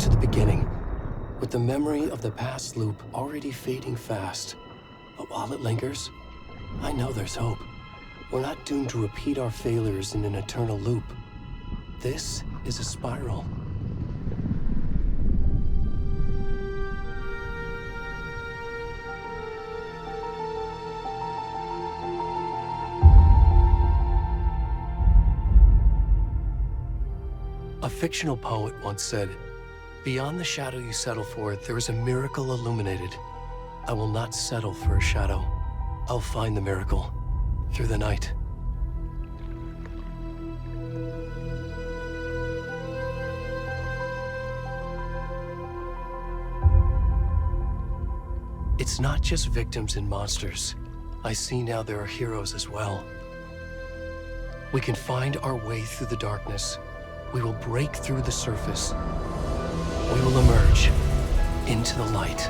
to the beginning, with the memory of the past loop already fading fast. But while it lingers, I know there's hope. We're not doomed to repeat our failures in an eternal loop. This is a spiral. A fictional poet once said, "Beyond the shadow you settle for, there is a miracle illuminated. I will not settle for a shadow. I'll find the miracle through the night." It's not just victims and monsters. I see now there are heroes as well. We can find our way through the darkness. We will break through the surface. We will emerge into the light.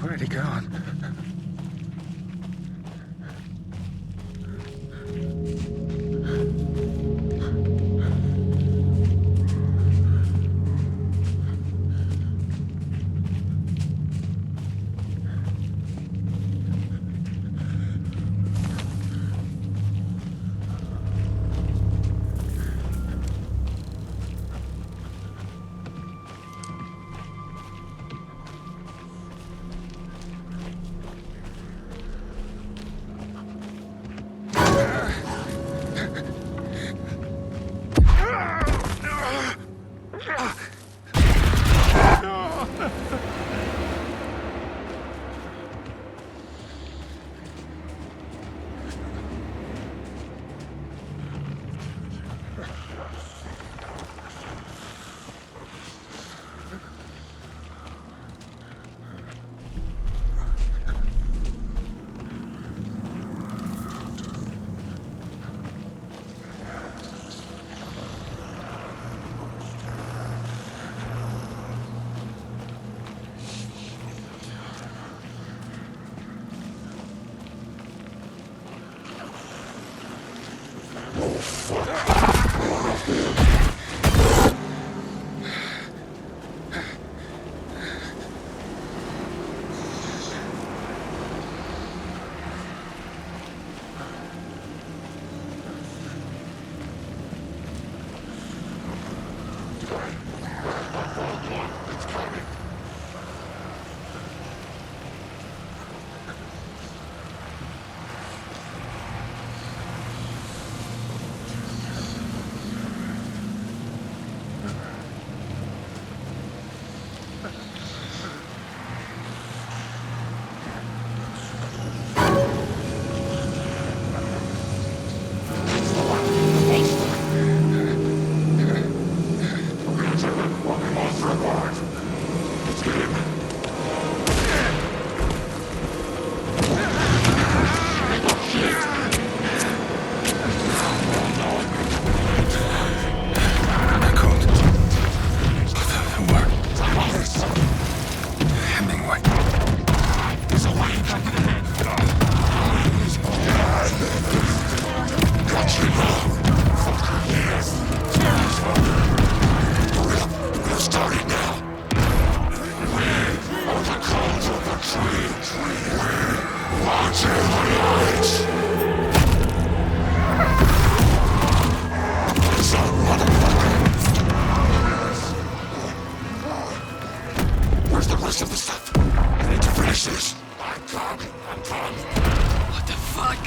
Where'd he gone? Where's the rest of the stuff? I need to finish this. I'm coming. What the fuck?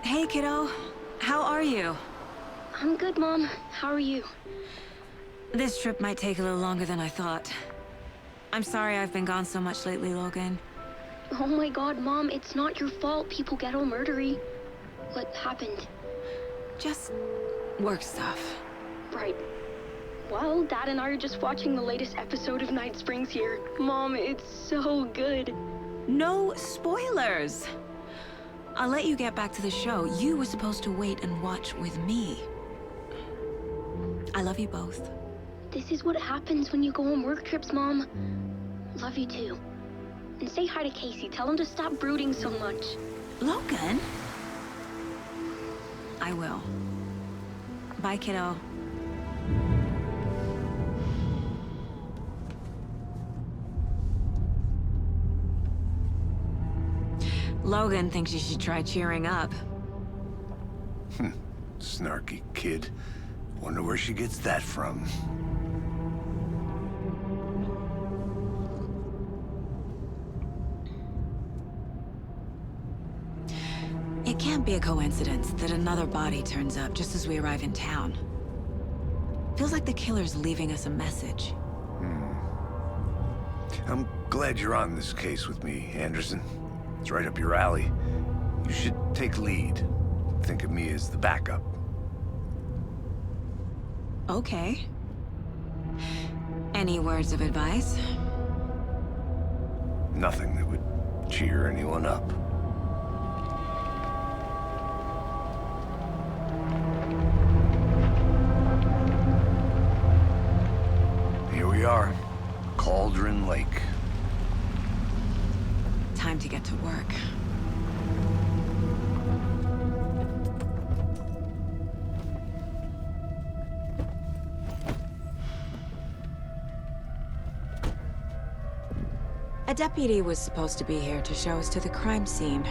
Hey, kiddo. How are you? I'm good, Mom. How are you? This trip might take a little longer than I thought. I'm sorry I've been gone so much lately, Logan. Oh my god, Mom, it's not your fault people get all murdery. What happened? Just work stuff. Right. Well, Dad and I are just watching the latest episode of Night Springs here. Mom, it's so good. No spoilers! I'll let you get back to the show. You were supposed to wait and watch with me. I love you both. This is what happens when you go on work trips, Mom. Love you too. And say hi to Casey. Tell him to stop brooding so much. Logan? I will. Bye, kiddo. Logan thinks you should try cheering up. Snarky kid. Wonder where she gets that from. It can't be a coincidence that another body turns up just as we arrive in town. Feels like the killer's leaving us a message. I'm glad you're on this case with me, Anderson. It's right up your alley. You should take lead. Think of me as the backup. Okay. Any words of advice? Nothing that would cheer anyone up. Here we are. Cauldron Lake. Time to get to work. A deputy was supposed to be here to show us to the crime scene.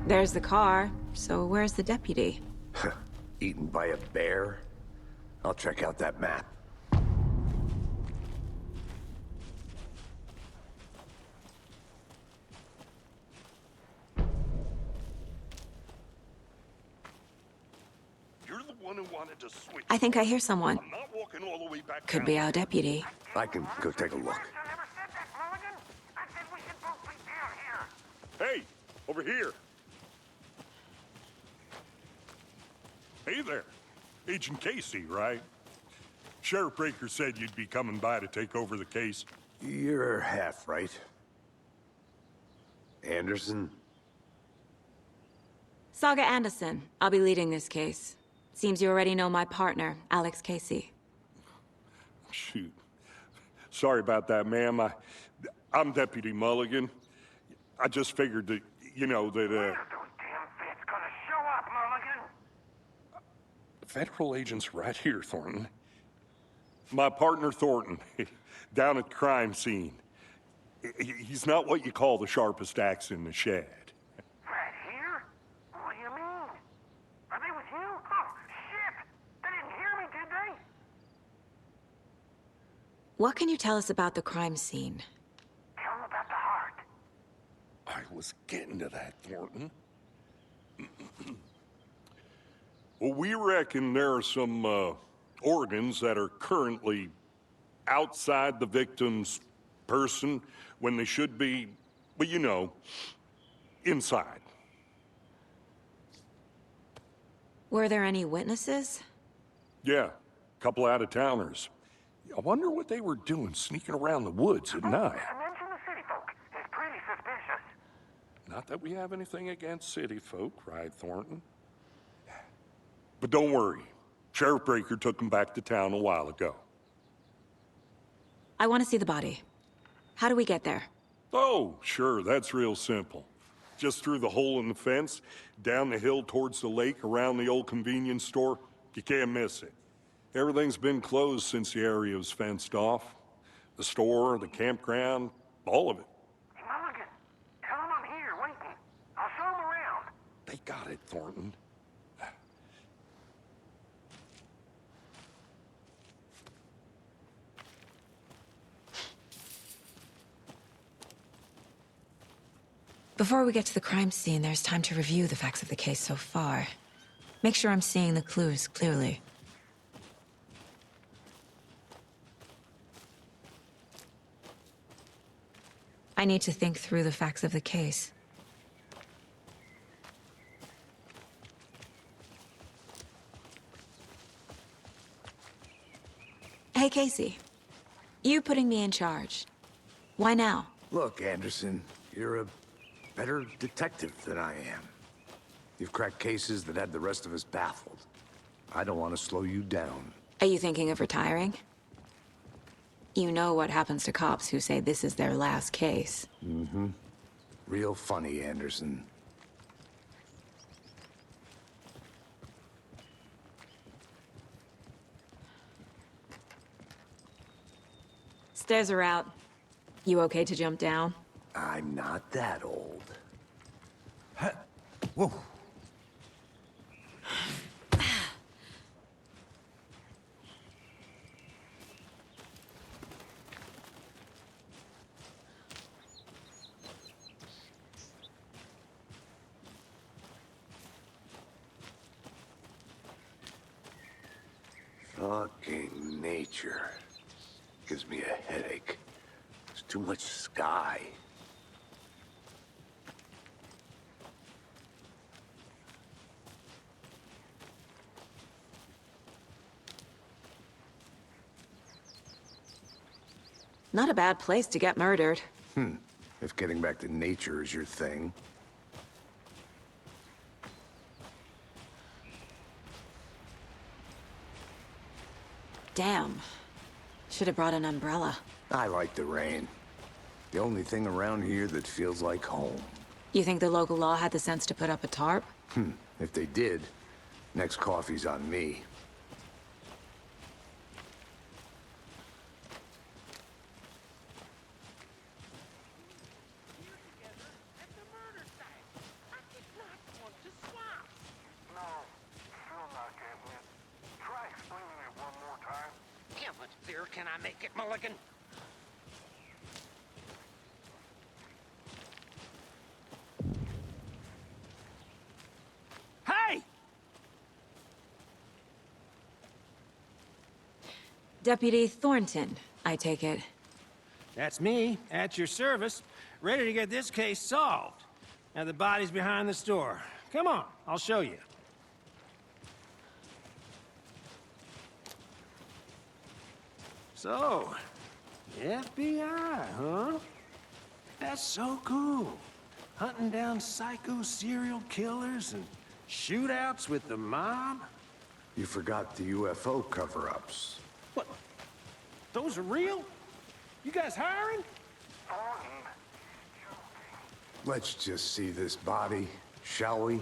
There's the car, so where's the deputy? Eaten by a bear? I'll check out that map. You're the one who wanted to switch. I think I hear someone. I'm not walking all the way back Could down. be our deputy. I can go take a look. Hey, over here. Hey there. Agent Casey, right? Sheriff Breaker said you'd be coming by to take over the case. You're half right. Anderson? Saga Anderson. I'll be leading this case. Seems you already know my partner, Alex Casey. Shoot. Sorry about that, ma'am. I'm Deputy Mulligan. I just figured that, you know, that, Those damn feds gonna show up, Mulligan. Federal agent's right here, Thornton. My partner, Thornton, down at the crime scene. He's not what you call the sharpest axe in the shed. Right here? What do you mean? Are they with you? Oh, shit! They didn't hear me, did they? What can you tell us about the crime scene? Tell them about the heart. I was getting to that, Thornton. Well, we reckon there are some organs that are currently outside the victim's person when they should be, well, you know, inside. Were there any witnesses? Yeah, a couple out-of-towners. I wonder what they were doing sneaking around the woods at night. Mention the city folk. It's pretty suspicious. Not that we have anything against city folk, right, Thornton? But don't worry. Sheriff Breaker took them back to town a while ago. I want to see the body. How do we get there? Oh, sure, that's real simple. Just through the hole in the fence, down the hill towards the lake, around the old convenience store. You can't miss it. Everything's been closed since the area was fenced off. The store, the campground, all of it. Hey, Mulligan, tell him I'm here waiting. I'll show him around. They got it, Thornton. Before we get to the crime scene, there's time to review the facts of the case so far. Make sure I'm seeing the clues clearly. I need to think through the facts of the case. Hey, Casey. You putting me in charge. Why now? Look, Anderson, you're a better detective than I am. You've cracked cases that had the rest of us baffled. I don't want to slow you down. Are you thinking of retiring? You know what happens to cops who say this is their last case. Mm-hmm. Real funny, Anderson. Stairs are out. You okay to jump down? I'm not that old. Whoa. Fucking nature. Gives me a headache. There's too much sky. Not a bad place to get murdered. If getting back to nature is your thing. Damn. Should have brought an umbrella. I like the rain. The only thing around here that feels like home. You think the local law had the sense to put up a tarp? If they did, next coffee's on me. No, still not getting it. Try explaining it one more time. Yeah, but there can I make it, Mulligan? Hey! Deputy Thornton, I take it. That's me, at your service, ready to get this case solved. Now the body's behind the store. Come on, I'll show you. So, FBI, huh? That's so cool. Hunting down psycho serial killers and shootouts with the mob? You forgot the UFO cover-ups. What? Those are real? You guys hiring? Thornton, Let's just see this body, shall we?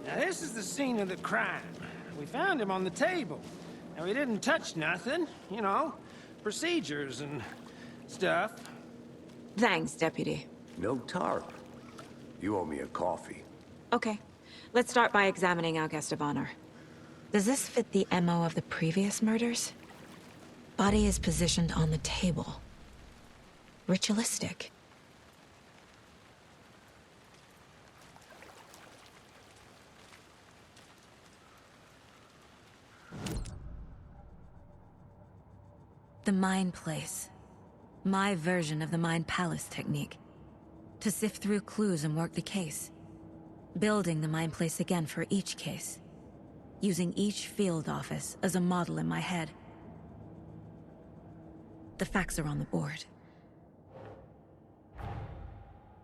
Now this is the scene of the crime. We found him on the table. And we didn't touch nothing, you know, procedures and stuff. Thanks, Deputy. No tarp. You owe me a coffee. Okay. Let's start by examining our guest of honor. Does this fit the MO of the previous murders? Body is positioned on the table. Ritualistic. The Mind Place. My version of the Mind Palace technique. To sift through clues and work the case. Building the Mind Place again for each case. Using each field office as a model in my head. The facts are on the board.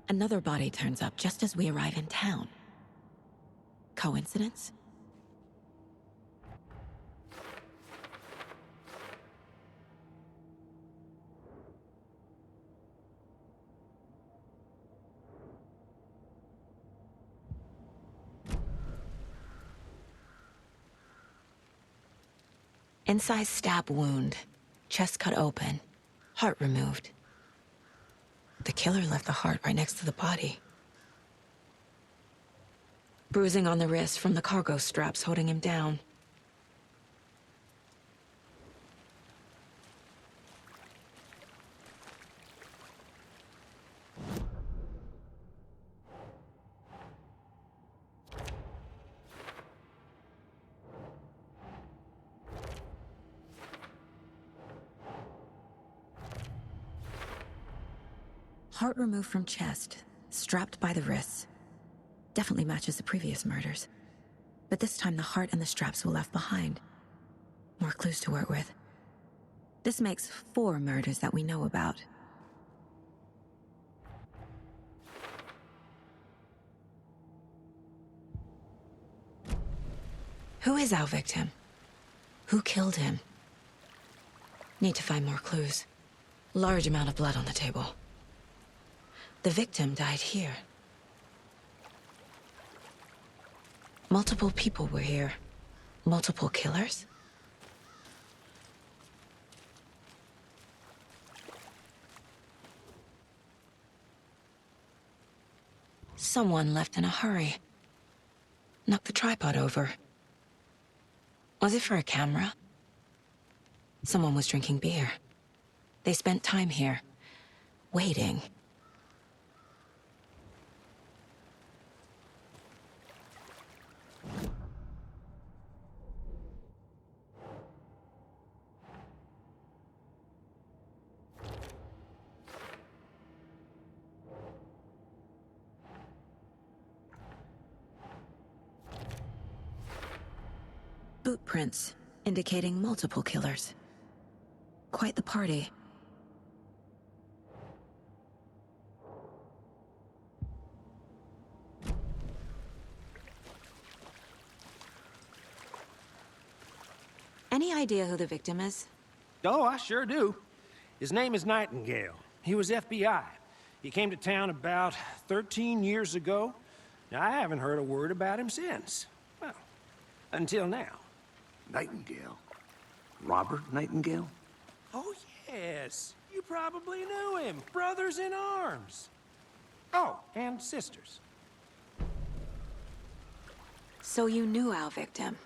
Another body turns up just as we arrive in town. Coincidence? Incised stab wound, chest cut open, heart removed. The killer left the heart right next to the body. Bruising on the wrist from the cargo straps holding him down. Heart removed from chest, strapped by the wrists. Definitely matches the previous murders. But this time the heart and the straps were left behind. More clues to work with. This makes 4 murders that we know about. Who is our victim? Who killed him? Need to find more clues. Large amount of blood on the table. The victim died here. Multiple people were here. Multiple killers? Someone left in a hurry. Knocked the tripod over. Was it for a camera? Someone was drinking beer. They spent time here, waiting. Boot prints, indicating multiple killers. Quite the party. Any idea who the victim is? Oh, I sure do. His name is Nightingale. He was FBI. He came to town about 13 years ago. Now, I haven't heard a word about him since. Well, until now. Nightingale? Robert Nightingale? Oh, yes. You probably knew him. Brothers in arms. Oh, and sisters. So you knew our victim?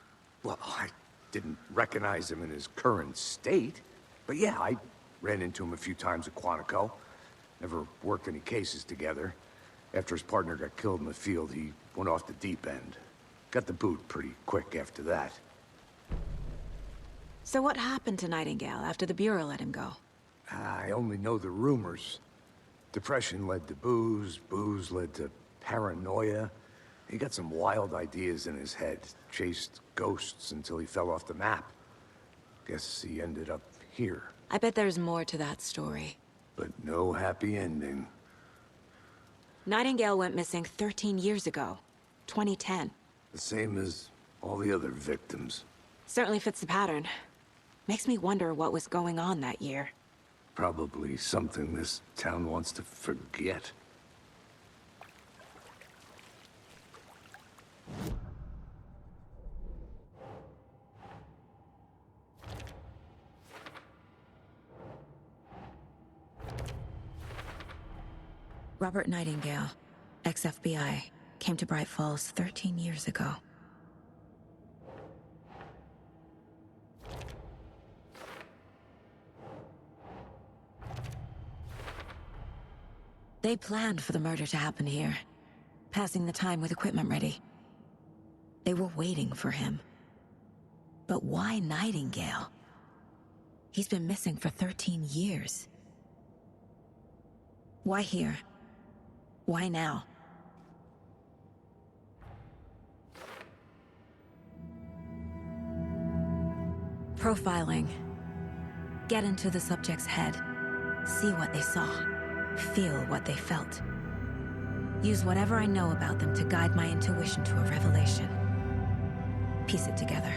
Well, I didn't recognize him in his current state. But yeah, I ran into him a few times at Quantico. Never worked any cases together. After his partner got killed in the field, he went off the deep end. Got the boot pretty quick after that. So what happened to Nightingale after the Bureau let him go? I only know the rumors. Depression led to booze, booze led to paranoia. He got some wild ideas in his head, chased ghosts until he fell off the map. Guess he ended up here. I bet there's more to that story. But no happy ending. Nightingale went missing 13 years ago. 2010. The same as all the other victims. Certainly fits the pattern. Makes me wonder what was going on that year. Probably something this town wants to forget. Robert Nightingale, ex-FBI, came to Bright Falls 13 years ago. They planned for the murder to happen here, passing the time with equipment ready. They were waiting for him. But why Nightingale? He's been missing for 13 years. Why here? Why now? Profiling. Get into the subject's head. See what they saw. Feel what they felt. Use whatever I know about them to guide my intuition to a revelation. Piece it together.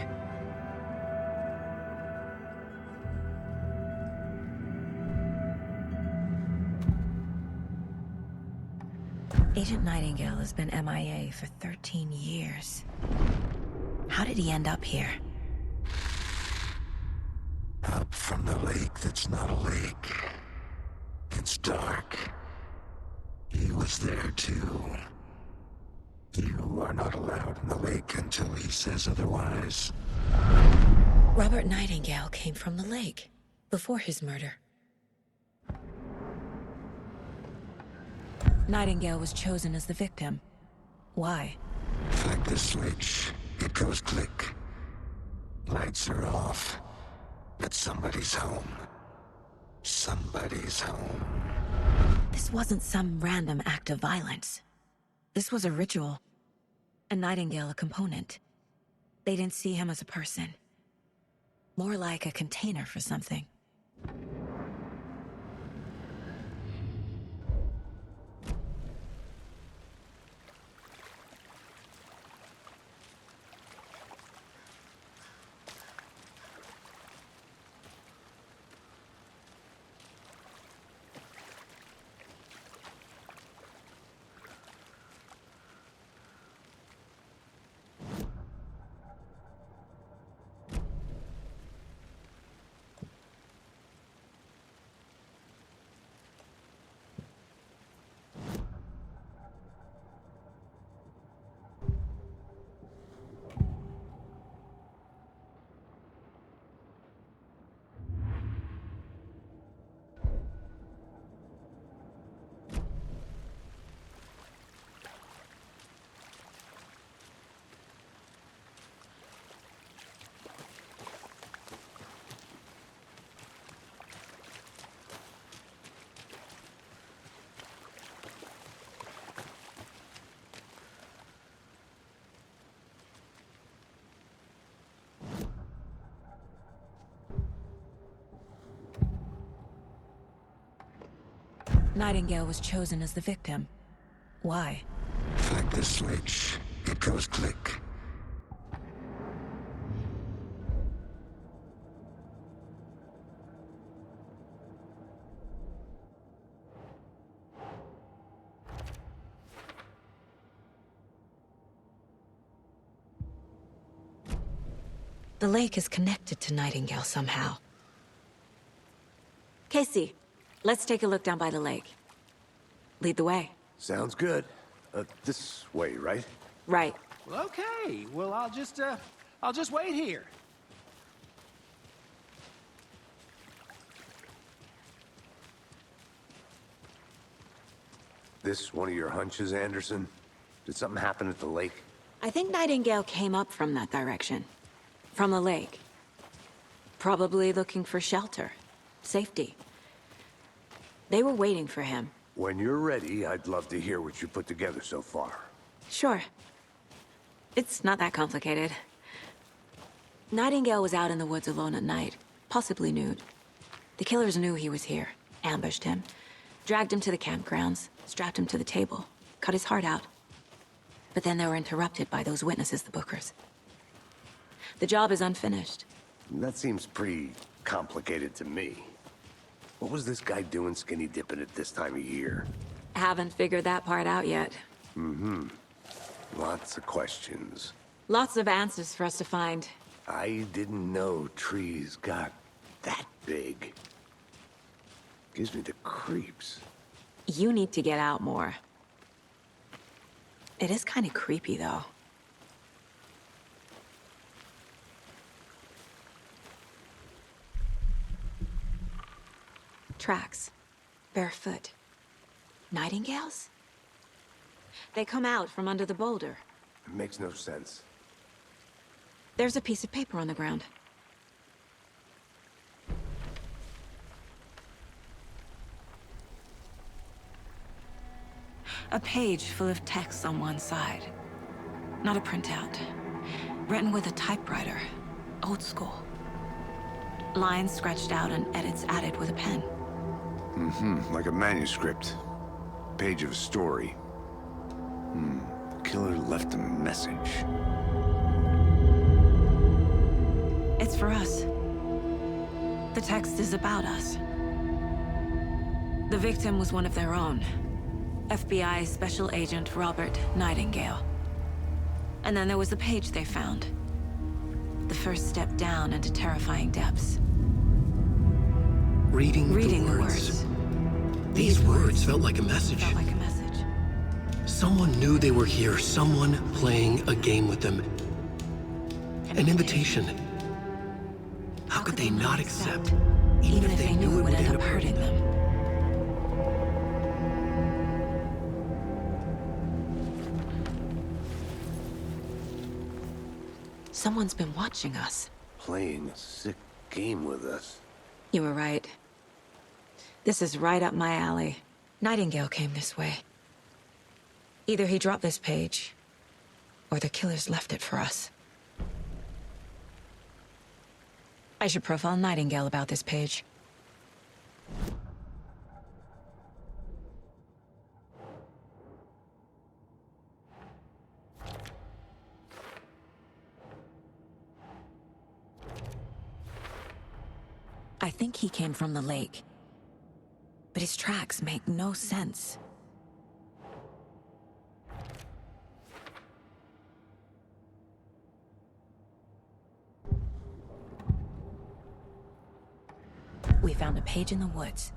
Agent Nightingale has been MIA for 13 years. How did he end up here? Up from the lake that's not a lake. It's dark. He was there too. You are not allowed in the lake until he says otherwise. Robert Nightingale came from the lake, before his murder. Nightingale was chosen as the victim. Why? Flick the switch, it goes click. Lights are off. But somebody's home. Somebody's home. This wasn't some random act of violence. This was a ritual. And Nightingale a component. They didn't see him as a person. More like a container for something. Nightingale was chosen as the victim. Why? Flick the switch, it goes click. The lake is connected to Nightingale somehow. Casey, let's take a look down by the lake. Lead the way. Sounds good. This way, right? Right. Well, okay. Well, I'll just wait here. This one of your hunches, Anderson? Did something happen at the lake? I think Nightingale came up from that direction. From the lake. Probably looking for shelter. Safety. They were waiting for him. When you're ready, I'd love to hear what you put together so far. Sure. It's not that complicated. Nightingale was out in the woods alone at night, possibly nude. The killers knew he was here, ambushed him, dragged him to the campgrounds, strapped him to the table, cut his heart out. But then they were interrupted by those witnesses, the Bookers. The job is unfinished. That seems pretty complicated to me. What was this guy doing skinny dipping at this time of year? Haven't figured that part out yet. Lots of questions. Lots of answers for us to find. I didn't know trees got that big. Gives me the creeps. You need to get out more. It is kind of creepy, though. Tracks. Barefoot. Nightingales? They come out from under the boulder. It makes no sense. There's a piece of paper on the ground. A page full of text on one side. Not a printout. Written with a typewriter. Old school. Lines scratched out and edits added with a pen. Like a manuscript. Page of a story. The killer left a message. It's for us. The text is about us. The victim was one of their own. FBI Special Agent Robert Nightingale. And then there was the page they found. The first step down into terrifying depths. Reading the words. These words felt like a message. Someone knew they were here, someone playing a game with them. An invitation. How could they not accept, even if they knew it would end up hurting them? Someone's been watching us. Playing a sick game with us. You were right. This is right up my alley. Nightingale came this way. Either he dropped this page, or the killers left it for us. I should profile Nightingale about this page. I think he came from the lake. But his tracks make no sense. We found a page in the woods.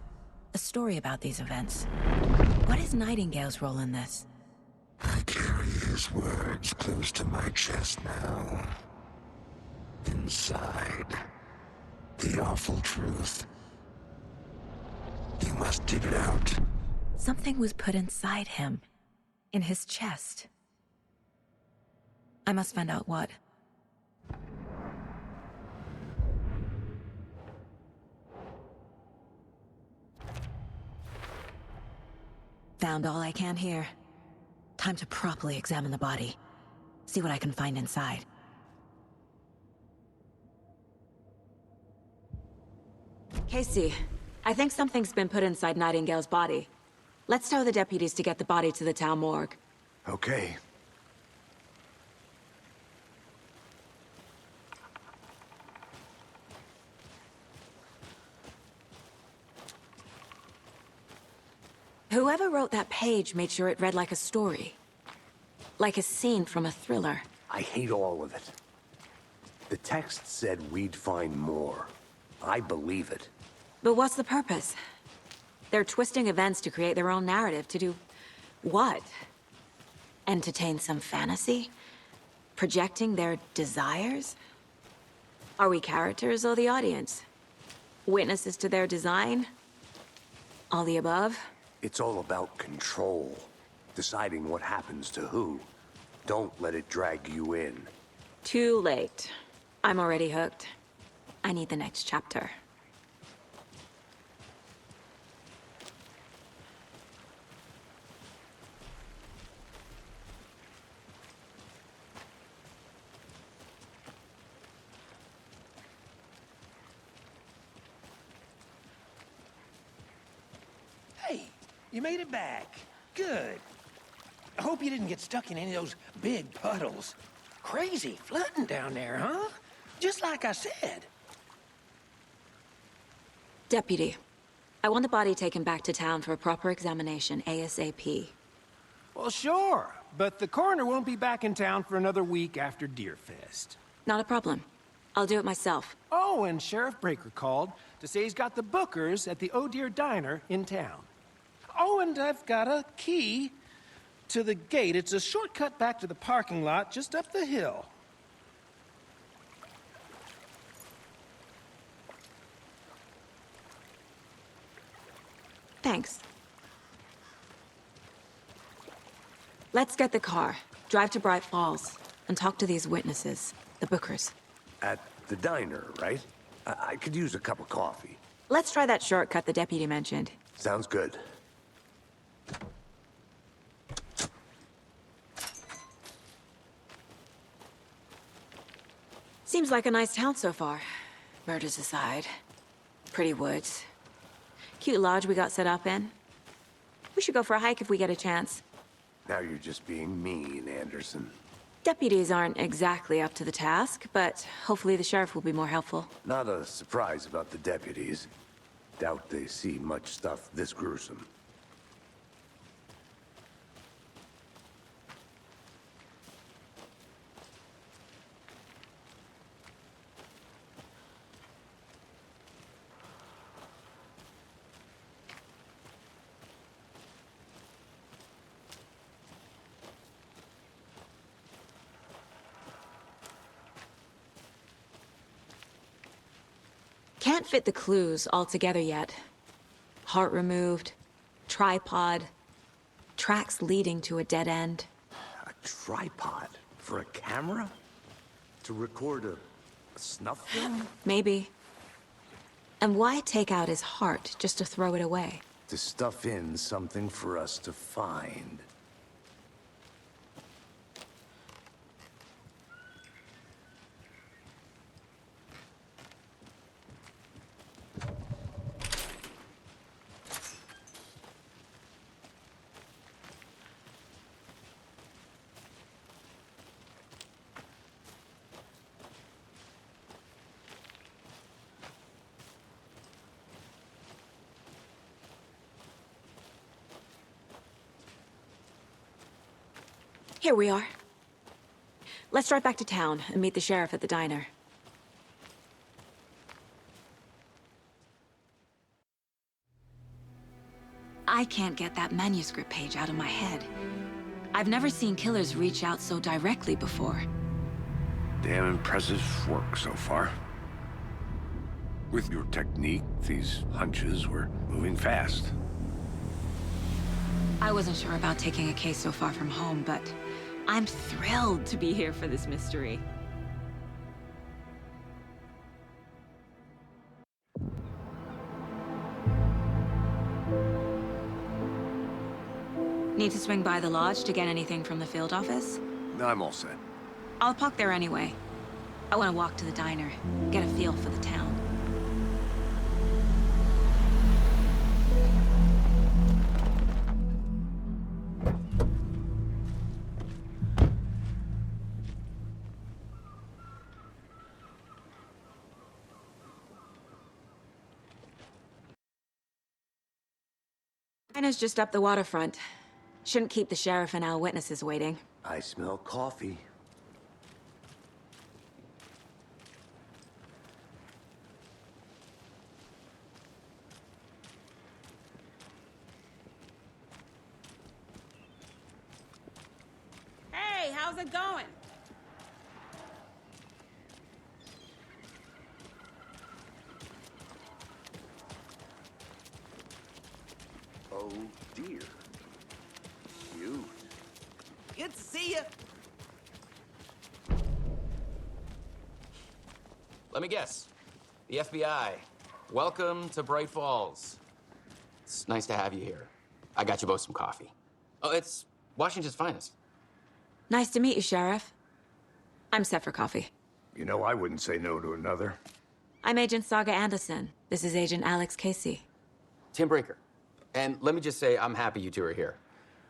A story about these events. What is Nightingale's role in this? I carry his words close to my chest now. Inside, the awful truth. You must dig it out. Something was put inside him. In his chest. I must find out what. Found all I can here. Time to properly examine the body. See what I can find inside. Casey, I think something's been put inside Nightingale's body. Let's tell the deputies to get the body to the town morgue. Okay. Whoever wrote that page made sure it read like a story. Like a scene from a thriller. I hate all of it. The text said we'd find more. I believe it. But what's the purpose? They're twisting events to create their own narrative to do what? Entertain some fantasy? Projecting their desires? Are we characters or the audience? Witnesses to their design? All the above? It's all about control. Deciding what happens to who. Don't let it drag you in. Too late. I'm already hooked. I need the next chapter. Hey, you made it back. Good. I hope you didn't get stuck in any of those big puddles. Crazy flooding down there, huh? Just like I said. Deputy, I want the body taken back to town for a proper examination, ASAP. Well, sure. But the coroner won't be back in town for another week after Deerfest. Not a problem. I'll do it myself. Oh, and Sheriff Breaker called to say he's got the Bookers at the Oh Deer Diner in town. Oh, and I've got a key to the gate. It's a shortcut back to the parking lot just up the hill. Thanks. Let's get the car, drive to Bright Falls, and talk to these witnesses, the Bookers. At the diner, right? I could use a cup of coffee. Let's try that shortcut the deputy mentioned. Sounds good. Seems like a nice town so far. Murders aside. Pretty woods. Cute lodge we got set up in. We should go for a hike if we get a chance. Now you're just being mean, Anderson. Deputies aren't exactly up to the task, but hopefully the sheriff will be more helpful. Not a surprise about the deputies. Doubt they see much stuff this gruesome. Can't fit the clues all together yet. Heart removed, tripod, tracks leading to a dead end. A tripod? For a camera? To record a snuff film? Maybe. And why take out his heart just to throw it away? To stuff in something for us to find. Here we are. Let's drive back to town and meet the sheriff at the diner. I can't get that manuscript page out of my head. I've never seen killers reach out so directly before. Damn impressive work so far. With your technique, these hunches were moving fast. I wasn't sure about taking a case so far from home, but I'm thrilled to be here for this mystery. Need to swing by the lodge to get anything from the field office? I'm all set. I'll park there anyway. I want to walk to the diner, get a feel for the town. Diner's just up the waterfront. Shouldn't keep the sheriff and our witnesses waiting. I smell coffee. Hey, how's it going? Oh dear. Cute. Good to see you. Let me guess. The FBI. Welcome to Bright Falls. It's nice to have you here. I got you both some coffee. Oh, it's Washington's finest. Nice to meet you, Sheriff. I'm set for coffee. You know, I wouldn't say no to another. I'm Agent Saga Anderson. This is Agent Alex Casey. Tim Brinker. And let me just say, I'm happy you two are here.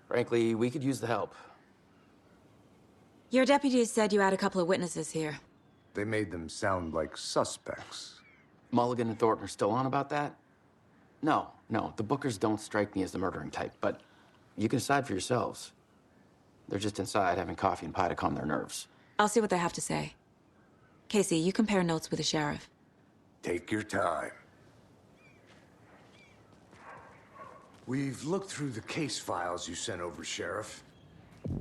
Frankly, we could use the help. Your deputies said you had a couple of witnesses here. They made them sound like suspects. Mulligan and Thornton are still on about that? No, the Bookers don't strike me as the murdering type, but you can decide for yourselves. They're just inside having coffee and pie to calm their nerves. I'll see what they have to say. Casey, you compare notes with the sheriff. Take your time. We've looked through the case files you sent over, Sheriff.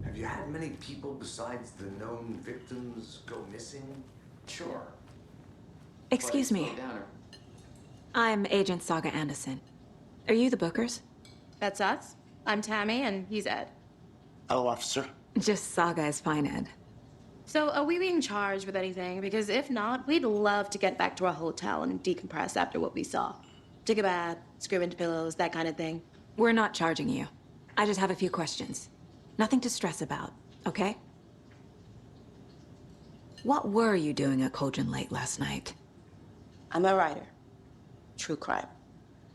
Have you had many people besides the known victims go missing? Sure. Excuse me. I'm Agent Saga Anderson. Are you the Bookers? That's us. I'm Tammy, and he's Ed. Hello, officer. Just Saga is fine, Ed. So, are we being charged with anything? Because if not, we'd love to get back to our hotel and decompress after what we saw. Take a bath, scream into pillows, that kind of thing. We're not charging you. I just have a few questions. Nothing to stress about, okay? What were you doing at Cauldron Lake last night? I'm a writer. True crime.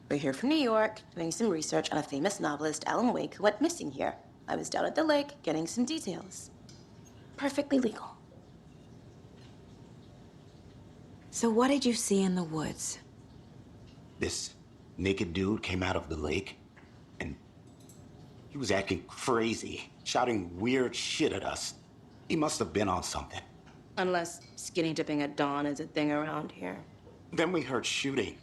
We're here from New York, doing some research on a famous novelist, Alan Wake, who went missing here. I was down at the lake, getting some details. Perfectly legal. So what did you see in the woods? This naked dude came out of the lake, and he was acting crazy, shouting weird shit at us. He must have been on something. Unless skinny dipping at dawn is a thing around here. Then we heard shooting.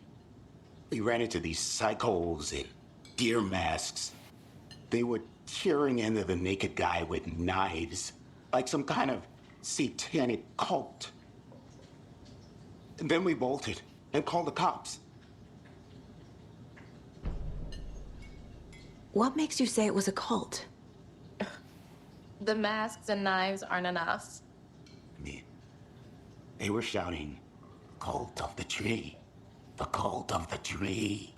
We ran into these psychos in deer masks. They were tearing into the naked guy with knives, like some kind of satanic cult. And then we bolted and called the cops. What makes you say it was a cult? The masks and knives aren't enough. I mean, they were shouting, "Cult of the tree, the cult of the tree,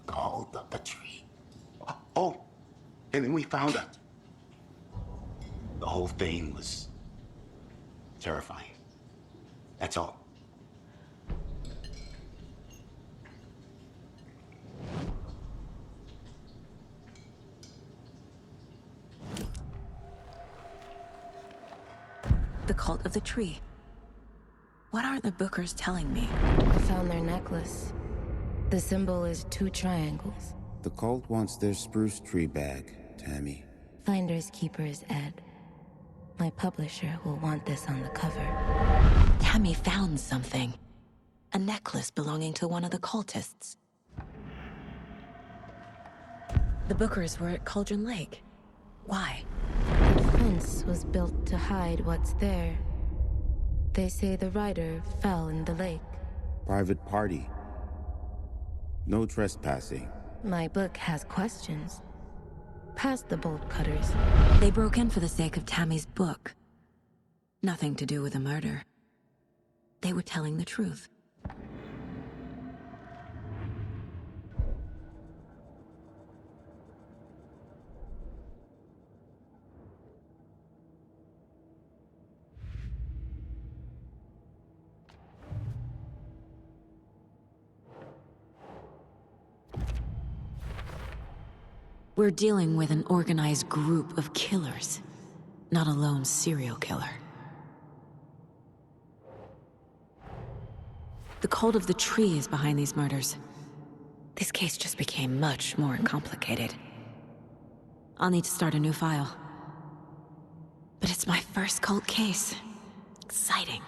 cult of the tree." Oh, and then we found out. The whole thing was terrifying. That's all. The cult of the tree. What aren't the Bookers telling me? I found their necklace. The symbol is 2 triangles. The cult wants their spruce tree back, Tammy. Finders keepers, Ed. My publisher will want this on the cover. Tammy found something. A necklace belonging to one of the cultists. The Bookers were at Cauldron Lake. Why? The fence was built to hide what's there. They say the rider fell in the lake. Private party. No trespassing. My book has questions. Past the bolt cutters. They broke in for the sake of Tammy's book. Nothing to do with the murder. They were telling the truth. We're dealing with an organized group of killers, not a lone serial killer. The cult of the tree is behind these murders. This case just became much more complicated. I'll need to start a new file. But it's my first cult case. Exciting.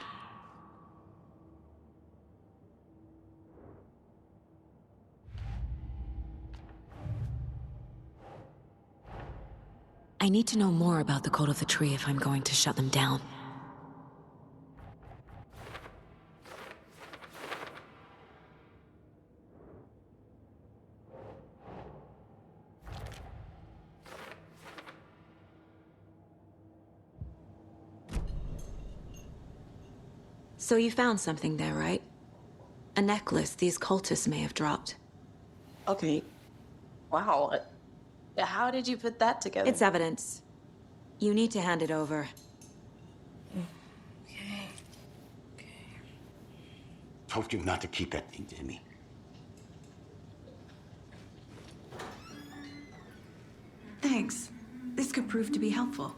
I need to know more about the cult of the tree if I'm going to shut them down. So you found something there, right? A necklace these cultists may have dropped. Okay. Wow. How did you put that together? It's evidence. You need to hand it over. Okay. Told you not to keep that thing to me. Thanks. This could prove to be helpful.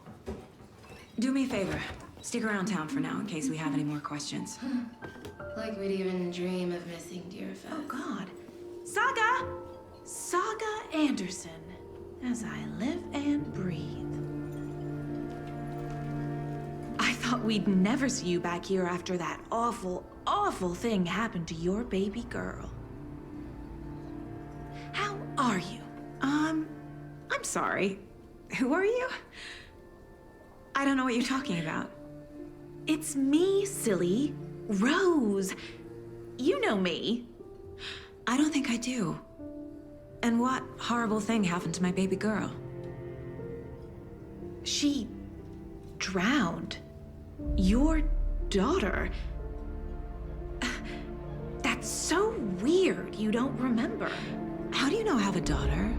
Do me a favor. Stick around town for now in case we have any more questions. Like we'd even dream of missing Deerfest. Oh, God. Saga! Saga Anderson. As I live and breathe. I thought we'd never see you back here after that awful, awful thing happened to your baby girl. How are you? I'm sorry. Who are you? I don't know what you're talking about. It's me, silly. Rose. You know me. I don't think I do. And what horrible thing happened to my baby girl? She drowned. Your daughter. That's so weird you don't remember. How do you know I have a daughter?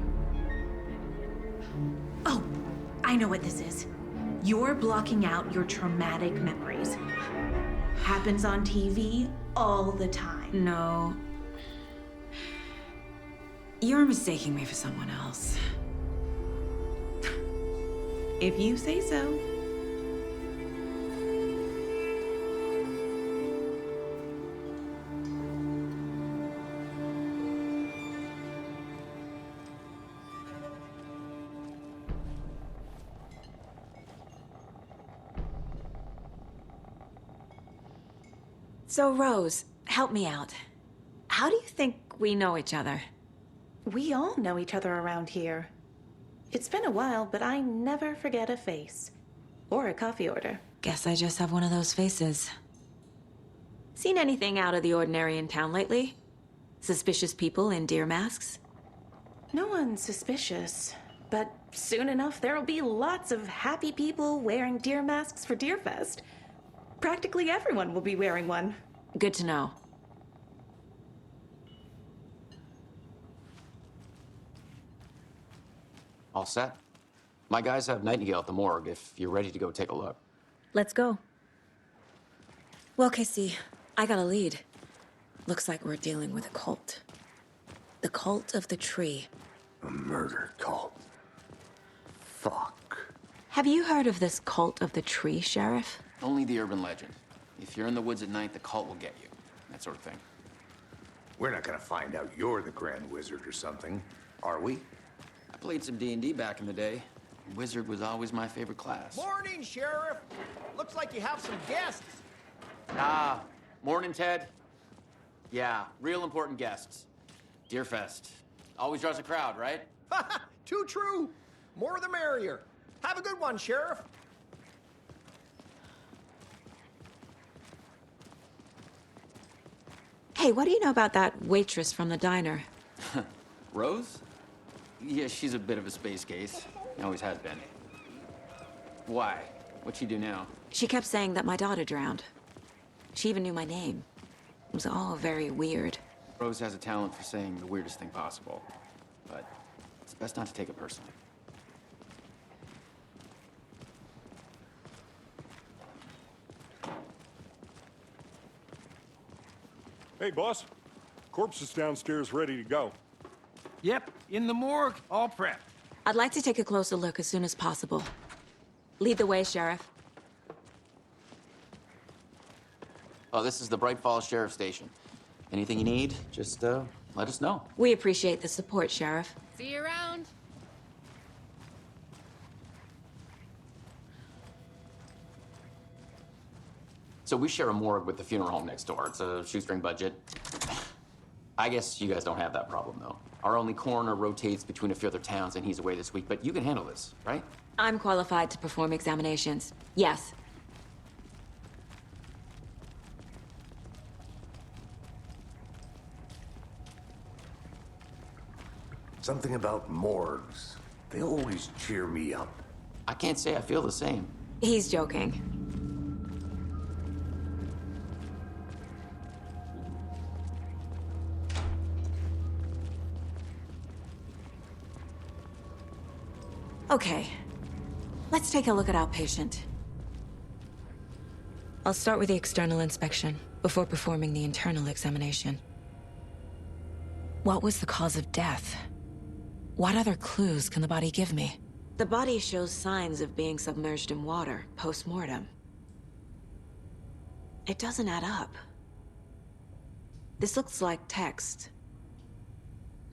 Oh, I know what this is. You're blocking out your traumatic memories. Happens on TV all the time. No. You're mistaking me for someone else. If you say so. So, Rose, help me out. How do you think we know each other? We all know each other around here. It's been a while, but I never forget a face. Or a coffee order. Guess I just have one of those faces. Seen anything out of the ordinary in town lately? Suspicious people in deer masks? No one's suspicious. But soon enough, there'll be lots of happy people wearing deer masks for Deerfest. Practically everyone will be wearing one. Good to know. All set? My guys have Nightingale at the morgue if you're ready to go take a look. Let's go. Well, Casey, I got a lead. Looks like we're dealing with a cult. The Cult of the Tree. A murder cult. Fuck. Have you heard of this Cult of the Tree, Sheriff? Only the urban legend. If you're in the woods at night, the cult will get you. That sort of thing. We're not gonna find out you're the Grand Wizard or something, are we? I played some D&D back in the day. Wizard was always my favorite class. Morning, Sheriff. Looks like you have some guests. Ah, morning, Ted. Yeah, real important guests. Deerfest. Always draws a crowd, right? Too true. More the merrier. Have a good one, Sheriff. Hey, what do you know about that waitress from the diner? Rose? Yeah, she's a bit of a space case. Always has been. Why? What'd she do now? She kept saying that my daughter drowned. She even knew my name. It was all very weird. Rose has a talent for saying the weirdest thing possible. But it's best not to take it personally. Hey, boss. Corpse is downstairs ready to go. Yep, in the morgue, all prepped. I'd like to take a closer look as soon as possible. Lead the way, Sheriff. Oh, this is the Bright Falls Sheriff Station. Anything you need, just let us know. We appreciate the support, Sheriff. See you around. So we share a morgue with the funeral home next door. It's a shoestring budget. I guess you guys don't have that problem, though. Our only coroner rotates between a few other towns, and he's away this week, but you can handle this, right? I'm qualified to perform examinations. Yes. Something about morgues. They always cheer me up. I can't say I feel the same. He's joking. Okay, let's take a look at our patient. I'll start with the external inspection before performing the internal examination. What was the cause of death? What other clues can the body give me? The body shows signs of being submerged in water post-mortem. It doesn't add up. This looks like text.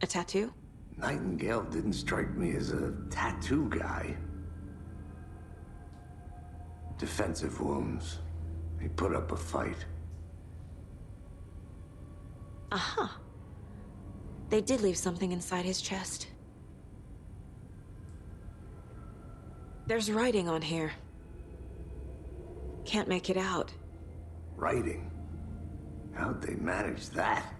A tattoo? Nightingale didn't strike me as a tattoo guy. Defensive wounds. He put up a fight. Aha. They did leave something inside his chest. There's writing on here. Can't make it out. Writing? How'd they manage that?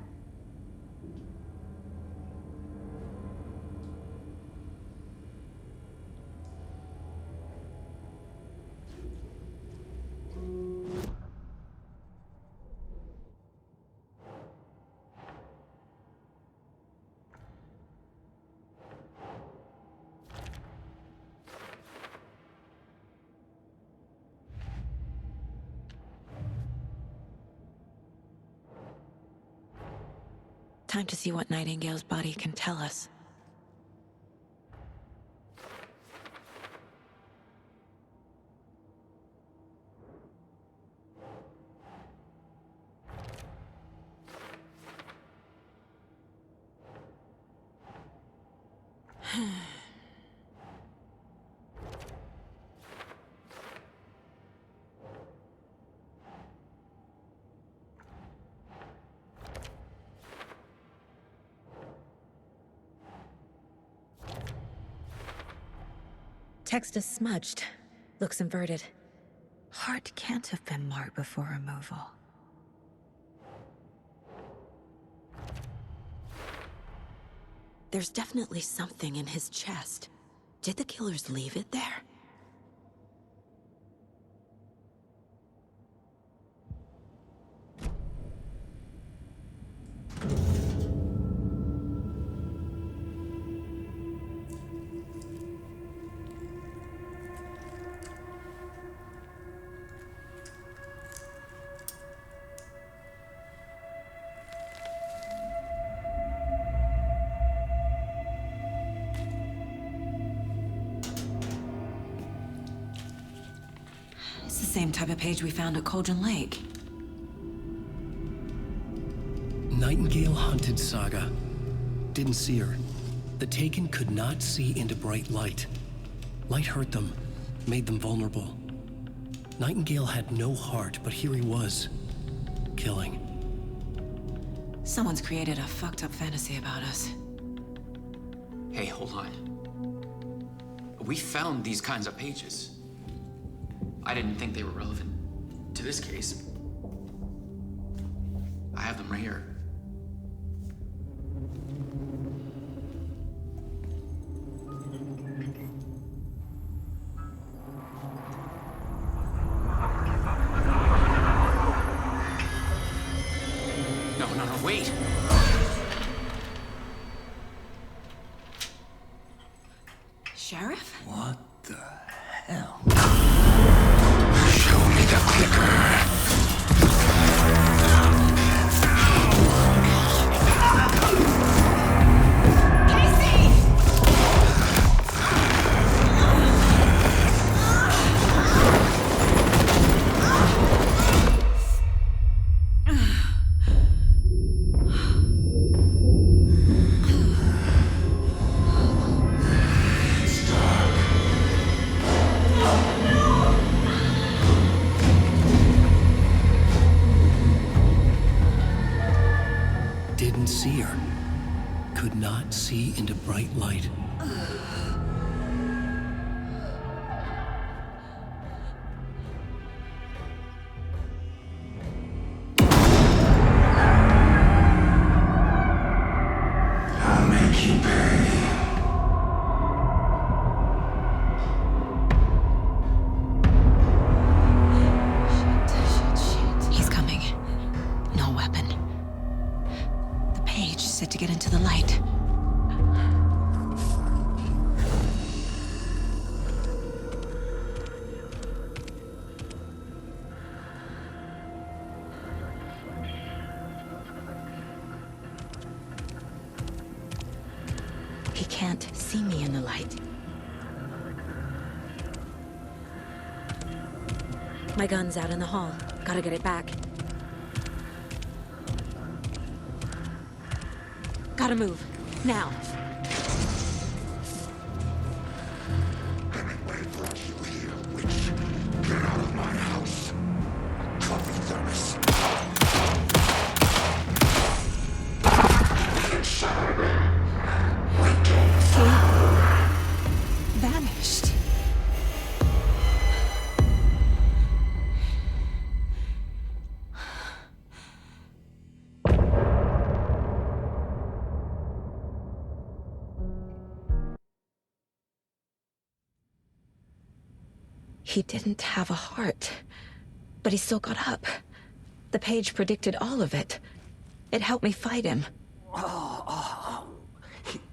Time to see what Nightingale's body can tell us. Text is smudged. Looks inverted. Heart can't have been marked before removal. There's definitely something in his chest. Did the killers leave it there? It's the same type of page we found at Cauldron Lake. Nightingale hunted Saga. Didn't see her. The Taken could not see into bright light. Light hurt them, made them vulnerable. Nightingale had no heart, but here he was, killing. Someone's created a fucked up fantasy about us. Hey, hold on. We found these kinds of pages. I didn't think they were relevant to this case. I have them right here. No, wait! Sheriff? What the hell? Show me the clicker. Didn't see her. Could not see into bright light. I'll make you pay. He's coming. No weapon. The page said to get into the light. He can't see me in the light. My gun's out in the hall. Gotta get it back. Gotta move. Now. Get out of my house. Coffee thermos. Vanished. He didn't have a heart, but he still got up. The page predicted all of it. It helped me fight him.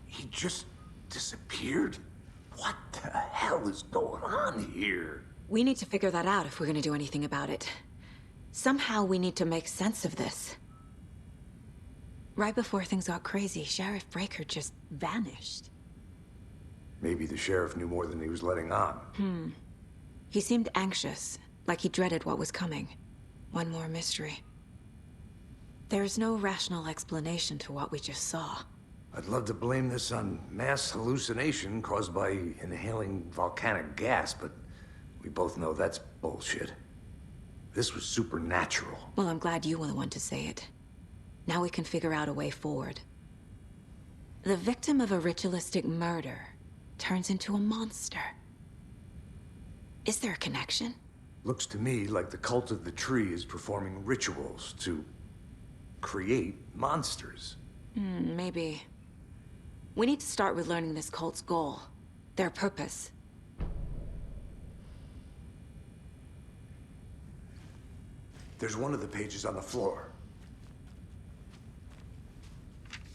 He just disappeared? What the hell is going on here? We need to figure that out if we're gonna do anything about it. Somehow we need to make sense of this. Right before things got crazy, Sheriff Breaker just vanished. Maybe the sheriff knew more than he was letting on. He seemed anxious, like he dreaded what was coming. One more mystery. There's no rational explanation to what we just saw. I'd love to blame this on mass hallucination caused by inhaling volcanic gas, but we both know that's bullshit. This was supernatural. Well, I'm glad you were the one to say it. Now we can figure out a way forward. The victim of a ritualistic murder turns into a monster. Is there a connection? Looks to me like the cult of the tree is performing rituals to create monsters. Maybe. We need to start with learning this cult's goal. Their purpose. There's one of the pages on the floor.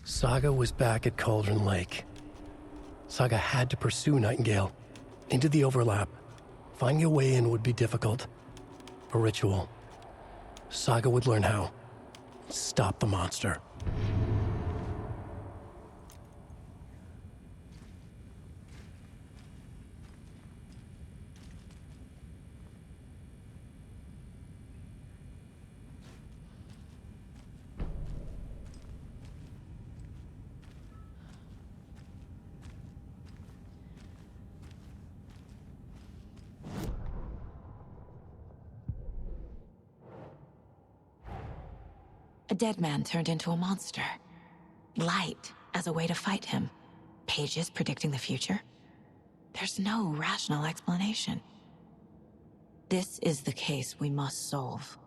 Saga was back at Cauldron Lake. Saga had to pursue Nightingale. Into the overlap. Finding a way in would be difficult. A ritual. Saga would learn how. Stop the monster. A dead man turned into a monster. Light as a way to fight him. Pages predicting the future. There's no rational explanation. This is the case we must solve.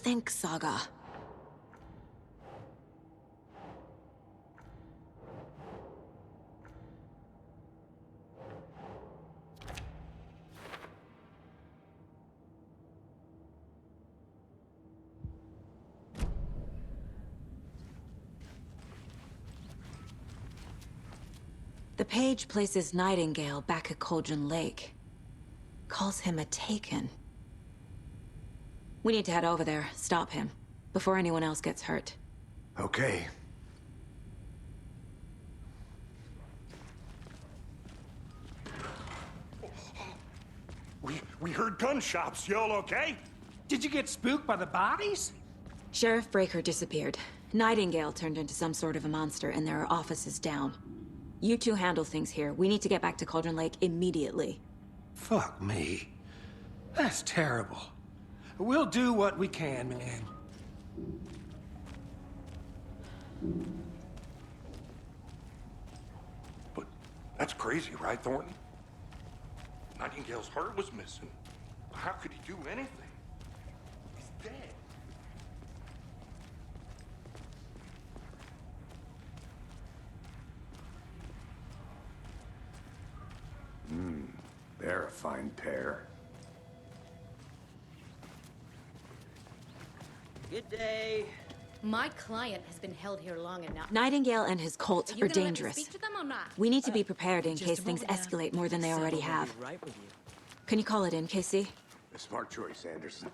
Think, Saga. The page places Nightingale back at Cauldron Lake. Calls him a Taken. We need to head over there, stop him, before anyone else gets hurt. Okay. We heard gunshots. Y'all okay? Did you get spooked by the bodies? Sheriff Breaker disappeared. Nightingale turned into some sort of a monster, and there are offices down. You two handle things here. We need to get back to Cauldron Lake immediately. Fuck me. That's terrible. We'll do what we can, man. But that's crazy, right, Thornton? Nightingale's heart was missing. How could he do anything? He's dead. They're a fine pair. Good day. My client has been held here long enough. Nightingale and his cult you are gonna let me dangerous. speak to them or not? We need to be prepared in Just case a things moment now. escalate more than they already Someone will have. be right with you. Can you call it in, Casey? A smart choice, Anderson.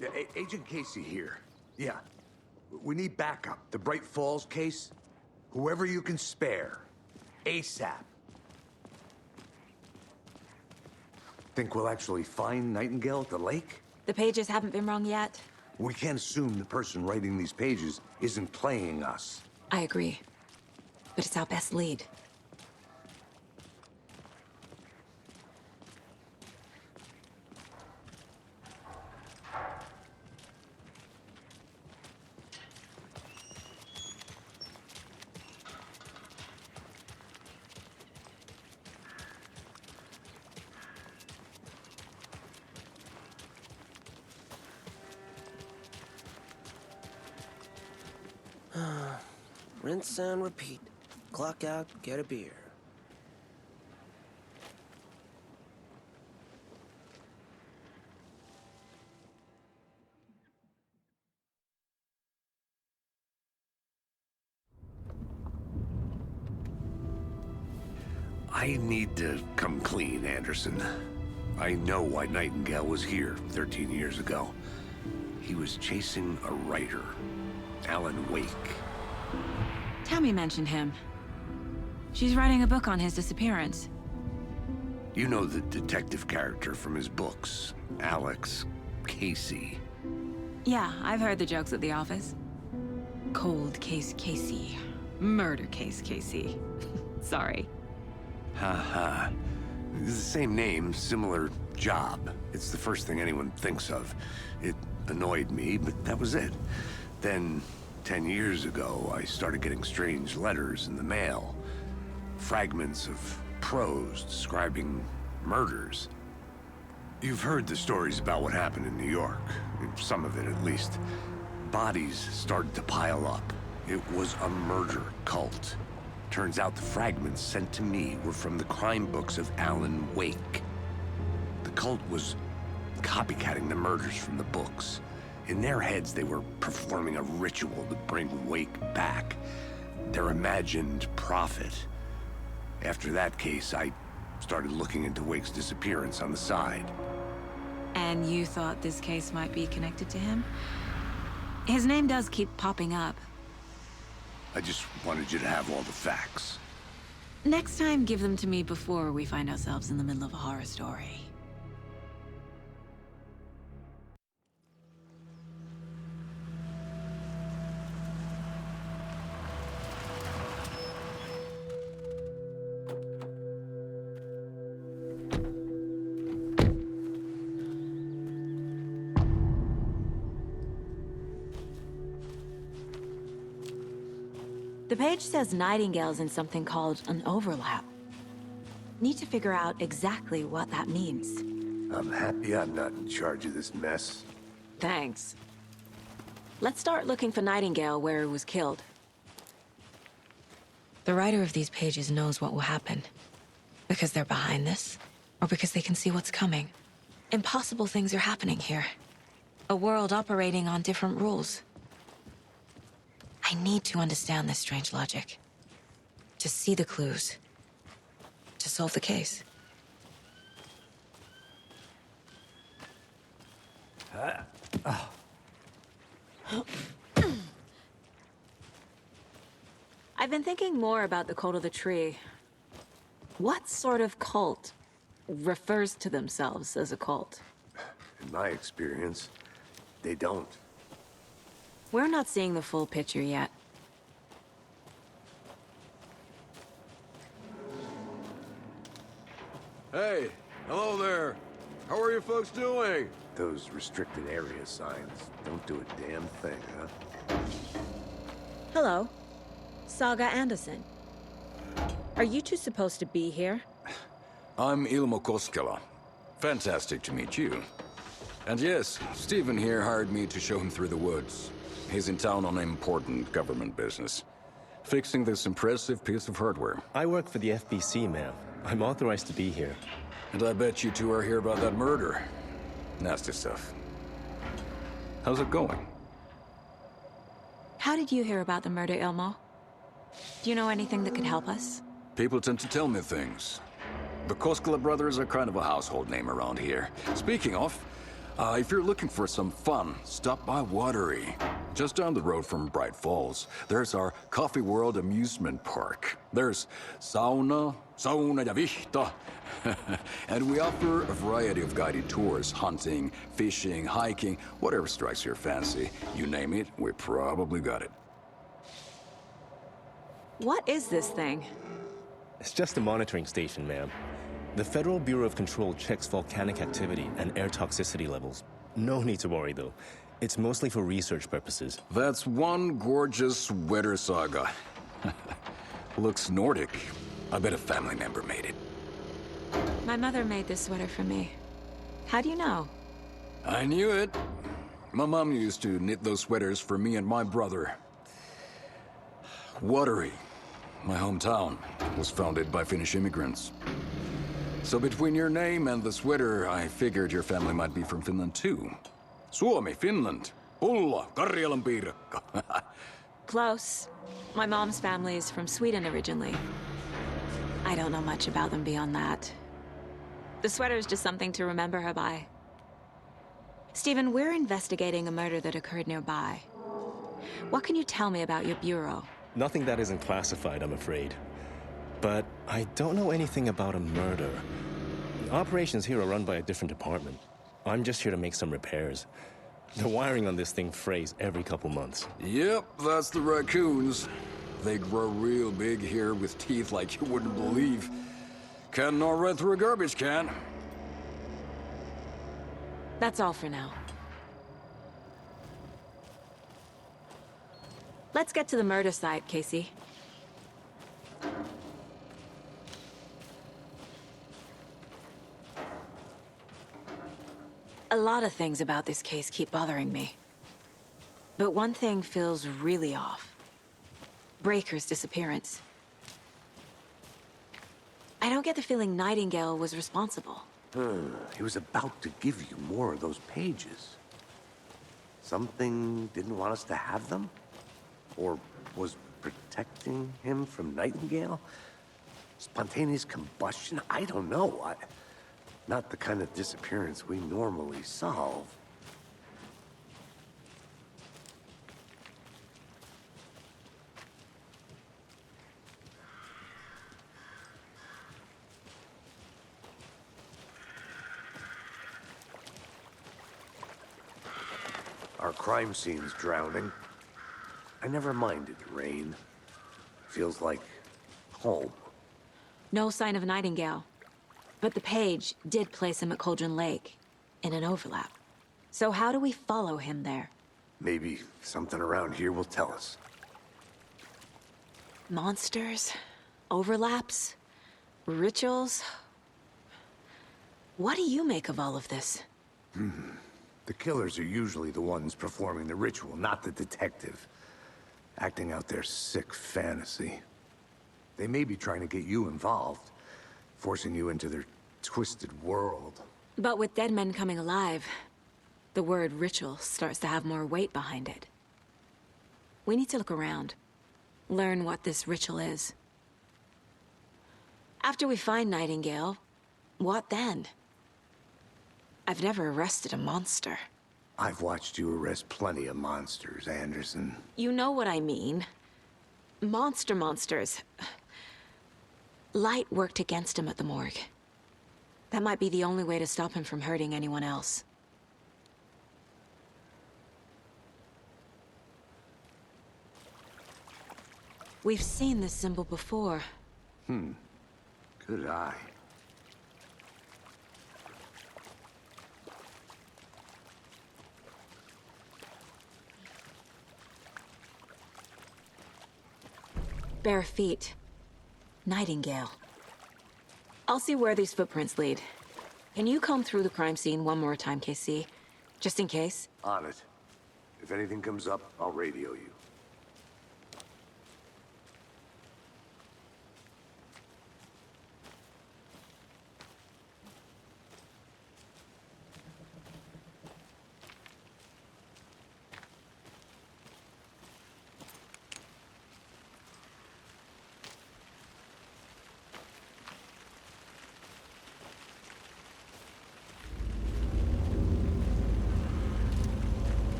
Yeah, Agent Casey here. Yeah. We need backup. The Bright Falls case. Whoever you can spare. ASAP. Think we'll actually find Nightingale at the lake? The pages haven't been wrong yet. We can't assume the person writing these pages isn't playing us. I agree. But it's our best lead. Rinse and repeat. Clock out, get a beer. I need to come clean, Anderson. I know why Nightingale was here 13 years ago. He was chasing a writer, Alan Wake. Tammy mentioned him. She's writing a book on his disappearance. You know the detective character from his books, Alex Casey. Yeah, I've heard the jokes at the office. Cold case Casey. Murder case Casey. Sorry. Ha. It's the same name, similar job. It's the first thing anyone thinks of. It annoyed me, but that was it. Then, 10 years ago, I started getting strange letters in the mail. Fragments of prose describing murders. You've heard the stories about what happened in New York. Some of it, at least. Bodies started to pile up. It was a murder cult. Turns out the fragments sent to me were from the crime books of Alan Wake. The cult was copycatting the murders from the books. In their heads, they were performing a ritual to bring Wake back. Their imagined prophet. After that case, I started looking into Wake's disappearance on the side. And you thought this case might be connected to him? His name does keep popping up. I just wanted you to have all the facts. Next time, give them to me before we find ourselves in the middle of a horror story. The page says Nightingale's in something called an overlap. Need to figure out exactly what that means. I'm happy I'm not in charge of this mess. Thanks. Let's start looking for Nightingale where he was killed. The writer of these pages knows what will happen. Because they're behind this, or because they can see what's coming. Impossible things are happening here. A world operating on different rules. I need to understand this strange logic. To see the clues. To solve the case. I've been thinking more about the cult of the tree. What sort of cult refers to themselves as a cult? In my experience, they don't. We're not seeing the full picture yet. Hey, hello there. How are you folks doing? Those restricted area signs don't do a damn thing, huh? Hello. Saga Anderson. Are you two supposed to be here? I'm Ilmo Koskela. Fantastic to meet you. And yes, Stephen here hired me to show him through the woods. He's in town on important government business. Fixing this impressive piece of hardware. I work for the FBC, ma'am. I'm authorized to be here. And I bet you two are here about that murder. Nasty stuff. How's it going? How did you hear about the murder, Ilmo? Do you know anything that could help us? People tend to tell me things. The Koskela brothers are kind of a household name around here. Speaking of, if you're looking for some fun, stop by Watery. Just down the road from Bright Falls, there's our Coffee World amusement park. There's sauna, sauna ja vihta. And we offer a variety of guided tours, hunting, fishing, hiking, whatever strikes your fancy. You name it, we probably got it. What is this thing? It's just a monitoring station, ma'am. The Federal Bureau of Control checks volcanic activity and air toxicity levels. No need to worry, though. It's mostly for research purposes. That's one gorgeous weather saga. Looks Nordic. I bet a family member made it. My mother made this sweater for me. How do you know? I knew it. My mom used to knit those sweaters for me and my brother. Watery, my hometown, was founded by Finnish immigrants. So between your name and the sweater, I figured your family might be from Finland too. Suomi, Finland. Ulla, Karjalan piirakka. Close. My mom's family is from Sweden originally. I don't know much about them beyond that. The sweater is just something to remember her by. Stephen, we're investigating a murder that occurred nearby. What can you tell me about your bureau? Nothing that isn't classified, I'm afraid. But I don't know anything about a murder. The operations here are run by a different department. I'm just here to make some repairs. The wiring on this thing frays every couple months. Yep, that's the raccoons. They grow real big here with teeth like you wouldn't believe. Can't gnaw right through a garbage can. That's all for now. Let's get to the murder site, Casey. A lot of things about this case keep bothering me. But one thing feels really off. Breaker's disappearance. I don't get the feeling Nightingale was responsible. He was about to give you more of those pages. Something didn't want us to have them? Or was protecting him from Nightingale? Spontaneous combustion? I don't know. Not the kind of disappearance we normally solve. Our crime scene's drowning. I never minded rain. Feels like home. No sign of Nightingale. But the page did place him at Cauldron Lake, in an overlap. So how do we follow him there? Maybe something around here will tell us. Monsters? Overlaps? Rituals? What do you make of all of this? The killers are usually the ones performing the ritual, not the detective. Acting out their sick fantasy. They may be trying to get you involved, forcing you into their twisted world. But with dead men coming alive, the word ritual starts to have more weight behind it. We need to look around, learn what this ritual is. After we find Nightingale, what then? I've never arrested a monster. I've watched you arrest plenty of monsters, Anderson. You know what I mean. Monsters. Light worked against him at the morgue. That might be the only way to stop him from hurting anyone else. We've seen this symbol before. Good eye. Bare feet. Nightingale. I'll see where these footprints lead. Can you comb through the crime scene one more time, KC? Just in case? On it. If anything comes up, I'll radio you.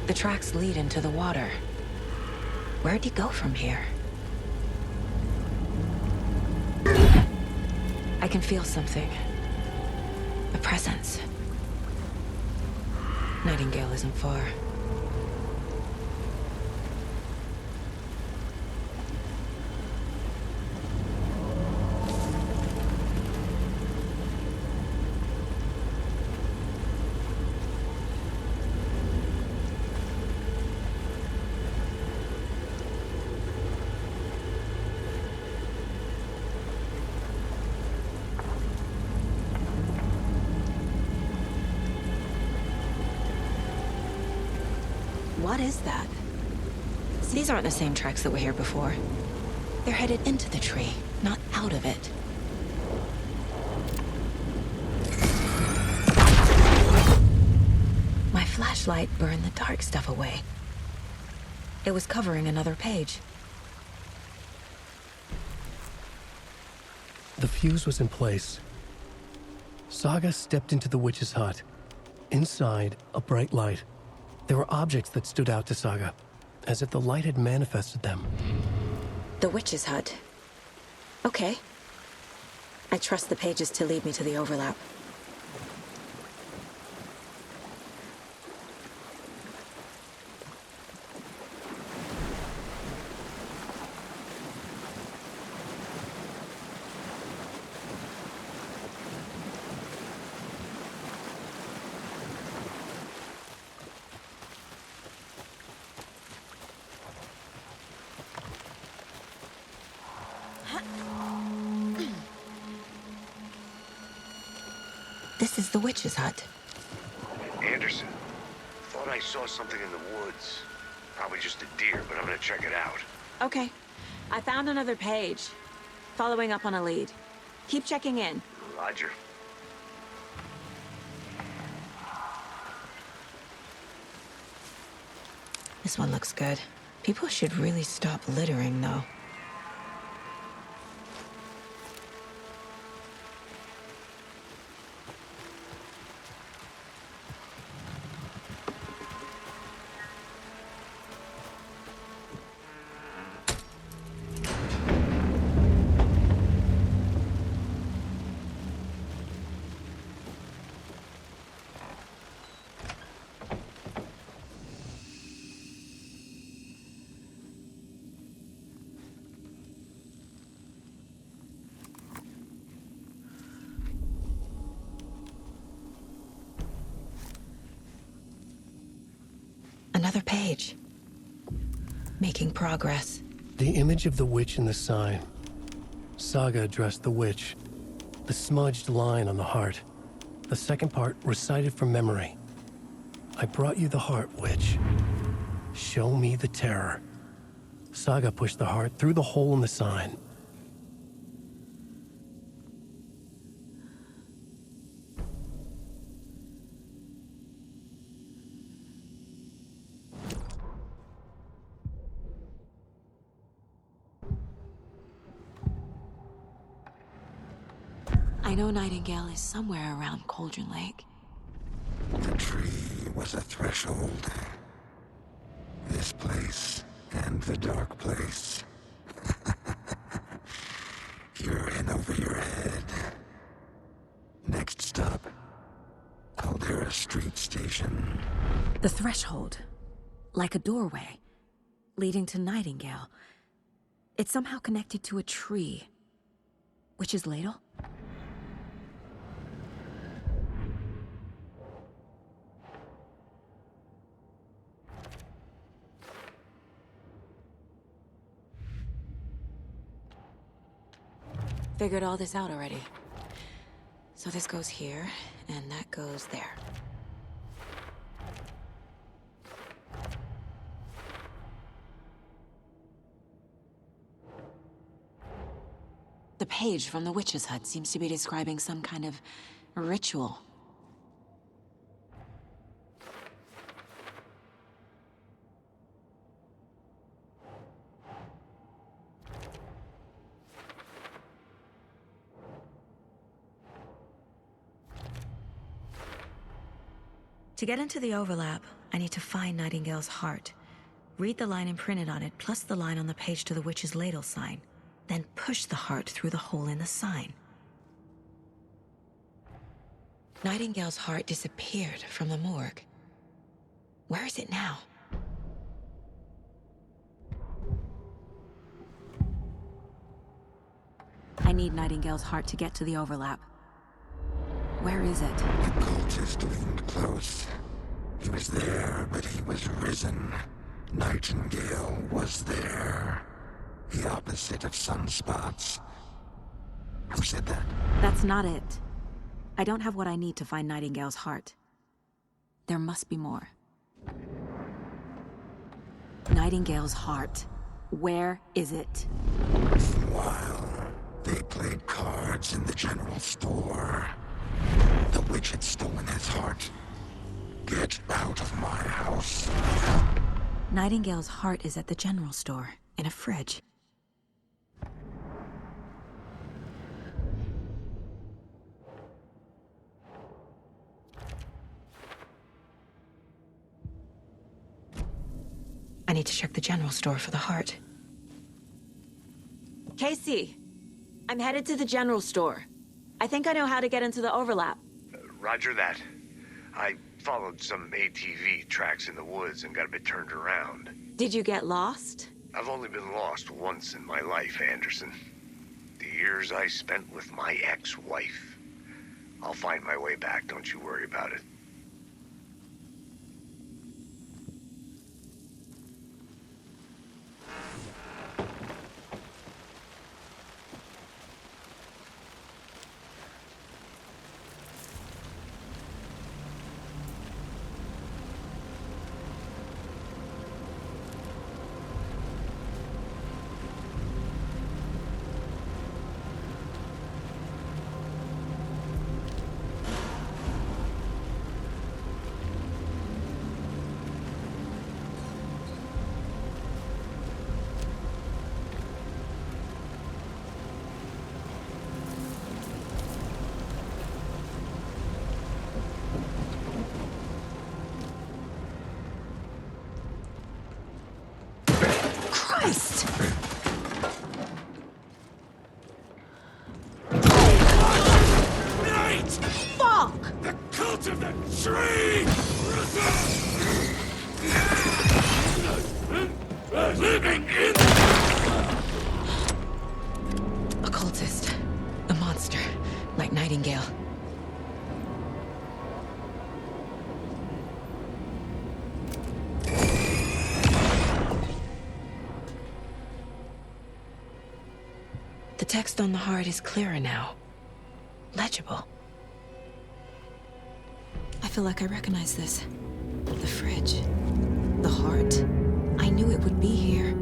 The tracks lead into the water. Where'd he go from here? I can feel something. A presence. Nightingale isn't far. What is that? These aren't the same tracks that were here before. They're headed into the tree, not out of it. My flashlight burned the dark stuff away. It was covering another page. The fuse was in place. Saga stepped into the witch's hut. Inside, a bright light. There were objects that stood out to Saga, as if the light had manifested them. The witch's hut. Okay. I trust the pages to lead me to the overlap. This is the witch's hut. Anderson, thought I saw something in the woods. Probably just a deer, but I'm gonna check it out. Okay. I found another page. Following up on a lead. Keep checking in. Roger. This one looks good. People should really stop littering, though. Another page. Making progress. The image of the witch in the sign. Saga addressed the witch. The smudged line on the heart. The second part recited from memory. I brought you the heart, witch. Show me the terror. Saga pushed the heart through the hole in the sign. I know Nightingale is somewhere around Cauldron Lake. The tree was a threshold. This place and the dark place. You're in over your head. Next stop, Caldera Street Station. The threshold. Like a doorway. Leading to Nightingale. It's somehow connected to a tree. Witch's Ladle? Figured all this out already. So this goes here, and that goes there. The page from the witch's hut seems to be describing some kind of ritual. To get into the overlap, I need to find Nightingale's heart. Read the line imprinted on it, plus the line on the page to the witch's ladle sign. Then push the heart through the hole in the sign. Nightingale's heart disappeared from the morgue. Where is it now? I need Nightingale's heart to get to the overlap. Where is it? The cultist leaned close. He was there, but he was risen. Nightingale was there. The opposite of sunspots. Who said that? That's not it. I don't have what I need to find Nightingale's heart. There must be more. Nightingale's heart. Where is it? While they played cards in the general store, the witch had stolen his heart. Get out of my house. Nightingale's heart is at the general store, in a fridge. I need to check the general store for the heart. Casey, I'm headed to the general store. I think I know how to get into the overlap. Roger that. I followed some ATV tracks in the woods and got a bit turned around. Did you get lost? I've only been lost once in my life, Anderson. The years I spent with my ex-wife. I'll find my way back, don't you worry about it. Christ! Night! Fuck! The cult of the tree! Living in... A cultist. A monster. Like Nightingale. The text on the heart is clearer now. Legible. I feel like I recognize this. The fridge. The heart. I knew it would be here.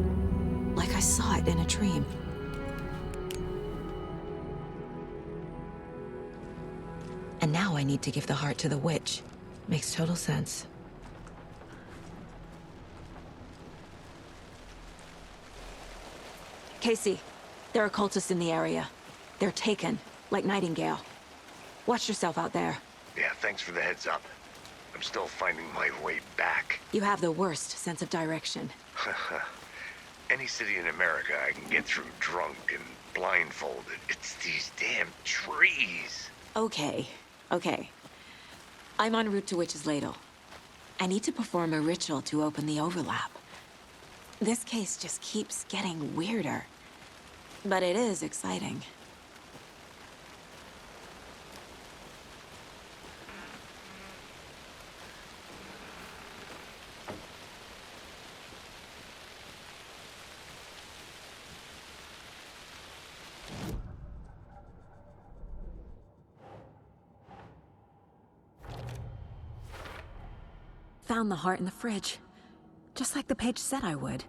Like I saw it in a dream. And now I need to give the heart to the witch. Makes total sense. Casey, there are cultists in the area. They're taken, like Nightingale. Watch yourself out there. Yeah, thanks for the heads up. I'm still finding my way back. You have the worst sense of direction. Any city in America I can get through drunk and blindfolded. It's these damn trees. Okay. I'm en route to Witch's Ladle. I need to perform a ritual to open the overlap. This case just keeps getting weirder. But it is exciting. Found the heart in the fridge. Just like the page said I would.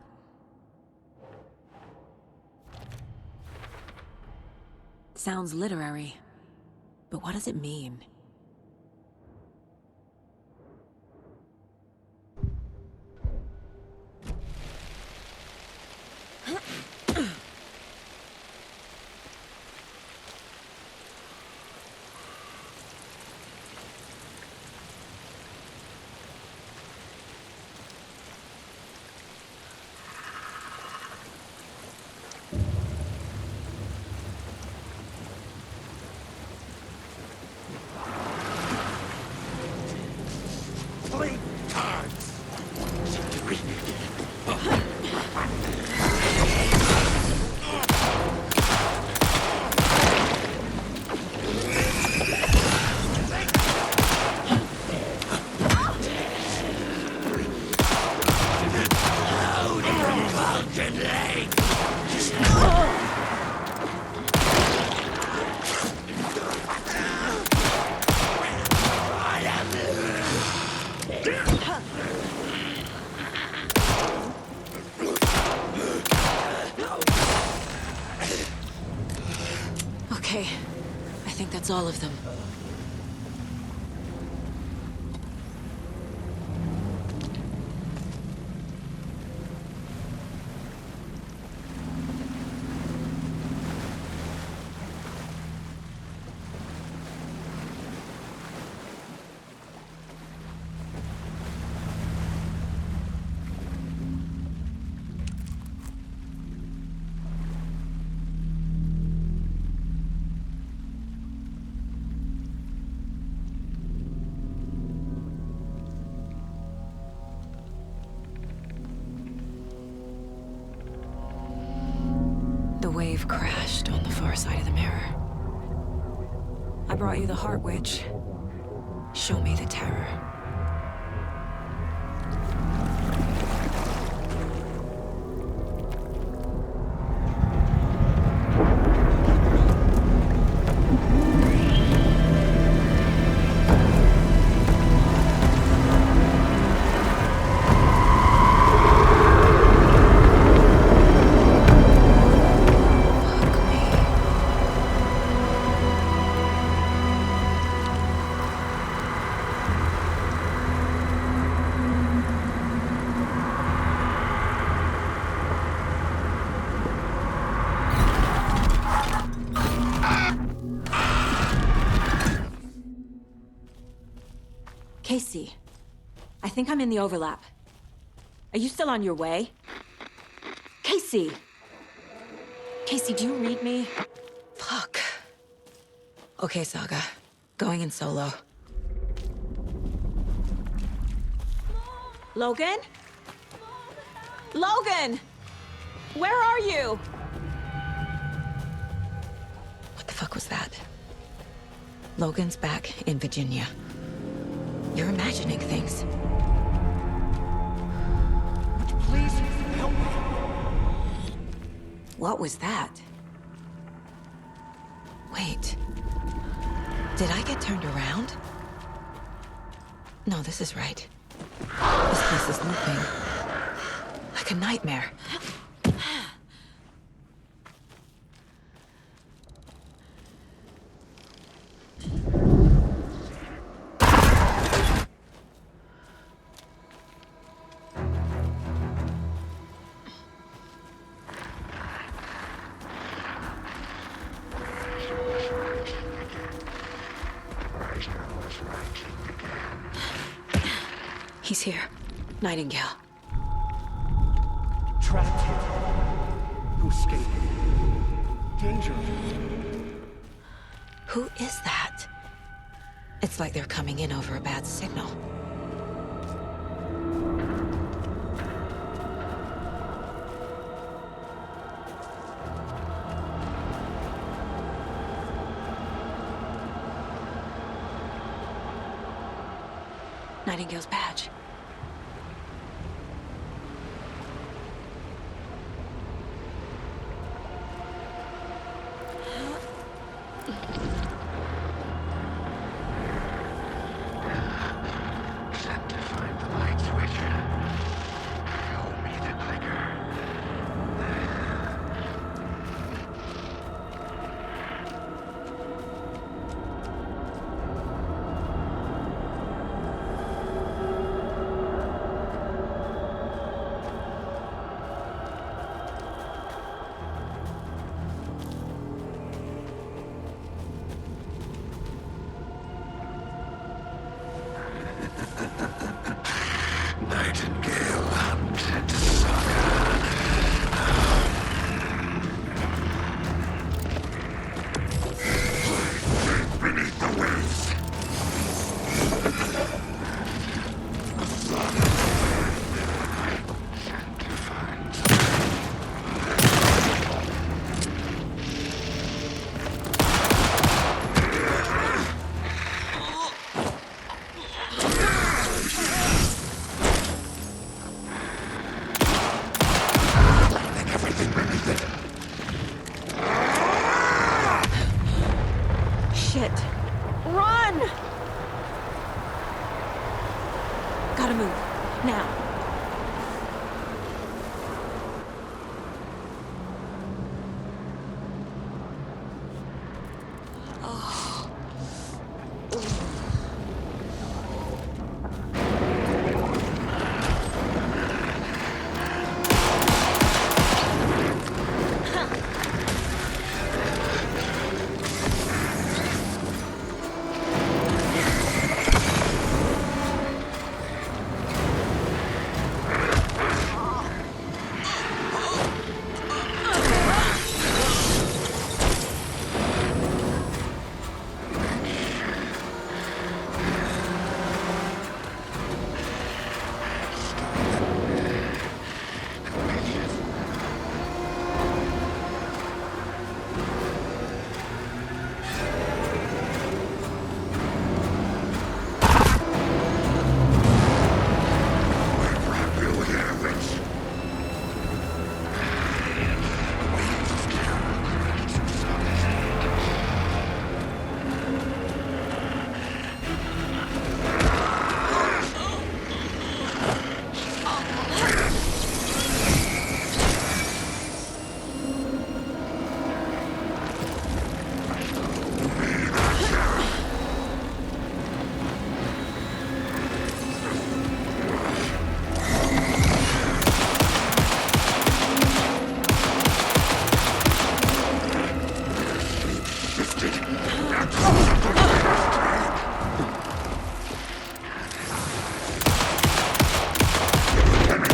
Sounds literary, but what does it mean? think that's all of them. The wave crashed on the far side of the mirror. I brought you the Heart Witch. Show me the terror. Casey, I think I'm in the overlap. Are you still on your way? Casey! Casey, do you read me? Fuck. Okay, Saga. Going in solo. Logan? Logan! Where are you? What the fuck was that? Logan's back in Virginia. You're imagining things. Would you please help me? What was that? Wait. Did I get turned around? No, this is right. This place is looping. Like a nightmare. He's here. Nightingale. Trapped here. To escape. Danger. Who is that? It's like they're coming in over a bad signal. Nightingale's badge. Set to find the light switch. Show me the clicker. Nightingale hunted Saga. Beneath the waves. Sent to find. Shit. Run! Gotta move. Now. Oh.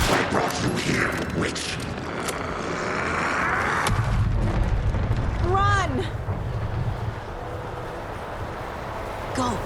I brought you here, witch. Run! Go.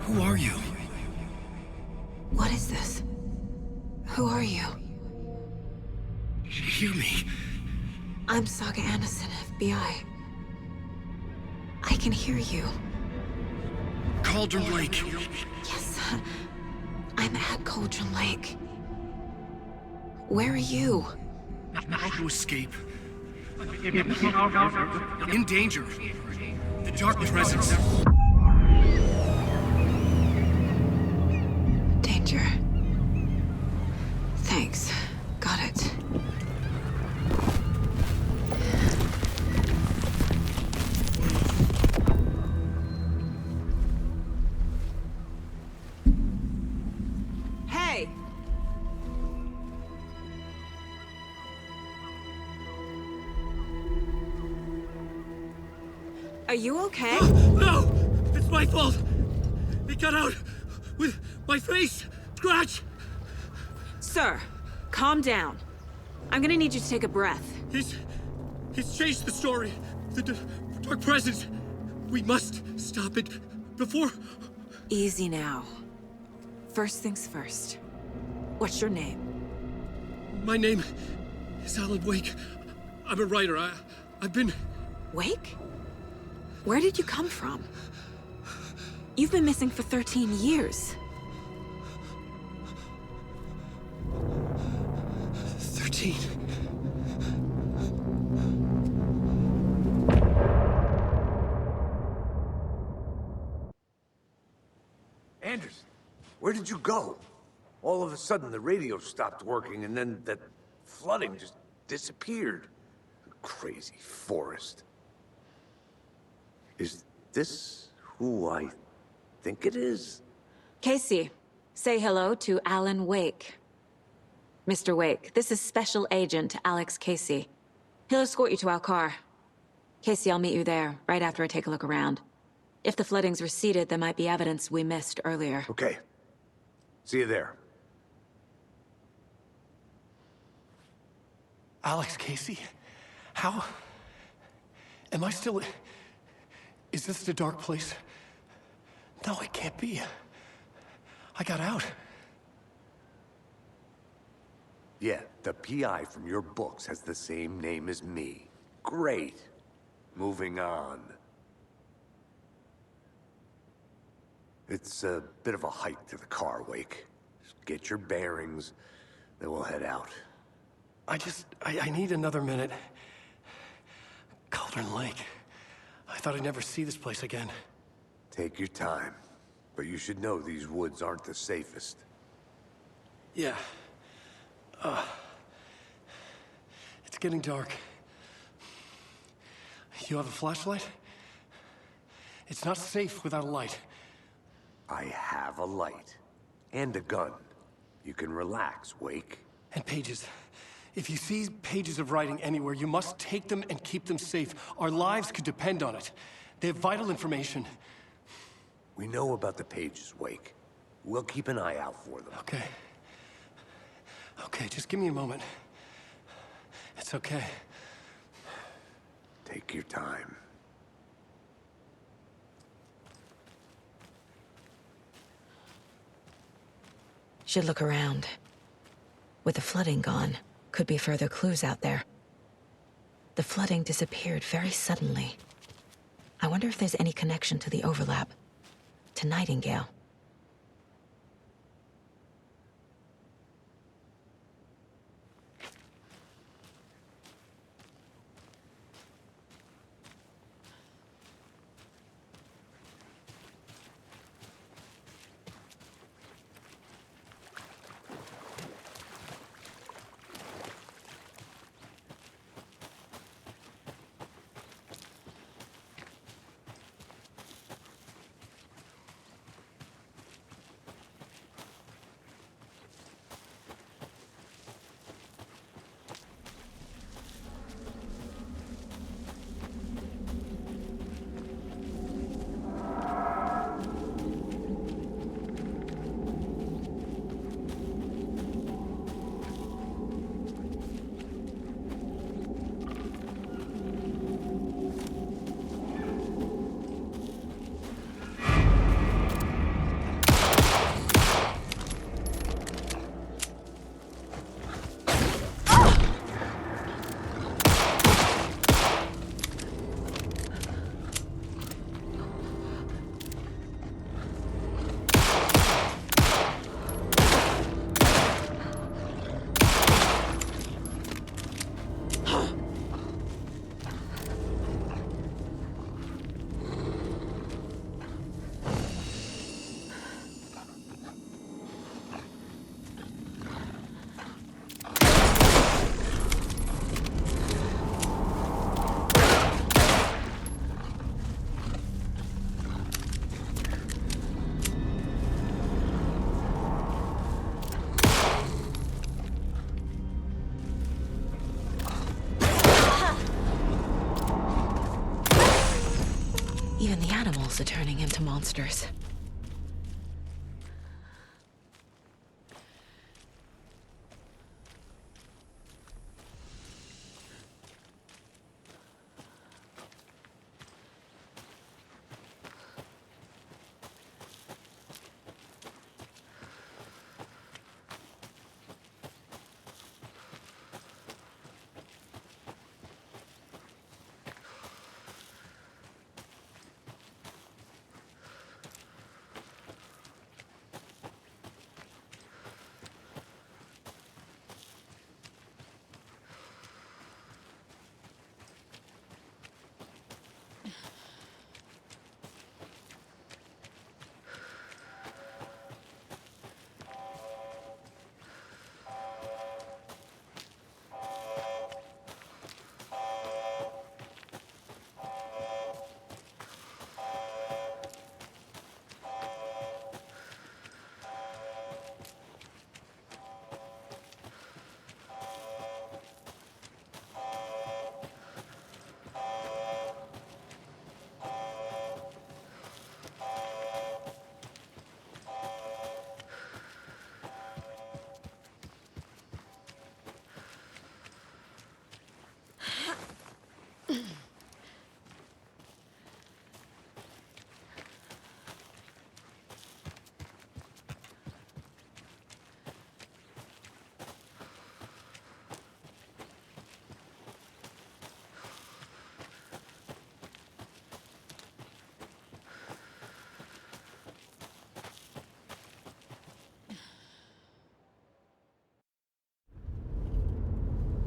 Who are you? What is this? Who are you? Hear me. I'm Saga Anderson, FBI. I can hear you. Cauldron Lake. Yes, I'm at Cauldron Lake. Where are you? How to escape? In danger. The Dark Presence. Danger. Thanks. Got it. Hey! Are you okay? No! It's my fault! It got out with my face! Scratch! Sir, calm down. I'm gonna need you to take a breath. He's changed the story. The Dark Presence. We must stop it before... Easy now. First things first. What's your name? My name is Alan Wake. I'm a writer. I've been... Wake? Where did you come from? You've been missing for 13 years. 13. Anderson, where did you go? All of a sudden, the radio stopped working, and then that flooding just disappeared. Crazy forest. Is this who I think it is? Casey, say hello to Alan Wake. Mr. Wake, this is Special Agent Alex Casey. He'll escort you to our car. Casey, I'll meet you there, right after I take a look around. If the flooding's receded, there might be evidence we missed earlier. Okay. See you there. Alex Casey? How... Am I still... Is this the dark place? No, it can't be. I got out. Yeah, the PI from your books has the same name as me. Great. Moving on. It's a bit of a hike to the car, Wake. Just get your bearings, then we'll head out. I need another minute. Cauldron Lake. I thought I'd never see this place again. Take your time. But you should know these woods aren't the safest. Yeah. getting dark. You have a flashlight? It's not safe without a light. I have a light. And a gun. You can relax, Wake. And pages. If you see pages of writing anywhere, you must take them and keep them safe. Our lives could depend on it. They have vital information. We know about the pages, Wake. We'll keep an eye out for them. Okay. Okay, just give me a moment. It's okay. Take your time. Should look around. With the flooding gone, could be further clues out there. The flooding disappeared very suddenly. I wonder if there's any connection to the overlap. To Nightingale. Even the animals are turning into monsters.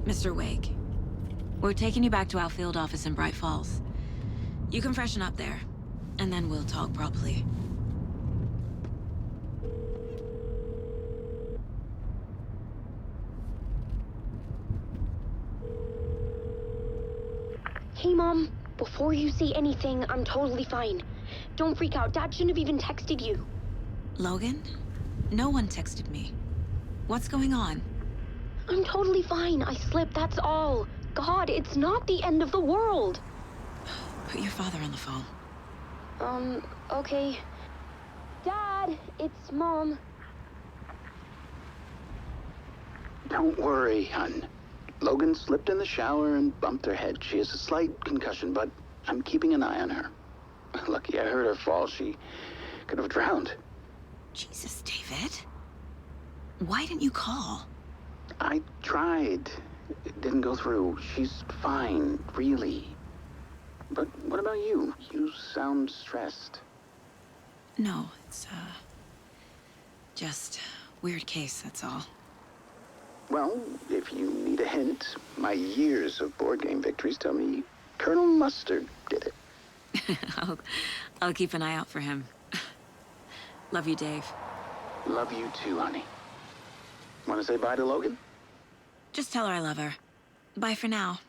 Mr. Wake, we're taking you back to our field office in Bright Falls. You can freshen up there, and then we'll talk properly. Hey, Mom. Before you say anything, I'm totally fine. Don't freak out. Dad shouldn't have even texted you. Logan? No one texted me. What's going on? I'm totally fine. I slipped, that's all. God, it's not the end of the world. Put your father on the phone. Okay. Dad, it's Mom. Don't worry, hon. Logan slipped in the shower and bumped her head. She has a slight concussion, but I'm keeping an eye on her. Lucky I heard her fall. She could have drowned. Jesus, David. Why didn't you call? I tried. It didn't go through. She's fine, really. But what about you? You sound stressed. No, it's, just weird case, that's all. Well, if you need a hint, my years of board game victories tell me Colonel Mustard did it. I'll keep an eye out for him. Love you, Dave. Love you too, honey. Want to say bye to Logan? Just tell her I love her. Bye for now.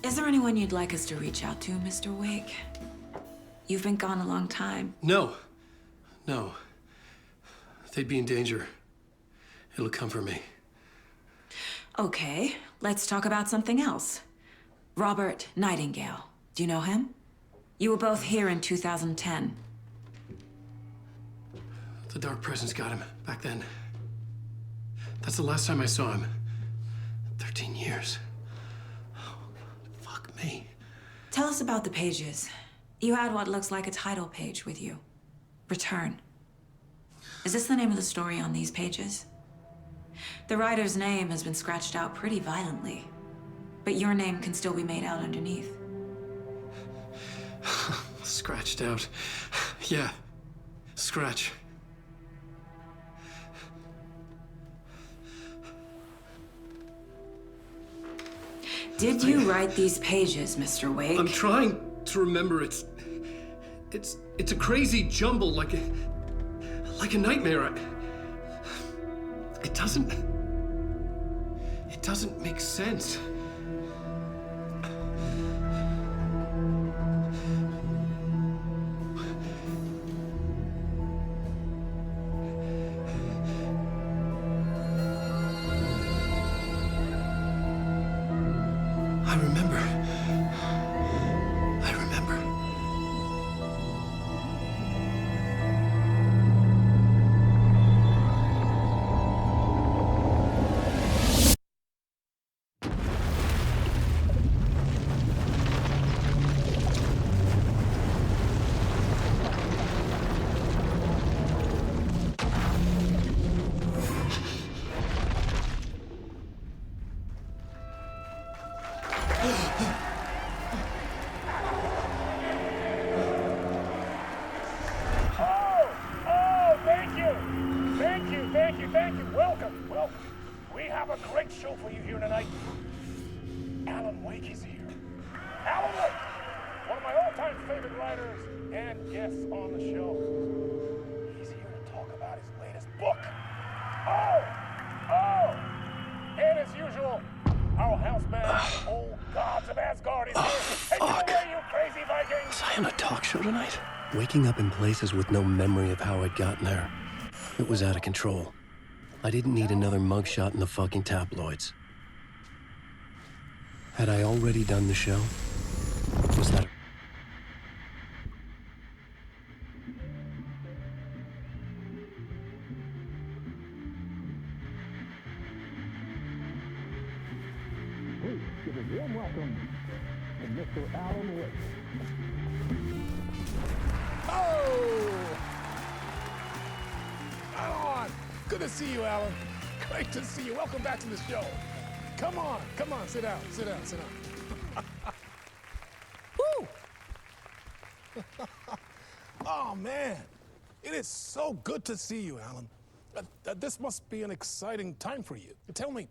Is there anyone you'd like us to reach out to, Mr. Wake? You've been gone a long time. No. No. They'd be in danger. It'll come for me. Okay, let's talk about something else. Robert Nightingale. Do you know him? You were both here in 2010. The Dark Presence got him back then. That's the last time I saw him. 13 years. Fuck me. Tell us about the pages. You had what looks like a title page with you. Return. Is this the name of the story on these pages? The writer's name has been scratched out pretty violently, but your name can still be made out underneath. Scratched out. Yeah. Scratch. Did you write these pages, Mr. Wake? I'm trying to remember. It's a crazy jumble, like a nightmare. It doesn't make sense. I remember. Thank you. Welcome. We have a great show for you here tonight. Alan Wake is here. Alan Wake, one of my all-time favorite writers and guests on the show. He's here to talk about his latest book. And as usual, our house band, Old Gods of Asgard, is here. Take it away, you crazy Vikings! Was I on a talk show tonight? Waking up in places with no memory of how I'd gotten there. It was out of control. I didn't need another mugshot in the fucking tabloids. Had I already done the show? Was that... Please give a warm welcome to Mr. Alan Wake. Alan! Good to see you, Alan. Great to see you. Welcome back to the show. Come on, sit down. Woo! Oh, man. It is so good to see you, Alan. This must be an exciting time for you. Tell me,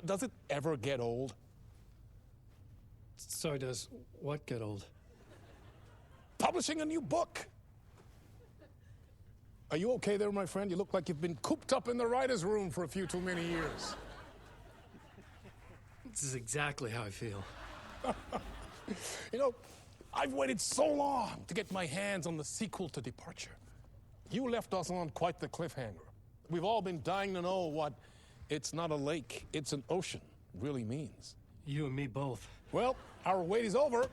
does it ever get old? So does what get old? Publishing a new book. Are you okay there, my friend? You look like you've been cooped up in the writer's room for a few too many years. This is exactly how I feel. You know, I've waited so long to get my hands on the sequel to Departure. You left us on quite the cliffhanger. We've all been dying to know what "it's not a lake, it's an ocean" really means. You and me both. Well, our wait is over.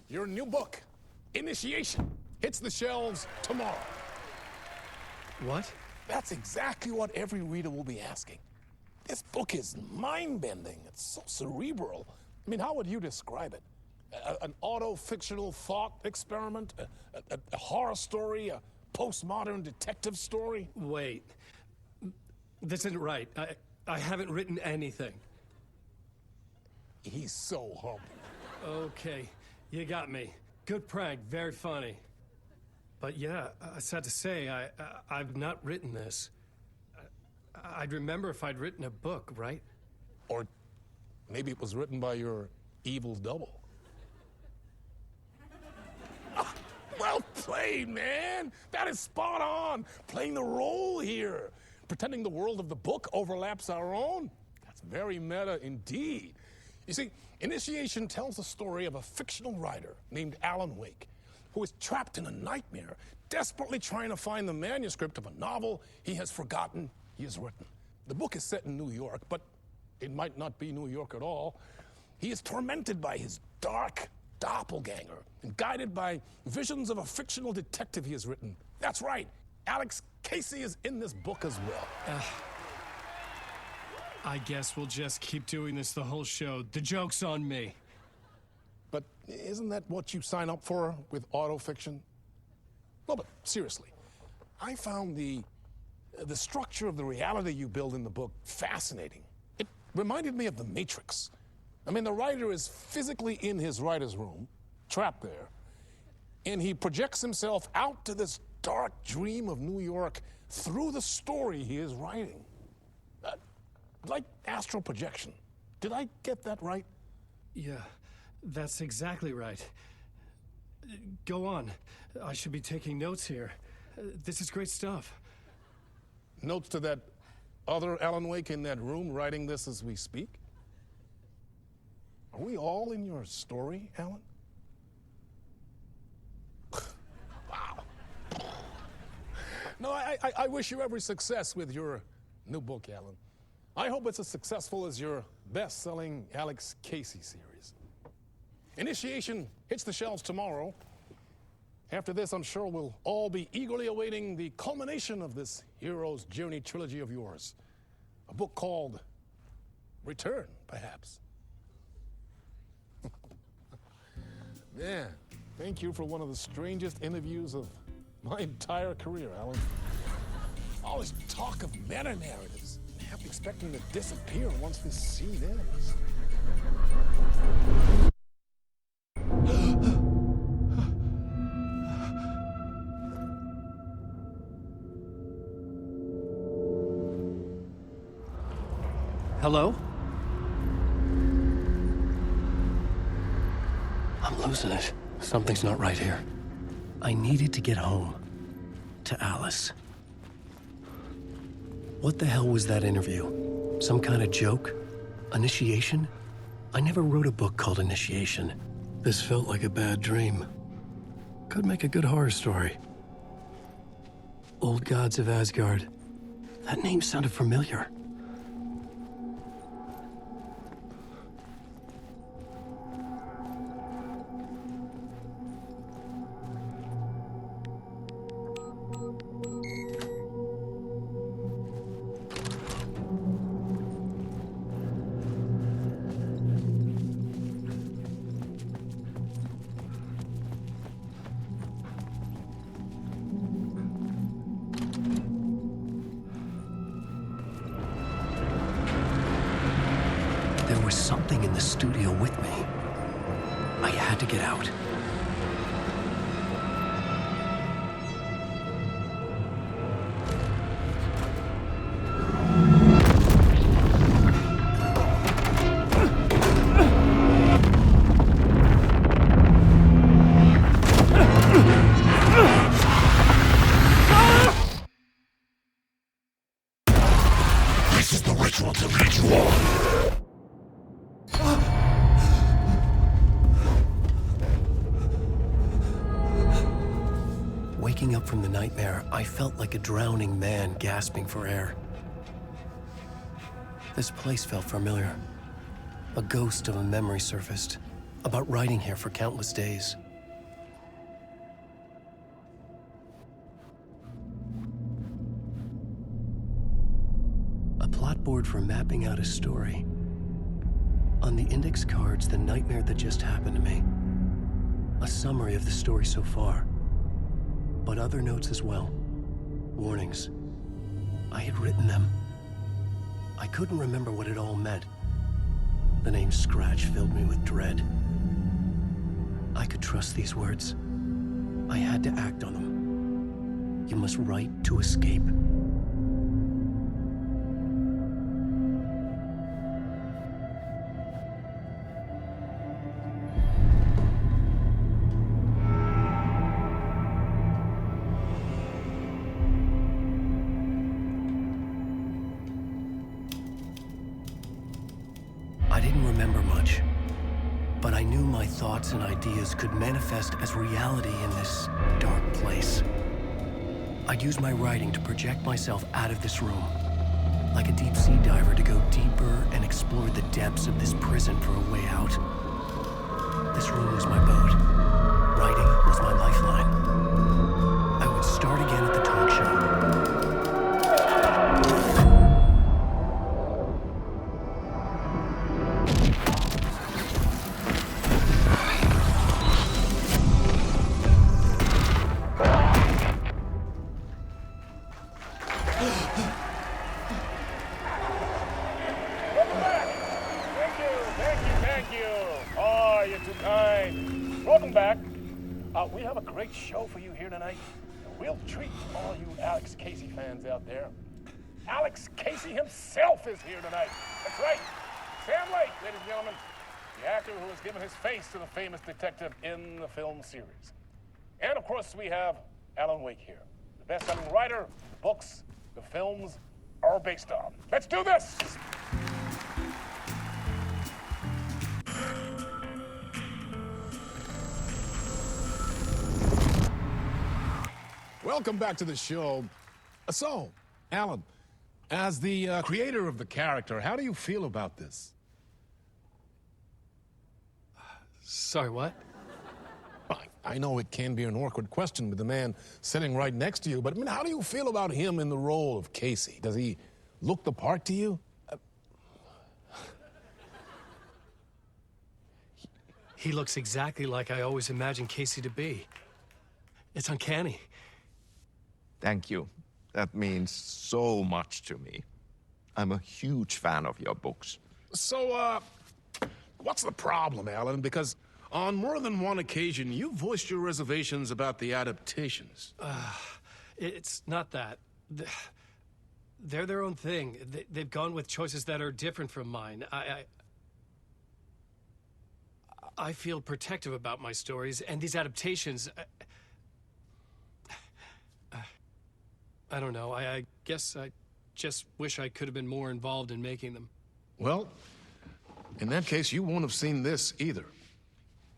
Your new book, Initiation, hits the shelves tomorrow. What? That's exactly what every reader will be asking. This book is mind-bending. It's so cerebral. I mean, how would you describe it? An auto-fictional thought experiment? A horror story? A postmodern detective story? Wait. This isn't right. I haven't written anything. He's so humble. Okay, you got me. Good prank, very funny. But yeah, sad to say, I've not written this. I'd remember if I'd written a book, right? Or maybe it was written by your evil double. Well played, man! That is spot on! Playing the role here. Pretending the world of the book overlaps our own. That's very meta indeed. You see, Initiation tells the story of a fictional writer named Alan Wake, who is trapped in a nightmare, desperately trying to find the manuscript of a novel he has forgotten he has written. The book is set in New York, but it might not be New York at all. He is tormented by his dark doppelganger and guided by visions of a fictional detective he has written. That's right, Alex Casey is in this book as well. I guess we'll just keep doing this the whole show. The joke's on me. But isn't that what you sign up for with autofiction? No, but seriously, I found the structure of the reality you build in the book fascinating. It reminded me of The Matrix. I mean, the writer is physically in his writer's room, trapped there, and he projects himself out to this dark dream of New York through the story he is writing. Like astral projection. Did I get that right? Yeah, that's exactly right. Go on. I should be taking notes here. This is great stuff. Notes to that other Alan Wake in that room writing this as we speak? Are we all in your story, Alan? Wow. No, I wish you every success with your new book, Alan. I hope it's as successful as your best-selling Alex Casey series. Initiation hits the shelves tomorrow. After this, I'm sure we'll all be eagerly awaiting the culmination of this hero's journey trilogy of yours. A book called Return, perhaps. Man, thank you for one of the strangest interviews of my entire career, Alan. All this talk of meta-narratives. I'm expecting to disappear once this scene ends. Hello? I'm losing it. Something's not right here. I needed to get home. To Alice. What the hell was that interview? Some kind of joke? Initiation? I never wrote a book called Initiation. This felt like a bad dream. Could make a good horror story. Old Gods of Asgard. That name sounded familiar. was something in the studio with me. I had to get out. This is the ritual to lead you on. Waking up from the nightmare, I felt like a drowning man gasping for air. This place felt familiar. A ghost of a memory surfaced, about riding here for countless days. A plot board for mapping out a story. On the index cards, the nightmare that just happened to me. A summary of the story so far. But other notes as well. Warnings. I had written them. I couldn't remember what it all meant. The name Scratch filled me with dread. I could trust these words. I had to act on them. You must write to escape. I didn't remember much, but I knew my thoughts and ideas could manifest as reality in this dark place. I'd use my writing to project myself out of this room, like a deep-sea diver to go deeper and explore the depths of this prison for a way out. This room was my boat. Writing was my lifeline. I would start again at the talk show. Welcome back. We have a great show for you here tonight. We'll treat all you Alex Casey fans out there. Alex Casey himself is here tonight. That's right. Sam Lake, ladies and gentlemen. The actor who has given his face to the famous detective in the film series. And of course, we have Alan Wake here. The best-selling writer, the books, the films are based on. Let's do this! Welcome back to the show. So, Alan, as the creator of the character, how do you feel about this? Sorry, what? I know it can be an awkward question with the man sitting right next to you, but I mean, how do you feel about him in the role of Casey? Does he look the part to you? He looks exactly like I always imagined Casey to be. It's uncanny. Thank you. That means so much to me. I'm a huge fan of your books. So, what's the problem, Alan? Because on more than one occasion, you voiced your reservations about the adaptations. It's not that. They're their own thing. They've gone with choices that are different from mine. I feel protective about my stories, and these adaptations... I don't know. I guess I just wish I could have been more involved in making them. Well, in that case, you won't have seen this either.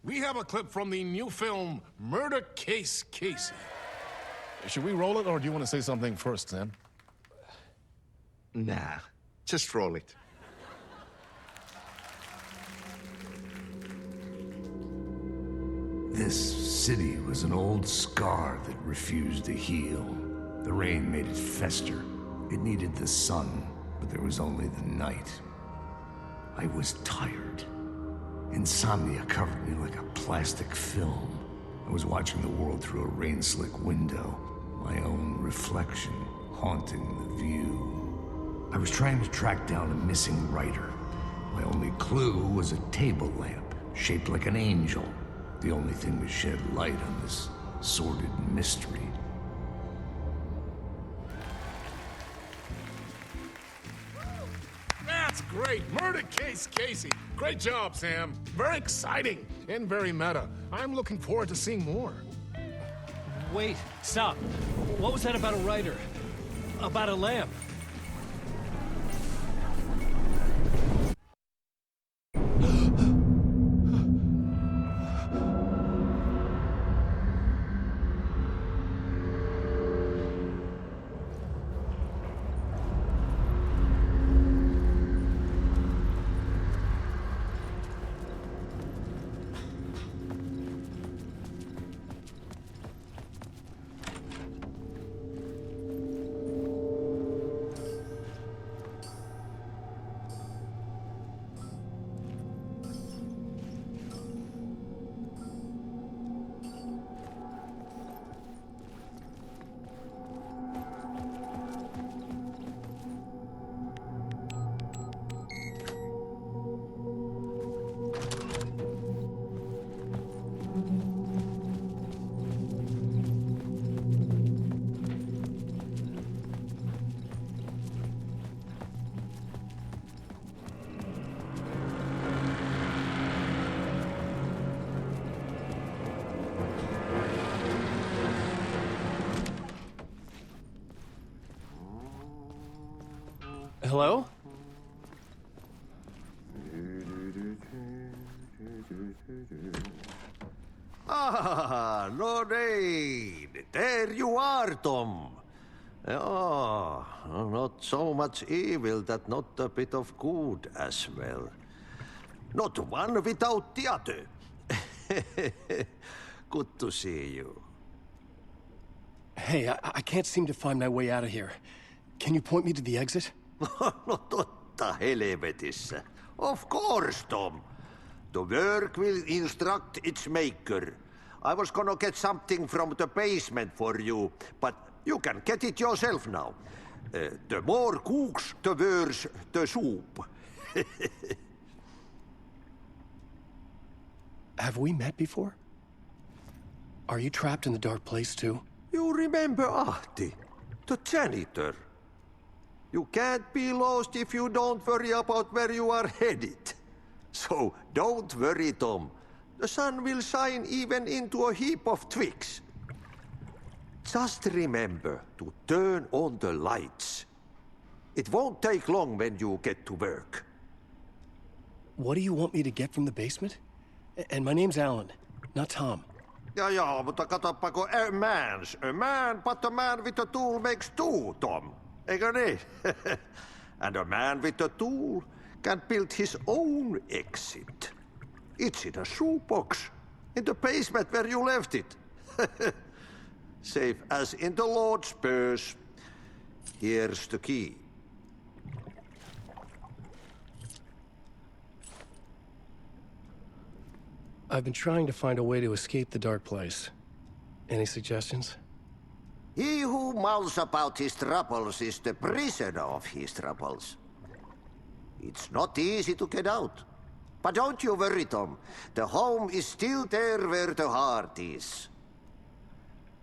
We have a clip from the new film, Murder Case Casey. Should we roll it, or do you want to say something first, Sam? Nah, just roll it. This city was an old scar that refused to heal. The rain made it fester. It needed the sun, but there was only the night. I was tired. Insomnia covered me like a plastic film. I was watching the world through a rain-slick window, my own reflection haunting the view. I was trying to track down a missing writer. My only clue was a table lamp, shaped like an angel. The only thing that shed light on this sordid mystery. That's great. Murder case, Casey. Great job, Sam. Very exciting and very meta. I'm looking forward to seeing more. Wait, stop. What was that about a writer? About a lamp? Hello? Ah, Lorraine! There you are, Tom. Oh, not so much evil that not a bit of good as well. Not one without the other. Good to see you. Hey, I can't seem to find my way out of here. Can you point me to the exit? No totta helvetissä. Of course, Tom. The work will instruct its maker. I was gonna get something from the basement for you, but you can get it yourself now. The more cooks, the worse the soup. Have we met before? Are you trapped in the dark place too? You remember Ahti, the janitor. You can't be lost if you don't worry about where you are headed. So don't worry, Tom. The sun will shine even into a heap of twigs. Just remember to turn on the lights. It won't take long when you get to work. What do you want me to get from the basement? And my name's Alan, not Tom. Ja, mutta katsoppa, a man, but a man with a tool makes two, Tom. Eikö niin? And a man with a tool can build his own exit. It's in a shoebox, in the basement where you left it. Safe as in the Lord's purse. Here's the key. I've been trying to find a way to escape the dark place. Any suggestions? He who mouths about his troubles is the prisoner of his troubles. It's not easy to get out. But don't you worry, Tom. The home is still there where the heart is.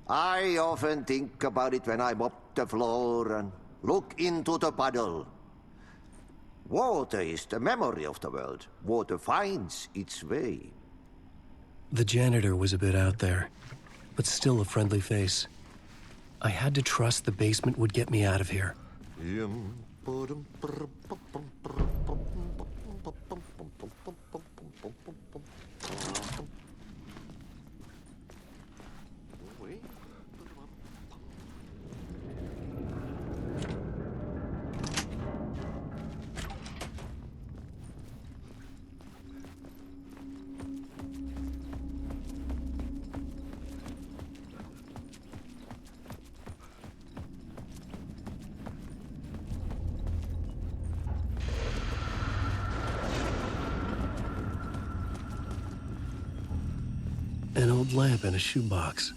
I often think about it when I mop the floor and look into the puddle. Water is the memory of the world. Water finds its way. The janitor was a bit out there, but still a friendly face. I had to trust the basement would get me out of here. An old lamp in a shoebox.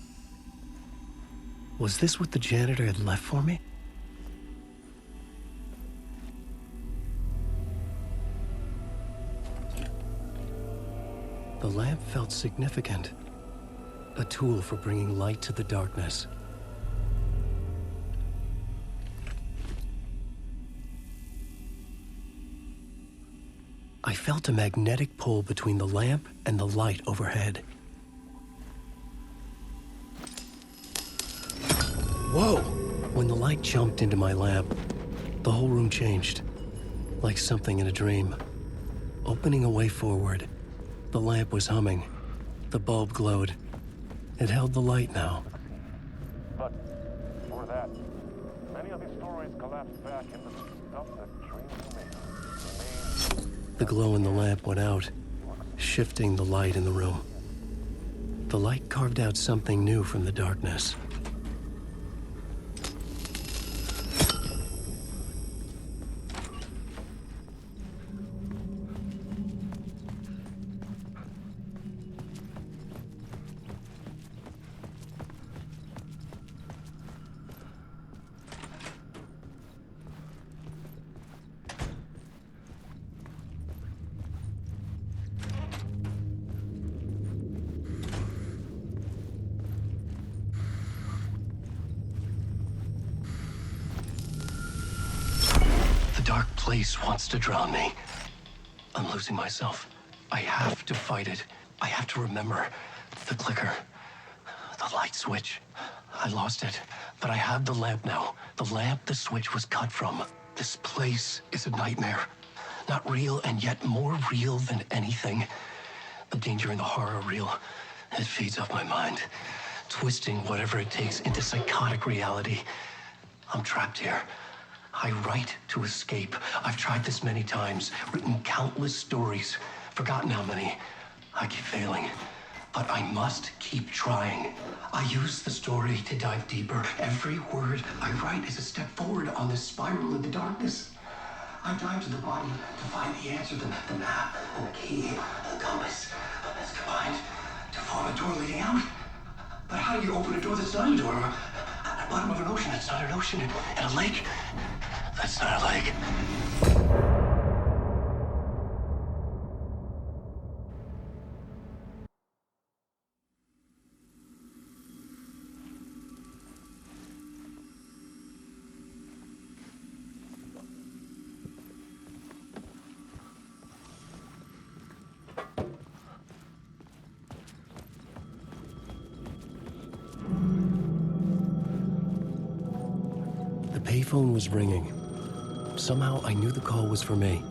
Was this what the janitor had left for me? lamp felt significant. A tool for bringing light to the darkness. I felt a magnetic pull between the lamp and the light overhead. Whoa! When the light jumped into my lamp, the whole room changed, like something in a dream. Opening a way forward, the lamp was humming. The bulb glowed. It held the light now. But for that, many of these stories collapse back into stuff that dreams are made of. The glow in the lamp went out, shifting the light in the room. The light carved out something new from the darkness. The dark place wants to drown me. I'm losing myself. I have to fight it. I have to remember the clicker, the light switch. I lost it, but I have the lamp now. The lamp the switch was cut from. This place is a nightmare. Not real, and yet more real than anything. The danger and the horror are real. It feeds off my mind, twisting whatever it takes into psychotic reality. I'm trapped here. I write to escape. I've tried this many times, written countless stories, forgotten how many. I keep failing, but I must keep trying. I use the story to dive deeper. Every word I write is a step forward on this spiral in the darkness. I dive to the bottom to find the answer, the map, and the key, and the compass. It's combined to form a door leading out. But how do you open a door that's not a door? At the bottom of an ocean that's not an ocean, and a lake that's not a lake. The payphone was ringing. Somehow I knew the call was for me.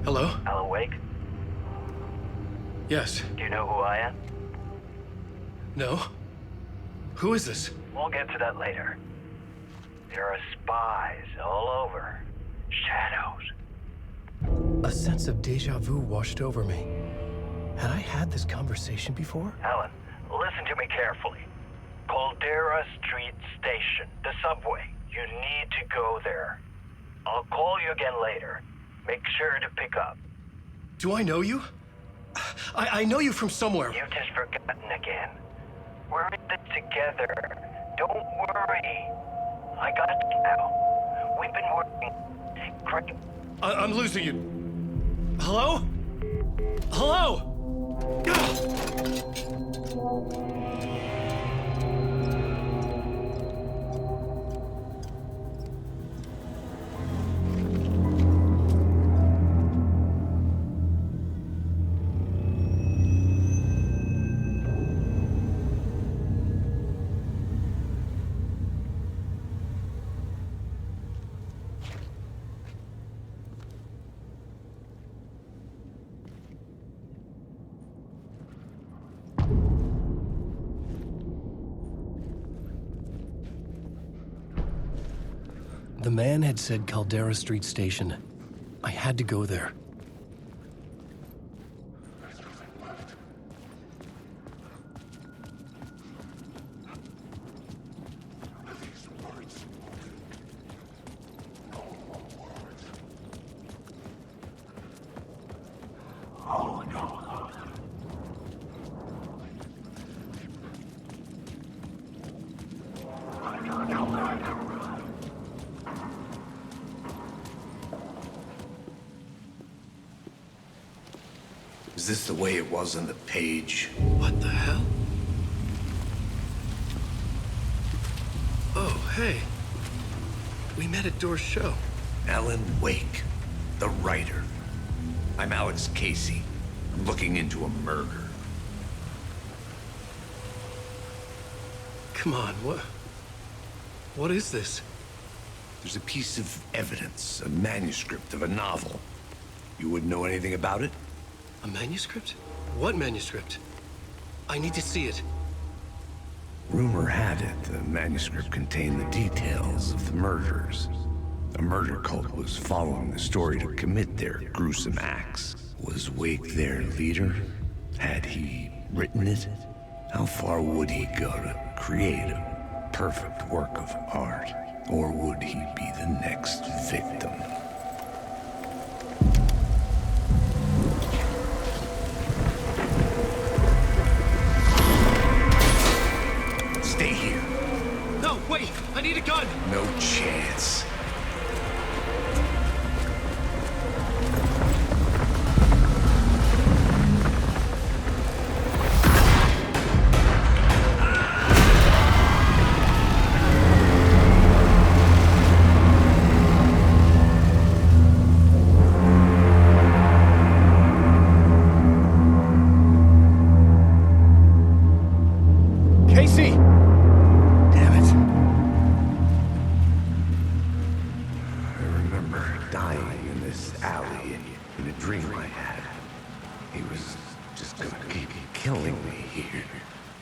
Hello? Alan Wake? Yes. Do you know who I am? No? Who is this? We'll get to that later. There are spies all over. Shadows. A sense of deja vu washed over me. Had I had this conversation before? Alan, listen to me carefully. Caldera Street Station, the subway. You need to go there. I'll call you again later. Make sure to pick up. Do I know you? I know you from somewhere. You've just forgotten again. We're in this together. Don't worry. I got you now. We've been working great. I'm losing you. Hello? Hello? The man had said Caldera Street Station. I had to go there. Is this the way it was on the page? What the hell? Oh, hey. We met at Door's show. Alan Wake, the writer. I'm Alex Casey. I'm looking into a murder. Come on, what is this? There's a piece of evidence, a manuscript of a novel. You wouldn't know anything about it? A manuscript? What manuscript? I need to see it. Rumor had it the manuscript contained the details of the murders. A murder cult was following the story to commit their gruesome acts. Was Wake their leader? Had he written it? How far would he go to create a perfect work of art? Or would he be the next victim? Stay here. No, wait! I need a gun! No chance. Casey! Damn it. I remember dying in this alley in a dream I had. He was just gonna keep killing me here,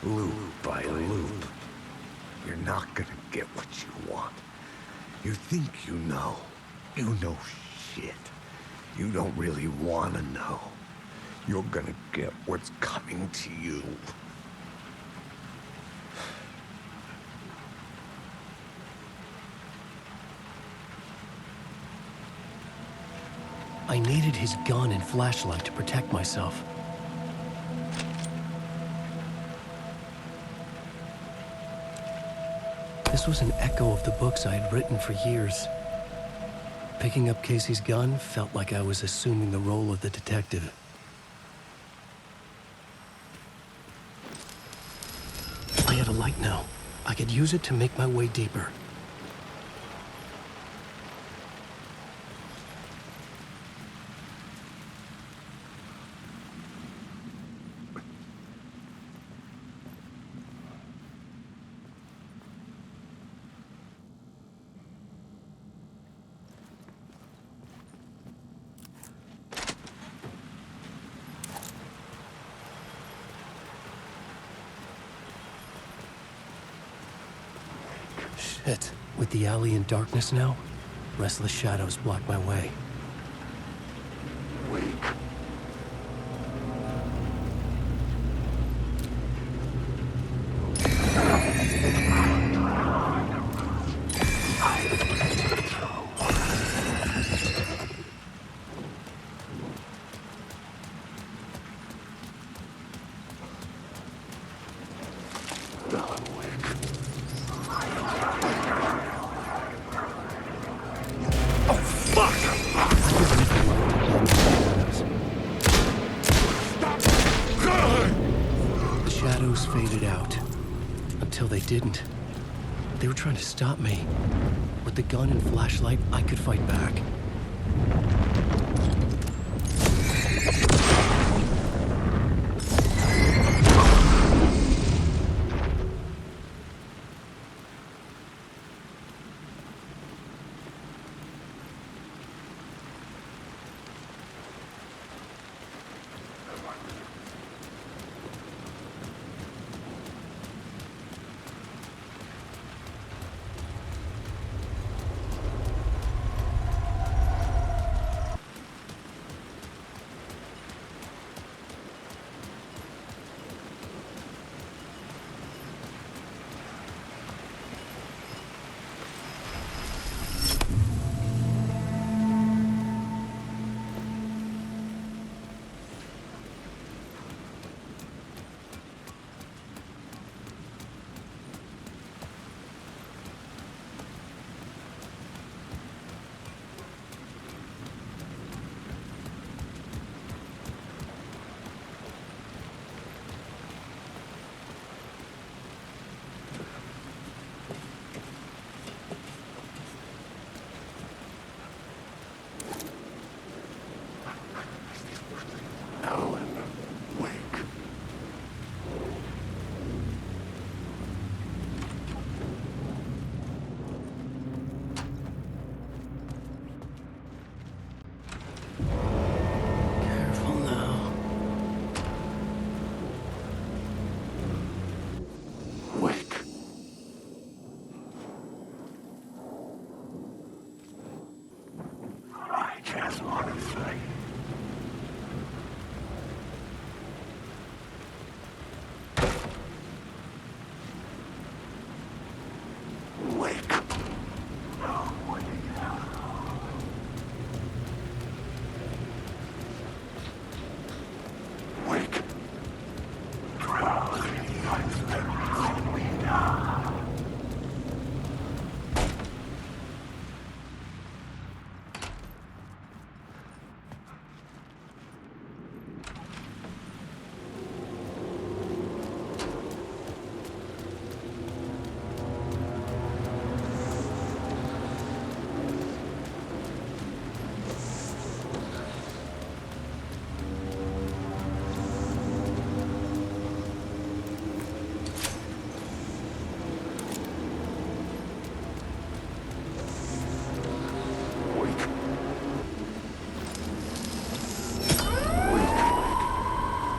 loop by loop. You're not gonna get what you want. You think you know. You know shit. You don't really wanna know. You're gonna get what's coming to you. I needed his gun and flashlight to protect myself. This was an echo of the books I had written for years. Picking up Casey's gun felt like I was assuming the role of the detective. I had a light now. I could use it to make my way deeper. Shit. With the alley in darkness now, restless shadows block my way. The shadows faded out. Until they didn't. They were trying to stop me. With the gun and flashlight, I could fight back.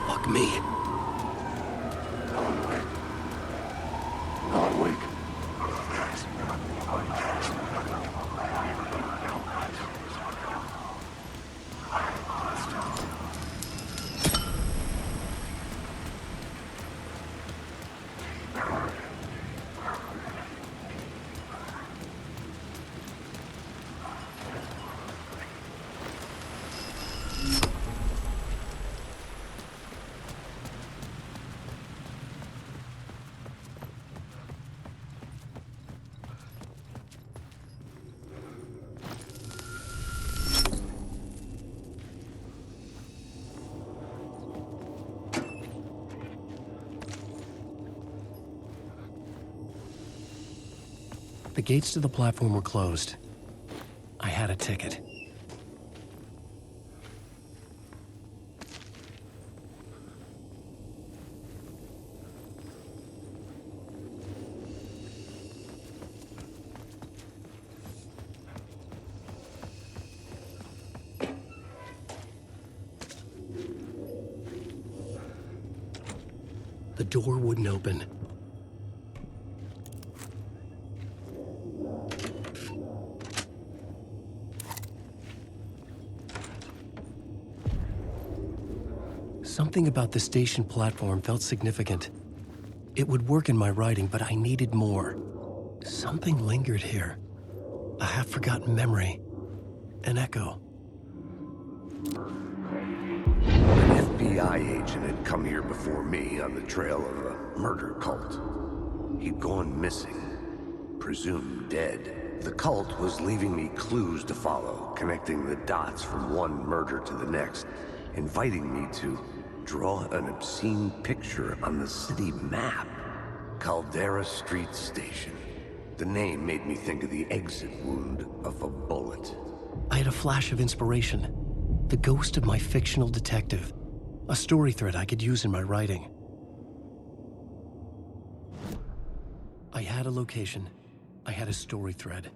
Fuck me. The gates to the platform were closed. I had a ticket. The door wouldn't open. Something about the station platform felt significant. It would work in my writing, but I needed more. Something lingered here. A half-forgotten memory. An echo. An FBI agent had come here before me on the trail of a murder cult. He'd gone missing, presumed dead. The cult was leaving me clues to follow, connecting the dots from one murder to the next, inviting me to draw an obscene picture on the city map. Caldera Street Station. The name made me think of the exit wound of a bullet. I had a flash of inspiration. The ghost of my fictional detective. A story thread I could use in my writing. I had a location. I had a story thread.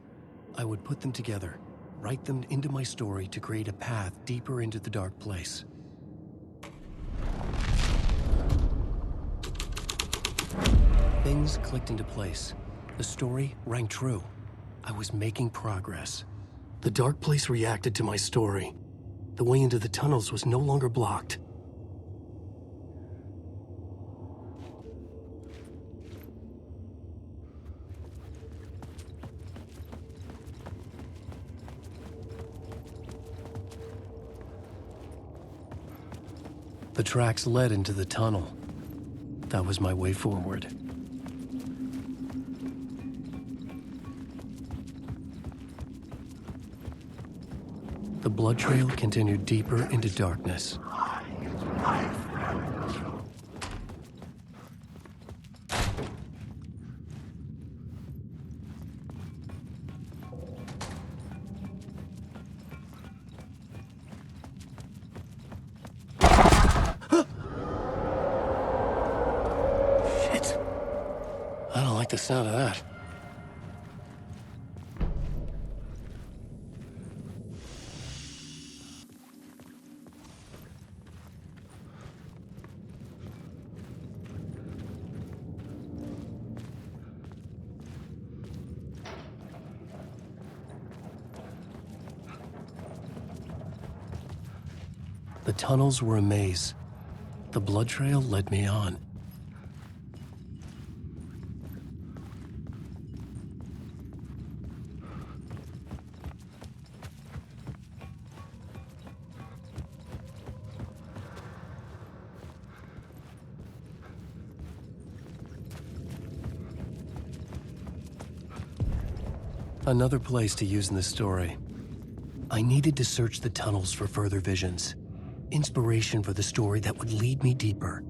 I would put them together, write them into my story to create a path deeper into the dark place. Things clicked into place. The story rang true. I was making progress. The dark place reacted to my story. The way into the tunnels was no longer blocked. The tracks led into the tunnel. That was my way forward. The blood trail continued deeper into darkness. Shit. I don't like the sound of that. The tunnels were a maze. The blood trail led me on. Another place to use in the story. I needed to search the tunnels for further visions. Inspiration for the story that would lead me deeper.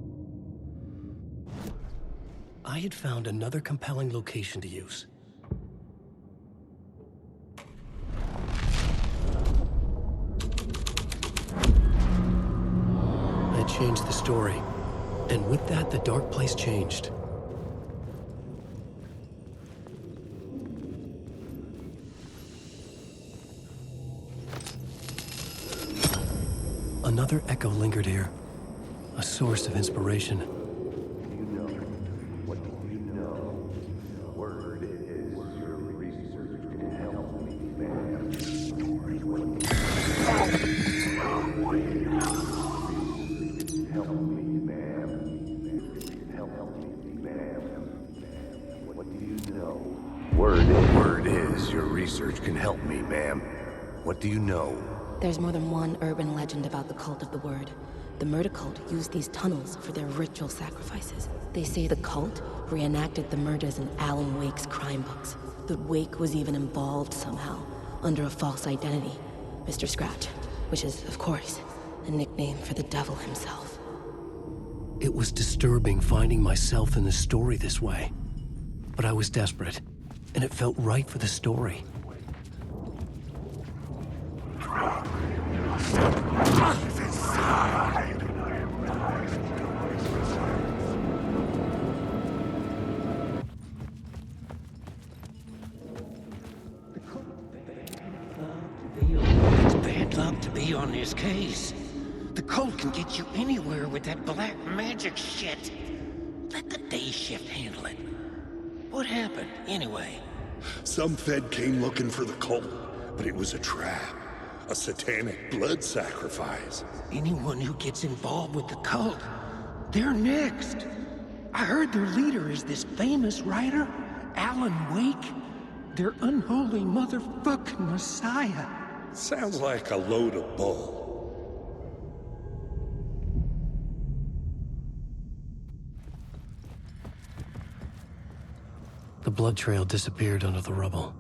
I had found another compelling location to use. I had changed the story, and with that, the dark place changed. Another echo lingered here, a source of inspiration. Word is your research can help me, ma'am. What do you know? There's more than one urban legend about the Cult of the Word. The murder cult used these tunnels for their ritual sacrifices. They say the cult reenacted the murders in Alan Wake's crime books. That Wake was even involved somehow, under a false identity, Mr. Scratch, which is, of course, a nickname for the devil himself. It was disturbing finding myself in the story this way. But I was desperate, and it felt right for the story. It's bad luck to be on this case. The cult can get you anywhere with that black magic shit. Let the day shift handle it. What happened, anyway? Some Fed came looking for the cult, but it was a trap. A satanic blood sacrifice. Anyone who gets involved with the cult, they're next. I heard their leader is this famous writer, Alan Wake. Their unholy motherfucking messiah. Sounds like a load of bull. The blood trail disappeared under the rubble.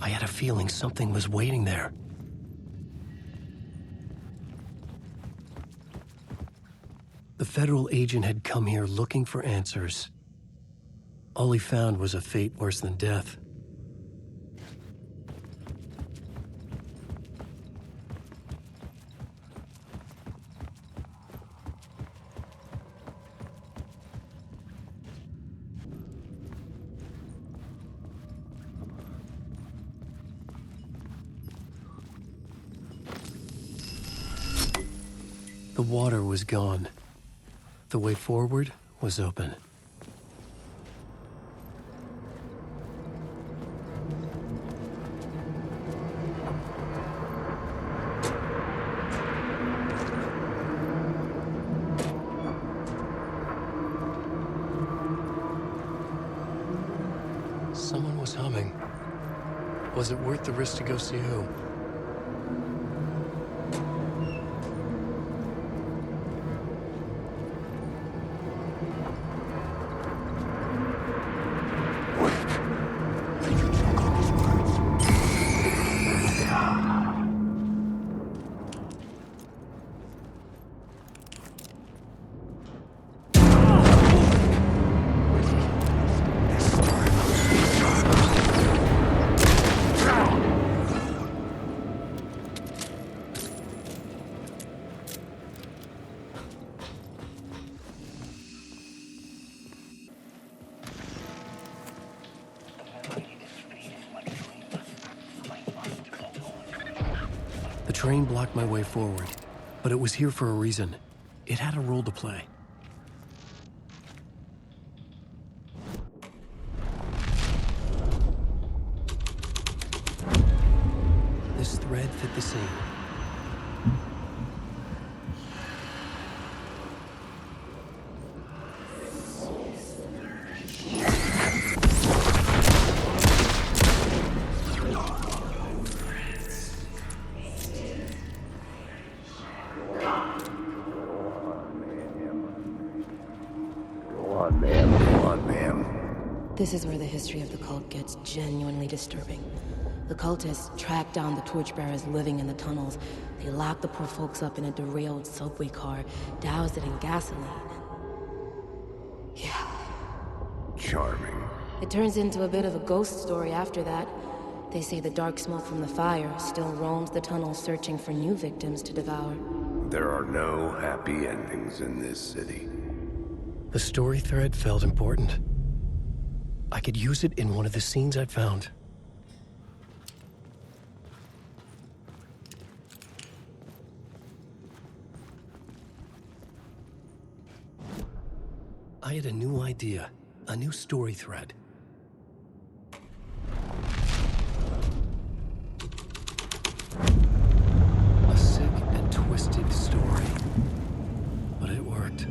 I had a feeling something was waiting there. The federal agent had come here looking for answers. All he found was a fate worse than death. The water was gone. The way forward was open. Someone was humming. Was it worth the risk to go see who? The train blocked my way forward, but it was here for a reason. It had a role to play. This thread fit the scene. Go on, ma'am. This is where the history of the cult gets genuinely disturbing. The cultists track down the torchbearers living in the tunnels. They lock the poor folks up in a derailed subway car, douse it in gasoline. Yeah. Charming. It turns into a bit of a ghost story after that. They say the dark smoke from the fire still roams the tunnels searching for new victims to devour. There are no happy endings in this city. The story thread felt important. I could use it in one of the scenes I'd found. I had a new idea, a new story thread. A sick and twisted story. But it worked.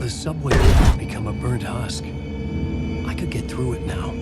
The subway had become a burnt husk. I could get through it now.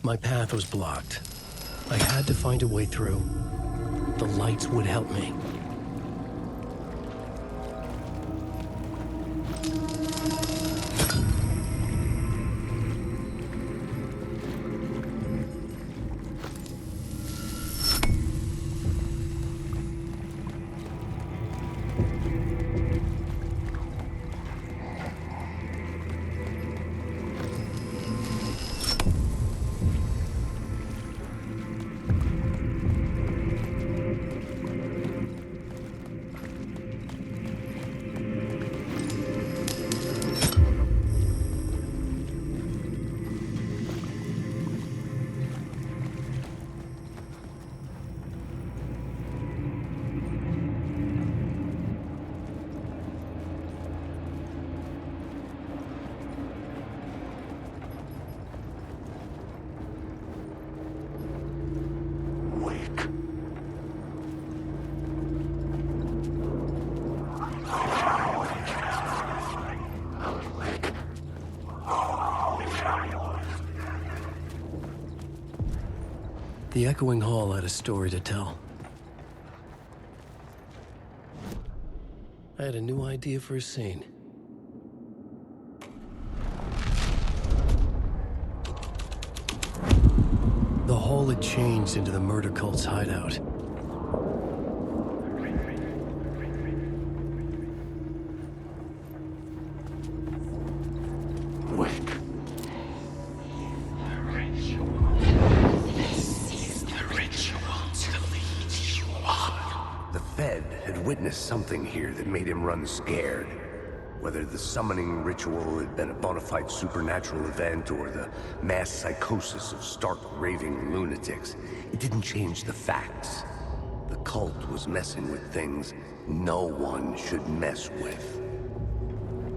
My path was blocked. I had to find a way through. The lights would help me. The echoing hall had a story to tell. I had a new idea for a scene. The hall had changed into the murder cult's hideout. Something here that made him run scared. Whether the summoning ritual had been a bona fide supernatural event or the mass psychosis of stark raving lunatics, it didn't change the facts. The cult was messing with things no one should mess with.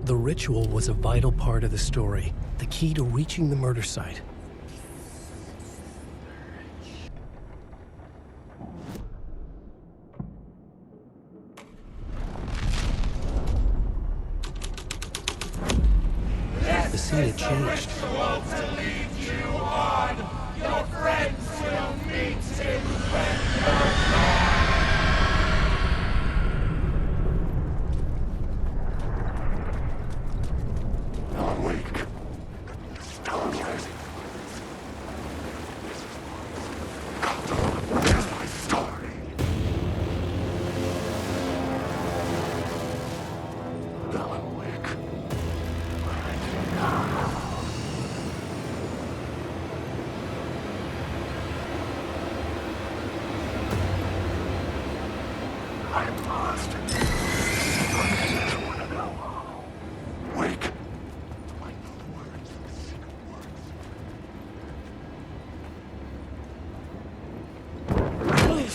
The ritual was a vital part of the story, the key to reaching the murder site. The scene had changed. Your friends will meet him when you're gone.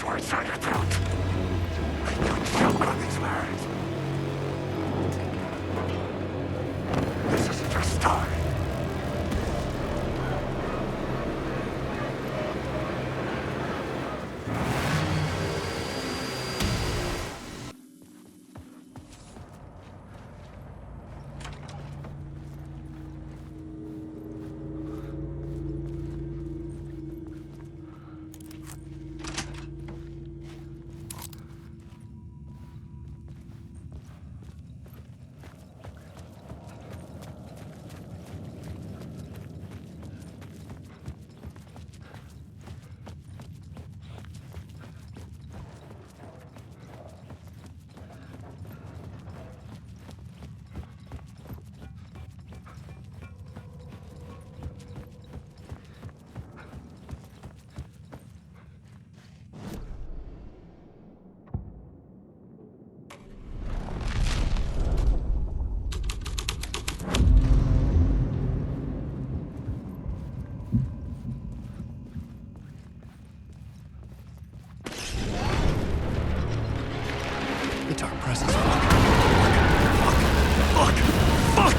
words on your throat. And you choke on these words. This isn't your story. The dark presence. Fuck!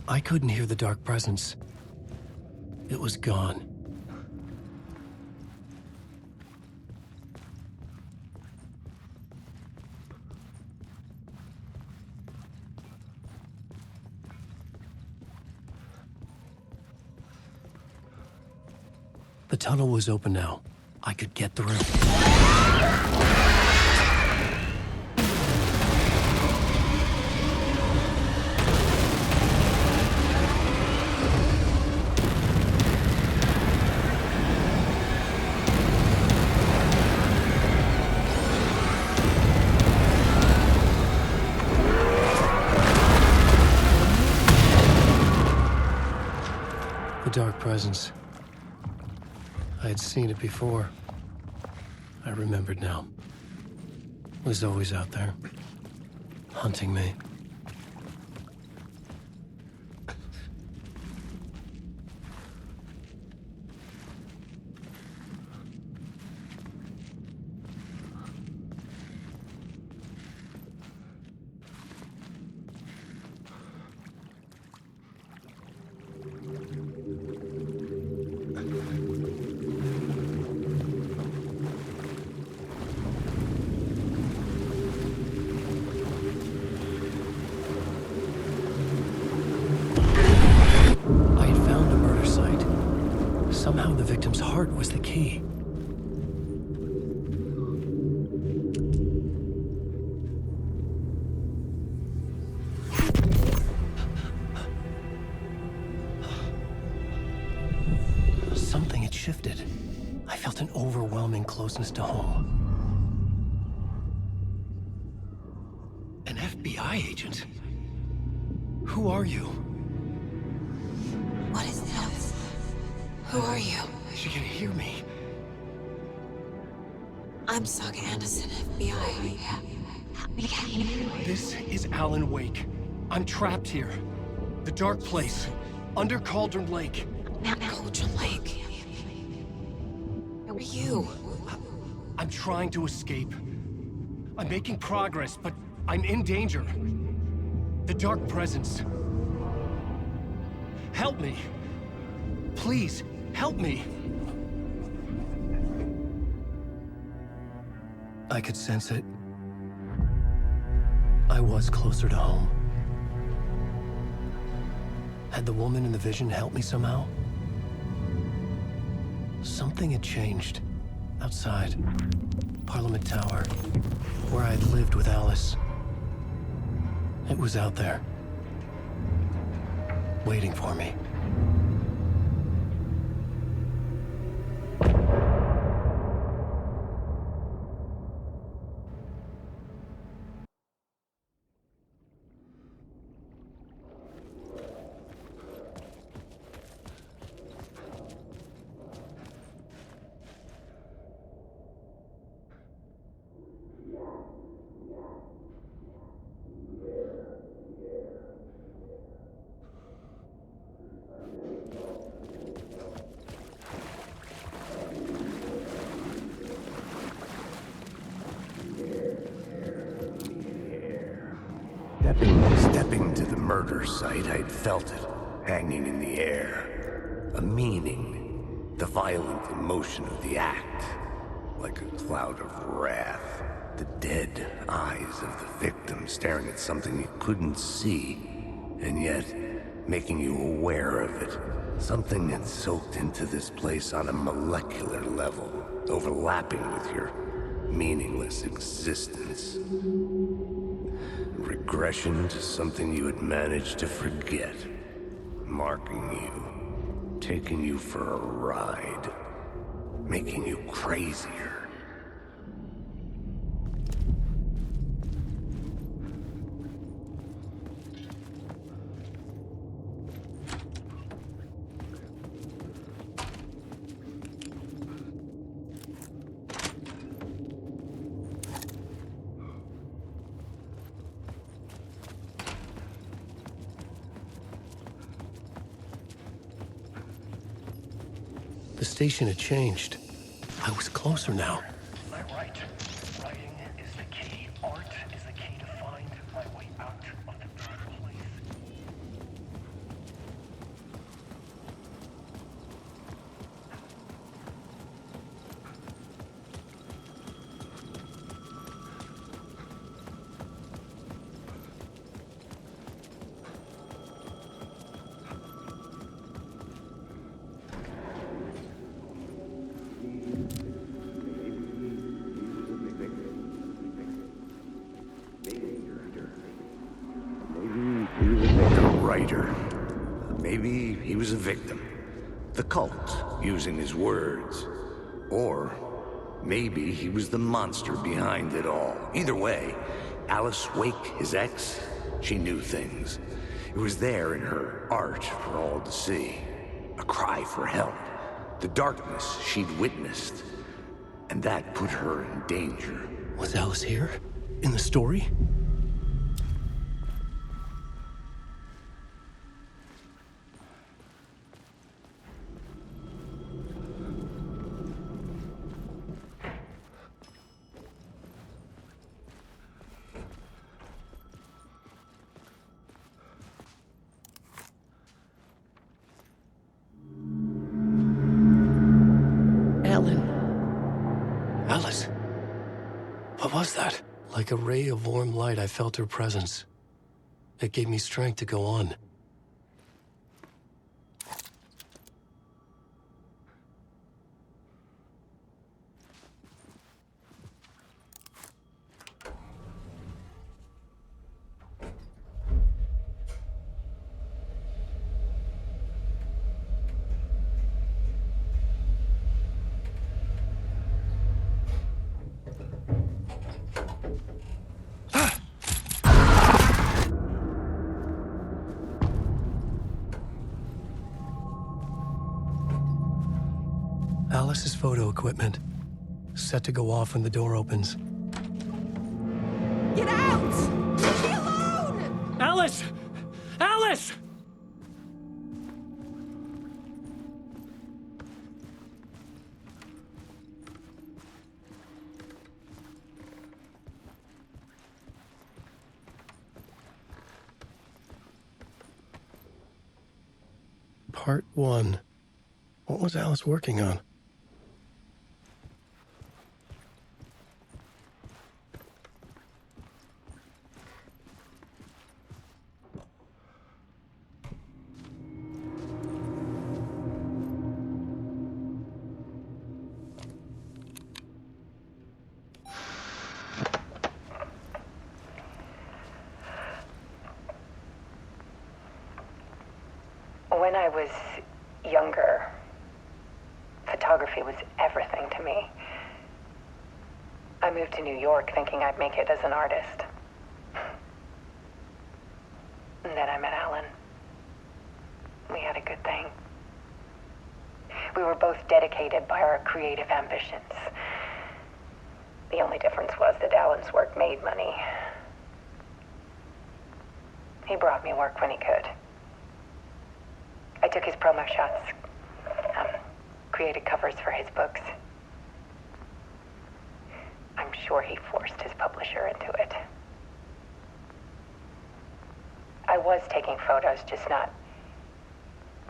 I couldn't hear the dark presence. It was gone. The tunnel was open now. I could get through. Dark presence. I had seen it before. I remembered now. It was always out there, hunting me. Somehow the victim's heart was the key. Something had shifted. I felt an overwhelming closeness to home. An FBI agent? Who are you? What is this? Who are you? She can hear me. I'm Saga Anderson, FBI. This is Alan Wake. I'm trapped here. The dark place. Under Cauldron Lake. Cauldron Lake? Who are you? I'm trying to escape. I'm making progress, but I'm in danger. The dark presence. Help me. Please. Help me! I could sense it. I was closer to home. Had the woman in the vision helped me somehow? Something had changed. Outside. Parliament Tower. Where I'd lived with Alice. It was out there, waiting for me. Stepping to the murder site, I'd felt it, hanging in the air. A meaning, the violent emotion of the act, like a cloud of wrath. The dead eyes of the victim staring at something you couldn't see, and yet making you aware of it. Something that soaked into this place on a molecular level, overlapping with your meaningless existence. Regression to something you had managed to forget. Marking you. Taking you for a ride. Making you crazier. The station had changed. I was closer now. Am I right? Writing is the key. Art is the key to find my way out of the dark place. Maybe he was a victim. The cult, using his words. Or maybe he was the monster behind it all. Either way, Alice Wake, his ex, she knew things. It was there in her art for all to see. A cry for help. The darkness she'd witnessed. And that put her in danger. Was Alice here? In the story? Alice? What was that? Like a ray of warm light, I felt her presence. It gave me strength to go on. Alice's photo equipment. Set to go off when the door opens. Get out! Leave me alone! Alice! Alice! Part 1. What was Alice working on? younger, photography was everything to me. I moved to New York thinking I'd make it as an artist. And then I met Alan. We had a good thing. We were both dedicated by our creative ambitions. The only difference was that Alan's work made money. He brought me work when he could. I took his promo shots, created covers for his books. I'm sure he forced his publisher into it. I was taking photos, just not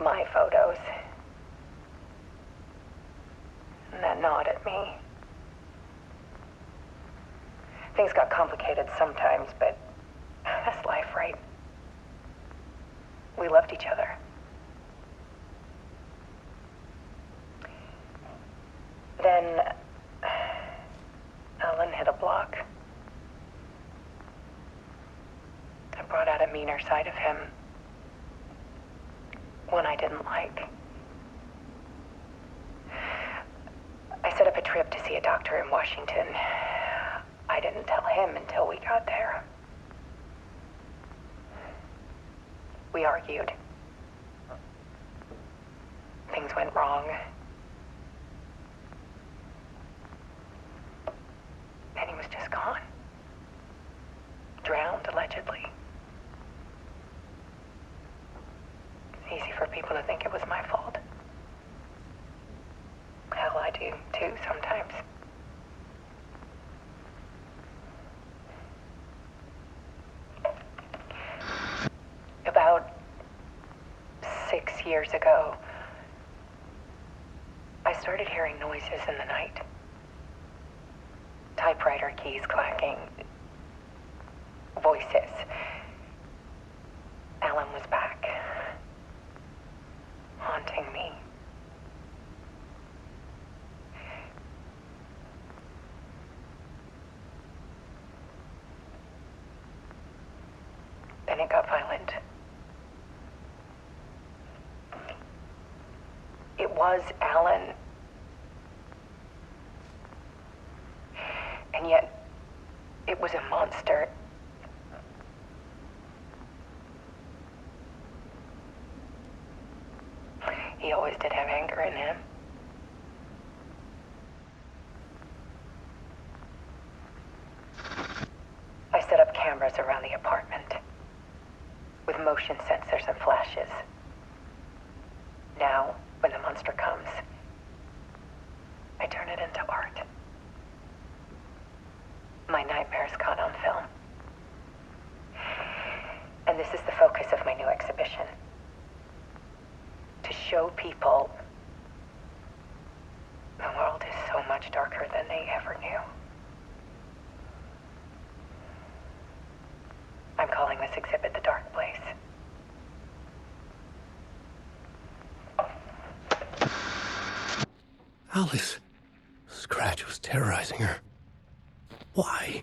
my photos. And that gnawed at me. Things got complicated sometimes, but that's life, right? We loved each other. Then Alan hit a block. I brought out a meaner side of him. One I didn't like. I set up a trip to see a doctor in Washington. I didn't tell him until we got there. We argued. Things went wrong. And he was just gone. Drowned, allegedly. It's easy for people to think it was my fault. Hell, I do too sometimes. About 6 years ago, I started hearing noises in the night. Typewriter keys clacking. Voices. Alan was back. Haunting me. Then it got violent. It was Alan. And yet, it was a monster. He always did have anger in him. I set up cameras around the apartment with motion sensors and flashes. Now, when the monster comes, I turn it into art. My nightmares caught on film. And this is the focus of my new exhibition. To show people the world is so much darker than they ever knew. I'm calling this exhibit The Dark Place. Alice. Scratch was terrorizing her. Why?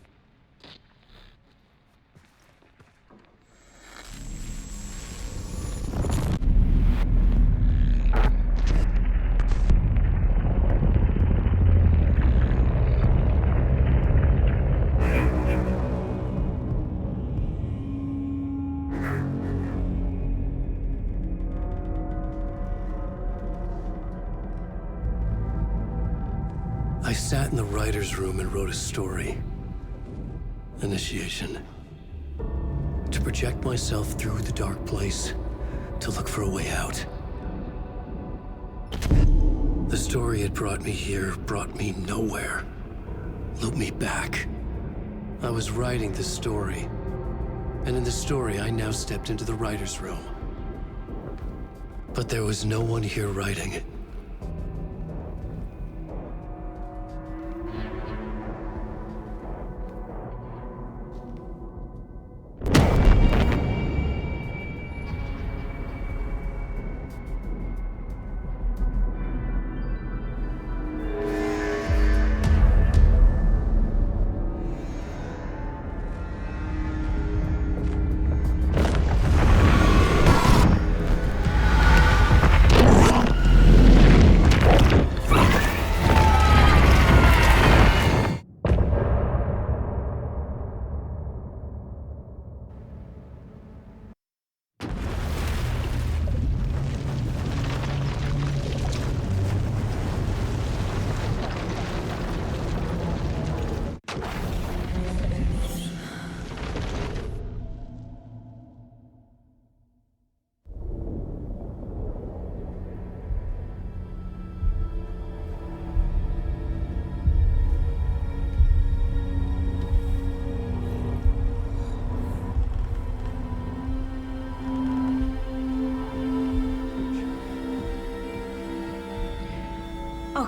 I sat in the writer's room and wrote a story. Initiation. To project myself through the dark place, to look for a way out. The story had brought me here, brought me nowhere. Looped me back. I was writing the story. And in the story, I now stepped into the writer's room. But there was no one here writing it.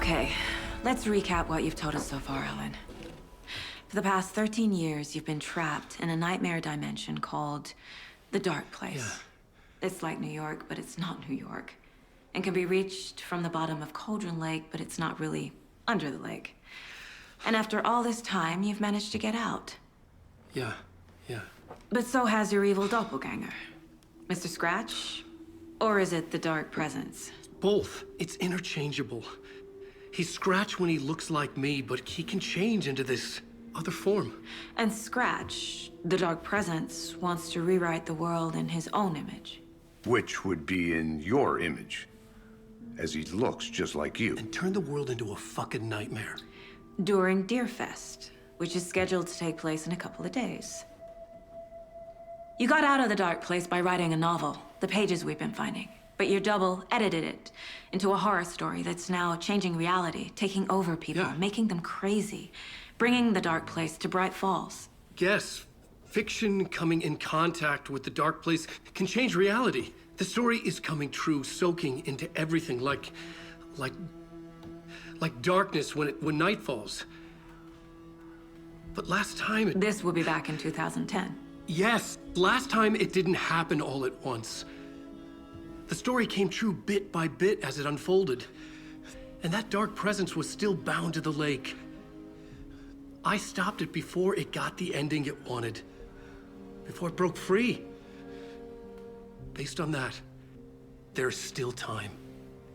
Okay, let's recap what you've told us so far, Alan. For the past 13 years, you've been trapped in a nightmare dimension called the Dark Place. Yeah. It's like New York, but it's not New York. And can be reached from the bottom of Cauldron Lake, but it's not really under the lake. And after all this time, you've managed to get out. Yeah. But so has your evil doppelganger. Mr. Scratch? Or is it the Dark Presence? Both. It's interchangeable. He's Scratch when he looks like me, but he can change into this other form. And Scratch, the Dark Presence, wants to rewrite the world in his own image. Which would be in your image, as he looks just like you. And turn the world into a fucking nightmare. During Deerfest, which is scheduled to take place in a couple of days. You got out of the Dark Place by writing a novel, the pages we've been finding. But your double edited it into a horror story that's now changing reality, taking over people, making them crazy, bringing the Dark Place to Bright Falls. Yes, fiction coming in contact with the Dark Place can change reality. The story is coming true, soaking into everything, like darkness when night falls. But last time This will be back in 2010. Yes, last time it didn't happen all at once. The story came true bit by bit as it unfolded. And that Dark Presence was still bound to the lake. I stopped it before it got the ending it wanted. Before it broke free. Based on that, there's still time.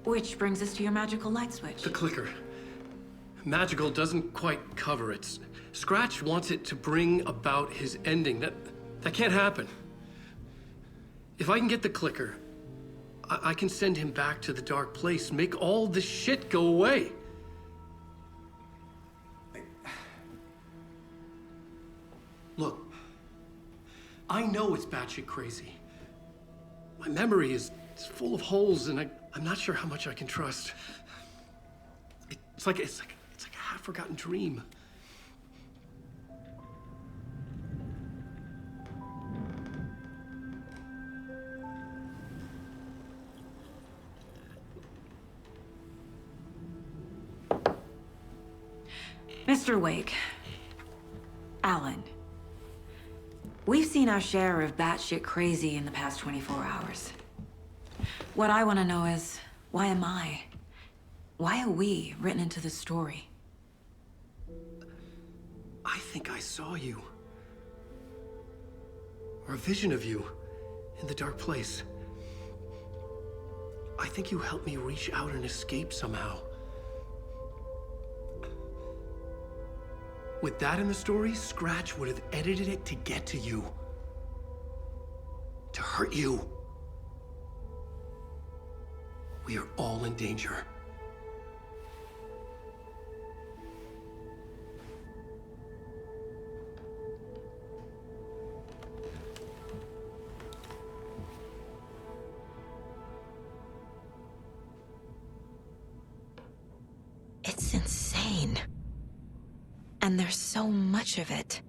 Which brings us to your magical light switch. The clicker. Magical doesn't quite cover it. Scratch wants it to bring about his ending. That can't happen. If I can get the clicker, I can send him back to the Dark Place, make all this shit go away. Look, I know it's batshit crazy. My memory is full of holes, and I'm not sure how much I can trust. It's like a half-forgotten dream. Mr. Wake, Alan, we've seen our share of batshit crazy in the past 24 hours. What I want to know is, why am I? Why are we written into the story? I think I saw you. Or a vision of you in the Dark Place. I think you helped me reach out and escape somehow. With that in the story, Scratch would have edited it to get to you. To hurt you. We are all in danger. It's insane. And there's so much of it.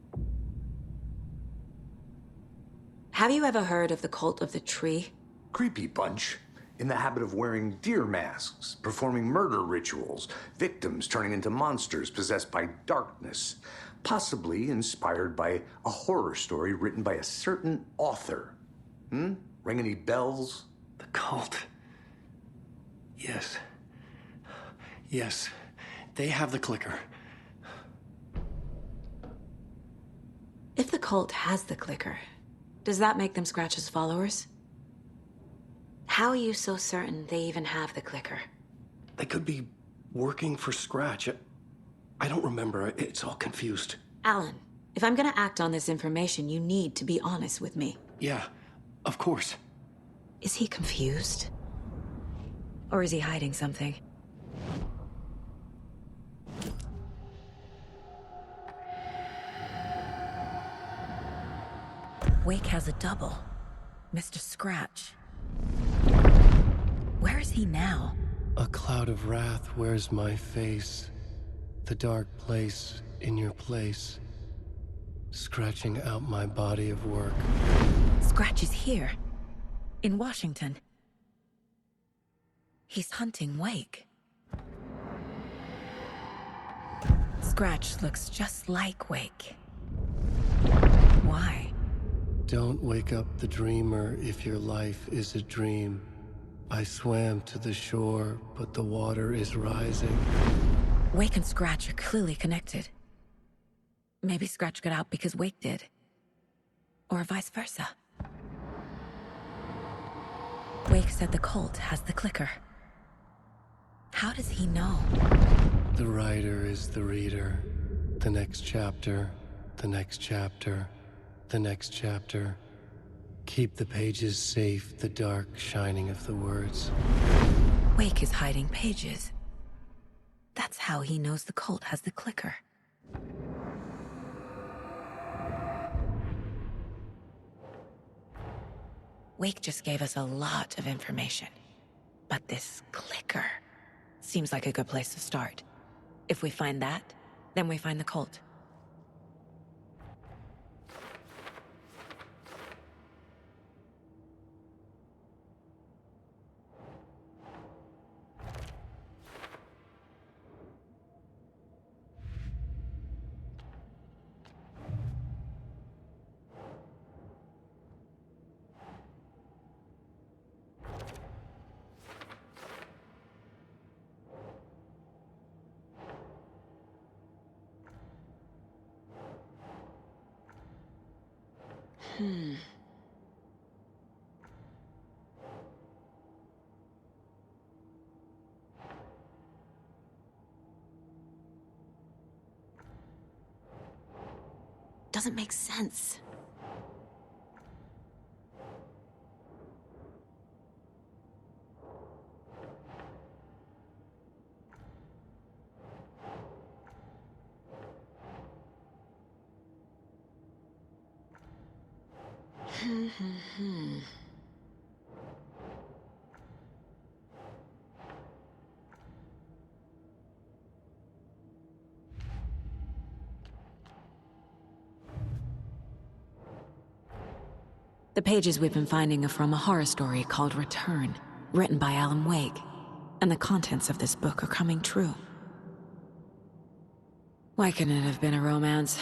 Have you ever heard of the Cult of the Tree? Creepy bunch. In the habit of wearing deer masks, performing murder rituals, victims turning into monsters possessed by darkness, possibly inspired by a horror story written by a certain author. Ring any bells? The cult. Yes. Yes. They have the clicker. If the cult has the clicker, does that make them Scratch's followers? How are you so certain they even have the clicker? They could be working for Scratch. I don't remember. It's all confused. Alan, if I'm gonna act on this information, you need to be honest with me. Yeah, of course. Is he confused? Or is he hiding something? Wake has a double. Mr. Scratch. Where is he now? A cloud of wrath wears my face. The Dark Place in your place. Scratching out my body of work. Scratch is here. In Washington. He's hunting Wake. Scratch looks just like Wake. Why? Don't wake up the dreamer if your life is a dream. I swam to the shore, but the water is rising. Wake and Scratch are clearly connected. Maybe Scratch got out because Wake did. Or vice versa. Wake said the cult has the clicker. How does he know? The writer is the reader. The next chapter, the next chapter, the next chapter. Keep the pages safe, the dark shining of the words. Wake is hiding pages. That's how he knows the cult has the clicker. Wake just gave us a lot of information. But this clicker seems like a good place to start. If we find that, then we find the cult. Doesn't make sense. The pages we've been finding are from a horror story called Return, written by Alan Wake, and the contents of this book are coming true. Why couldn't it have been a romance?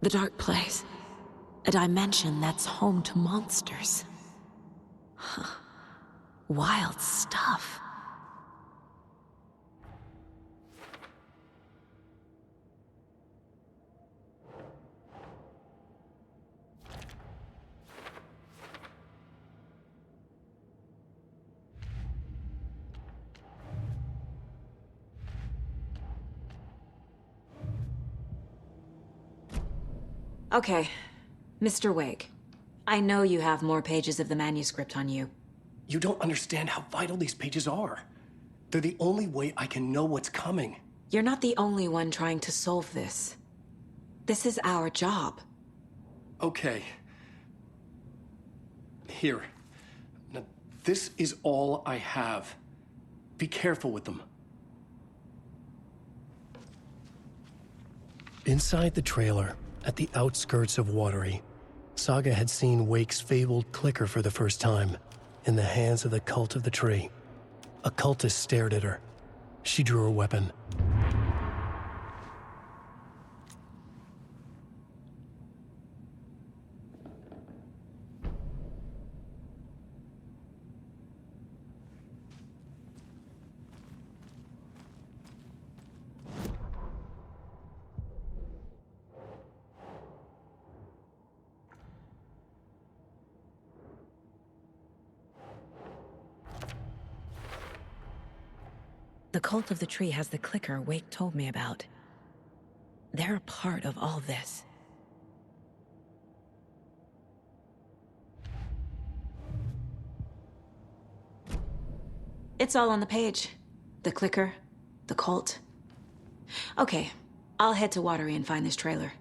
The Dark Place. A dimension that's home to monsters. Huh. Wild stuff. Okay, Mr. Wake. I know you have more pages of the manuscript on you. You don't understand how vital these pages are. They're the only way I can know what's coming. You're not the only one trying to solve this. This is our job. Okay. Here. Now, this is all I have. Be careful with them. Inside the trailer, at the outskirts of Watery, Saga had seen Wake's fabled clicker for the first time, in the hands of the Cult of the Tree. A cultist stared at her. She drew her weapon. The Cult of the Tree has the clicker Wake told me about. They're a part of all this. It's all on the page. The clicker, the cult. Okay, I'll head to Watery and find this trailer.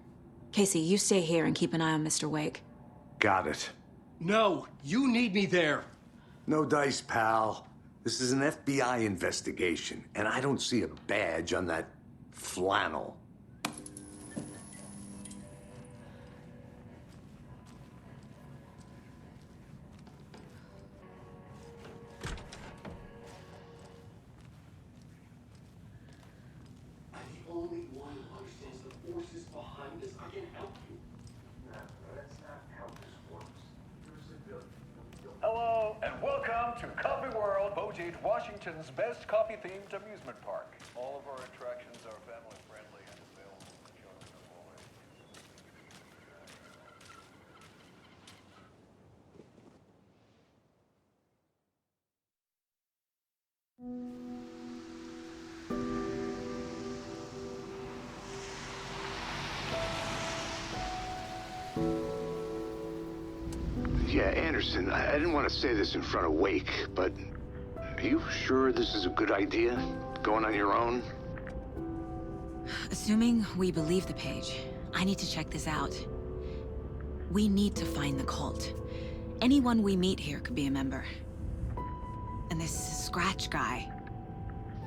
Casey, you stay here and keep an eye on Mr. Wake. Got it. No, you need me there. No dice, pal. This is an FBI investigation, and I don't see a badge on that flannel. The only one who understands the forces behind this. I can help you. No, that's not how this works. You're a civilian. Hello, and welcome to Coffee World, Bojangles, Washington's best coffee-themed amusement park. All of our attractions are family-friendly and available for children of all ages. Yeah, Anderson, I didn't want to say this in front of Wake, but are you sure this is a good idea? Going on your own? Assuming we believe the page, I need to check this out. We need to find the cult. Anyone we meet here could be a member. And this Scratch guy.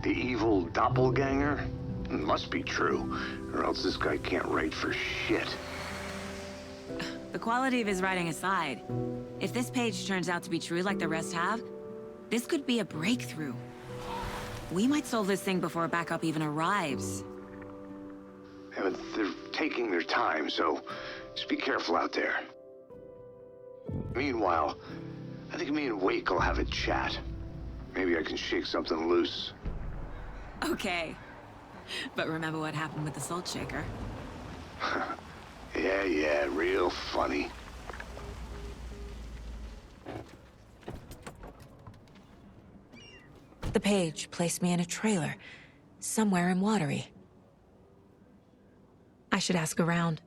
The evil doppelganger? Must be true, or else this guy can't write for shit. The quality of his writing aside, if this page turns out to be true like the rest have, this could be a breakthrough. We might solve this thing before backup even arrives. Yeah, but they're taking their time, so just be careful out there. Meanwhile, I think me and Wake will have a chat. Maybe I can shake something loose. Okay. But remember what happened with the Salt Shaker? Yeah, real funny. The page placed me in a trailer, somewhere in Watery. I should ask around.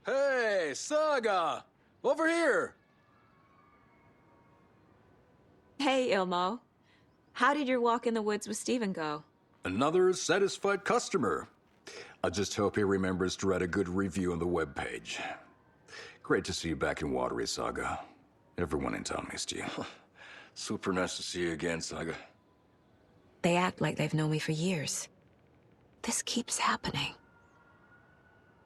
Hey, Saga! Over here! Hey, Ilmo. How did your walk in the woods with Steven go? Another satisfied customer. I just hope he remembers to write a good review on the webpage. Great to see you back in Watery, Saga. Everyone in town missed you. Super nice to see you again, Saga. They act like they've known me for years. This keeps happening.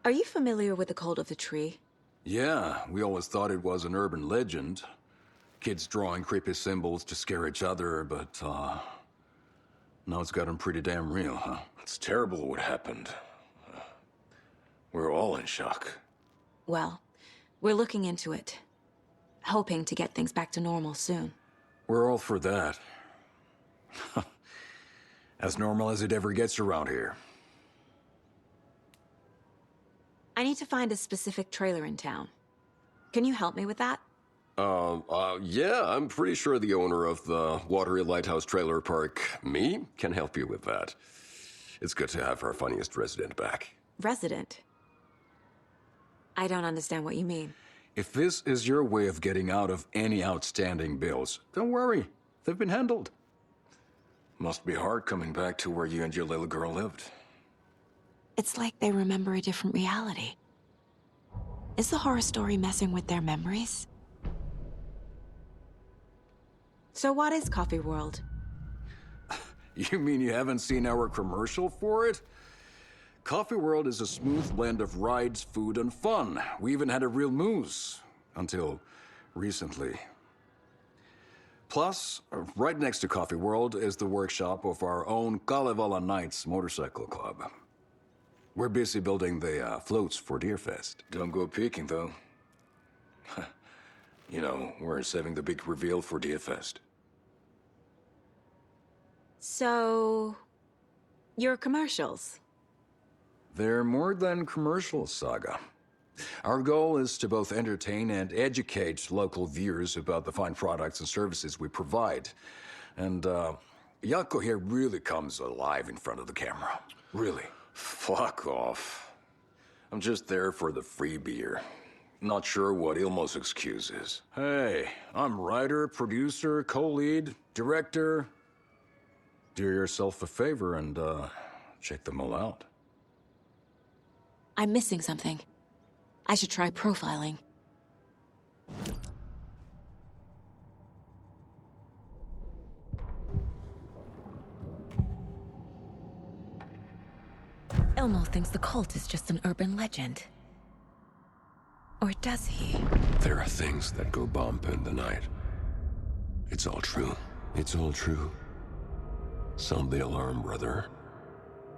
Are you familiar with the Cult of the Tree? Yeah, we always thought it was an urban legend. Kids drawing creepy symbols to scare each other, but, now it's gotten pretty damn real, huh? It's terrible what happened. We're all in shock. Well, we're looking into it. hoping to get things back to normal soon. We're all for that. As normal as it ever gets around here. I need to find a specific trailer in town. Can you help me with that? Yeah, I'm pretty sure the owner of the Watery Lighthouse Trailer Park, me, can help you with that. It's good to have our funniest resident back. Resident? I don't understand what you mean. If this is your way of getting out of any outstanding bills, don't worry. They've been handled. Must be hard coming back to where you and your little girl lived. It's like they remember a different reality. Is the horror story messing with their memories? So what is Coffee World? You mean you haven't seen our commercial for it? Coffee World is a smooth blend of rides, food, and fun. We even had a real moose. Until recently. Plus, right next to Coffee World is the workshop of our own Kalevala Knights Motorcycle Club. We're busy building the floats for Deerfest. Don't go peeking, though. You know, we're saving the big reveal for Deerfest. So... your commercials? They're more than commercials, Saga. Our goal is to both entertain and educate local viewers about the fine products and services we provide. And, Jaakko here really comes alive in front of the camera. Really. Fuck off. I'm just there for the free beer. Not sure what Ilmo's excuse is. Hey, I'm writer, producer, co-lead, director. Do yourself a favor and, check them all out. I'm missing something. I should try profiling. Ilmo thinks the cult is just an urban legend. Or does he? There are things that go bump in the night. It's all true. It's all true. Sound the alarm, brother.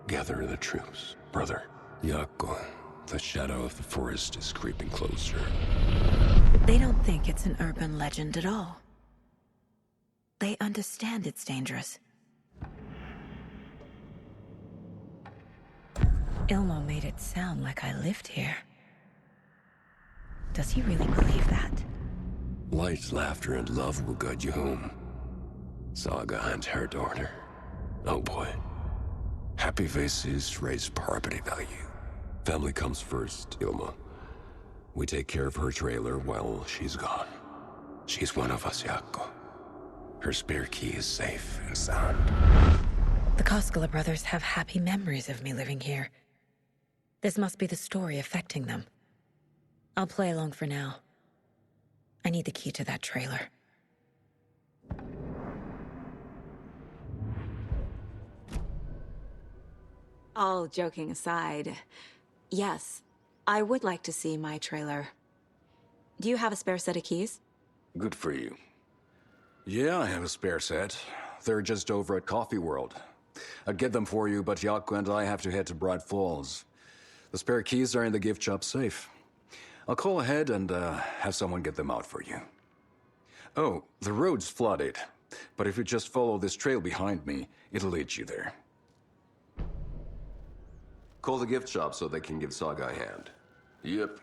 Gather the troops, brother. Jaakko, the shadow of the forest is creeping closer. They don't think it's an urban legend at all. They understand it's dangerous. Ilmo made it sound like I lived here. Does he really believe that? Light, laughter, and love will guide you home. Saga and her daughter. Oh boy. Happy faces raise property value. Family comes first, Ilma. We take care of her trailer while she's gone. She's one of us, Jaakko. Her spare key is safe and sound. The Koskela brothers have happy memories of me living here. This must be the story affecting them. I'll play along for now. I need the key to that trailer. All joking aside, yes, I would like to see my trailer. Do you have a spare set of keys? Good for you. Yeah, I have a spare set. They're just over at Coffee World. I'd get them for you, but Jaakko and I have to head to Bright Falls. The spare keys are in the gift shop safe. I'll call ahead and have someone get them out for you. Oh, the road's flooded, but if you just follow this trail behind me, it'll lead you there. Call the gift shop so they can give Saga a hand. Yep.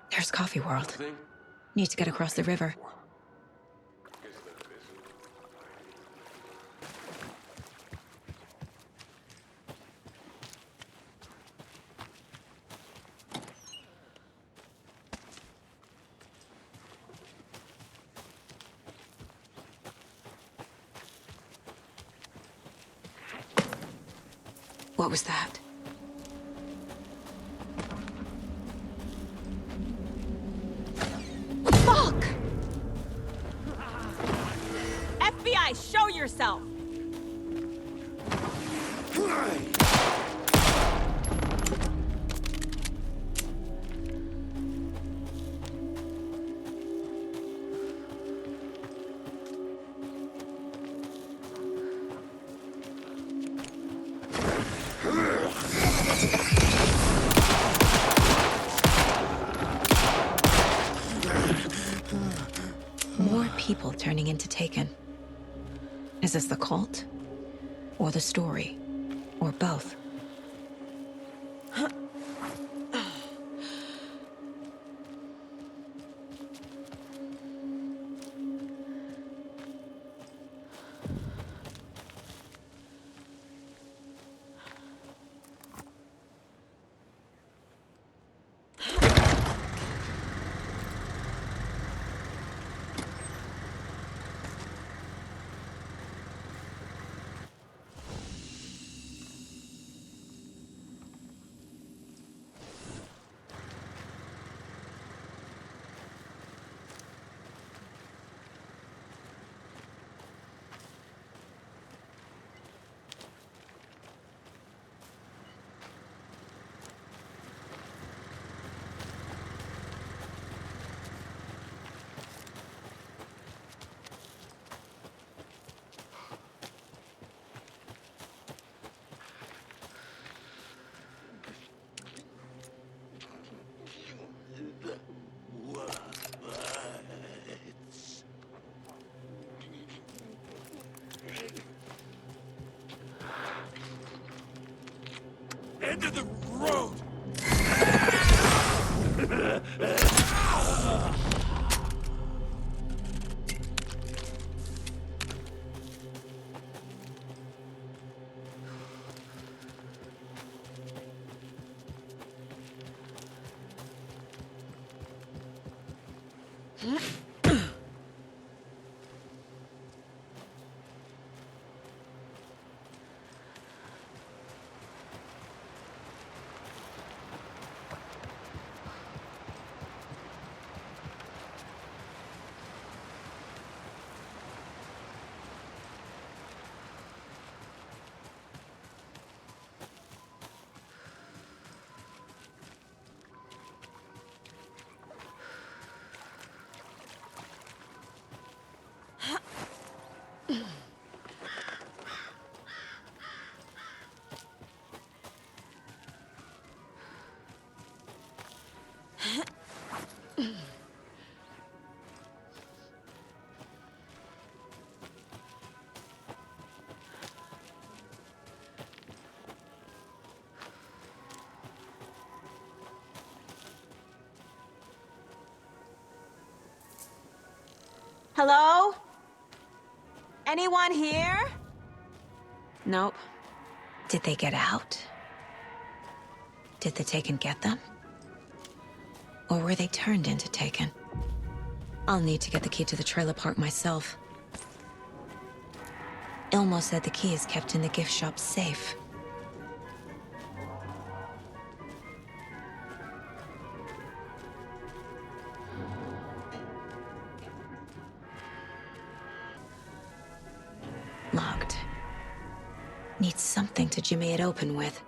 There's Coffee World. Need to get across the river. What was that? Fuck! FBI, show yourself! people turning into Taken? Is this the cult? Or the story? Or both? End of the road! Hello? Anyone here? Nope. Did they get out? Did the Taken get them? Or were they turned into Taken? I'll need to get the key to the trailer park myself. Ilmo said the key is kept in the gift shop safe. Locked. Need something to jimmy it open with.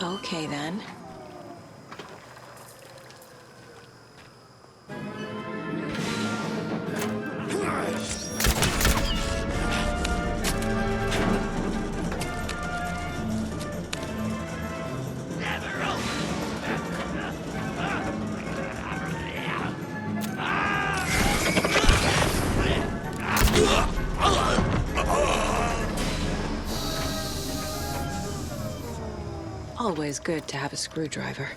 Okay, then. Always good to have a screwdriver.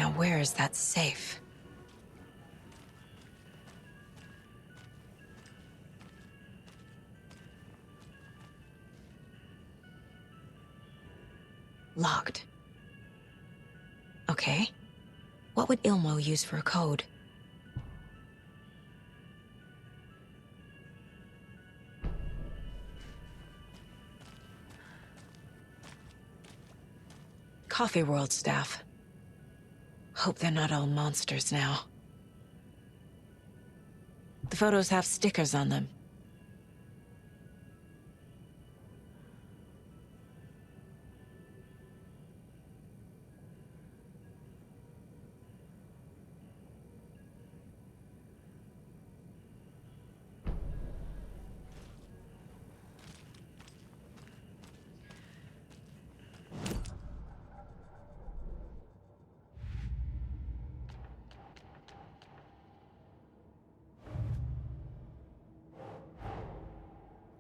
Now where is that safe? Locked. Okay. What would Ilmo use for a code? Coffee World staff. Hope they're not all monsters now. The photos have stickers on them.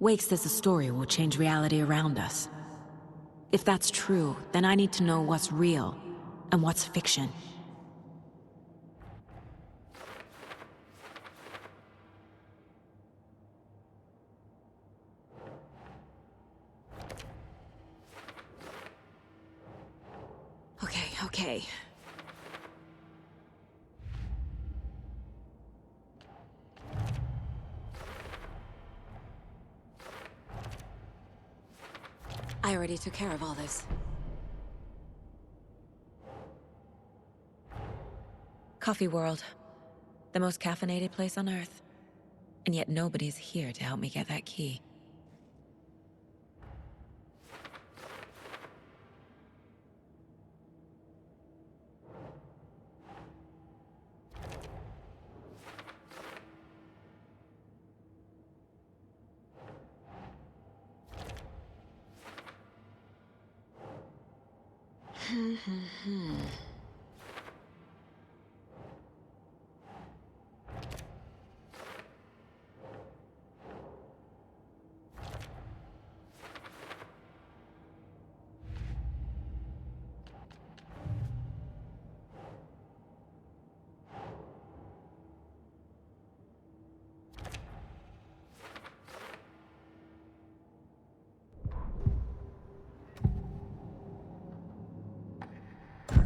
Wake says the story will change reality around us. If that's true, then I need to know what's real and what's fiction. Okay. I already took care of all this. Coffee World. The most caffeinated place on Earth. And yet nobody's here to help me get that key.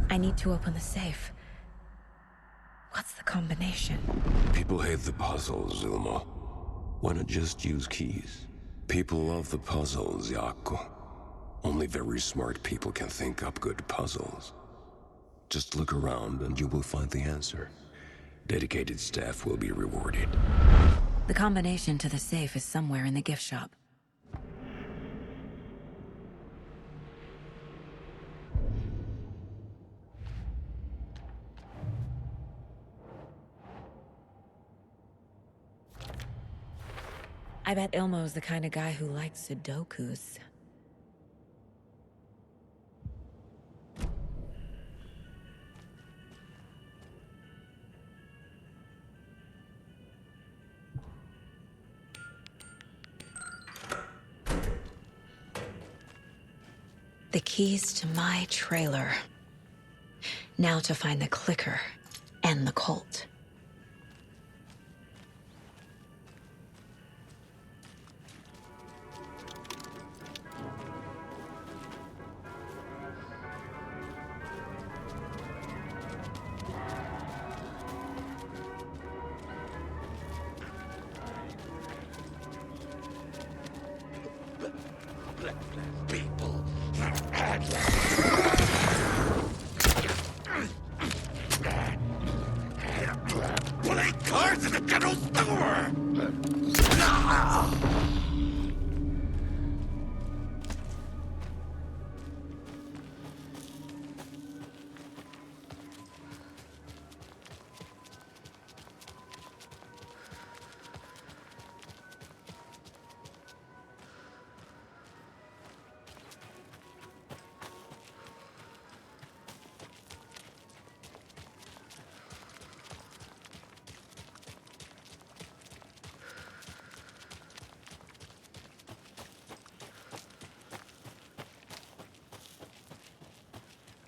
I need to open the safe. What's the combination? People hate the puzzles, Ilmo. Why not just use keys? People love the puzzles, Jaakko. Only very smart people can think up good puzzles. Just look around and you will find the answer. Dedicated staff will be rewarded. The combination to the safe is somewhere in the gift shop. I bet Ilmo's the kind of guy who likes Sudokus. The keys to my trailer. Now to find the clicker and the Colt.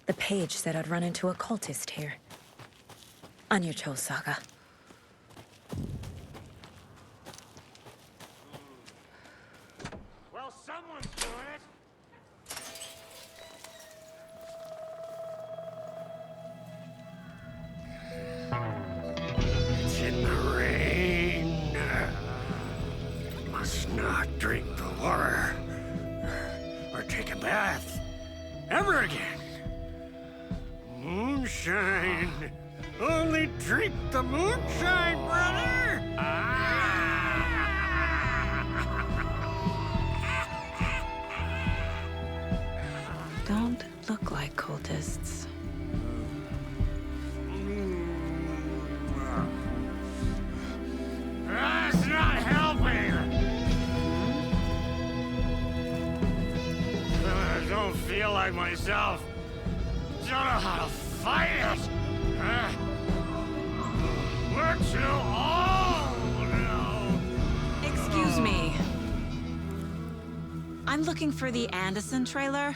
The page said I'd run into a cultist here. On your toes, Saga. Well, someone's doing it. It's in the rain. Must not drink the water. Or take a bath. Ever again. Moonshine. Only drink the moonshine, brother! Don't look like cultists. That's not helping! I don't feel like myself. Don't know how to fight it. We're too old now. Excuse me. I'm looking for the Anderson trailer.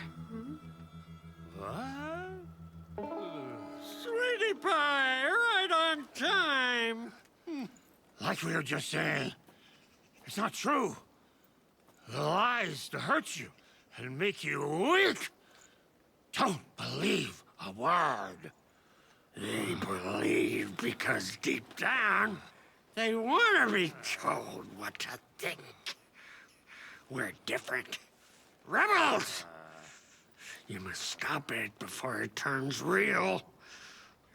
What? Sweetie pie, right on time. Like we were just saying, it's not true. The lies to hurt you and make you weak. Don't believe a word. They believe because deep down, they want to be told what to think. We're different. Rebels! You must stop it before it turns real.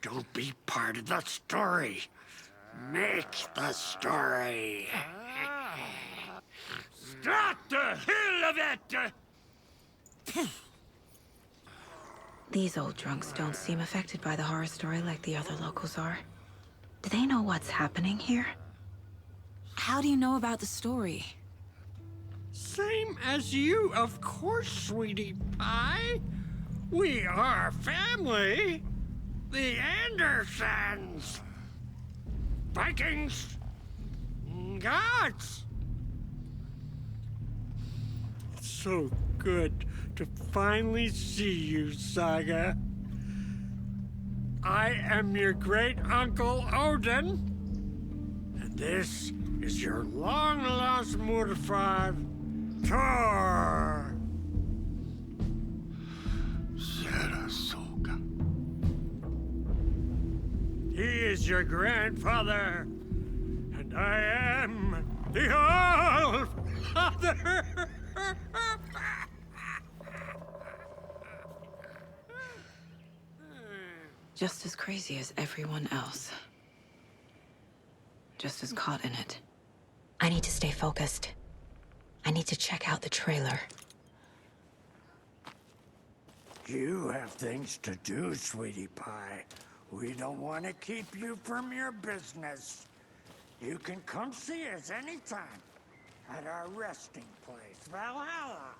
Don't be part of the story. Make the story. Start the hell of it! These old drunks don't seem affected by the horror story like the other locals are. Do they know what's happening here? How do you know about the story? Same as you, of course, sweetie pie. We are family. The Andersons. Vikings. Gods. So good to finally see you, Saga. I am your great-uncle Odin. And this is your long-lost Murfar, Thor. Sarasota. He is your grandfather, and I am the All-Father. Just as crazy as everyone else. Just as caught in it. I need to stay focused. I need to check out the trailer. You have things to do, sweetie pie. We don't want to keep you from your business. You can come see us anytime at our resting place, Valhalla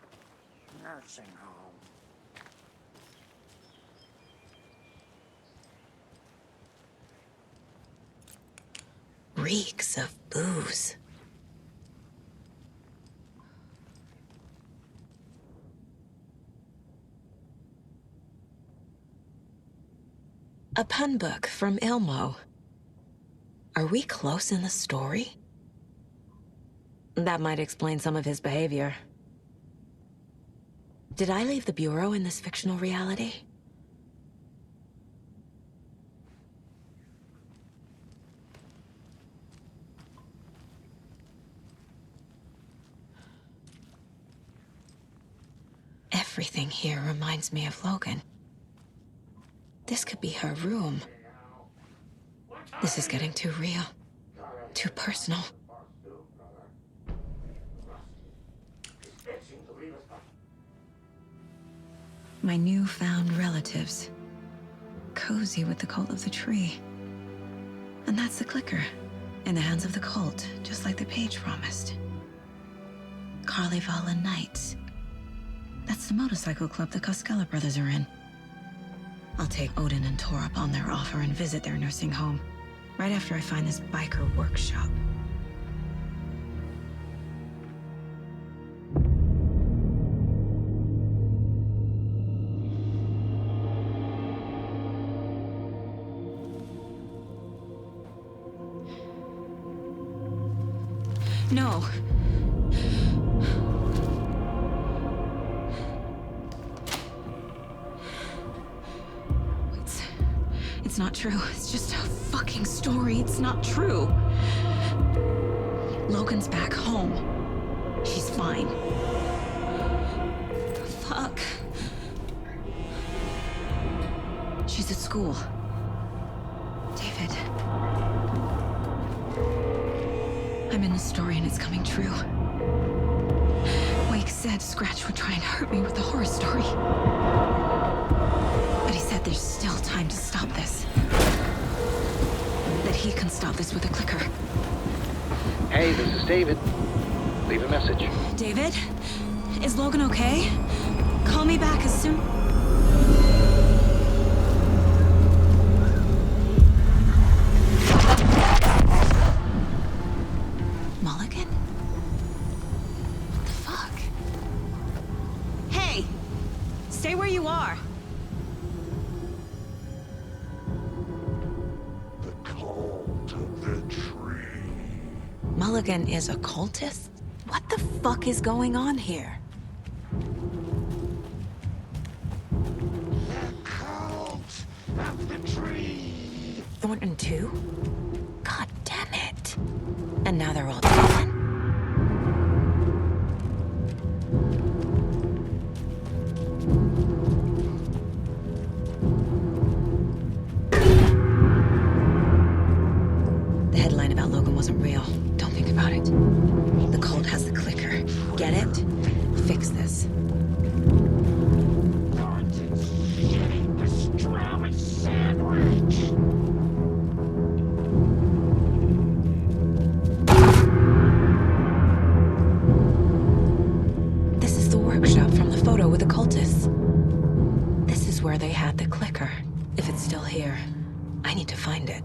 Nursing Home. Reeks of booze. A pun book from Ilmo. Are we close in the story? That might explain some of his behavior. Did I leave the Bureau in this fictional reality? Everything here reminds me of Logan. This could be her room. This is getting too real. Too personal. My newfound relatives. Cozy with the cult of the tree. And that's the clicker. In the hands of the cult, just like the page promised. Carlyvala Knights. That's the motorcycle club the Koskela brothers are in. I'll take Odin and Tor up on their offer and visit their nursing home. Right after I find this biker workshop. No. It's not true. It's just a fucking story. It's not true. Logan's back home. She's fine. Fuck. She's at school. David. I'm in the story and it's coming true. Wake said Scratch would try and hurt me with the horror story. But he said there's still time to stop this. That he can stop this with a clicker. Hey, this is David. Leave a message. David? Is Logan okay? Call me back as soon... Mulligan? What the fuck? Hey! Stay where you are. Mulligan is a cultist? What the fuck is going on here? The cult of the tree. Thornton too? God damn it. And now they're all dead. The headline about Logan wasn't real. Don't think about it. The cult has the clicker. Get it? Fix this. Pastrami sandwich. This is the workshop from the photo with the cultists. This is where they had the clicker. If it's still here, I need to find it.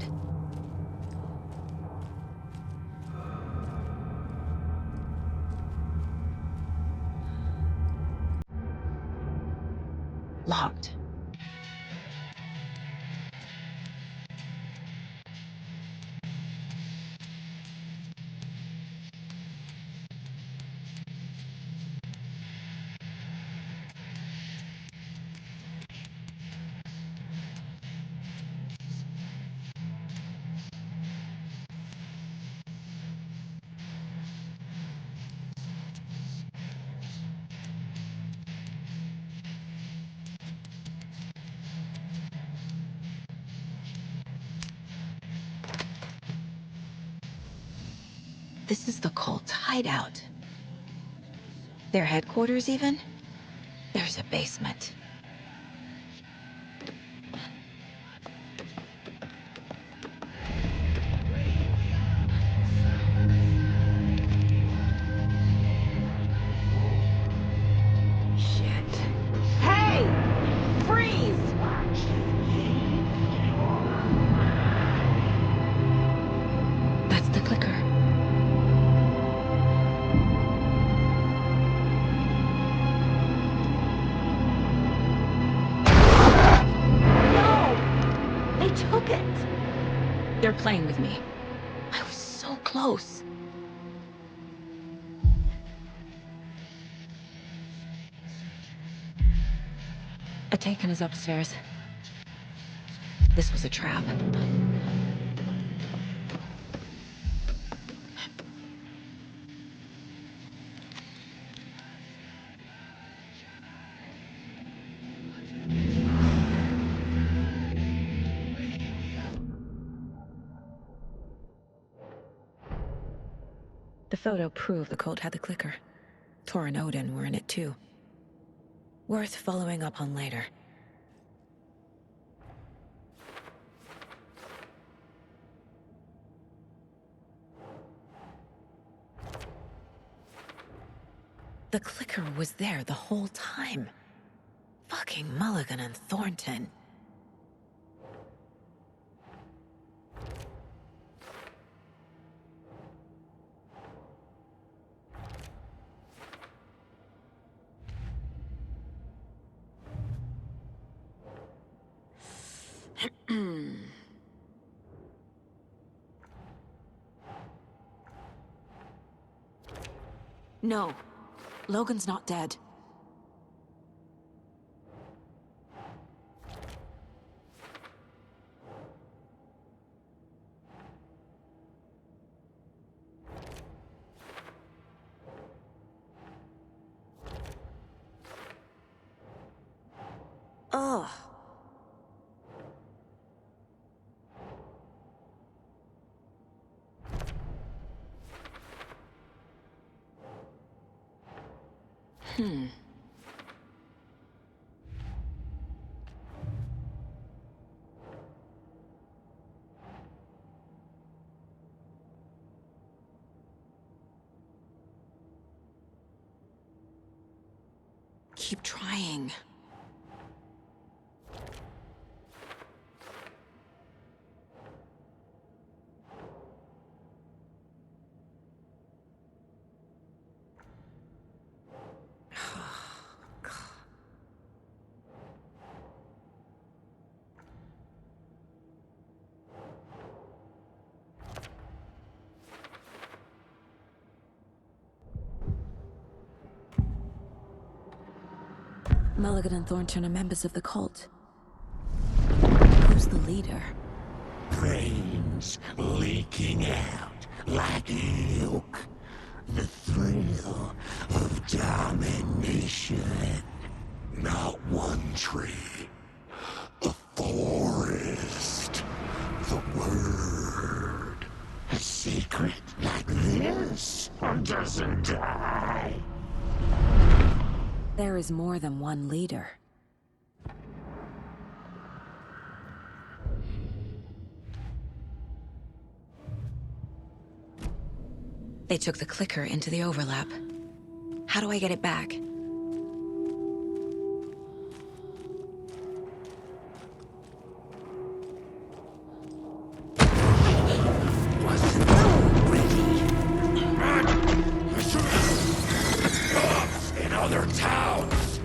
Locked. This is the cult's hideout. Their headquarters, even? There's a basement. Shit. Hey! Freeze! That's the clicker. Took it. They're playing with me. I was so close. Atakan is upstairs. This was a trap. The photo proved the cult had the clicker. Tor and Odin were in it too. Worth following up on later. The clicker was there the whole time. Fucking Mulligan and Thornton. No. Logan's not dead. Ugh. Keep trying. Mulligan and Thornton are members of the cult. Who's the leader? Brains leaking out like milk. The thrill of domination. Not one tree. A forest. The word. A secret like this doesn't die. There is more than one leader. They took the clicker into the overlap. How do I get it back? In other towns.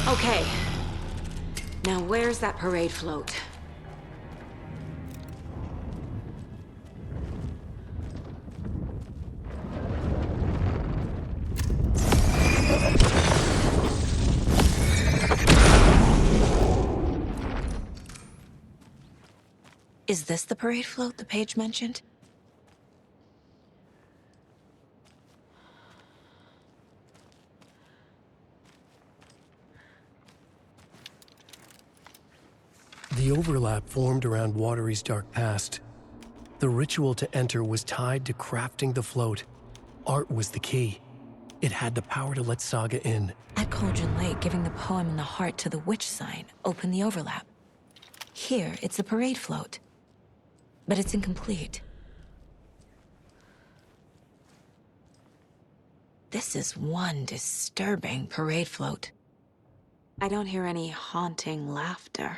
Okay. Now where's that parade float? Is this the parade float the page mentioned? The overlap formed around Watery's dark past. The ritual to enter was tied to crafting the float. Art was the key. It had the power to let Saga in. At Cauldron Lake, giving the poem and the heart to the witch sign opened the overlap. Here, it's a parade float. But it's incomplete. This is one disturbing parade float. I don't hear any haunting laughter.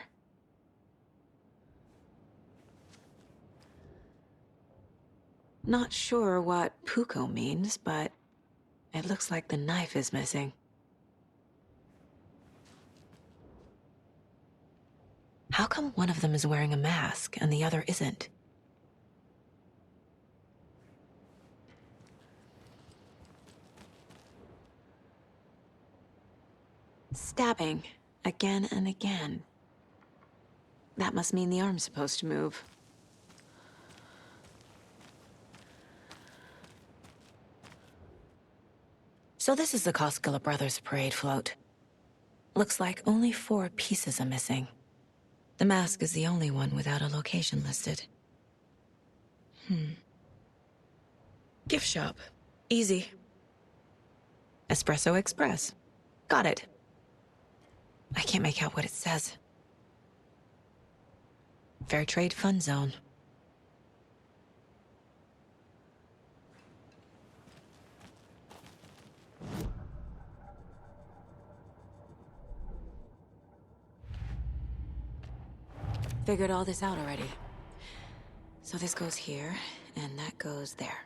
Not sure what Puko means, but it looks like the knife is missing. How come one of them is wearing a mask and the other isn't? Stabbing, again and again. That must mean the arm's supposed to move. So this is the Koskela Brothers parade float. Looks like only 4 pieces are missing. The mask is the only one without a location listed. Gift shop. Easy. Espresso Express. Got it. I can't make out what it says. Fair Trade Fun Zone. Figured all this out already. So this goes here, and that goes there.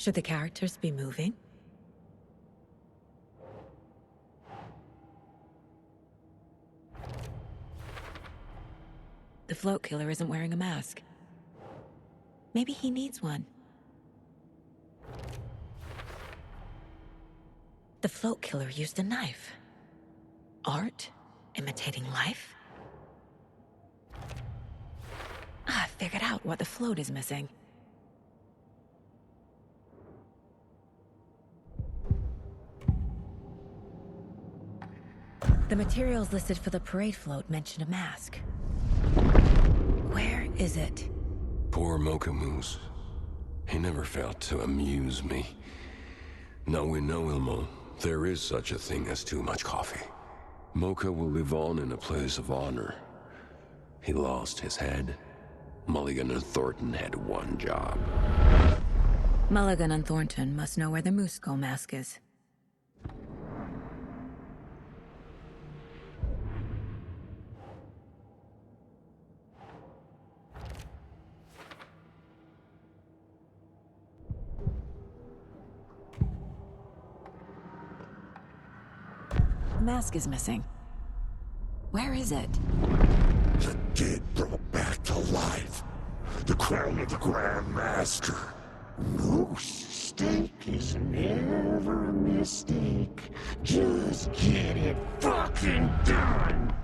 Should the characters be moving? The float killer isn't wearing a mask. Maybe he needs one. The float killer used a knife. Art? Imitating life? I figured out what the float is missing. The materials listed for the parade float mention a mask. Where is it? Poor Mocha Moose. He never failed to amuse me. Now we know, Ilmo, there is such a thing as too much coffee. Mocha will live on in a place of honor. He lost his head. Mulligan and Thornton had one job. Mulligan and Thornton must know where the Moose Skull mask is. The mask is missing. Where is it? The dead brought back to life. The crown of the Grand Master. Moose steak is never a mistake. Just get it fucking done!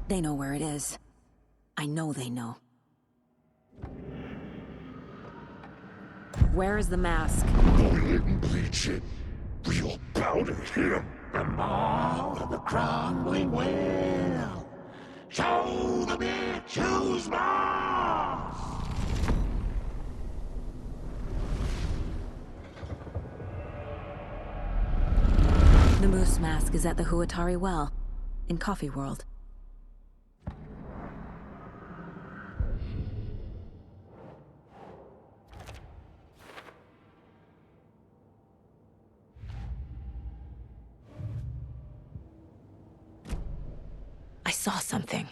They know where it is. I know they know. Where is the mask? Go ahead and bleach it. Real powder him. The maw of the crumbling well. Show the bitch who's boss! The moose mask is at the Huatari Well, in Coffee World. I saw something.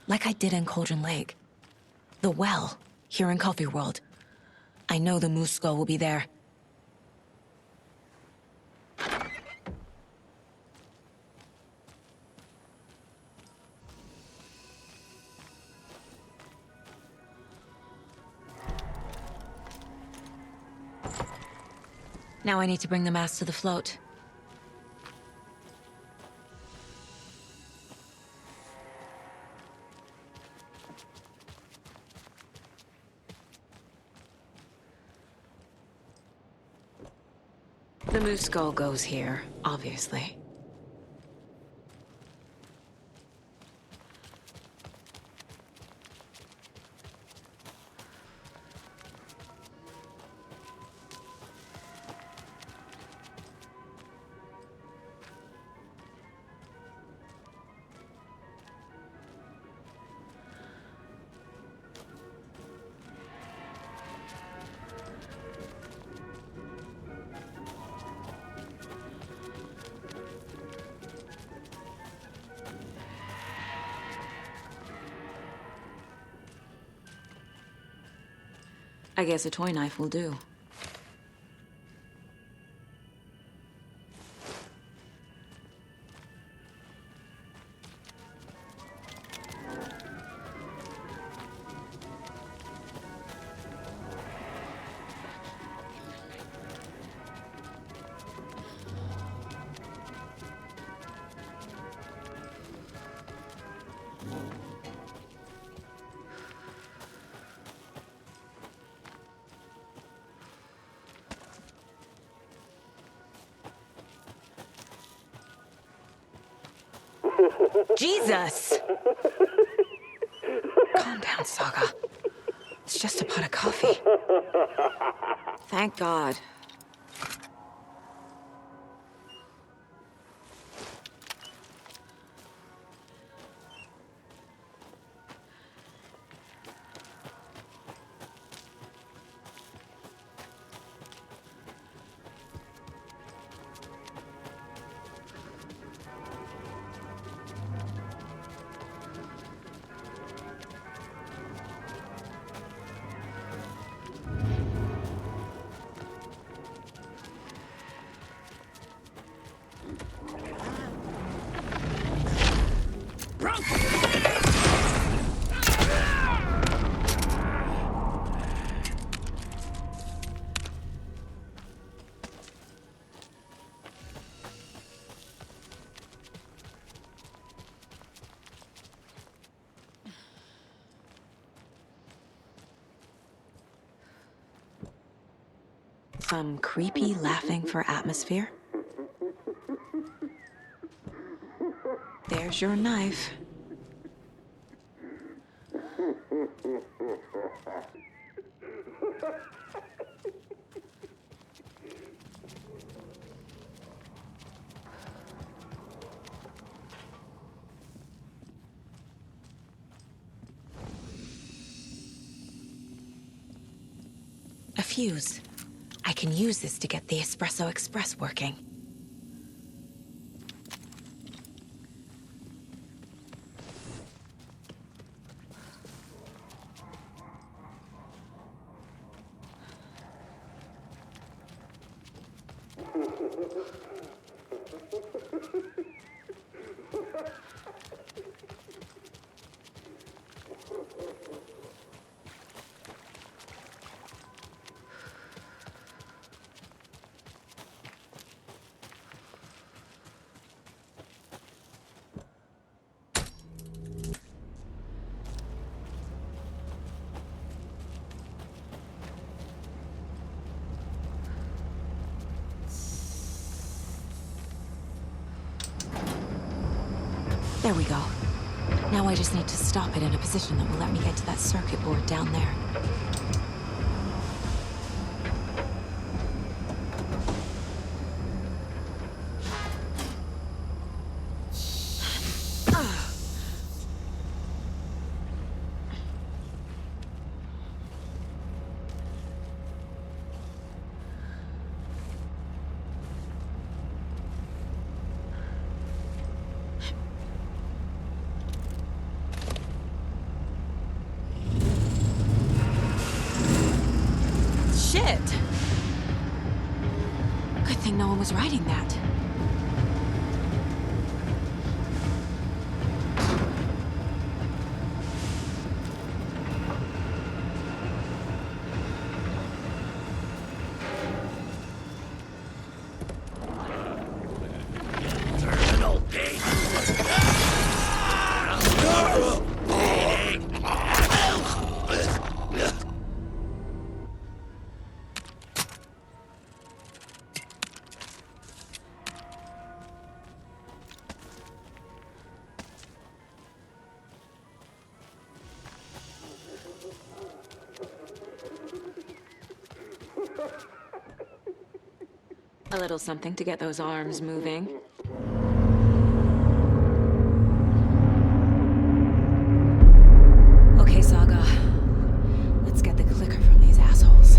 Like I did in Cauldron Lake. The well, here in Coffee World. I know the Moose Skull will be there. Now I need to bring the mask to the float. The Moose Skull goes here, obviously. I guess a toy knife will do. Jesus! Calm down, Saga. It's just a pot of coffee. Thank God. Some creepy laughing for atmosphere. There's your knife. A fuse. I can use this to get the Espresso Express working. There we go. Now I just need to stop it in a position that will let me get to that circuit board down there. Shit! Good thing no one was riding that. A little something to get those arms moving. Okay, Saga. Let's get the clicker from these assholes.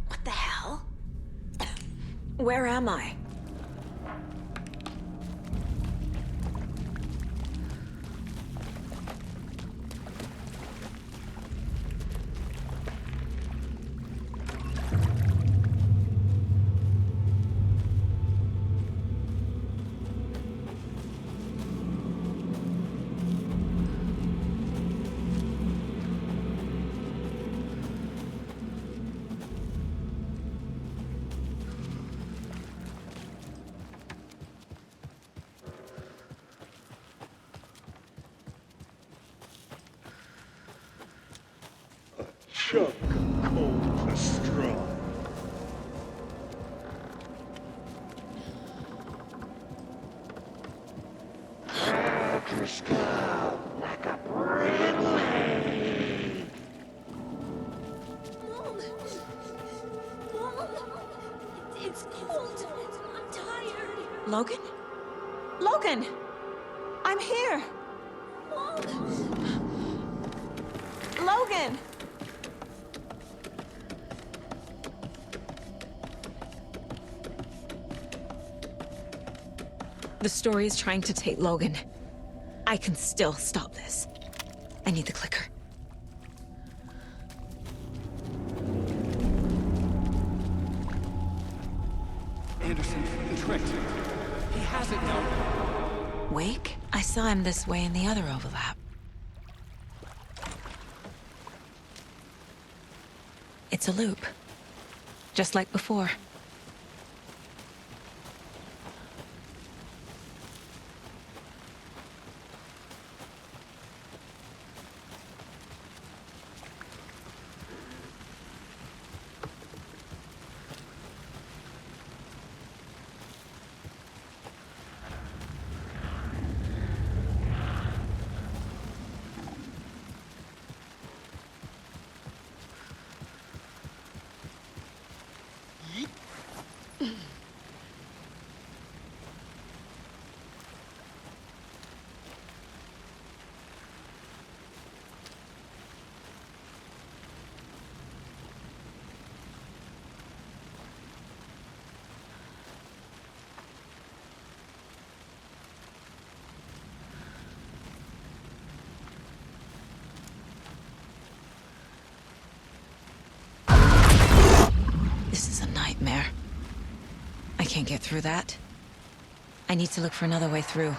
What the hell? Where am I? Chunk of coal to straw. Your skull like a Bradley. Mom! Mom! It's cold. I'm tired. Logan? Logan! I'm here! Mom! Logan! The story is trying to take Logan. I can still stop this. I need the clicker. Anderson, tricked. He has it now. Wake? I saw him this way in the other overlap. It's a loop. Just like before. This is a nightmare. I can't get through that. I need to look for another way through.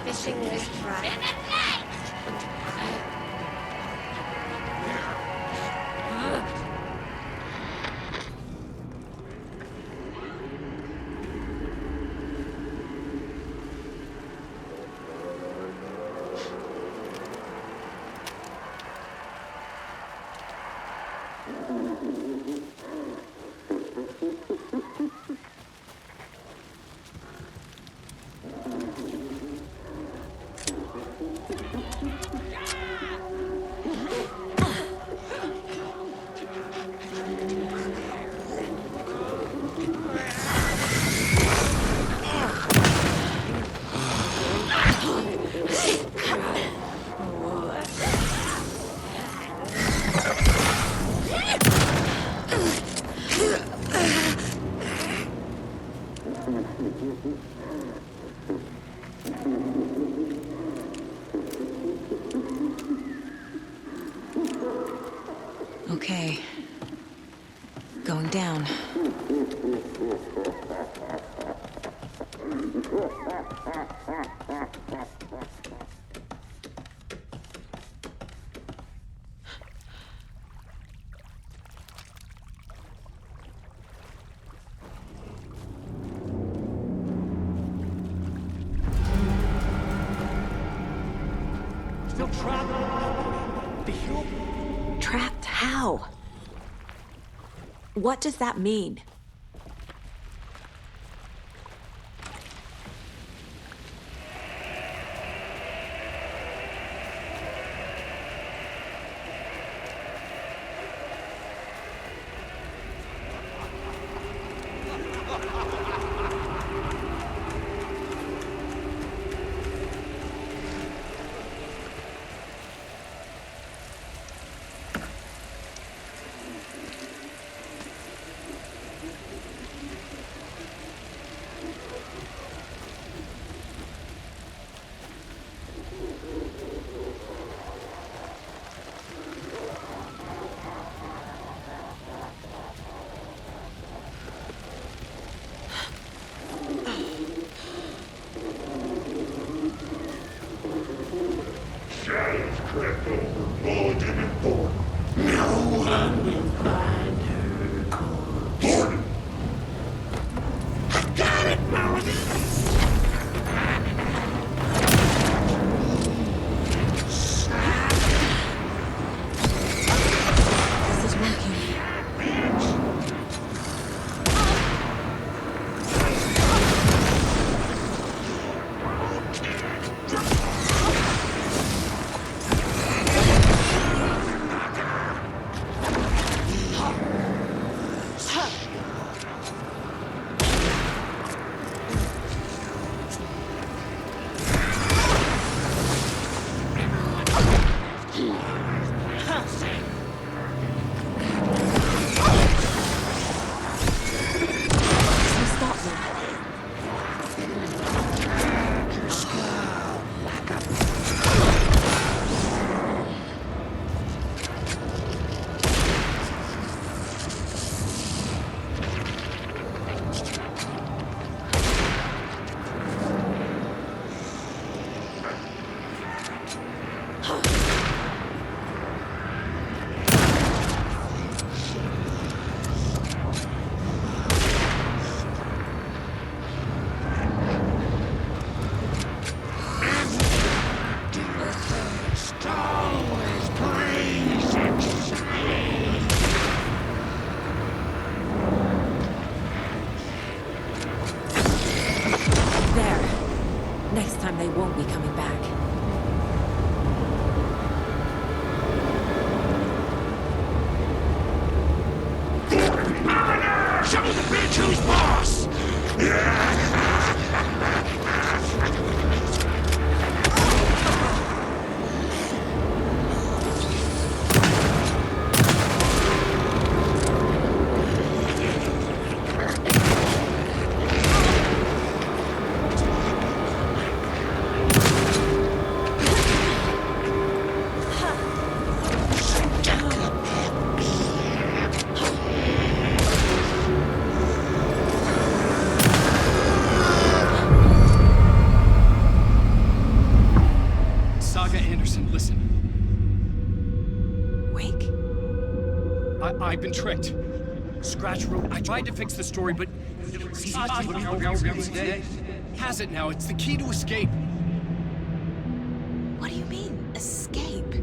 Fishing was dry. Okay. Going down. Still trapped. The hill. Trapped how? What does that mean? I've crept overboard and aboard. No one will find her corpse. Gordon! I got it, Moses! This is working. They won't be coming back. Show the bitch who's boss! I've been tricked. Scratch wrote, I tried to fix the story, but... has it now. It's the key to escape. What do you mean, escape?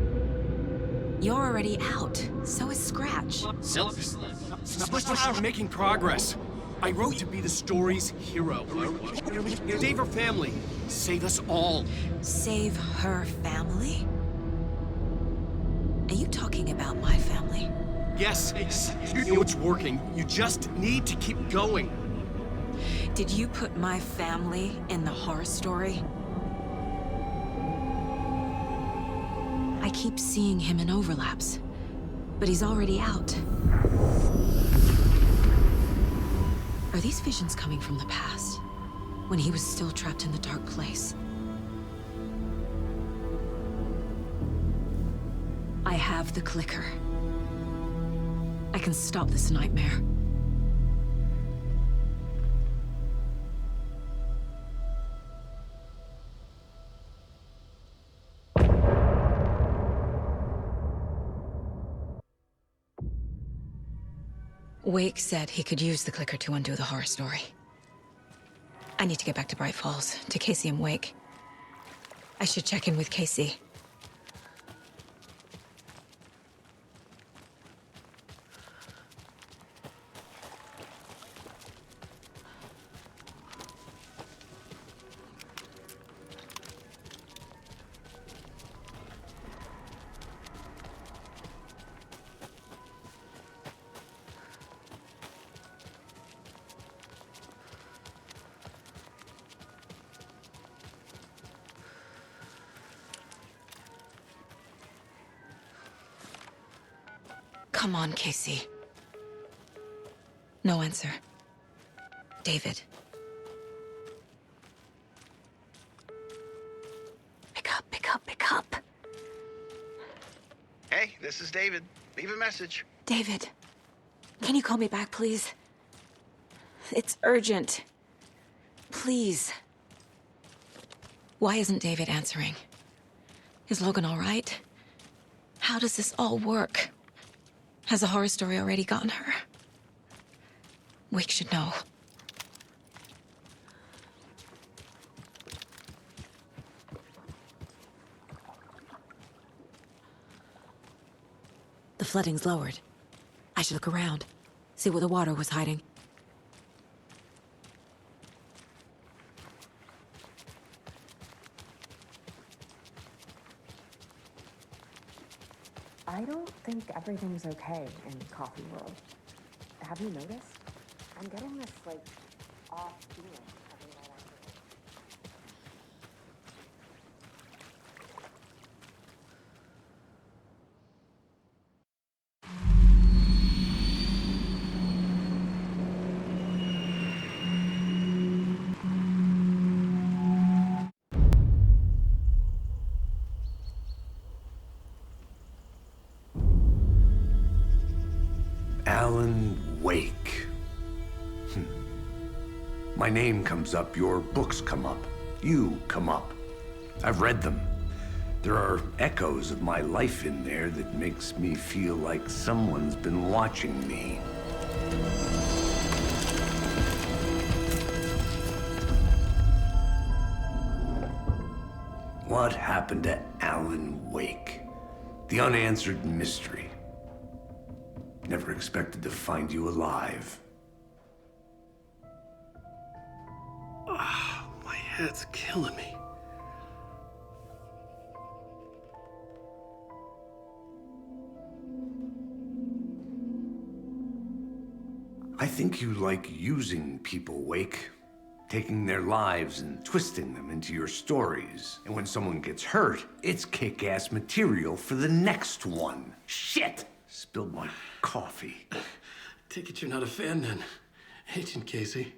You're already out. So is Scratch. We're making progress. I wrote to be the story's hero. Save her family. Save us all. Save her family? Are you talking about my family? Yes, you know it's working. You just need to keep going. Did you put my family in the horror story? I keep seeing him in overlaps, but he's already out. Are these visions coming from the past, when he was still trapped in the dark place? I have the clicker. I can stop this nightmare. Wake said he could use the clicker to undo the horror story. I need to get back to Bright Falls, to Casey and Wake. I should check in with Casey. Come on, Casey. No answer. David. Pick up, pick up, pick up. Hey, this is David. Leave a message. David, can you call me back, please? It's urgent. Please. Why isn't David answering? Is Logan all right? How does this all work? Has a horror story already gotten her? Wake should know. The flooding's lowered. I should look around, see where the water was hiding. I don't think everything's okay in Coffee World. Have you noticed? I'm getting this, like, off feeling every night after work. Alan Wake. My name comes up, your books come up, you come up. I've read them. There are echoes of my life in there that makes me feel like someone's been watching me. What happened to Alan Wake? The unanswered mystery. Never expected to find you alive. My head's killing me. I think you like using people, Wake. Taking their lives and twisting them into your stories. And when someone gets hurt, it's kick-ass material for the next one. Shit! Spilled my coffee. Take it you're not a fan then, Agent Casey.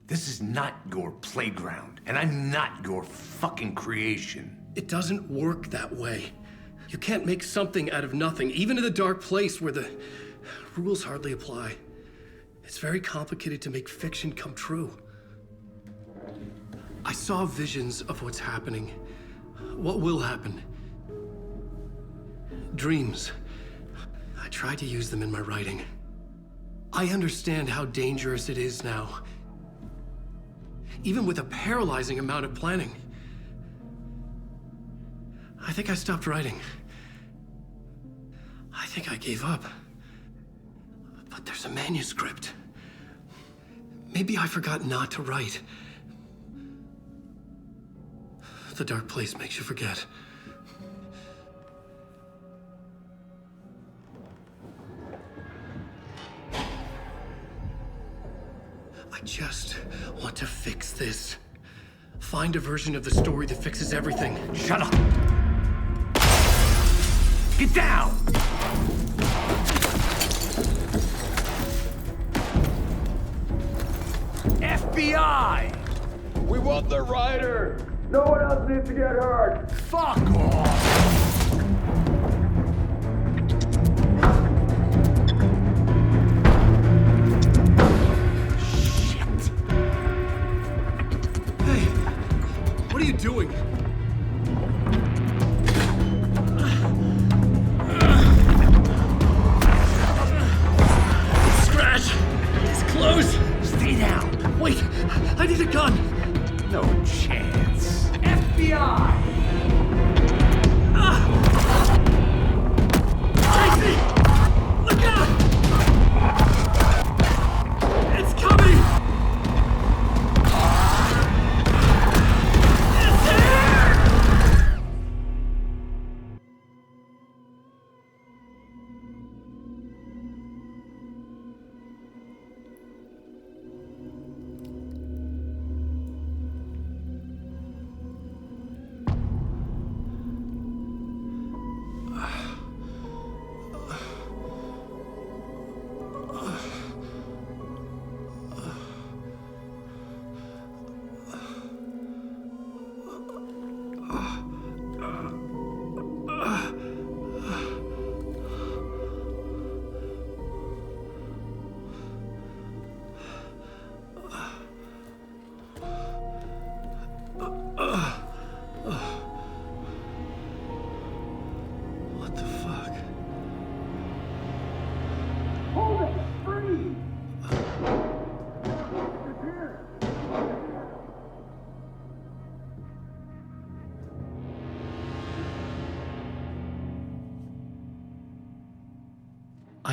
This is not your playground, and I'm not your fucking creation. It doesn't work that way. You can't make something out of nothing, even in the dark place where the rules hardly apply. It's very complicated to make fiction come true. I saw visions of what's happening, what will happen. Dreams. I tried to use them in my writing. I understand how dangerous it is now. Even with a paralyzing amount of planning. I think I stopped writing. I think I gave up. But there's a manuscript. Maybe I forgot not to write. The dark place makes you forget. I just want to fix this. Find a version of the story that fixes everything. Shut up! Get down! FBI! We want the rider! No one else needs to get hurt! Fuck off! What are you doing? Scratch! It's close! Stay down! Wait! I need a gun! No chance. FBI!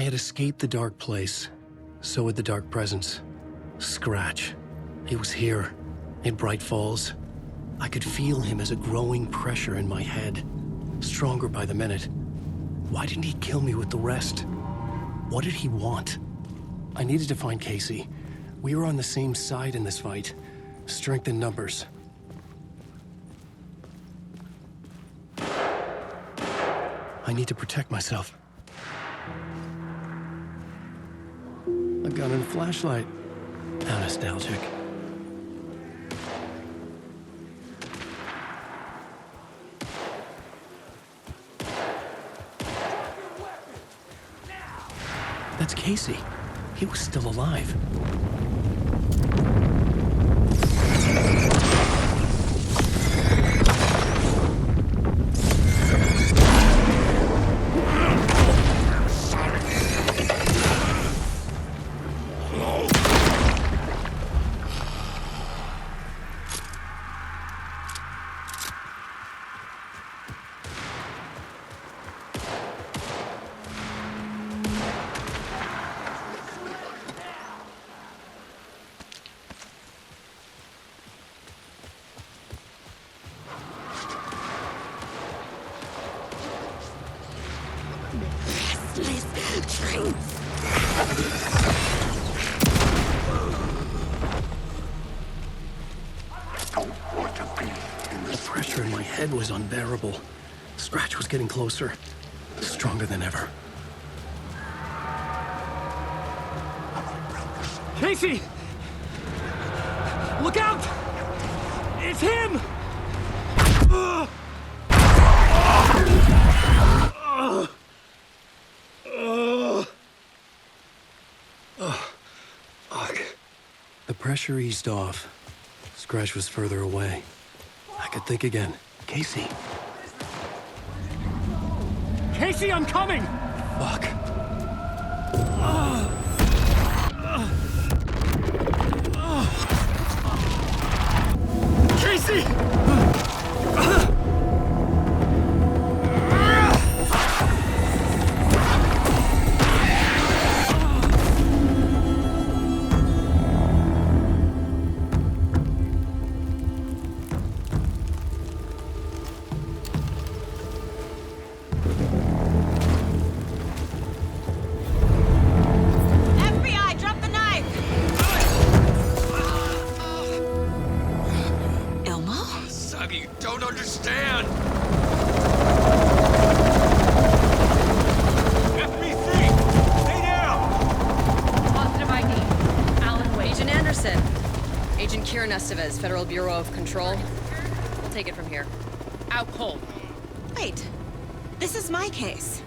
I had escaped the dark place. So had the dark presence. Scratch. He was here, in Bright Falls. I could feel him as a growing pressure in my head, stronger by the minute. Why didn't he kill me with the rest? What did he want? I needed to find Casey. We were on the same side in this fight. Strength in numbers. I need to protect myself. A gun and a flashlight. How nostalgic. That's Casey. He was still alive. The pressure in my head was unbearable. Scratch was getting closer, stronger than ever. Casey! Look out! It's him! The pressure eased off. Scratch was further away. I could think again. Casey. Casey, I'm coming! Fuck. Casey! FBI, drop the knife! Elmo? Suggy, you don't understand! FBC! Stay down! Positive ID. Alan Wade. Agent Anderson. Agent Kieran Estevez, Federal Bureau of Control. We'll take it from here. Out cold. Wait, this is my case.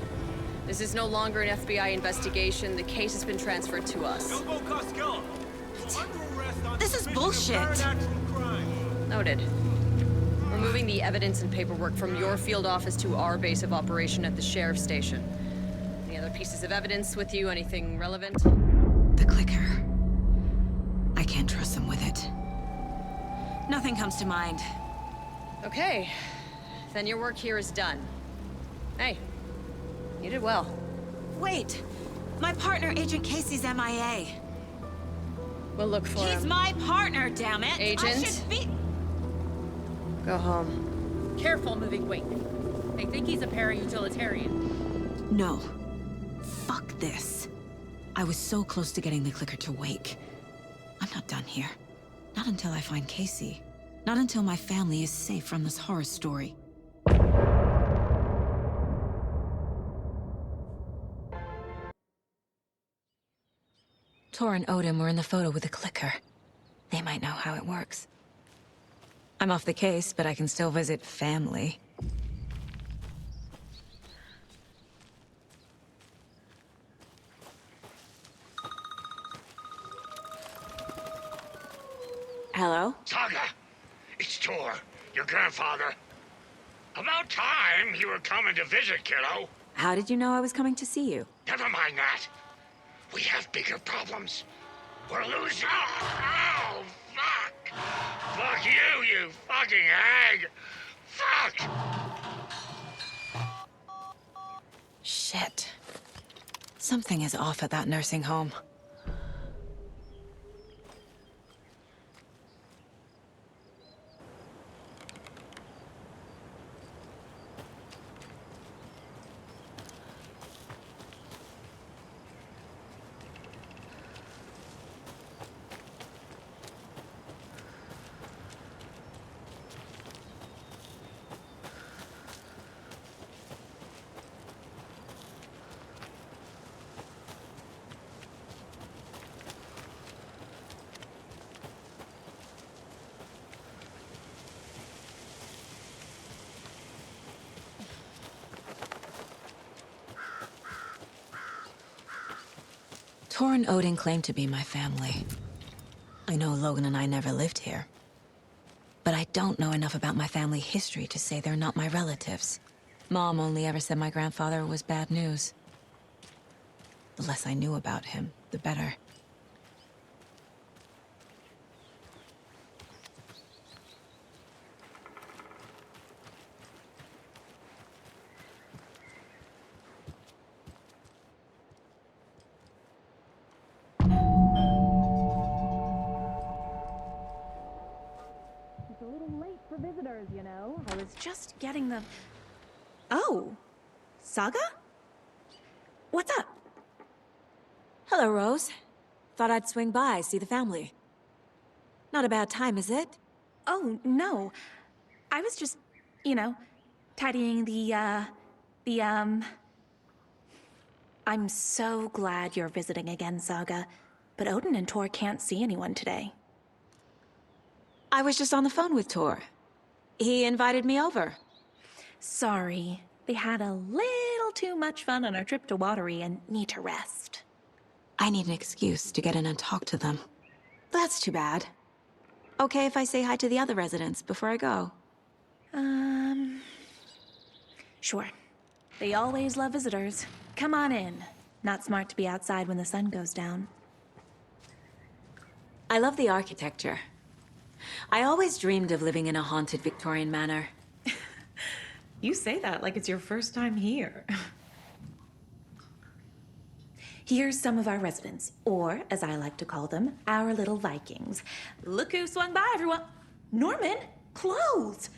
This is no longer an FBI investigation. The case has been transferred to us. Elmo Costello! You're under arrest on This is suspicion of bullshit. current action crime. Noted. We're moving the evidence and paperwork from your field office to our base of operation at the sheriff's station. Any other pieces of evidence with you? Anything relevant? The clicker. I can't trust them with it. Nothing comes to mind. Okay. Then your work here is done. Hey, you did well. Wait, my partner, Agent Casey's MIA. We'll look for him. He's my partner, damn it! Agent? I should be... Go home. Careful moving weight. They think he's a para-utilitarian. No. Fuck this. I was so close to getting the clicker to wake. I'm not done here. Not until I find Casey. Not until my family is safe from this horror story. Tor and Odin were in the photo with the clicker. They might know how it works. I'm off the case, but I can still visit family. Hello? Saga, it's Tor, your grandfather. About time you were coming to visit, kiddo. How did you know I was coming to see you? Never mind that. We have bigger problems. We're losing. Oh, fuck! Fuck you, you fucking hag! Fuck! Shit. Something is off at that nursing home. Tor and Odin claim to be my family. I know Logan and I never lived here. But I don't know enough about my family history to say they're not my relatives. Mom only ever said my grandfather was bad news. The less I knew about him, the better. Visitors, you know. I was just getting the... Oh, Saga? What's up? Hello, Rose. Thought I'd swing by, see the family. Not a bad time, is it? Oh, no. I was just, you know, tidying I'm so glad you're visiting again, Saga. But Odin and Tor can't see anyone today. I was just on the phone with Tor. He invited me over. Sorry. They had a little too much fun on our trip to Watery and need to rest. I need an excuse to get in and talk to them. That's too bad. Okay if I say hi to the other residents before I go? Sure. They always love visitors. Come on in. Not smart to be outside when the sun goes down. I love the architecture. I always dreamed of living in a haunted Victorian manor. You say that like it's your first time here. Here's some of our residents, or as I like to call them, our little Vikings. Look who swung by, everyone. Norman, clothes.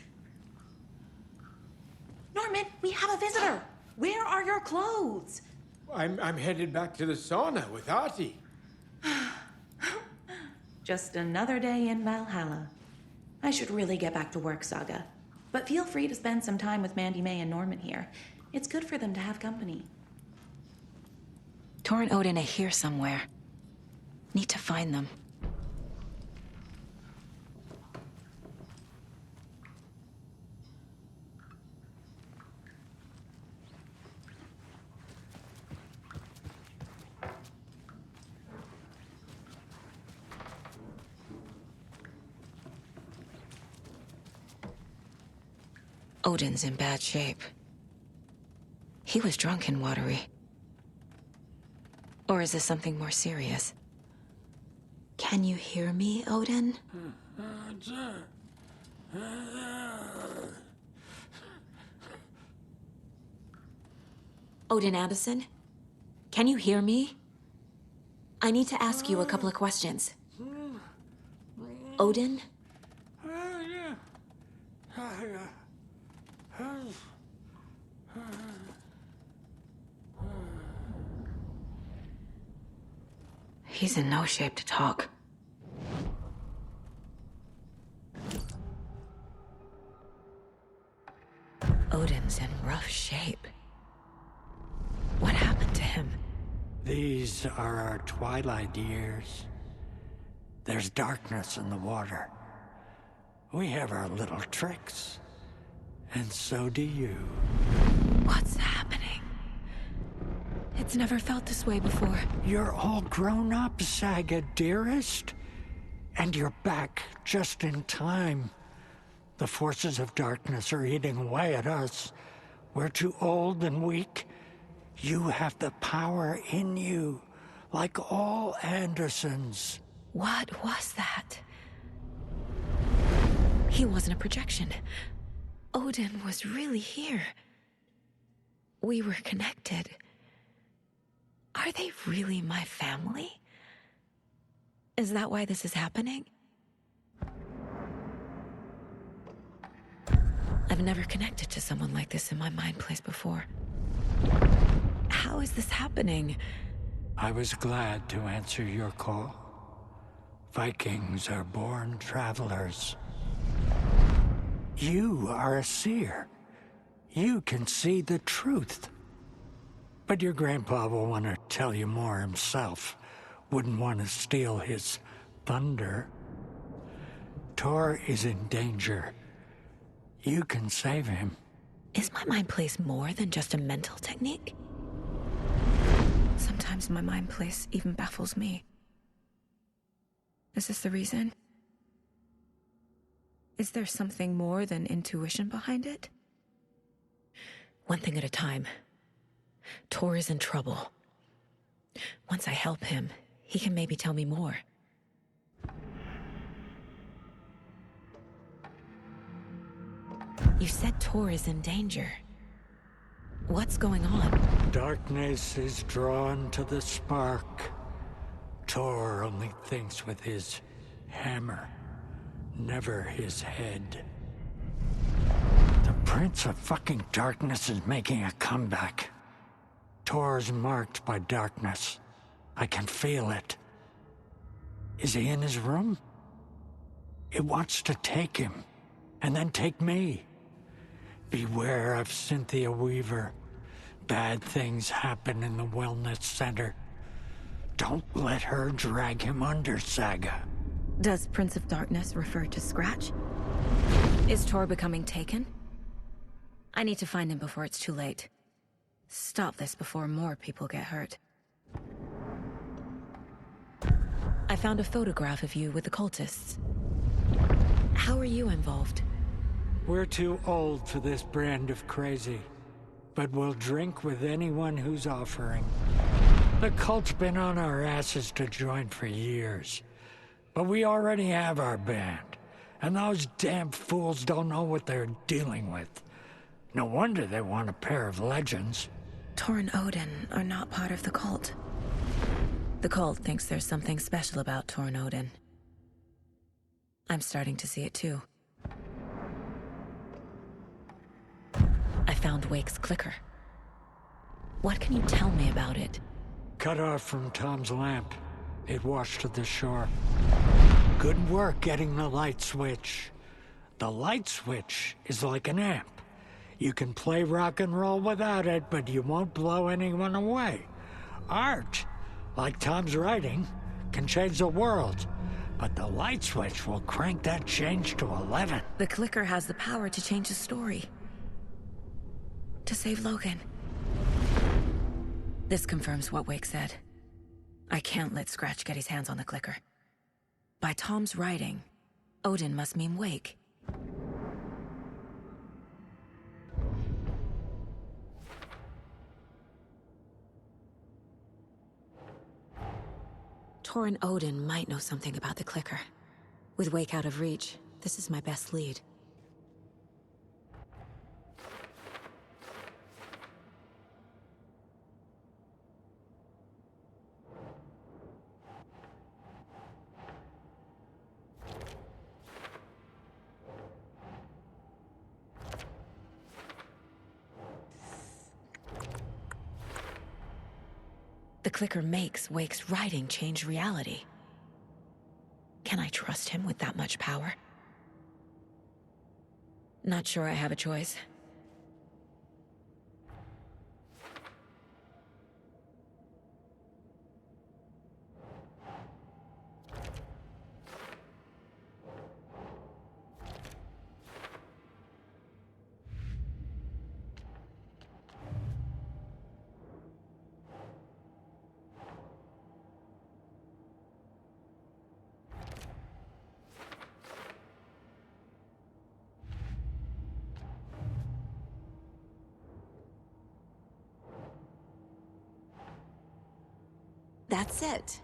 Norman, we have a visitor. Where are your clothes? I'm headed back to the sauna with Artie. Just another day in Valhalla. I should really get back to work, Saga. But feel free to spend some time with Mandy May and Norman here. It's good for them to have company. Tor and Odin are here somewhere. Need to find them. Odin's in bad shape. He was drunk in Watery. Or is this something more serious? Can you hear me, Odin? Odin Addison? Can you hear me? I need to ask you a couple of questions. Odin? He's in no shape to talk. Odin's in rough shape. What happened to him? These are our twilight years. There's darkness in the water. We have our little tricks. And so do you. What's happening? It's never felt this way before. You're all grown up, Saga, dearest. And you're back just in time. The forces of darkness are eating away at us. We're too old and weak. You have the power in you, like all Andersons. What was that? He wasn't a projection. Odin was really here. We were connected. Are they really my family? Is that why this is happening? I've never connected to someone like this in my mind place before. How is this happening? I was glad to answer your call. Vikings are born travelers. You are a seer. You can see the truth. But your grandpa will want to tell you more himself. Wouldn't want to steal his thunder. Tor is in danger. You can save him. Is my mind place more than just a mental technique? Sometimes my mind place even baffles me. Is this the reason? Is there something more than intuition behind it? One thing at a time. Tor is in trouble. Once I help him, he can maybe tell me more. You said Tor is in danger. What's going on? Darkness is drawn to the spark. Tor only thinks with his hammer, never his head. The Prince of fucking Darkness is making a comeback. Tor's marked by darkness. I can feel it. Is he in his room? It wants to take him, and then take me. Beware of Cynthia Weaver. Bad things happen in the wellness center. Don't let her drag him under, Saga. Does Prince of Darkness refer to Scratch? Is Tor becoming taken? I need to find him before it's too late. Stop this before more people get hurt. I found a photograph of you with the cultists. How are you involved? We're too old for this brand of crazy, but we'll drink with anyone who's offering. The cult's been on our asses to join for years, but we already have our band, and those damn fools don't know what they're dealing with. No wonder they want a pair of legends. Tor and Odin are not part of the cult. The cult thinks there's something special about Tor and Odin. I'm starting to see it too. I found Wake's clicker. What can you tell me about it? Cut off from Tom's lamp. It washed to the shore. Good work getting the light switch. The light switch is like an amp. You can play rock and roll without it, but you won't blow anyone away. Art, like Tom's writing, can change the world, but the light switch will crank that change to 11. The clicker has the power to change the story. To save Logan. This confirms what Wake said. I can't let Scratch get his hands on the clicker. By Tom's writing, Odin must mean Wake. Tor and Odin might know something about the clicker. With Wake out of reach, this is my best lead. The clicker makes Wake's writing change reality. Can I trust him with that much power? Not sure I have a choice. That's it.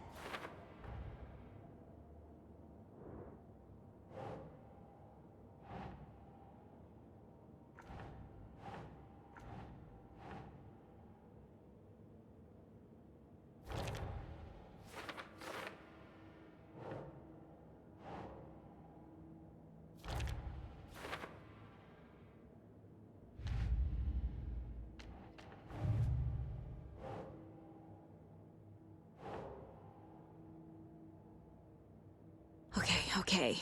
Okay.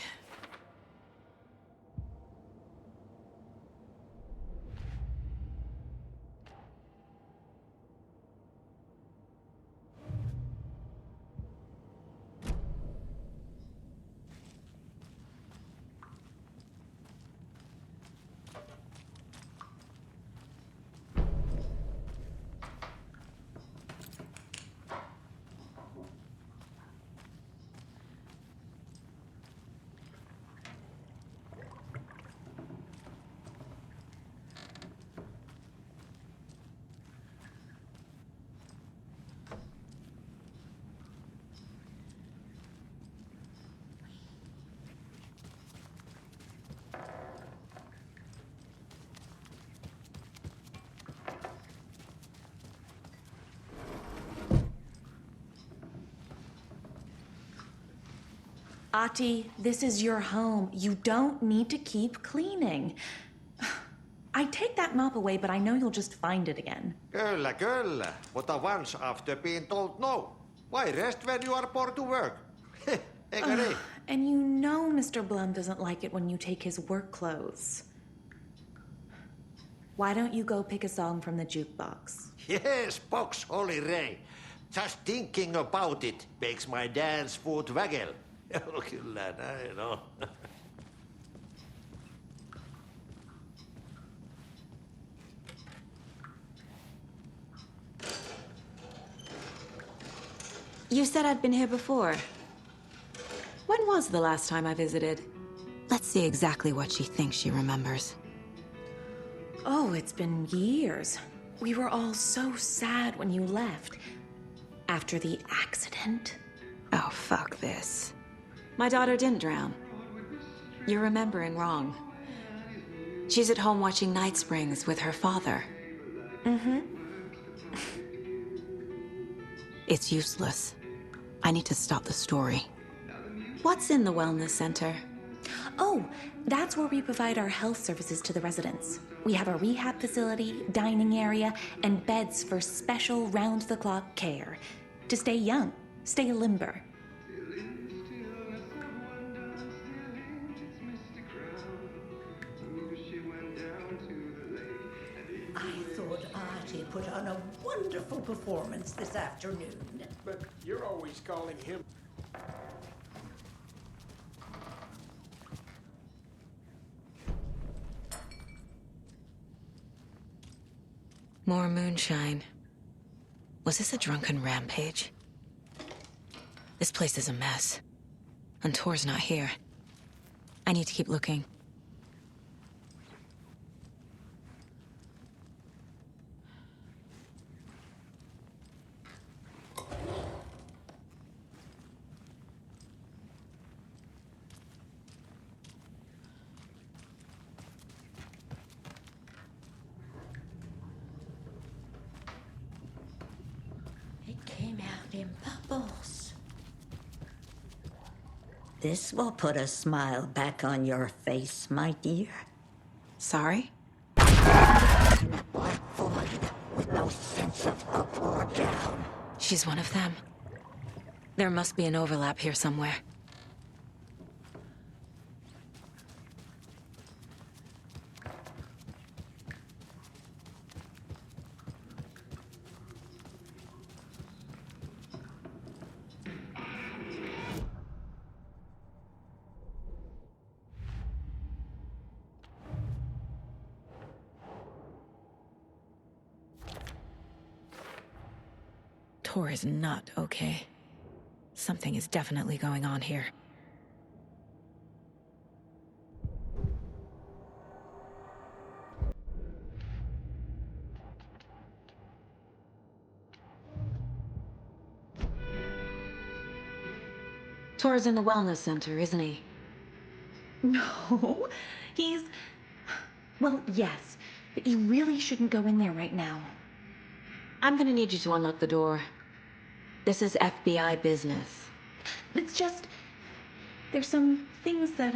Ahti, this is your home. You don't need to keep cleaning. I take that mop away, but I know you'll just find it again. Kyllä, kyllä. Mutta once after being told no. Why rest when you are born to work? Eikö niin? And you know Mr. Blum doesn't like it when you take his work clothes. Why don't you go pick a song from the jukebox? Yes, box Holy Ray. Just thinking about it makes my dance foot waggle. Kyllä näin on. You said I'd been here before. When was the last time I visited? Let's see exactly what she thinks she remembers. Oh, it's been years. We were all so sad when you left. After the accident. Oh, fuck this. My daughter didn't drown. You're remembering wrong. She's at home watching Night Springs with her father. Mm-hmm. It's useless. I need to stop the story. What's in the wellness center? Oh, that's where we provide our health services to the residents. We have a rehab facility, dining area, and beds for special round-the-clock care. To stay young, stay limber. I thought Ahti put on a wonderful performance this afternoon. But you're always calling him. More moonshine. Was this a drunken rampage? This place is a mess. And Tor's not here. I need to keep looking. It came out in bubbles. This will put a smile back on your face, my dear. Sorry? And a black woman with no sense of up or down. She's one of them. There must be an overlap here somewhere. Tor is not okay. Something is definitely going on here. Tor's in the wellness center, isn't he? No, he's... Well, yes, but you really shouldn't go in there right now. I'm gonna need you to unlock the door. This is FBI business. It's just... There's some things that,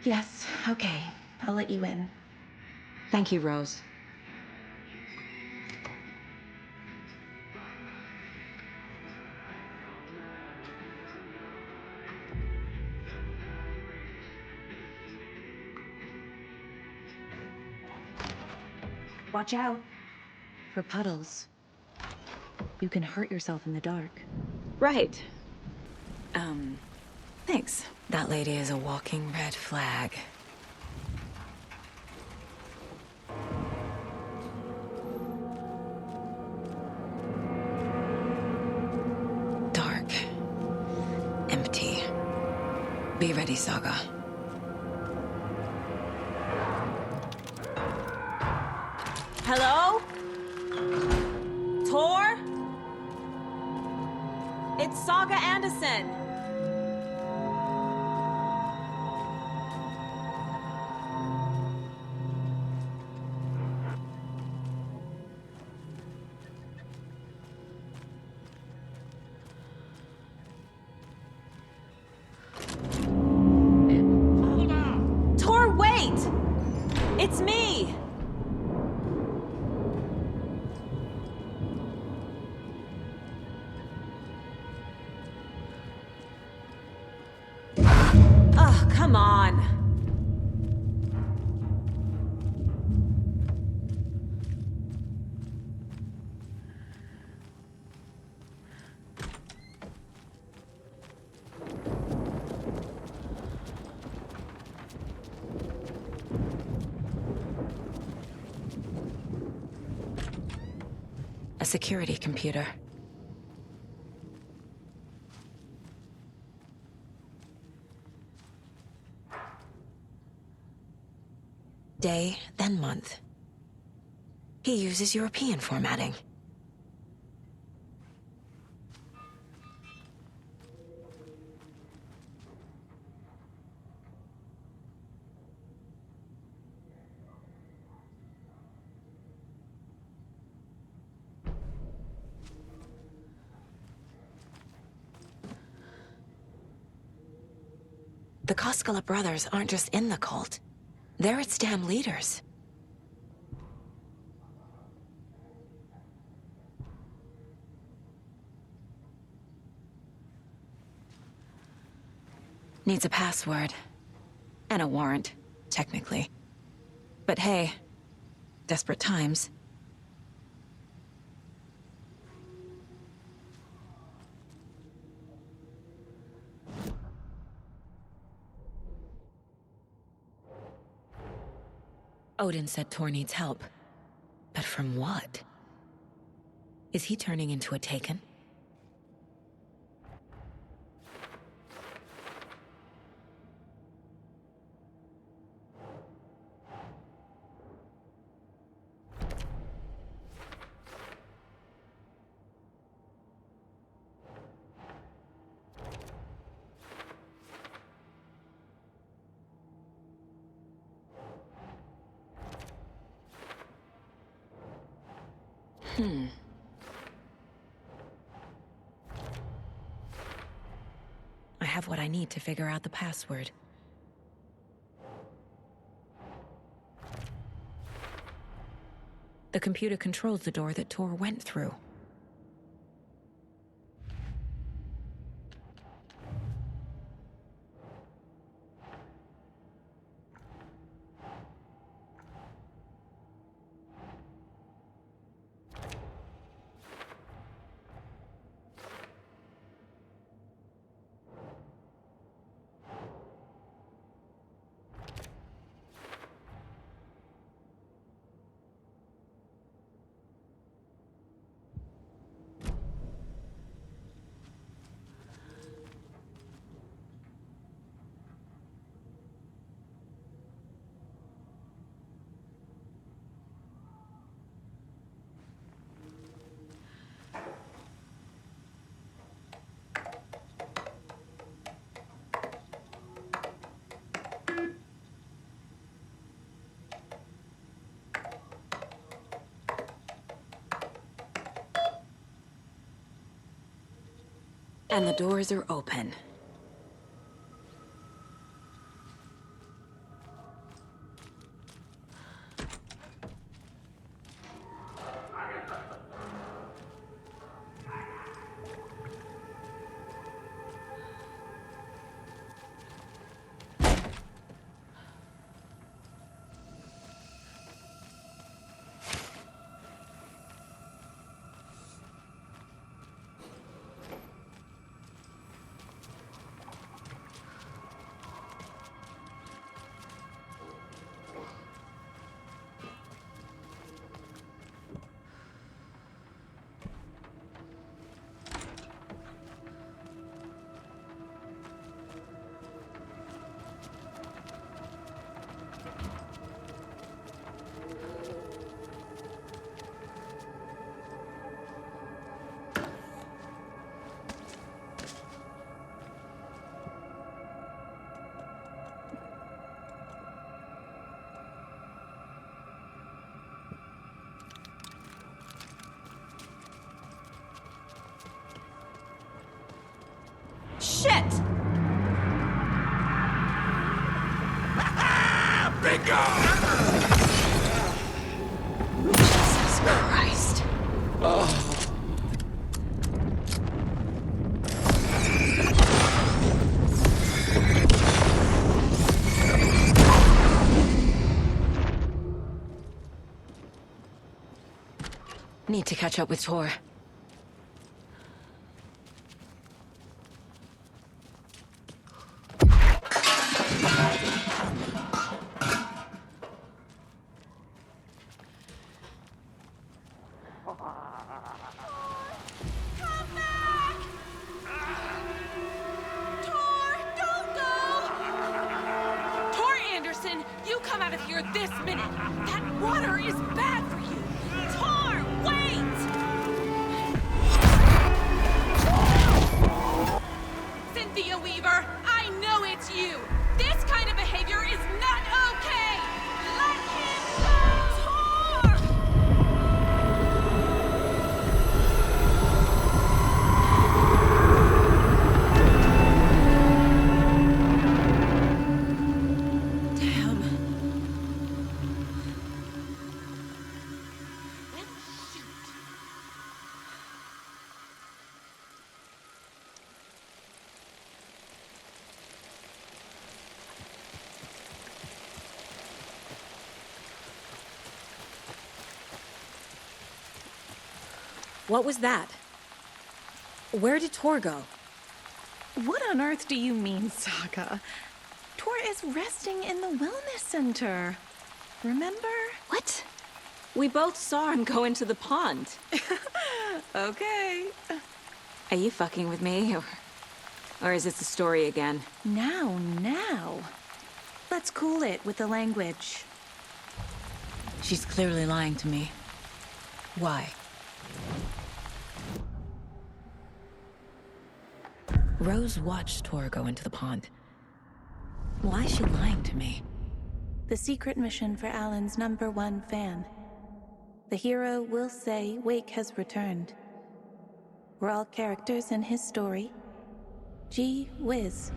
Yes, okay. I'll let you in. Thank you, Rose. Watch out for puddles. You can hurt yourself in the dark. Right. Thanks. That lady is a walking red flag. Dark. Empty. Be ready, Saga. Hello? Tor? It's Saga Anderson. Tor, wait! It's me! Oh, come on. A security computer. Day, then month. He uses European formatting. The Koskela brothers aren't just in the cult. They're its damn leaders. Needs a password. And a warrant, technically. But hey, desperate times. Odin said Tor needs help. But from what? Is he turning into a Taken? I have what I need to figure out the password. The computer controls the door that Tor went through. And the doors are open. Jesus Christ. Need to catch up with Tor. Tor Anderson, you come out of here this minute. That water is bad for you. Tor, wait! Cynthia Weaver, I know it's you. This kind of behavior is not okay. Let him go! Tor! Damn. What was that? Where did Tor go? What on earth do you mean, Saga? Tor is resting in the wellness center. Remember? What? We both saw him go into the pond. Okay. Are you fucking with me, or is it the story again? Now. Let's cool it with the language. She's clearly lying to me. Why? Rose watched Tor go into the pond. Why is she lying to me? The secret mission for Alan's #1 fan. The hero will say Wake has returned. We're all characters in his story. Gee whiz.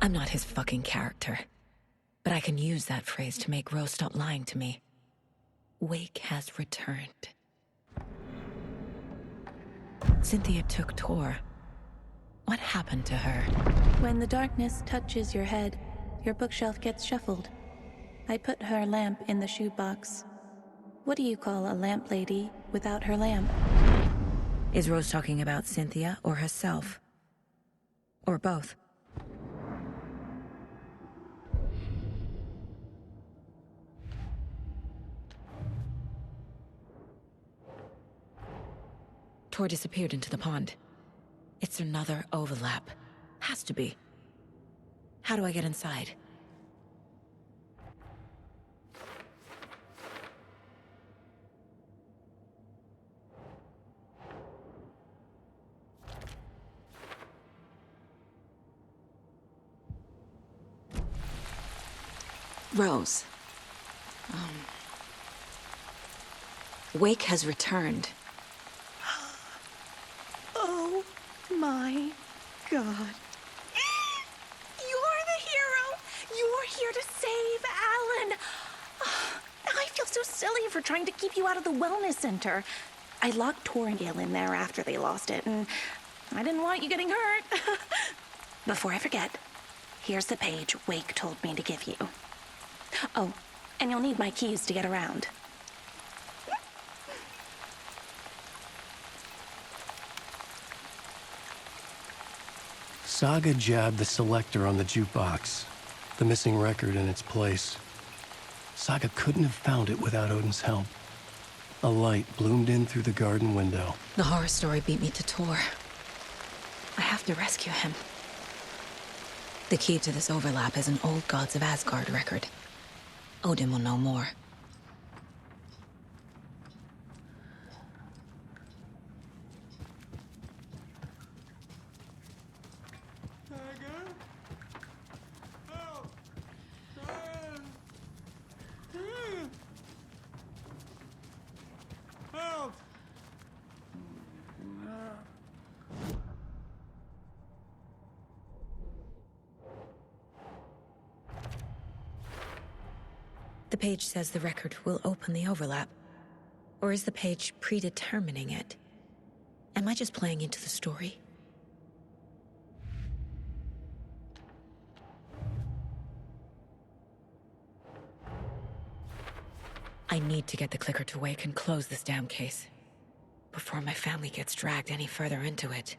I'm not his fucking character. But I can use that phrase to make Rose stop lying to me. Wake has returned. Cynthia took Tor. What happened to her? When the darkness touches your head, your bookshelf gets shuffled. I put her lamp in the shoebox. What do you call a lamp lady without her lamp? Is Rose talking about Cynthia or herself? Or both? Tor disappeared into the pond. It's another overlap. Has to be. How do I get inside? Rose. Wake has returned. Oh my God. You're the hero! You're here to save Alan! I feel so silly for trying to keep you out of the wellness center. I locked Torringale in there after they lost it, and I didn't want you getting hurt. Before I forget, here's the page Wake told me to give you. Oh, and you'll need my keys to get around. Saga jabbed the selector on the jukebox, the missing record in its place. Saga couldn't have found it without Odin's help. A light bloomed in through the garden window. The horror story beat me to Tor. I have to rescue him. The key to this overlap is an old Gods of Asgard record. Odin will know more. The page says the record will open the overlap. Or is the page predetermining it? Am I just playing into the story? I need to get the clicker to wake and close this damn case before my family gets dragged any further into it.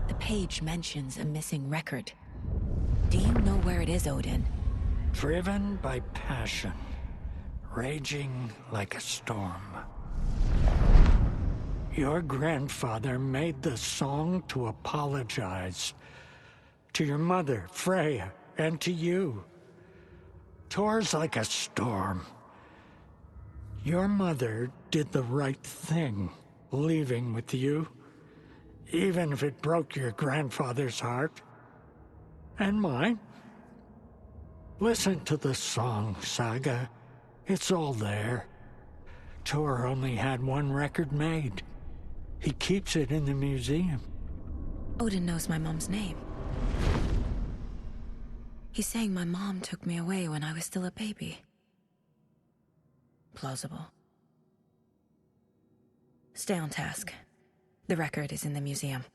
The page mentions a missing record. Do you know where it is, Odin? Driven by passion, raging like a storm. Your grandfather made the song to apologize to your mother, Freya, and to you. Tor's like a storm. Your mother did the right thing, leaving with you, even if it broke your grandfather's heart. And mine. Listen to the song, Saga. It's all there. Tor only had one record made. He keeps it in the museum. Odin knows my mom's name. He's saying my mom took me away when I was still a baby. Plausible. Stay on task. The record is in the museum.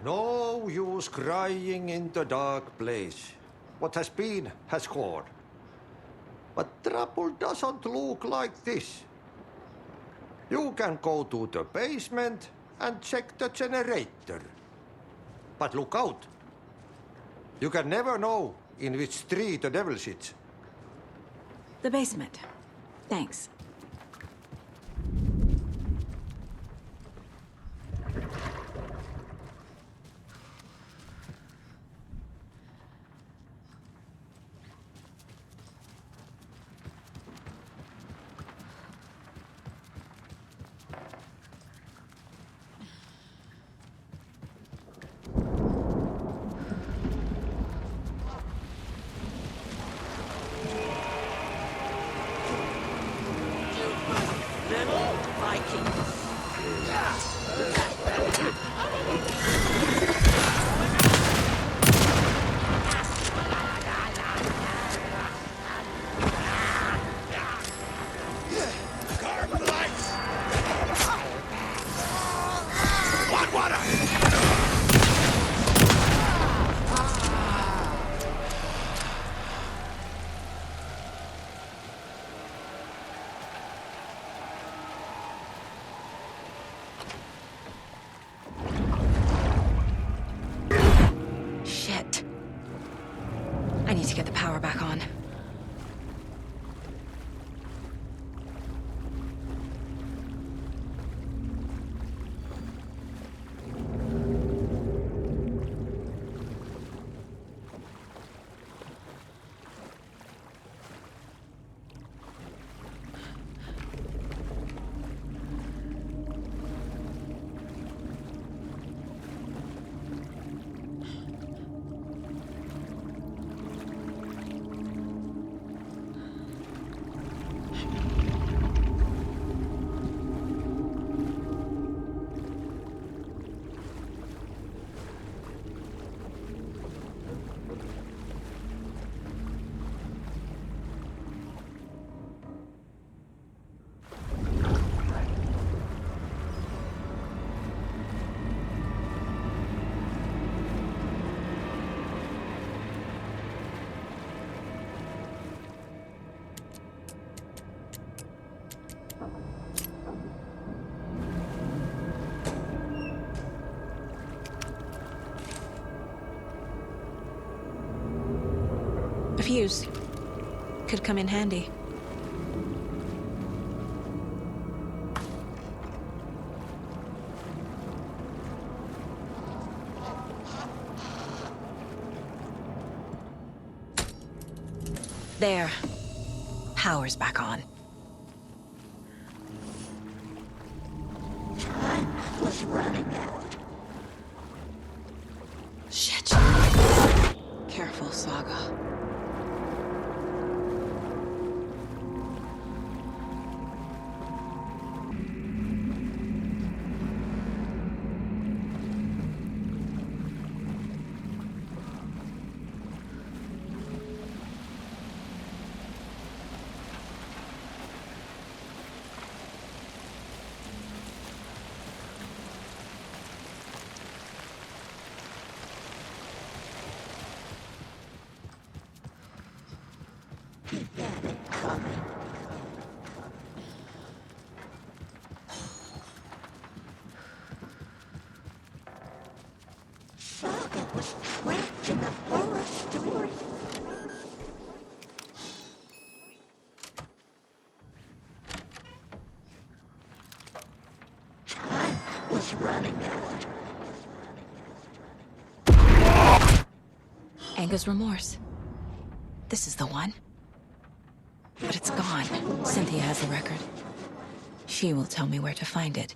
No use crying in the dark place. What has been has gone. But trouble doesn't look like this. You can go to the basement and check the generator. But look out. You can never know in which tree the devil sits. The basement. Thanks. I need to get the power back on. fuse. Could come in handy. There. Power's back on. Time was running out. Shit. Careful, Saga. He had it coming. Saga was trapped in the forest story. Time was running out. Anger's remorse. This is the one. But it's gone. Cynthia has the record. She will tell me where to find it.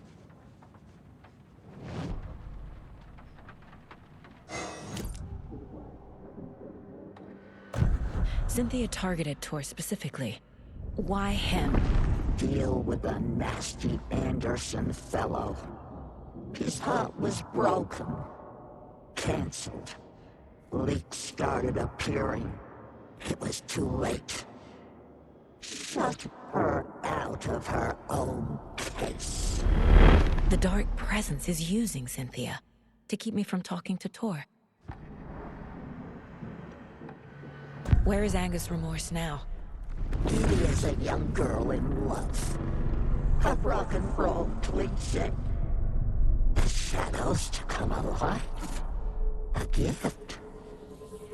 Cynthia targeted Tor specifically. Why him? Deal with the nasty Anderson fellow. His heart was broken. Cancelled. Leaks started appearing. It was too late. Shut her out of her own case. The Dark Presence is using Cynthia to keep me from talking to Tor. Where is Angus Remorse now? He is a young girl in love. A rock and roll cliche. The shadows to come alive. A gift.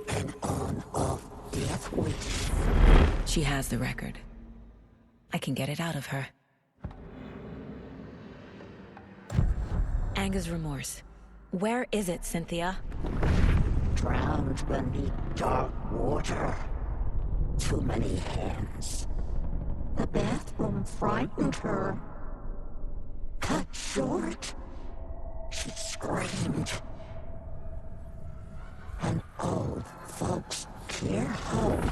An on-off death wish. She has the record. I can get it out of her. Angus Remorse. Where is it, Cynthia? Drowned beneath dark water. Too many hands. The bathroom frightened her. Cut short. She screamed. An old folks' care home.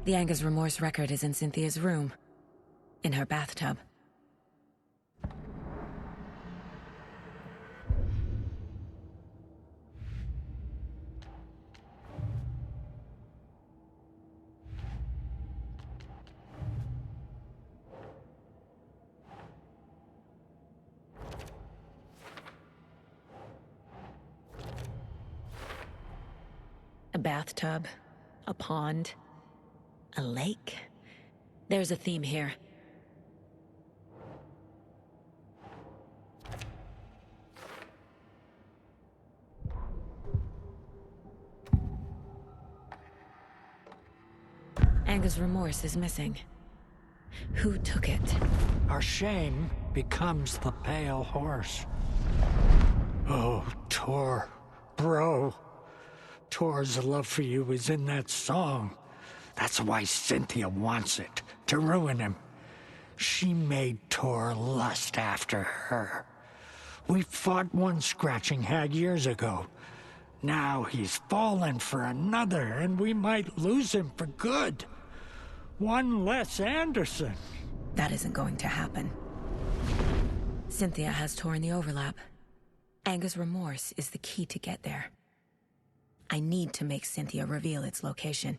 The Angus Remorse record is in Cynthia's room. In her bathtub. A bathtub, a pond, a lake. There's a theme here. Angus Remorse is missing. Who took it? Our shame becomes the pale horse. Oh, Tor. Bro. Tor's love for you is in that song. That's why Cynthia wants it, to ruin him. She made Tor lust after her. We fought one scratching hag years ago. Now he's fallen for another, and we might lose him for good. One less Anderson. That isn't going to happen. Cynthia has Tor in the overlap. Angus Remorse is the key to get there. I need to make Cynthia reveal its location.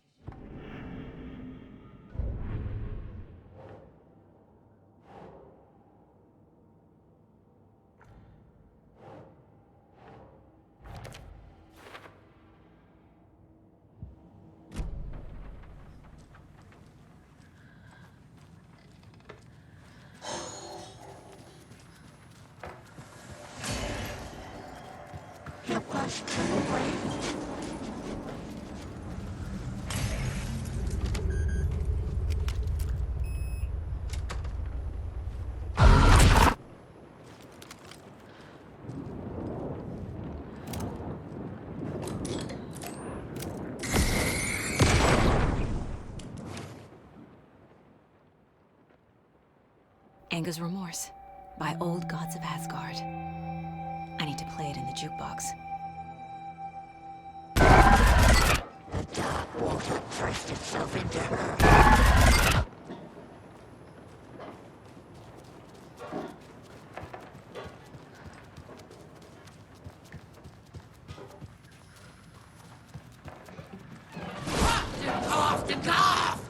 Anger's Remorse by Old Gods of Asgard. I need to play it in the jukebox. The dark water pressed itself into her. Coughed and coughed!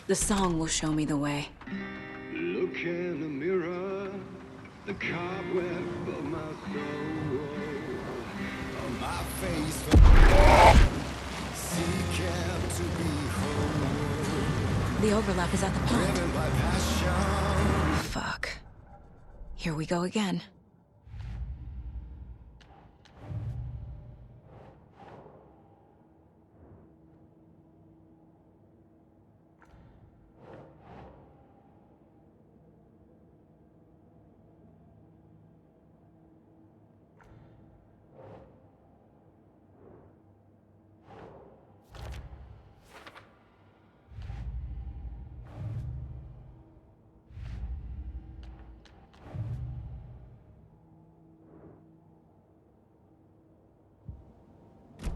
The song will show me the way. Look in the mirror, the cobweb of my soul, on my face, seeking to be whole. The overlap is at the pond. Driven by passion. Fuck. Here we go again.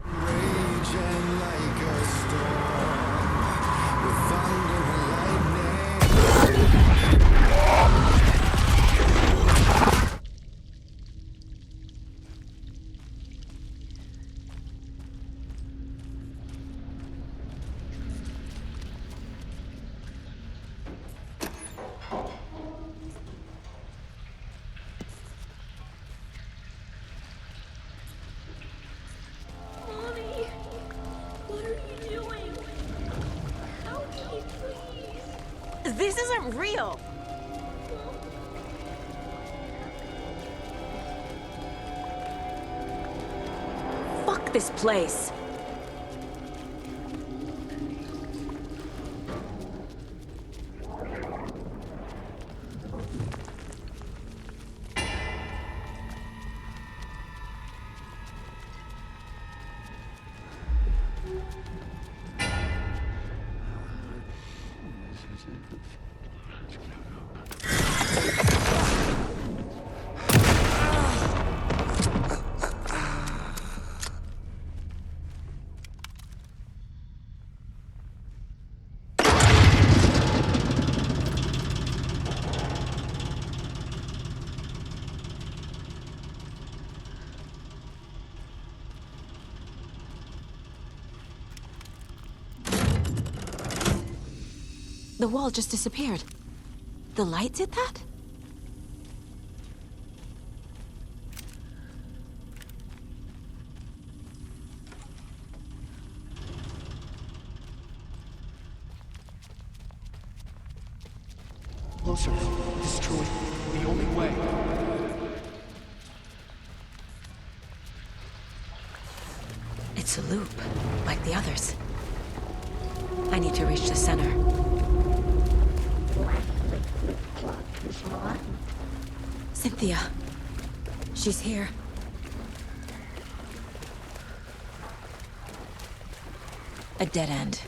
Raging like a storm, with thunder and lightning. Mommy, what are you doing? Help me, please. This isn't real! Fuck this place! The wall just disappeared. The light did that? Closer. Destroy. The only way. It's a loop, like the others. I need to reach the center. Cynthia. She's here. A dead end.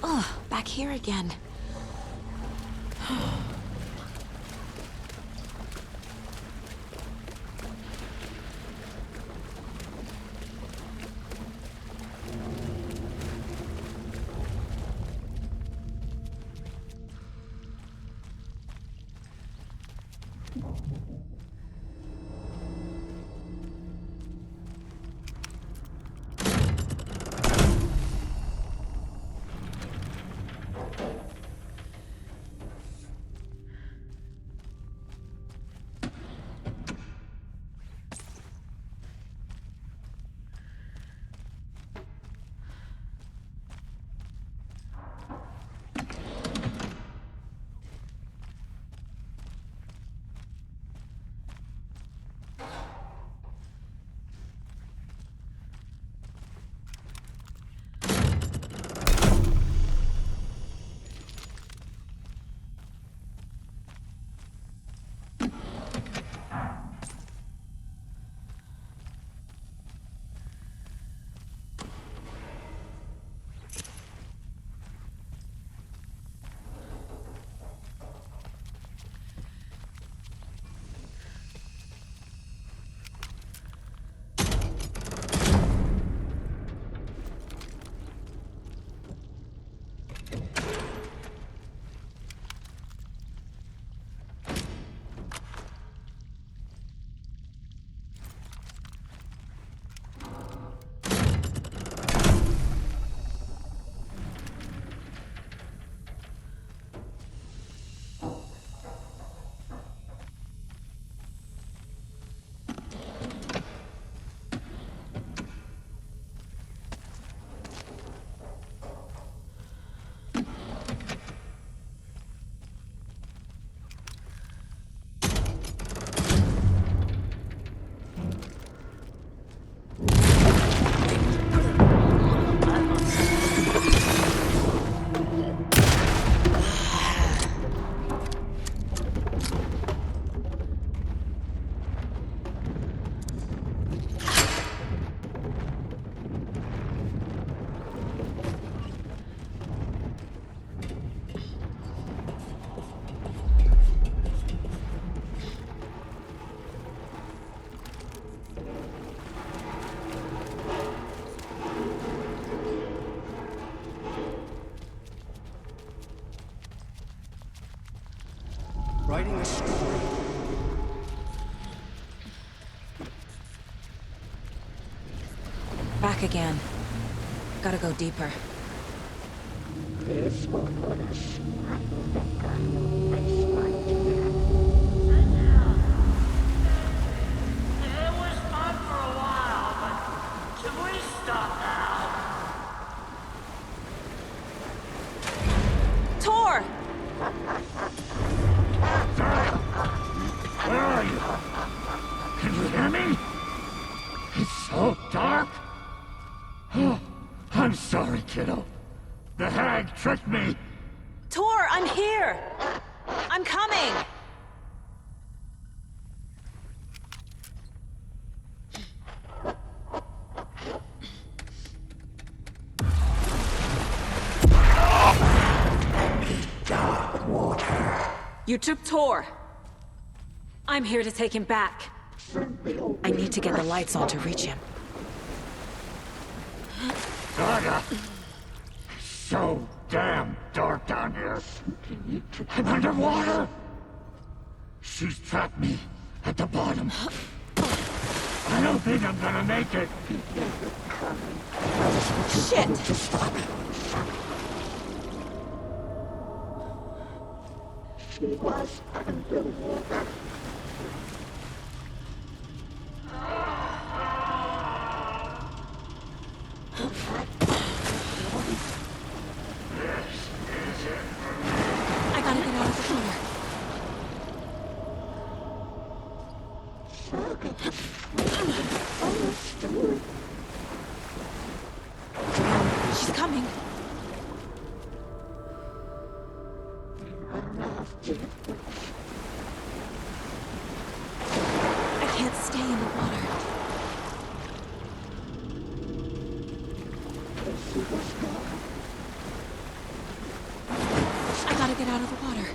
Oh, back here again. Writing a story. Back again. Gotta go deeper. This will put us, I think, on the baseline. It was fun for a while, but should we stop now? Tor! Where are you? Can you hear me? It's so dark. Oh, I'm sorry, kiddo. The hag tricked me. Tor, I'm here! I'm coming! Dark water. You took Tor. I'm here to take him back. I need to get the lights on to reach him. Saga! So damn dark down here. I'm underwater. She's trapped me at the bottom. I don't think I'm gonna make it. Shit! She was underwater. I gotta get out of the water. She's coming. I can't stay in the water. I gotta get out of the water.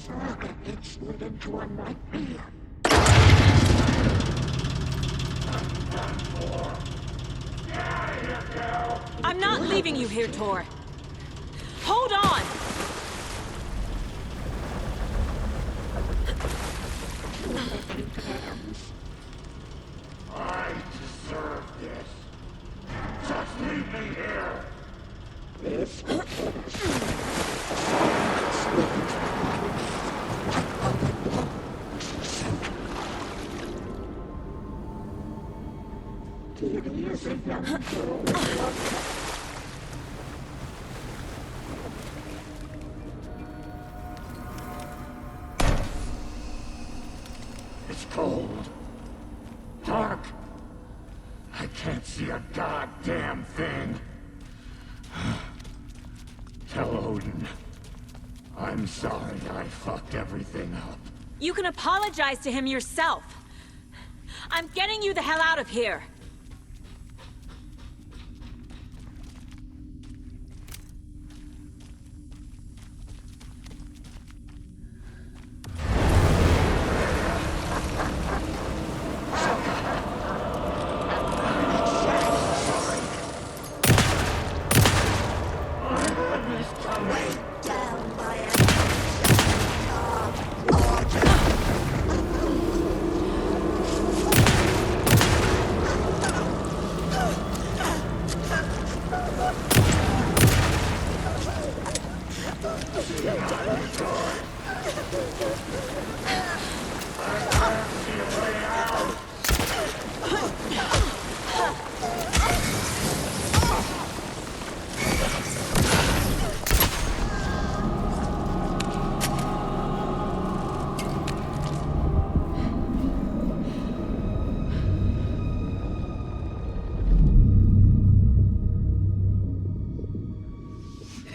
Saga, it's lit into a nightmare. I'm not leaving you here, Tor. Hold on! I deserve this. Just leave me here. It's cold. Dark. I can't see a goddamn thing. Tell Odin. I'm sorry I fucked everything up. You can apologize to him yourself. I'm getting you the hell out of here.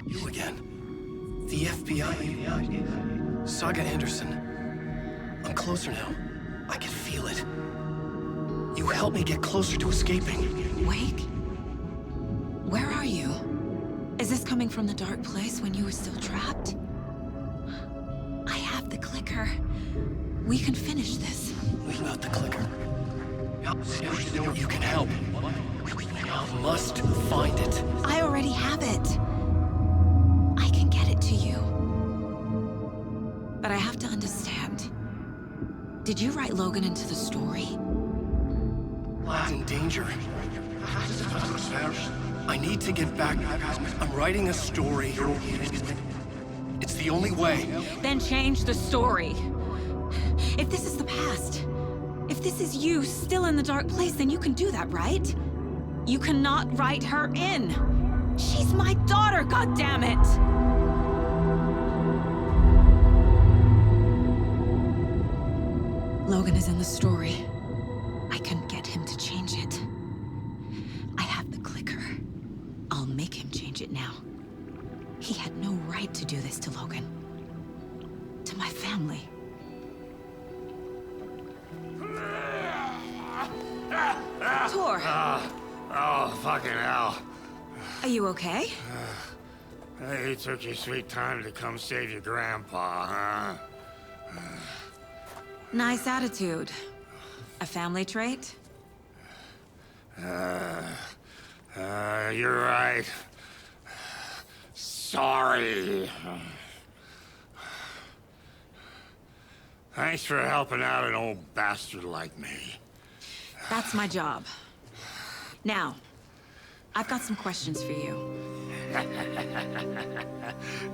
You again. The FBI. Saga Anderson. I'm closer now. I can feel it. You helped me get closer to escaping. Wake? Where are you? Is this coming from the dark place when you were still trapped? I have the clicker. We can finish this. What about the clicker? You can help. I must find it. I already have it. I can get it to you. But I have to understand. Did you write Logan into the story? Lad's in danger. I need to get back. I'm writing a story. It's the only way. Then change the story. If this is the past, if this is you still in the dark place, then you can do that, right? You cannot write her in. She's my daughter, goddammit! Logan is in the story. I can get him to change it. I have the clicker. I'll make him change it now. He had no right to do this to Logan. To my family. Tor! Oh, fucking hell. Are you okay? You took your sweet time to come save your grandpa, huh? Nice attitude. A family trait? You're right. Sorry. Thanks for helping out an old bastard like me. That's my job. Now, I've got some questions for you.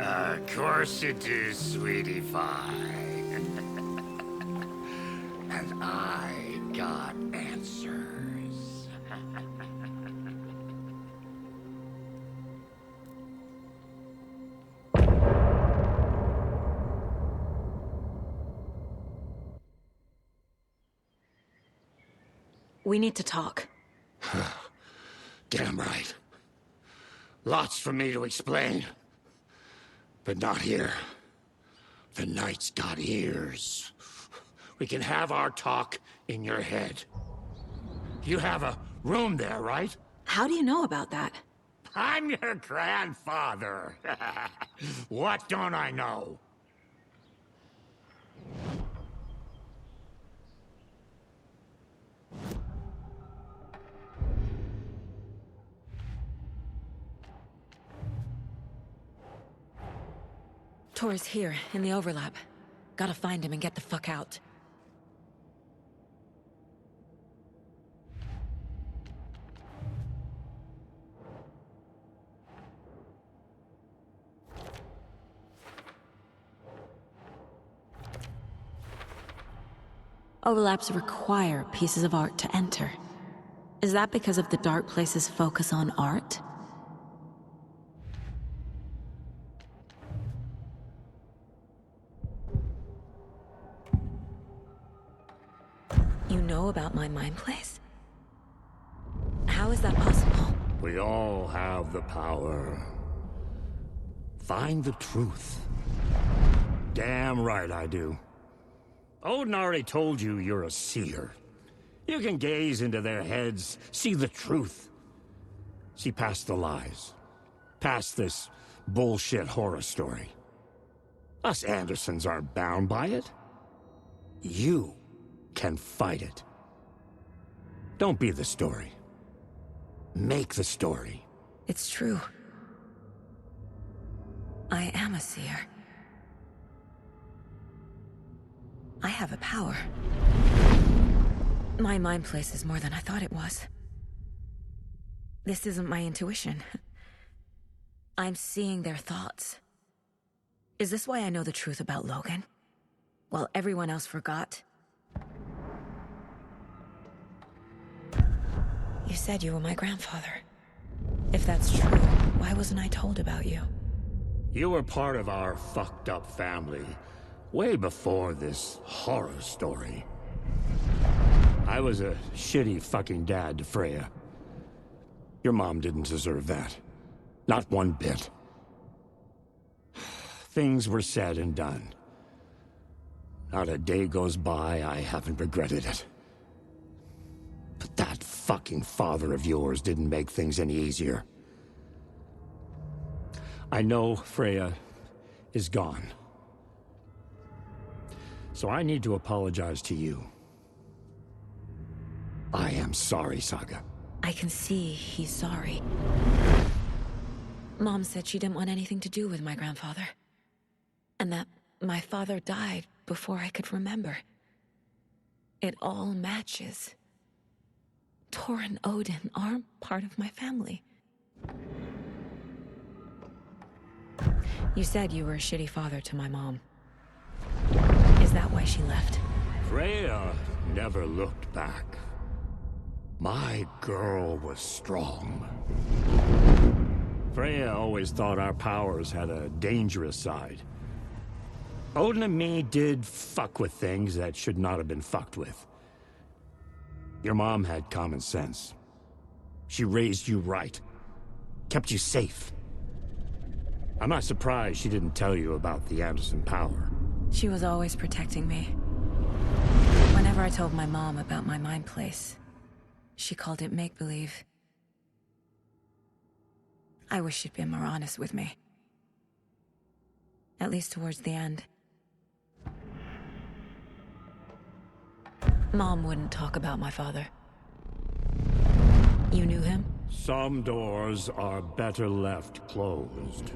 Of course you do, sweetie pie. And I got answers. We need to talk. Damn right. Lots for me to explain. But not here. The night's got ears. We can have our talk in your head. You have a room there, right? How do you know about that? I'm your grandfather. What don't I know? Tor's here, in the overlap. Gotta find him and get the fuck out. Overlaps require pieces of art to enter. Is that because of the Dark Place's focus on art? You know about my mind place? How is that possible? We all have the power. Find the truth. Damn right I do. Odin already told you you're a seer. You can gaze into their heads, see the truth. See past the lies. Past this bullshit horror story. Us Andersons aren't bound by it. You can fight it. Don't be the story. Make the story. It's true. I am a seer. I have a power. My mind place is more than I thought it was. This isn't my intuition. I'm seeing their thoughts. Is this why I know the truth about Logan? While everyone else forgot? You said you were my grandfather. If that's true, why wasn't I told about you? You were part of our fucked up family, way before this horror story. I was a shitty fucking dad to Freya. Your mom didn't deserve that. Not one bit. Things were said and done. Not a day goes by I haven't regretted it. But that fucking father of yours didn't make things any easier. I know Freya is gone. So I need to apologize to you. I am sorry, Saga. I can see he's sorry. Mom said she didn't want anything to do with my grandfather. And that my father died before I could remember. It all matches. Tor and Odin aren't part of my family. You said you were a shitty father to my mom. Is that why she left? Freya never looked back. My girl was strong. Freya always thought our powers had a dangerous side. Odin and me did fuck with things that should not have been fucked with. Your mom had common sense. She raised you right. Kept you safe. I'm not surprised she didn't tell you about the Anderson power. She was always protecting me. Whenever I told my mom about my mind place, she called it make-believe. I wish she'd been more honest with me. At least towards the end. Mom wouldn't talk about my father. You knew him? Some doors are better left closed.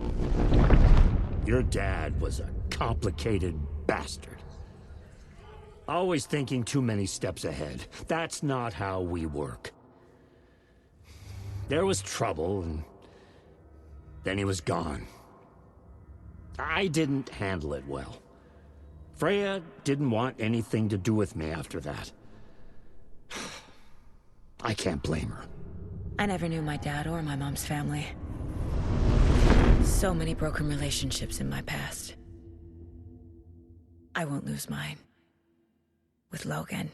Your dad was a complicated bastard. Always thinking too many steps ahead. That's not how we work. There was trouble, and then he was gone. I didn't handle it well. Freya didn't want anything to do with me after that. I can't blame her. I never knew my dad or my mom's family. So many broken relationships in my past. I won't lose mine. With Logan.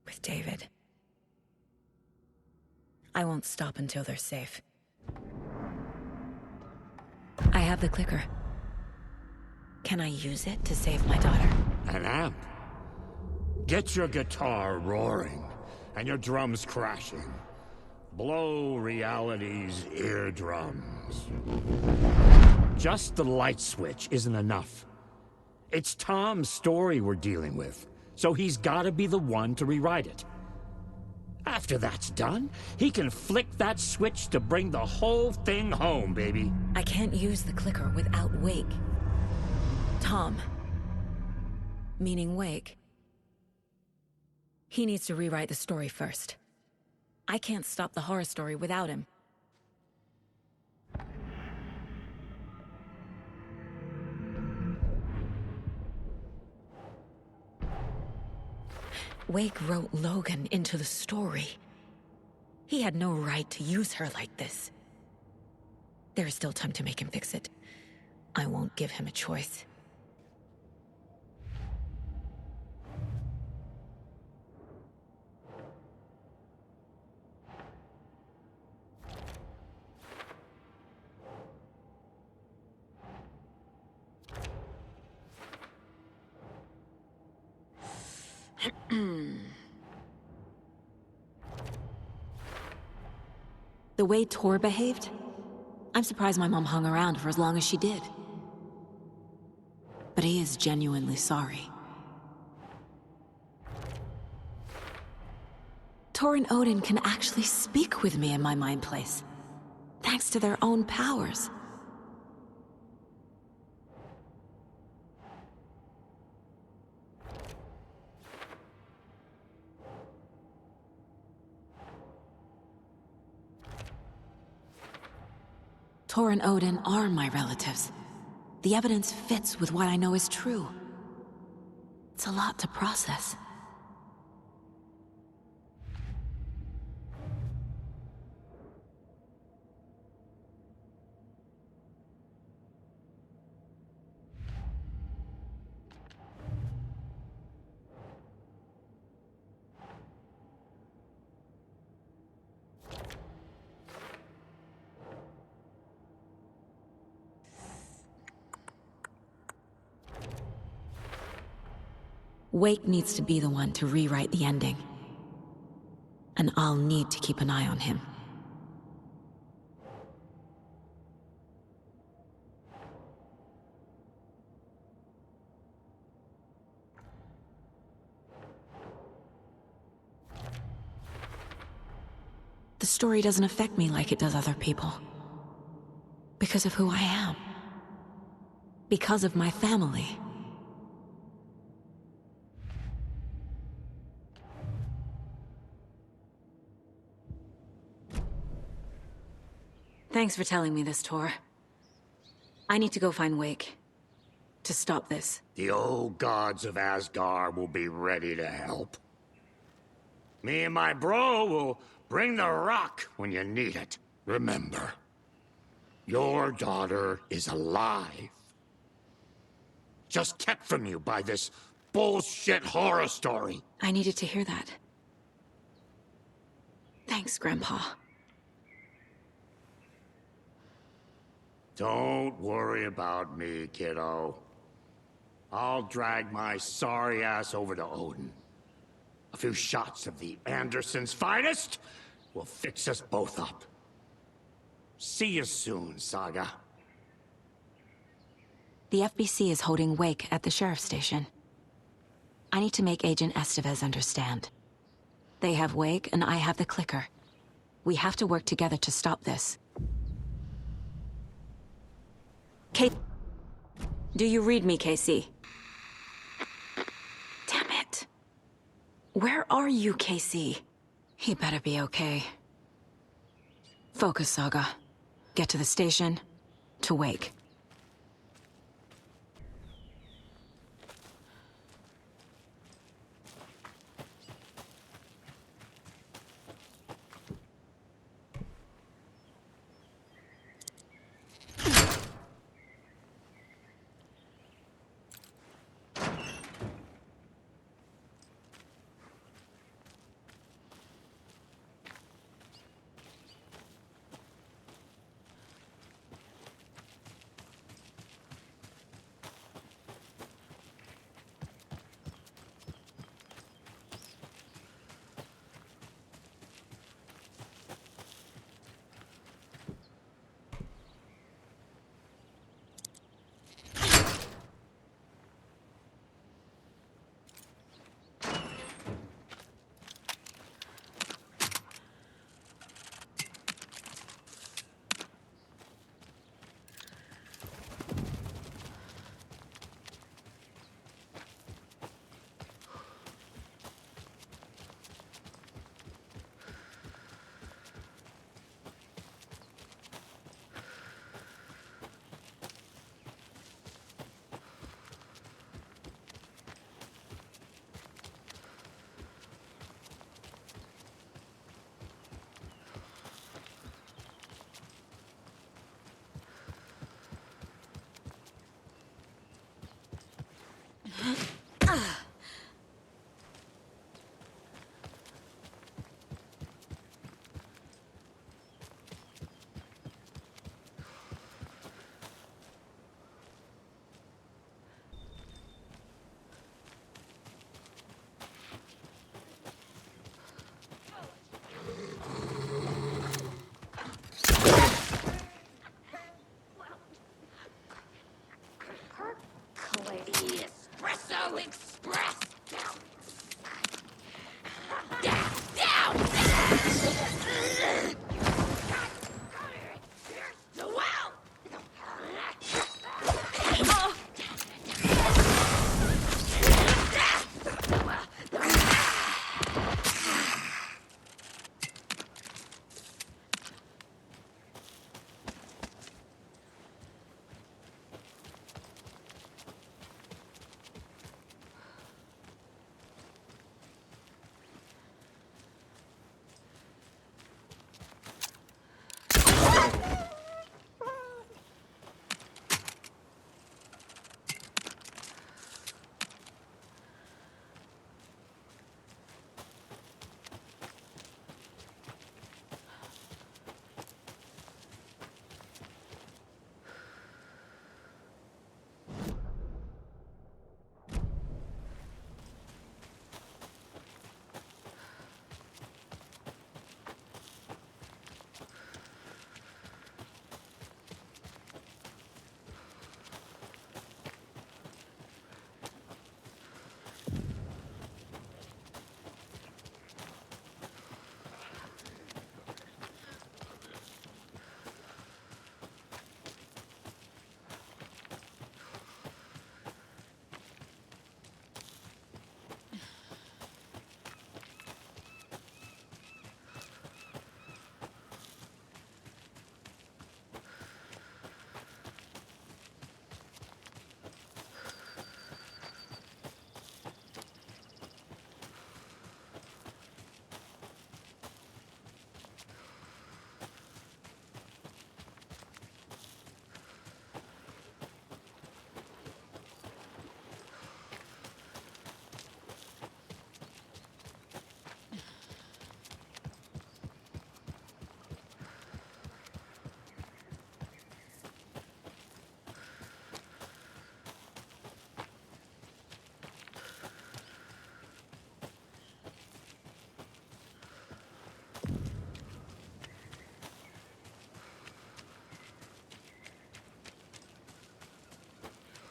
With David. I won't stop until they're safe. I have the clicker. Can I use it to save my daughter? An amp? Get your guitar roaring, and your drums crashing. Blow reality's eardrums. Just the light switch isn't enough. It's Tom's story we're dealing with, so he's gotta be the one to rewrite it. After that's done, he can flick that switch to bring the whole thing home, baby. I can't use the clicker without Wake. Tom. Meaning Wake. He needs to rewrite the story first. I can't stop the horror story without him. Wake wrote Logan into the story. He had no right to use her like this. There is still time to make him fix it. I won't give him a choice. The way Tor behaved? I'm surprised my mom hung around for as long as she did. But he is genuinely sorry. Tor and Odin can actually speak with me in my mind place, thanks to their own powers. Tor and Odin are my relatives. The evidence fits with what I know is true. It's a lot to process. Wake needs to be the one to rewrite the ending. And I'll need to keep an eye on him. The story doesn't affect me like it does other people. Because of who I am. Because of my family. Thanks for telling me this, Tor. I need to go find Wake. To stop this. The old gods of Asgard will be ready to help. Me and my bro will bring the rock when you need it. Remember, your daughter is alive. Just kept from you by this bullshit horror story. I needed to hear that. Thanks, Grandpa. Don't worry about me, kiddo. I'll drag my sorry ass over to Odin. A few shots of the Andersons' finest will fix us both up. See you soon, Saga. The FBC is holding Wake at the sheriff's station. I need to make Agent Estevez understand. They have Wake and I have the clicker. We have to work together to stop this. Do you read me, KC? Damn it. Where are you, KC? He better be okay. Focus, Saga. Get to the station, to Wake. Espresso Express! Down! The well!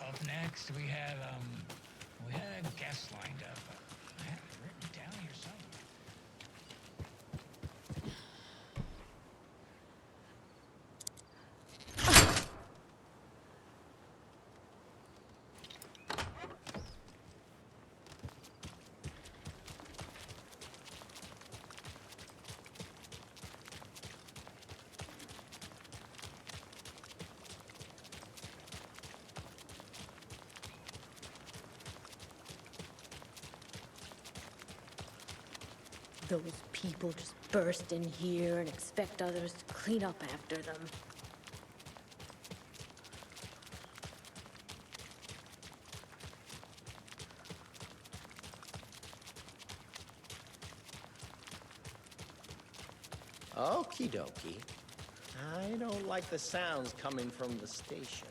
Up next, we had a guest lined up. I have it written down here somewhere. Those people just burst in here and expect others to clean up after them. Okie dokie. I don't like the sounds coming from the station.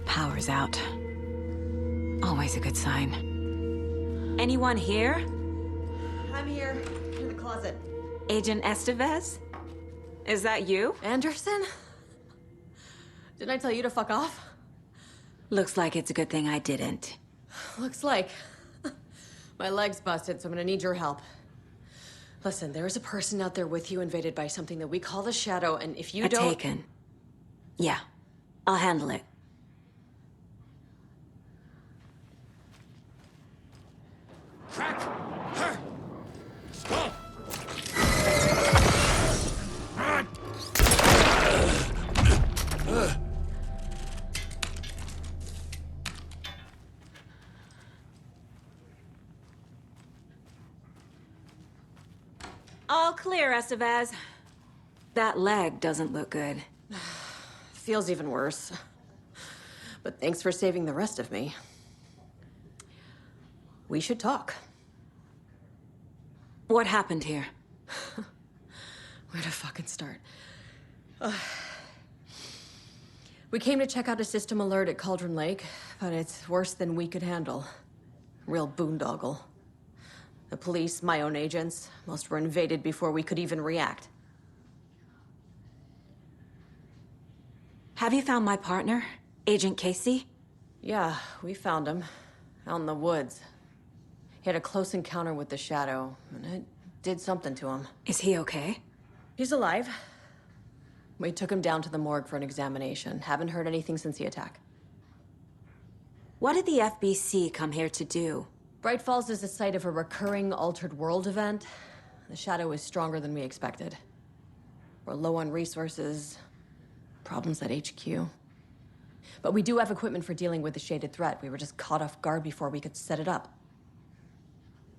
Power's out. Always a good sign. Anyone here? I'm here, in the closet. Agent Estevez? Is that you? Anderson? Didn't I tell you to fuck off? Looks like it's a good thing I didn't. Looks like. My leg's busted, so I'm gonna need your help. Listen, there is a person out there with you invaded by something that we call the Shadow, and if you don't... Taken. Yeah, I'll handle it. Crack her skull! All clear, Estevez. That leg doesn't look good. Feels even worse. But thanks for saving the rest of me. We should talk. What happened here? Where to fucking start? We came to check out a system alert at Cauldron Lake, but it's worse than we could handle. Real boondoggle. The police, my own agents, most were invaded before we could even react. Have you found my partner, Agent Casey? Yeah, we found him. Out in the woods. He had a close encounter with the Shadow, and it did something to him. Is he okay? He's alive. We took him down to the morgue for an examination. Haven't heard anything since the attack. What did the FBC come here to do? Bright Falls is the site of a recurring Altered World event. The Shadow is stronger than we expected. We're low on resources, problems at HQ. But we do have equipment for dealing with the shaded threat. We were just caught off guard before we could set it up.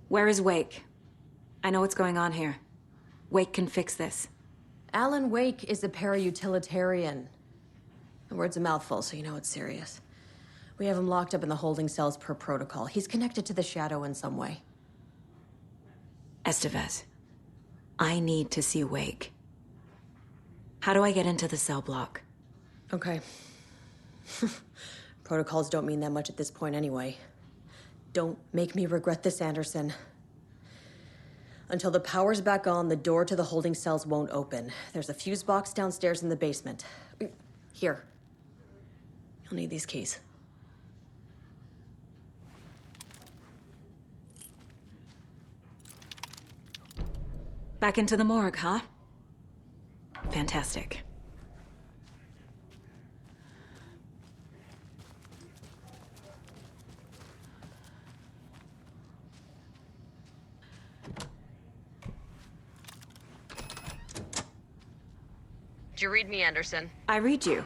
Where is Wake? I know what's going on here. Wake can fix this. Alan Wake is a para-utilitarian. The word's a mouthful, so you know it's serious. We have him locked up in the holding cells per protocol. He's connected to the Shadow in some way. Estevez, I need to see Wake. How do I get into the cell block? Okay. Protocols don't mean that much at this point anyway. Don't make me regret this, Anderson. Until the power's back on, the door to the holding cells won't open. There's a fuse box downstairs in the basement. Here. You'll need these keys. Back into the morgue, huh? Fantastic. Did you read me, Anderson? I read you.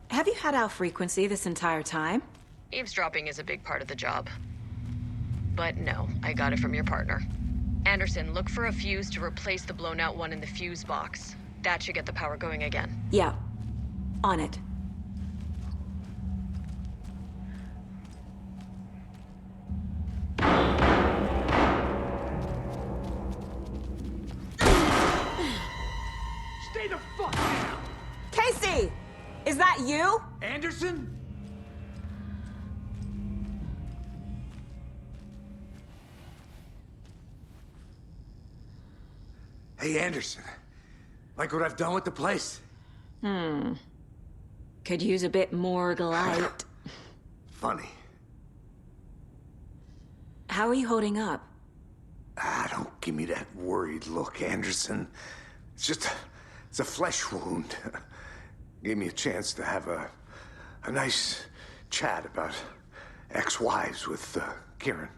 Have you had our frequency this entire time? Eavesdropping is a big part of the job. But no, I got it from your partner. Anderson, look for a fuse to replace the blown out one in the fuse box. That should get the power going again. Yeah. On it. Stay the fuck down! Casey! Is that you? Anderson? Hey, Anderson. Like what I've done with the place? Could use a bit more light. Funny. How are you holding up? Don't give me that worried look, Anderson. It's a flesh wound. Gave me a chance to have a nice chat about ex-wives with Kieran.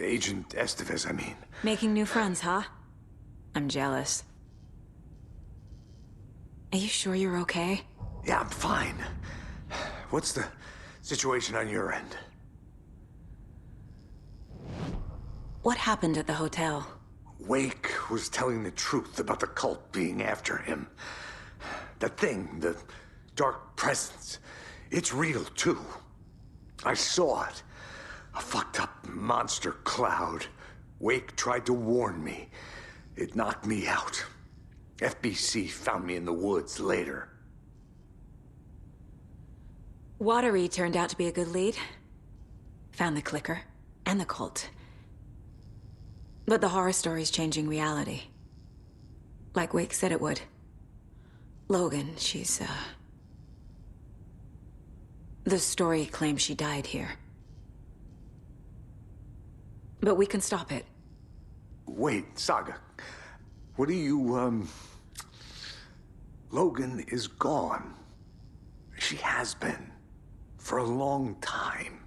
Agent Estevez, I mean. Making new friends, huh? I'm jealous. Are you sure you're okay? Yeah, I'm fine. What's the situation on your end? What happened at the hotel? Wake was telling the truth about the cult being after him. That thing, the dark presence, it's real too. I saw it. A fucked up monster cloud. Wake tried to warn me. It knocked me out. FBC found me in the woods later. Watery turned out to be a good lead. Found the clicker and the cult. But the horror story's changing reality. Like Wake said it would. Logan, she's, the story claims she died here. But we can stop it. Wait, Saga. What do you, Logan is gone. She has been. For a long time.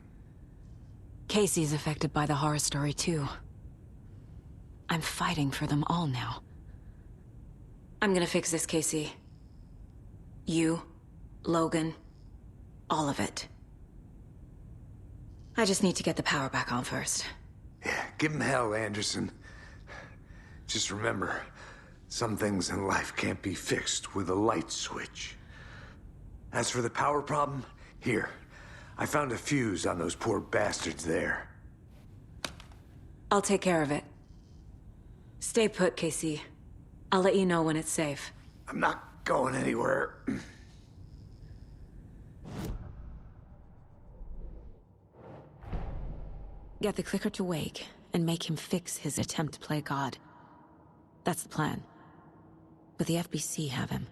Casey's affected by the horror story, too. I'm fighting for them all now. I'm gonna fix this, Casey. You, Logan, all of it. I just need to get the power back on first. Yeah, give him hell, Anderson. Just remember, some things in life can't be fixed with a light switch. As for the power problem, here. I found a fuse on those poor bastards there. I'll take care of it. Stay put, Casey. I'll let you know when it's safe. I'm not going anywhere. Get the clicker to wake, and make him fix his attempt to play God. That's the plan. But the FBC have him.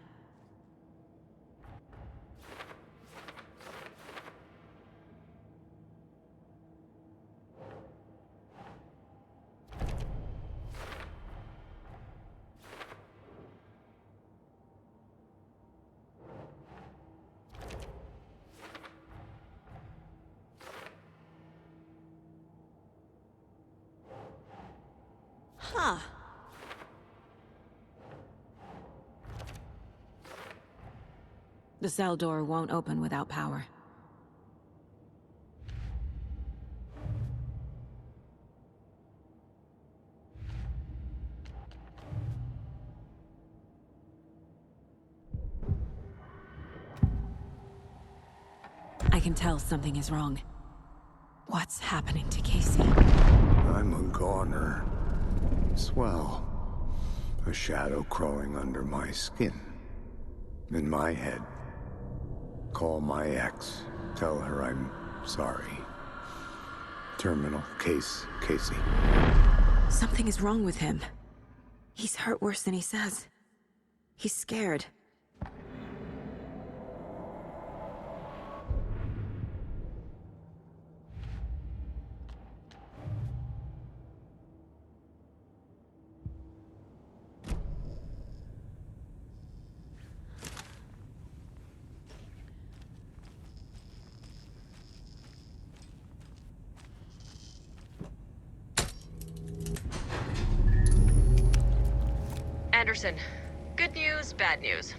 Huh. The cell door won't open without power. I can tell something is wrong. What's happening to Casey? I'm a goner. Swell. A shadow crawling under my skin. In my head. Call my ex. Tell her I'm sorry. Terminal case, Casey. Something is wrong with him. He's hurt worse than he says. He's scared. Anderson, good news, bad news.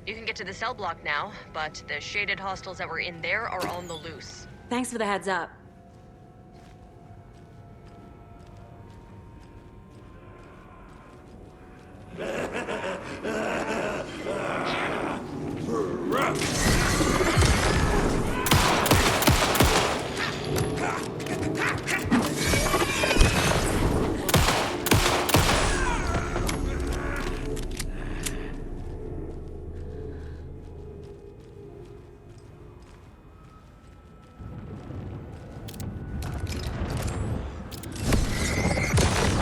You can get to the cell block now, but the shaded hostiles that were in there are on the loose. Thanks for the heads up.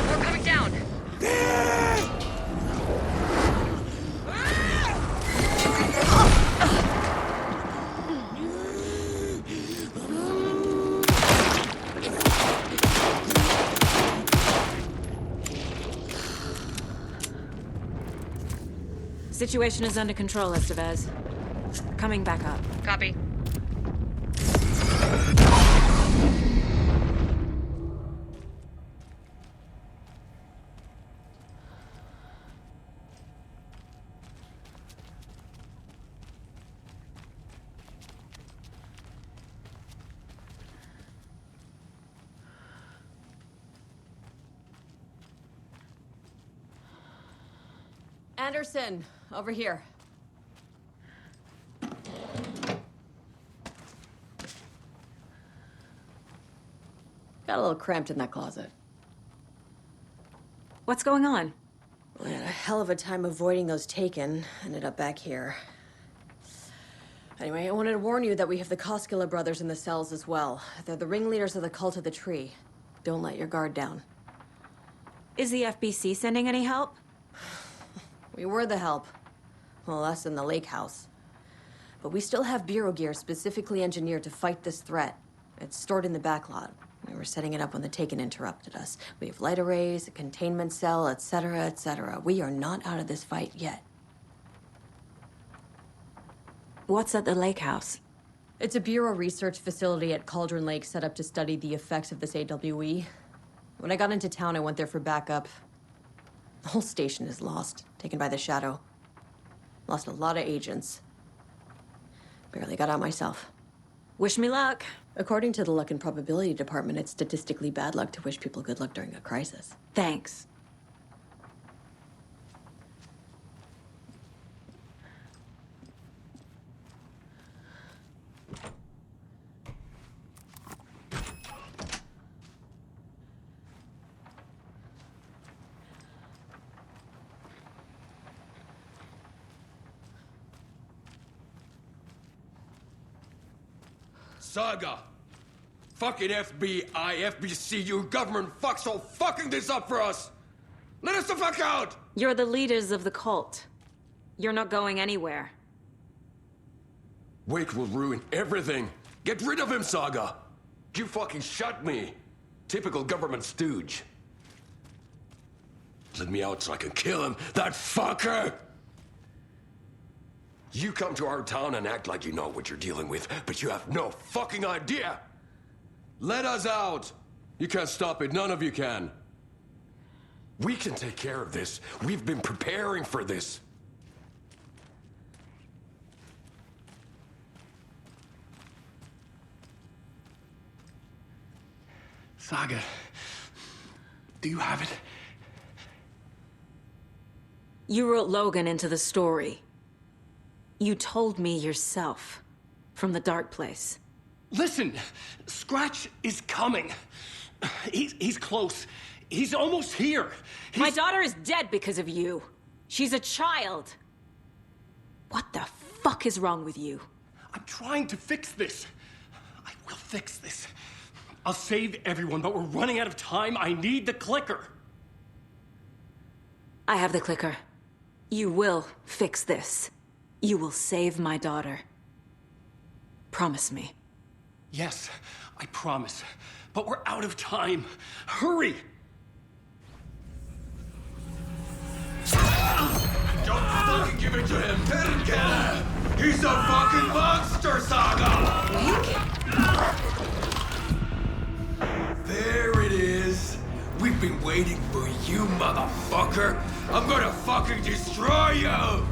We're coming down! Situation is under control, Estevez. Coming back up. Copy. Anderson, over here. Got a little cramped in that closet. What's going on? I had a hell of a time avoiding those taken. Ended up back here. Anyway, I wanted to warn you that we have the Koskela brothers in the cells as well. They're the ringleaders of the Cult of the Tree. Don't let your guard down. Is the FBC sending any help? We were the help. Well, us in the lake house. But we still have Bureau gear specifically engineered to fight this threat. It's stored in the backlot. We were setting it up when the Taken interrupted us. We have light arrays, a containment cell, etc., etc. We are not out of this fight yet. What's at the lake house? It's a Bureau research facility at Cauldron Lake set up to study the effects of this AWE. When I got into town, I went there for backup. The whole station is lost, taken by the Shadow. Lost a lot of agents. Barely got out myself. Wish me luck. According to the Luck and Probability Department, it's statistically bad luck to wish people good luck during a crisis. Thanks. Saga! Fucking FBI, FBC, you government fucks all fucking this up for us! Let us the fuck out! You're the leaders of the cult. You're not going anywhere. Wake will ruin everything. Get rid of him, Saga! You fucking shut me! Typical government stooge. Let me out so I can kill him, that fucker! You come to our town and act like you know what you're dealing with, but you have no fucking idea! Let us out! You can't stop it, none of you can. We can take care of this. We've been preparing for this. Saga, do you have it? You wrote Logan into the story. You told me yourself. From the dark place. Listen, Scratch is coming. He's close. He's almost here. My daughter is dead because of you. She's a child. What the fuck is wrong with you? I'm trying to fix this. I will fix this. I'll save everyone, but we're running out of time. I need the clicker. I have the clicker. You will fix this. You will save my daughter. Promise me. Yes, I promise. But we're out of time. Hurry! Don't fucking give it to him! Let him get him! He's a fucking monster, Saga! There it is! We've been waiting for you, motherfucker! I'm gonna fucking destroy you!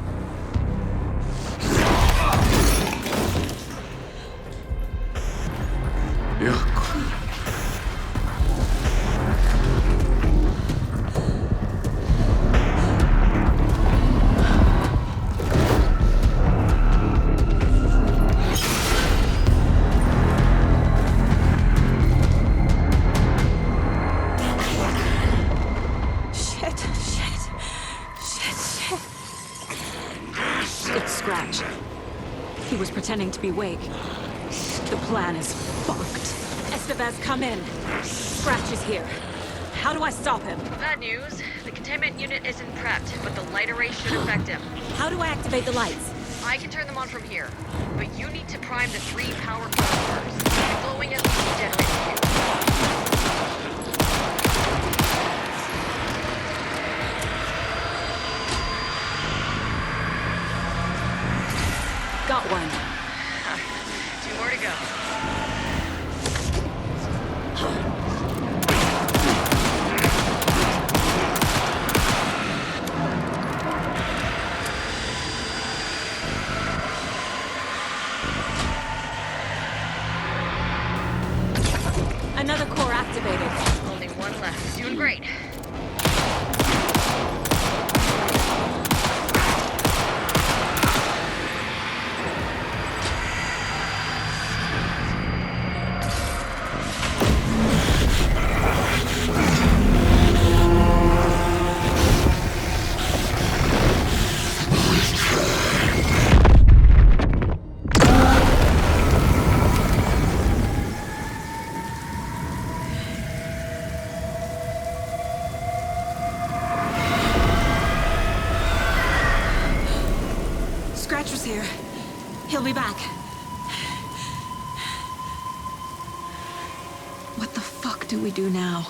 It's Scratch. He was pretending to be Wake. The plan is fucked. Estevez, come in. Scratch is here. How do I stop him? Bad news. The containment unit isn't prepped, but the light array should affect him. How do I activate the lights? I can turn them on from here, but you need to prime the 3 power cords first. The glowing LED generates fuel. Got one. 2 more to go. Another core activated. Only one left. Doing great. Scratcher's here. He'll be back. What the fuck do we do now?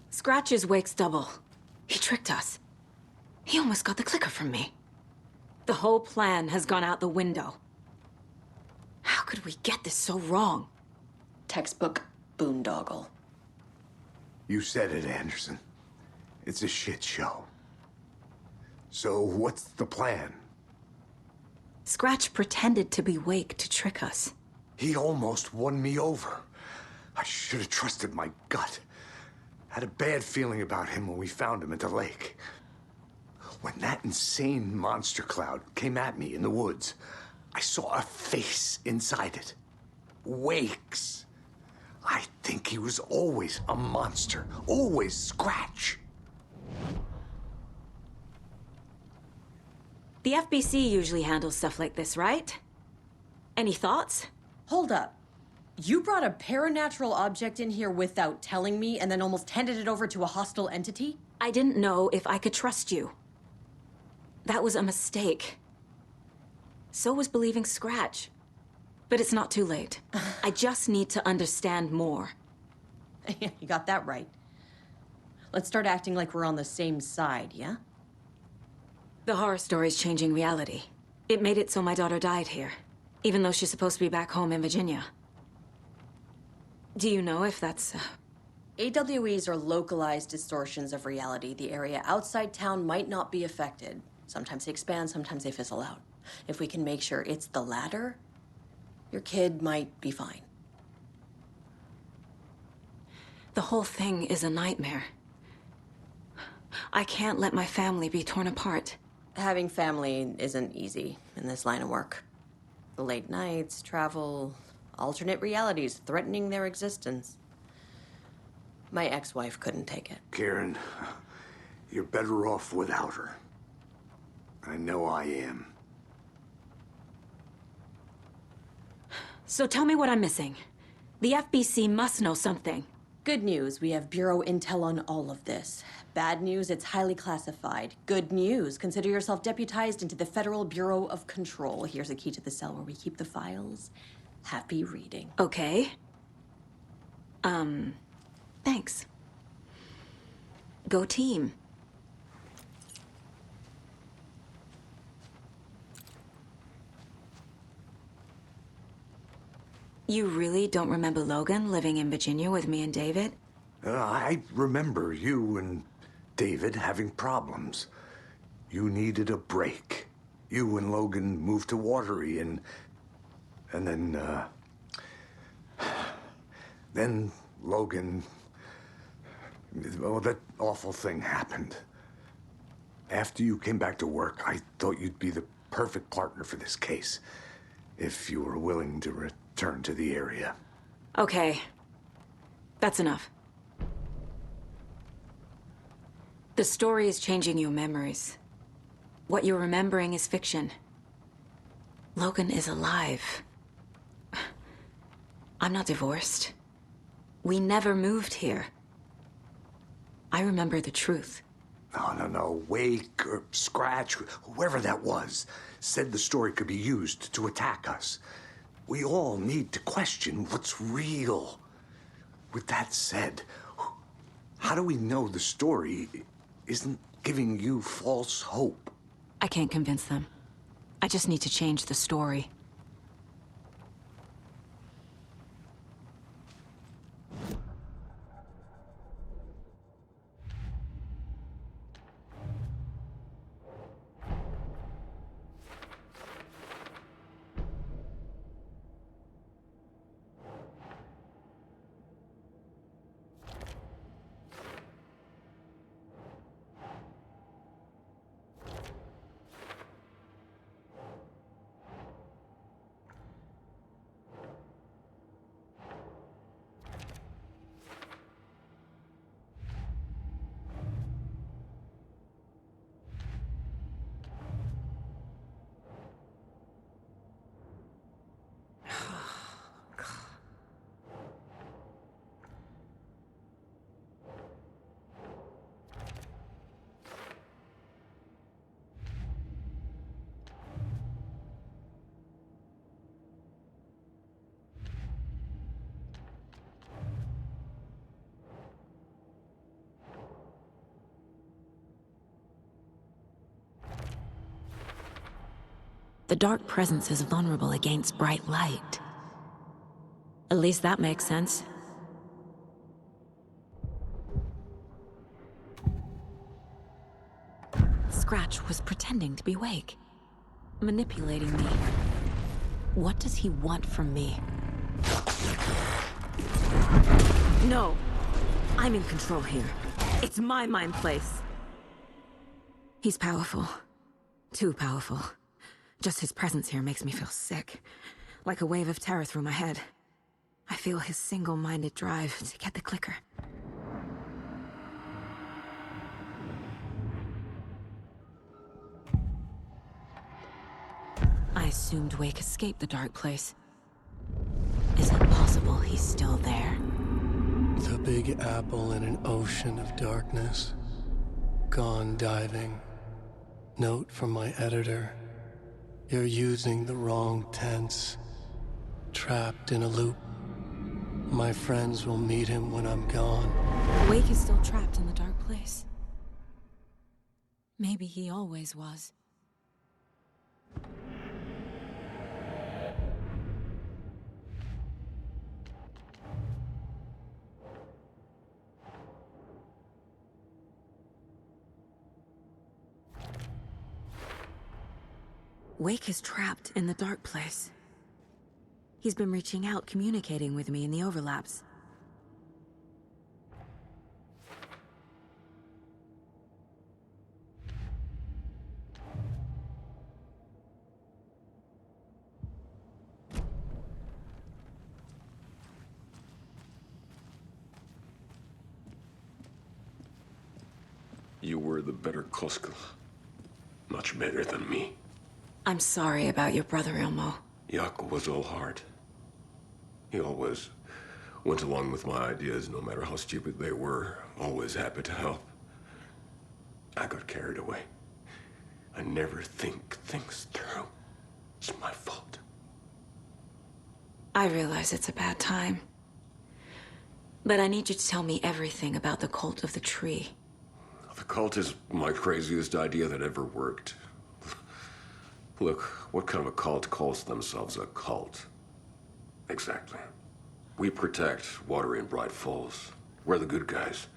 Scratch is Wake's double. He tricked us. He almost got the clicker from me. The whole plan has gone out the window. How could we get this so wrong? Textbook boondoggle. You said it, Anderson. It's a shit show. So what's the plan? Scratch pretended to be Wake to trick us. He almost won me over. I should have trusted my gut. Had a bad feeling about him when we found him at the lake. When that insane monster cloud came at me in the woods, I saw a face inside it. Wake's. I think he was always a monster. Always Scratch. The FBC usually handles stuff like this, right? Any thoughts? Hold up. You brought a paranatural object in here without telling me and then almost handed it over to a hostile entity? I didn't know if I could trust you. That was a mistake. So was believing Scratch. But it's not too late. I just need to understand more. Yeah, you got that right. Let's start acting like we're on the same side, yeah? The horror story's changing reality. It made it so my daughter died here, even though she's supposed to be back home in Virginia. Do you know if that's... AWEs are localized distortions of reality. The area outside town might not be affected. Sometimes they expand, sometimes they fizzle out. If we can make sure it's the latter, your kid might be fine. The whole thing is a nightmare. I can't let my family be torn apart. Having family isn't easy in this line of work. The late nights, travel, alternate realities threatening their existence. My ex-wife couldn't take it. Karen, you're better off without her. I know I am. So tell me what I'm missing. The FBC must know something. Good news, we have Bureau intel on all of this. Bad news, it's highly classified. Good news, consider yourself deputized into the Federal Bureau of Control. Here's a key to the cell where we keep the files. Happy reading. Okay. Thanks. Go team. You really don't remember Logan living in Virginia with me and David? I remember you and David having problems. You needed a break. You and Logan moved to Watery and then Logan, well, that awful thing happened. After you came back to work, I thought you'd be the perfect partner for this case, if you were willing to return to the area. Okay. That's enough. The story is changing your memories. What you're remembering is fiction. Logan is alive. I'm not divorced. We never moved here. I remember the truth. No. Wake or Scratch, whoever that was, said the story could be used to attack us. We all need to question what's real. With that said, how do we know the story isn't giving you false hope? I can't convince them. I just need to change the story. The dark presence is vulnerable against bright light. At least that makes sense. Scratch was pretending to be awake, manipulating me. What does he want from me? No! I'm in control here. It's my mind place. He's powerful. Too powerful. Just his presence here makes me feel sick. Like a wave of terror through my head. I feel his single-minded drive to get the clicker. I assumed Wake escaped the dark place. Is it possible he's still there? The Big Apple in an ocean of darkness. Gone diving. Note from my editor. You're using the wrong tense. Trapped in a loop. My friends will meet him when I'm gone. Wake is still trapped in the dark place. Maybe he always was. Wake is trapped in the dark place. He's been reaching out, communicating with me in the overlaps. You were the better Koskela. Much better than me. I'm sorry about your brother, Ilmo. Jaakko was all heart. He always went along with my ideas, no matter how stupid they were. Always happy to help. I got carried away. I never think things through. It's my fault. I realize it's a bad time. But I need you to tell me everything about the Cult of the Tree. The cult is my craziest idea that ever worked. Look, what kind of a cult calls themselves a cult? Exactly. We protect water in Bright Falls. We're the good guys.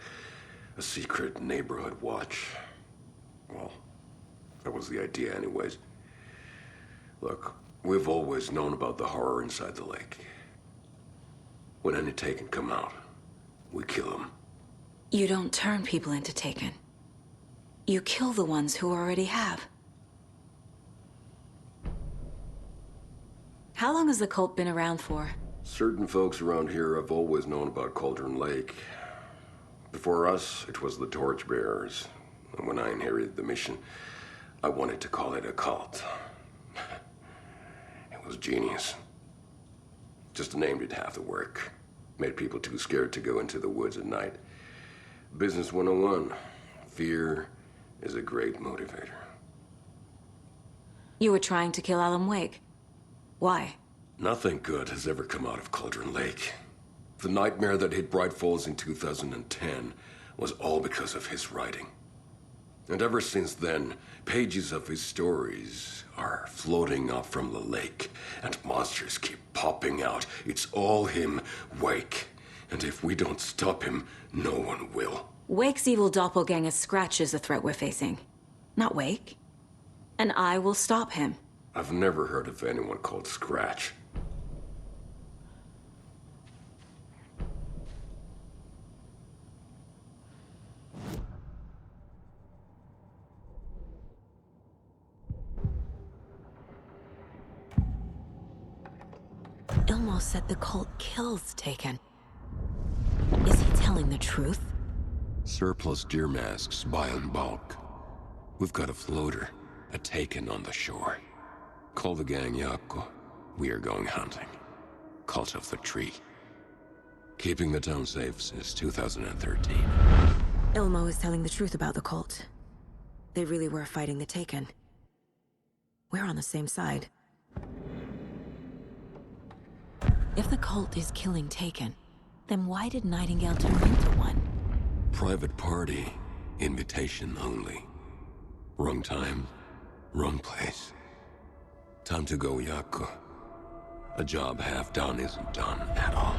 A secret neighborhood watch. Well, that was the idea anyways. Look, we've always known about the horror inside the lake. When any Taken come out, we kill them. You don't turn people into Taken. You kill the ones who already have. How long has the cult been around for? Certain folks around here have always known about Cauldron Lake. Before us, it was the Torchbearers. And when I inherited the mission, I wanted to call it a cult. It was genius. Just a name did half the work. Made people too scared to go into the woods at night. Business 101. Fear is a great motivator. You were trying to kill Alan Wake. Why? Nothing good has ever come out of Cauldron Lake. The nightmare that hit Bright Falls in 2010 was all because of his writing. And ever since then, pages of his stories are floating up from the lake, and monsters keep popping out. It's all him, Wake. And if we don't stop him, no one will. Wake's evil doppelganger Scratch is the threat we're facing, not Wake. And I will stop him. I've never heard of anyone called Scratch. Ilmo said the cult kills Taken. Is he telling the truth? Surplus deer masks buy in bulk. We've got a floater, a Taken on the shore. Call the gang Jaakko. We are going hunting. Cult of the Tree. Keeping the town safe since 2013. Ilmo is telling the truth about the cult. They really were fighting the Taken. We're on the same side. If the cult is killing Taken, then why did Nightingale turn into one? Private party. Invitation only. Wrong time, wrong place. Time to go, Jaakko. A job half done isn't done at all.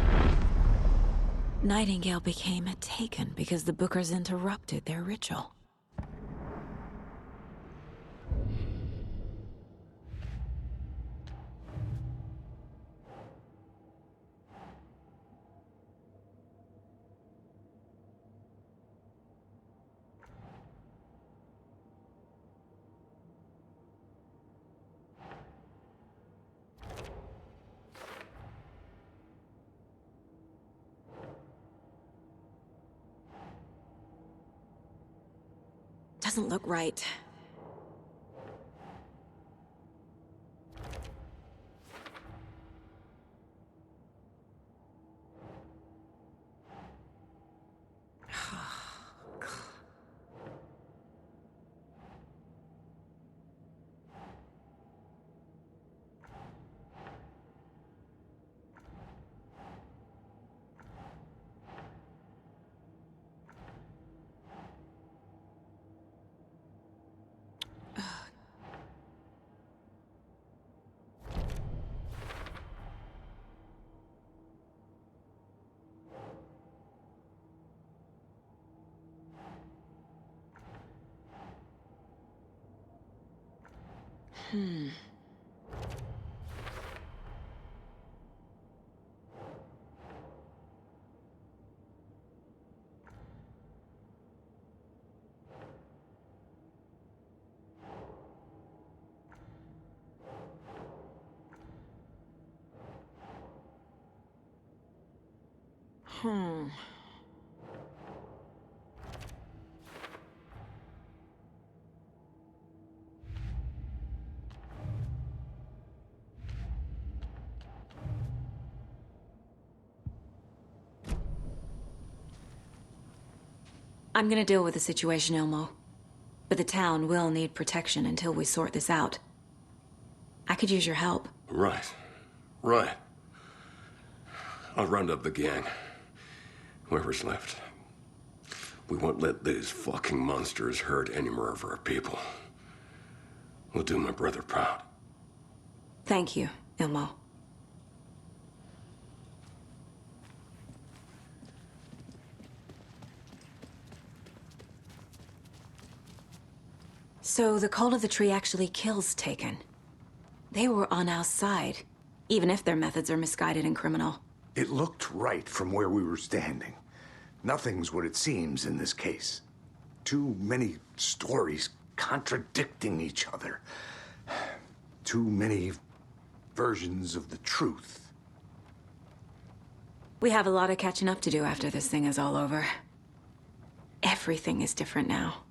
Nightingale became a Taken because the Bookers interrupted their ritual. doesn't look right. I'm gonna deal with the situation, Ilmo. But the town will need protection until we sort this out. I could use your help. Right. Right. I'll round up the gang. Whoever's left. We won't let these fucking monsters hurt any more of our people. We'll do my brother proud. Thank you, Ilmo. So the Cult of the Tree actually kills Taken. They were on our side, even if their methods are misguided and criminal. It looked right from where we were standing. Nothing's what it seems in this case. Too many stories contradicting each other. Too many versions of the truth. We have a lot of catching up to do after this thing is all over. Everything is different now.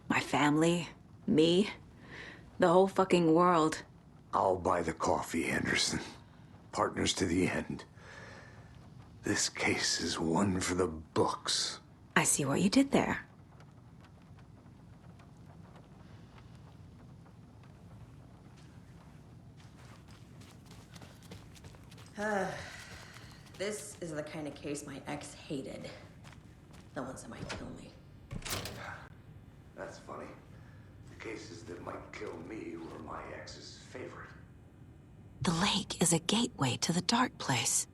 My family, me, the whole fucking world. I'll buy the coffee, Anderson. Partners to the end. This case is one for the books. I see what you did there. This is the kind of case my ex hated. The ones that might kill me. That's funny. The cases that might kill me were my ex's favorite. The lake is a gateway to the dark place.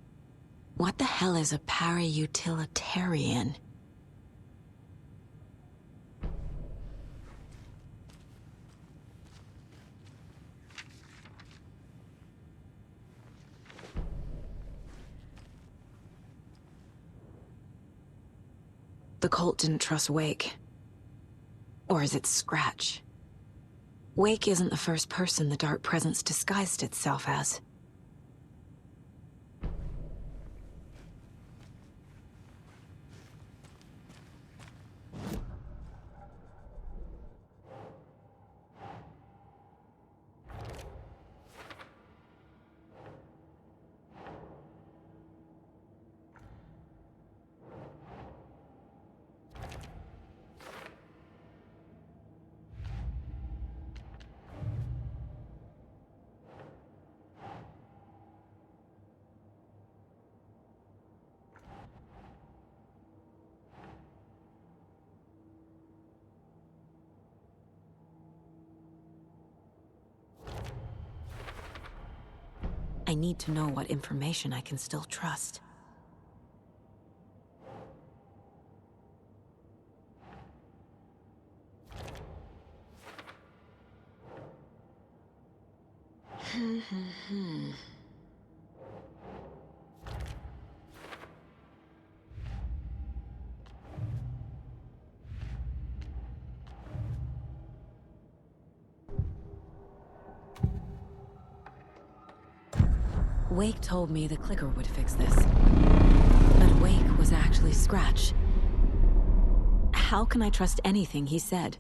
What the hell is a para-utilitarian? The cult didn't trust Wake. Or is it Scratch? Wake isn't the first person the Dark Presence disguised itself as. I need to know what information I can still trust. Wake told me the clicker would fix this. But Wake was actually Scratch. How can I trust anything he said?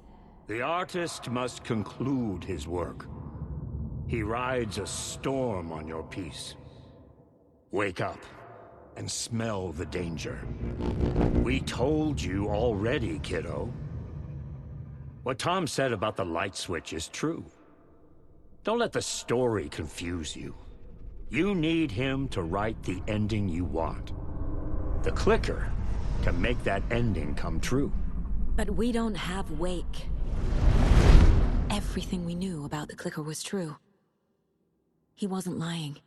The artist must conclude his work. He rides a storm on your piece. Wake up and smell the danger. We told you already, kiddo. What Tom said about the light switch is true. Don't let the story confuse you. You need him to write the ending you want. The clicker can make that ending come true. But we don't have Wake. Everything we knew about the clicker was true. He wasn't lying.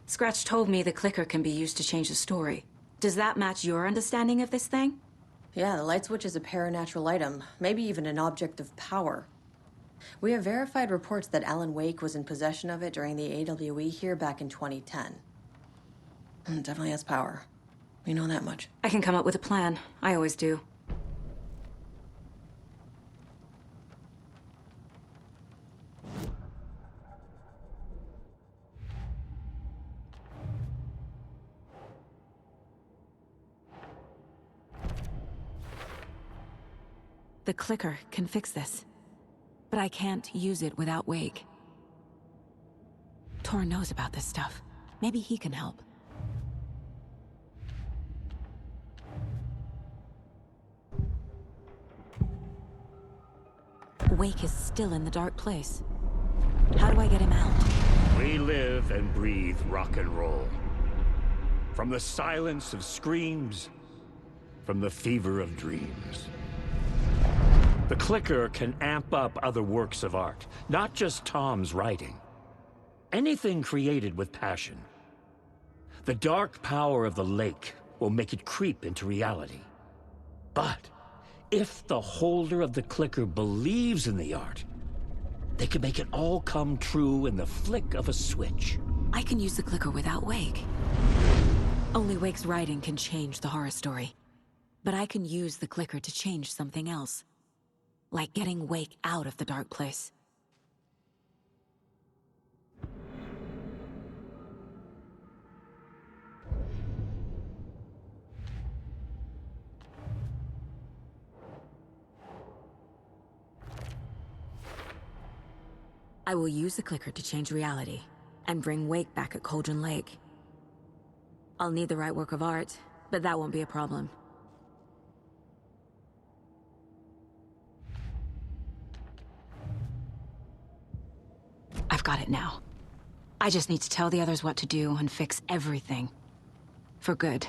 Scratch told me the clicker can be used to change the story. Does that match your understanding of this thing? Yeah, the light switch is a paranatural item, maybe even an object of power. We have verified reports that Alan Wake was in possession of it during the AWE here back in 2010. It definitely has power. We know that much. I can come up with a plan. I always do. The clicker can fix this, but I can't use it without Wake. Tor knows about this stuff. Maybe he can help. Wake is still in the dark place. How do I get him out? We live and breathe rock and roll. From the silence of screams, from the fever of dreams. The clicker can amp up other works of art, not just Tom's writing. Anything created with passion. The dark power of the lake will make it creep into reality. But if the holder of the clicker believes in the art, they can make it all come true in the flick of a switch. I can use the clicker without Wake. Only Wake's writing can change the horror story. But I can use the clicker to change something else. Like getting Wake out of the dark place. I will use the clicker to change reality, and bring Wake back at Cauldron Lake. I'll need the right work of art, but that won't be a problem. I've got it now. I just need to tell the others what to do and fix everything. For good.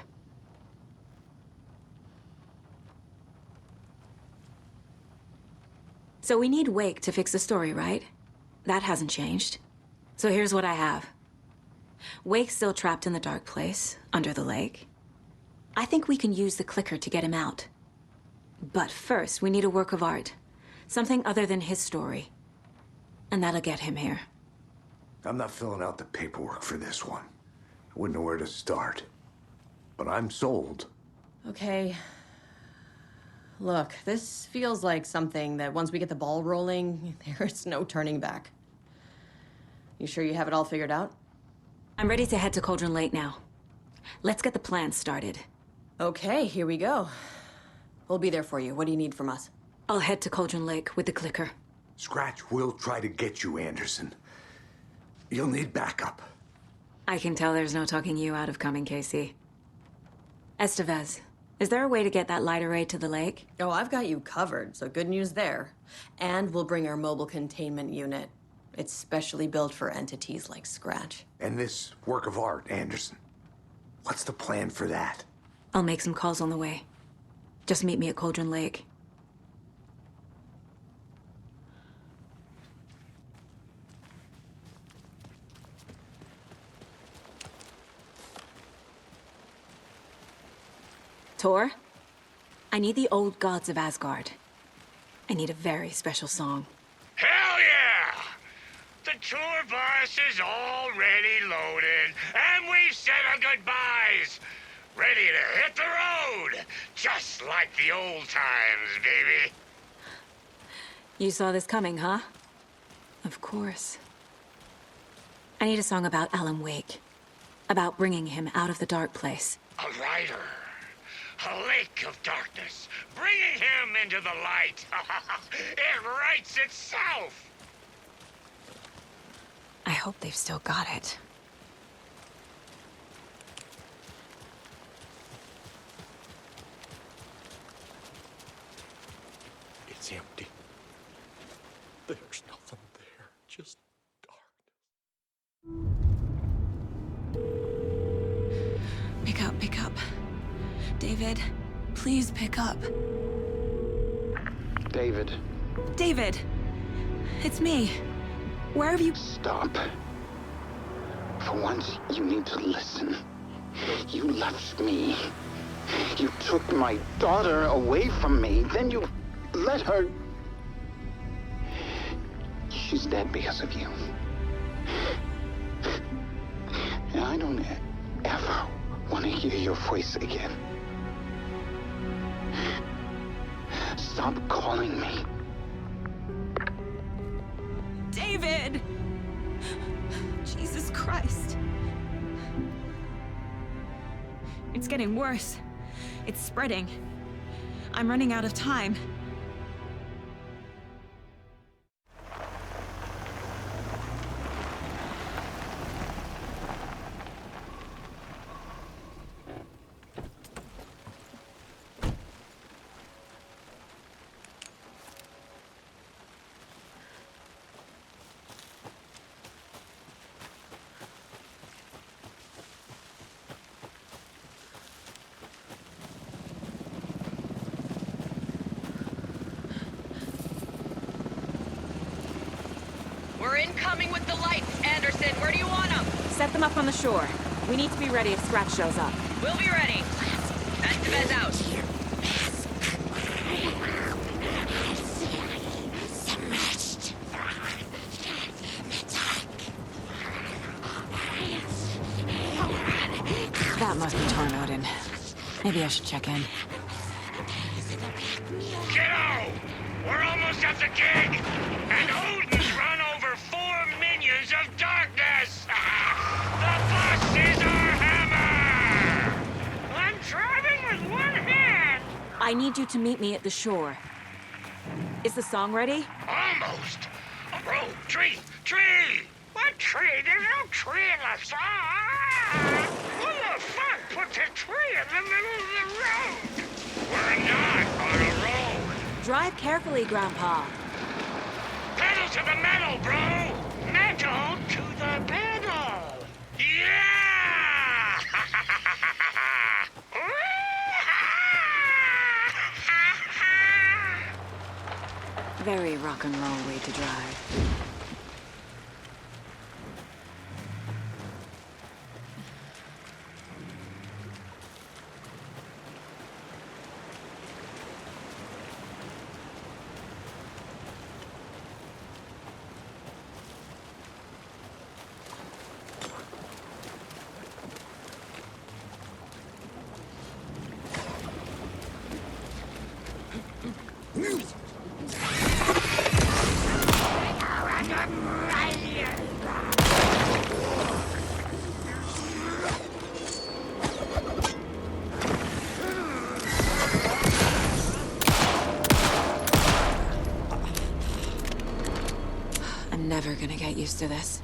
So we need Wake to fix the story, right? That hasn't changed. So here's what I have. Wake's still trapped in the dark place, under the lake. I think we can use the clicker to get him out. But first, we need a work of art. Something other than his story. And that'll get him here. I'm not filling out the paperwork for this one. I wouldn't know where to start. But I'm sold. Okay. Look, this feels like something that once we get the ball rolling, there's no turning back. You sure you have it all figured out? I'm ready to head to Cauldron Lake now. Let's get the plan started. Okay, here we go. We'll be there for you. What do you need from us? I'll head to Cauldron Lake with the clicker. Scratch will try to get you, Anderson. You'll need backup. I can tell there's no talking you out of coming, Casey. Estevez, is there a way to get that light array to the lake? Oh, I've got you covered, so good news there. And we'll bring our mobile containment unit. It's specially built for entities like Scratch. And this work of art, Anderson. What's the plan for that? I'll make some calls on the way. Just meet me at Cauldron Lake. Tor, I need the old gods of Asgard. I need a very special song. Hell yeah! The tour bus is already loaded, and we've said our goodbyes. Ready to hit the road, just like the old times, baby. You saw this coming, huh? Of course. I need a song about Alan Wake. About bringing him out of the dark place. A rider. A lake of darkness. Bringing him into the light. It writes itself. I hope they've still got it. It's empty. There's nothing there, just Pick up. David, please pick up. David. David! It's me. Where have you... Stop. For once, you need to listen. You left me. You took my daughter away from me. Then you let her... She's dead because of you. And I don't ever want to hear your voice again. Stop calling me. David! Jesus Christ. It's getting worse. It's spreading. I'm running out of time. We're incoming with the lights, Anderson. Where do you want them? Set them up on the shore. We need to be ready if Scratch shows up. We'll be ready. Estevez out. That must be Tornodin. Maybe I should check in. Kiddo! We're almost at the gig! And Odin's run over 4 minions of darkness! The bus is our hammer! I'm driving with one hand! I need you to meet me at the shore. Is the song ready? Almost! A road, tree! What tree? There's no tree in the song! Who the fuck puts a tree in the middle of the road? We're not on a road! Drive carefully, Grandpa. Pedal to the metal, bro! Metal to the pedal! Yeah! Very rock and roll way to drive. I'm never gonna get used to this.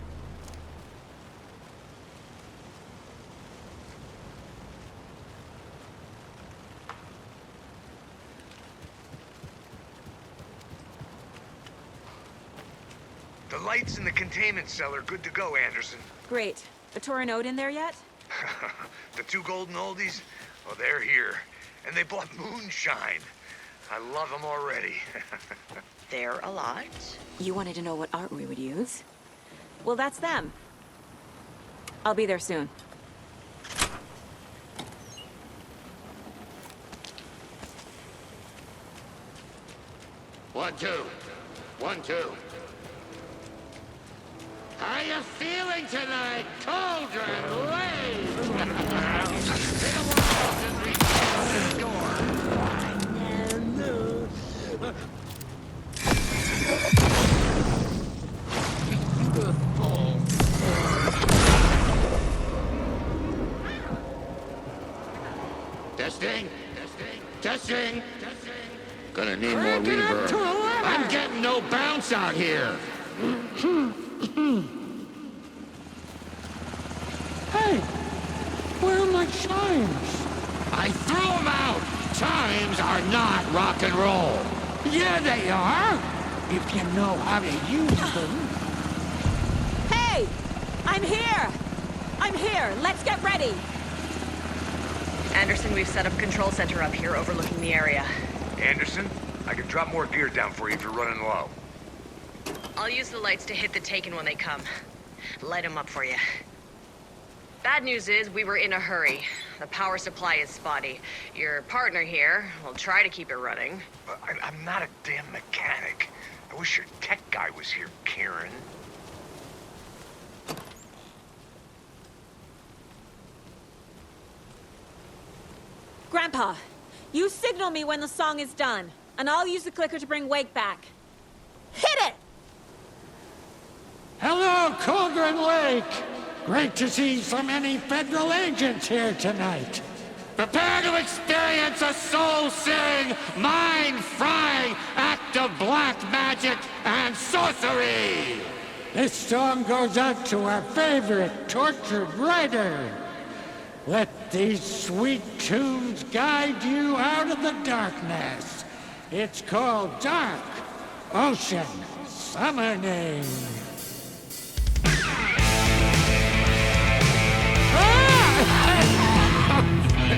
The lights in the containment cell are good to go, Anderson. Great. The Torinode in there yet? The 2 golden oldies? Oh, they're here. And they bought moonshine. I love them already. They're a lot. You wanted to know what art we would use? Well, that's them. I'll be there soon. One, two. How you feeling tonight, Cauldron Lake? Take a walk and reach the door. Testing. Testing. Gonna need more reverb. I'm getting no bounce out here. Hey, where are my chimes? I threw them out. Chimes are not rock and roll. Yeah, they are. If you know how to use them. Hey! I'm here! I'm here! Let's get ready! Anderson, we've set up a control center up here overlooking the area. Anderson, I can drop more gear down for you if you're running low. I'll use the lights to hit the Taken when they come. Light them up for you. Bad news is, we were in a hurry. The power supply is spotty. Your partner here will try to keep it running. I'm not a damn mechanic. I wish your tech guy was here, Kieran. Grandpa, you signal me when the song is done, and I'll use the clicker to bring Wake back. Hit it! Hello, Cauldron Lake. Great to see so many federal agents here tonight. Prepare to experience a soul-searing, mind-frying act of black magic and sorcery! This song goes out to our favorite tortured writer. Let these sweet tunes guide you out of the darkness. It's called Dark Ocean Summoning.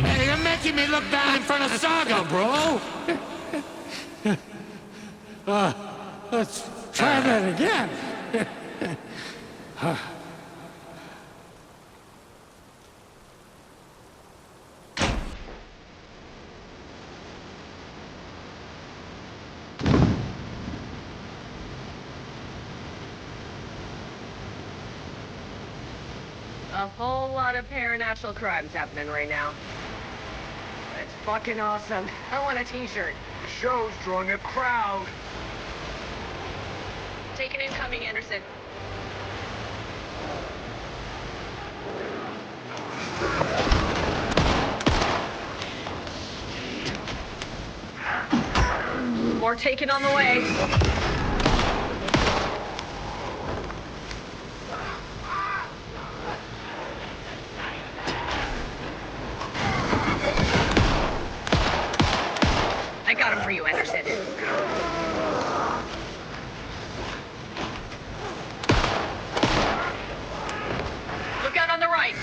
Hey, you're making me look bad in front of Saga, bro! Let's try that again. A whole lot of paranatural crimes happening right now. It's fucking awesome. I want a t-shirt. The show's drawing a crowd. Taken incoming, Anderson. More Taken on the way. I got him for you, Anderson. Look out on the right.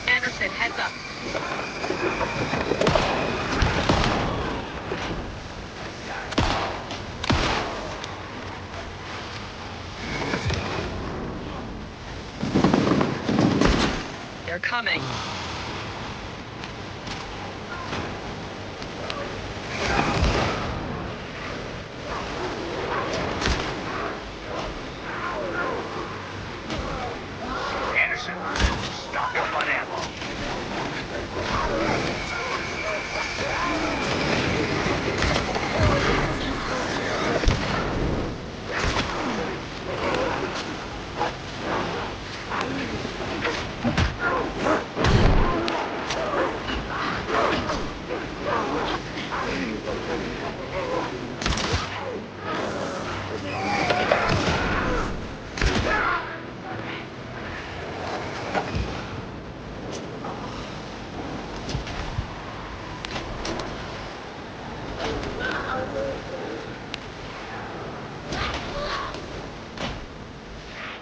Anderson, heads up. They're coming. Anderson, stock up on ammo.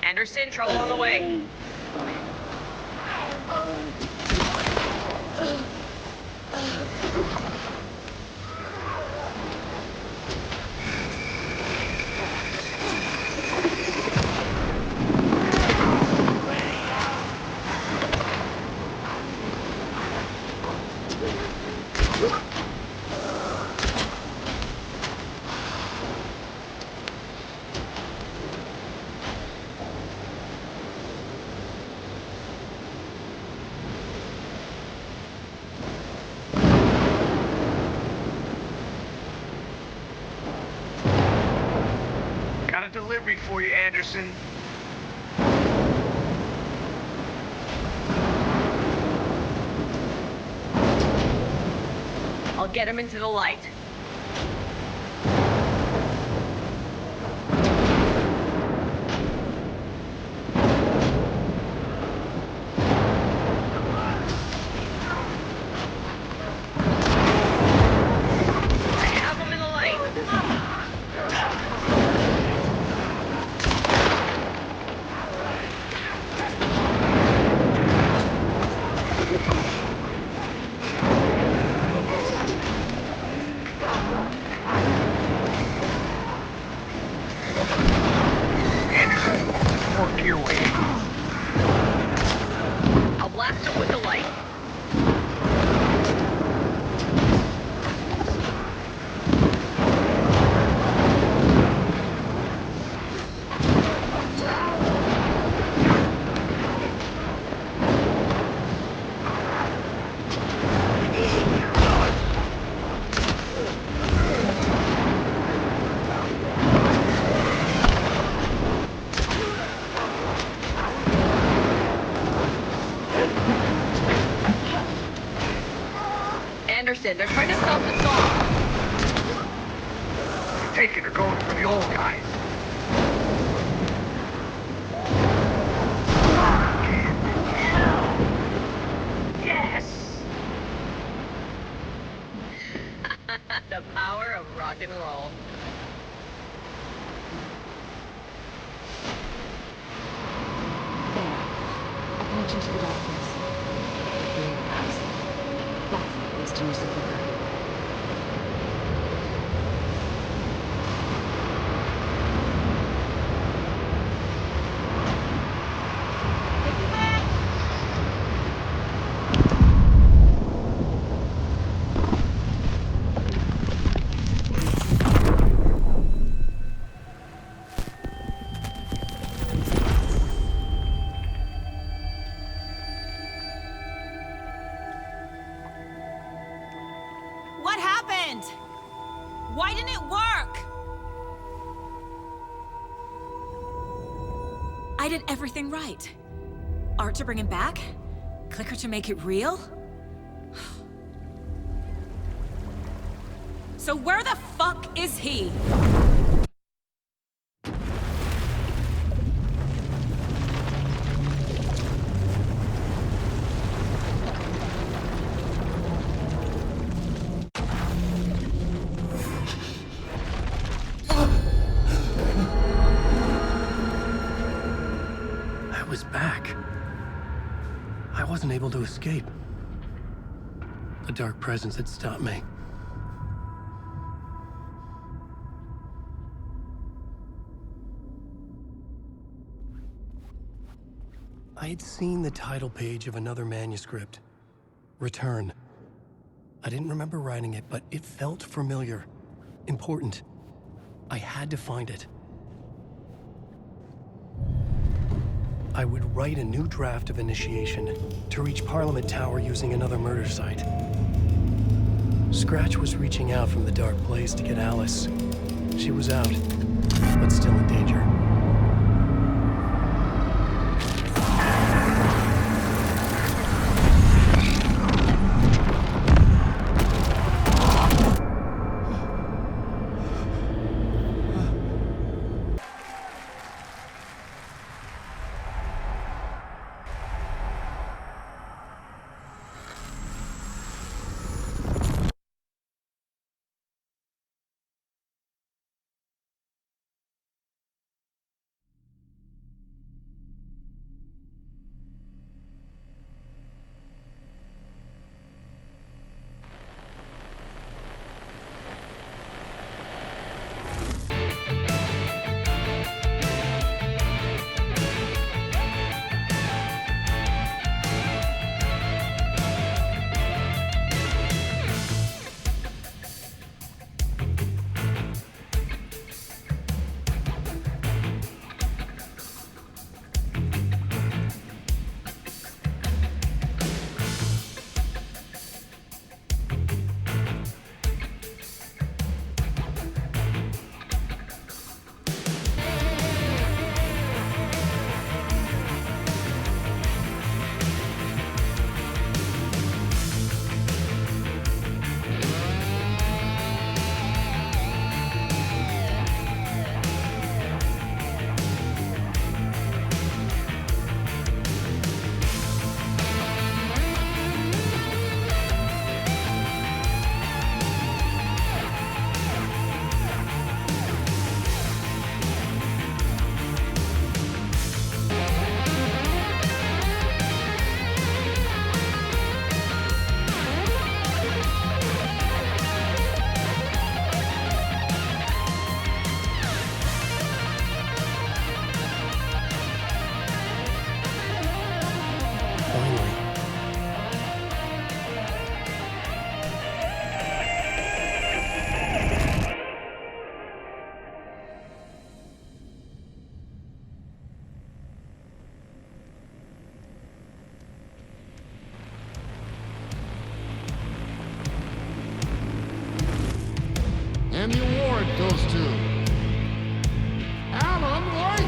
Anderson, trouble on the way. delivery for you, Anderson. I'll get him into the light. Work your way. I'll blast him with the light. Anderson, they're trying to stop the song. You're taking or going for the old guys. Yes! The power of rock and roll. Attention to the darkness. Being house. That's the place to use the clicker. What happened? Why didn't it work? I did everything right. Art to bring him back? Clicker to make it real? So where the fuck is he? I was back. I wasn't able to escape. A dark presence had stopped me. I had seen the title page of another manuscript. Return. I didn't remember writing it, but it felt familiar. Important. I had to find it. I would write a new draft of initiation to reach Parliament Tower using another murder site. Scratch was reaching out from the dark place to get Alice. She was out, but still in danger. And the award goes to Alan Wake!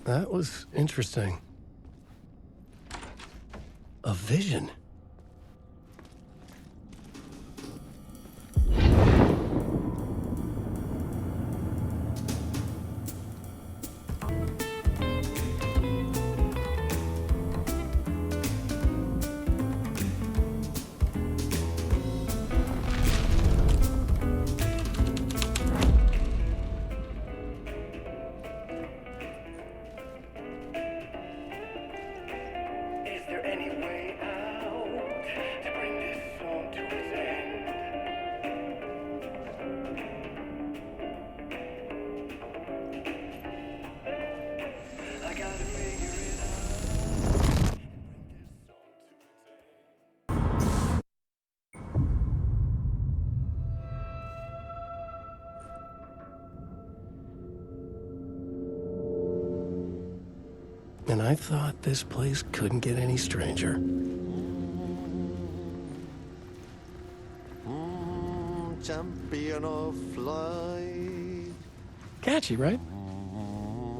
That was interesting. A vision. And I thought this place couldn't get any stranger. Champion of light. Catchy, right?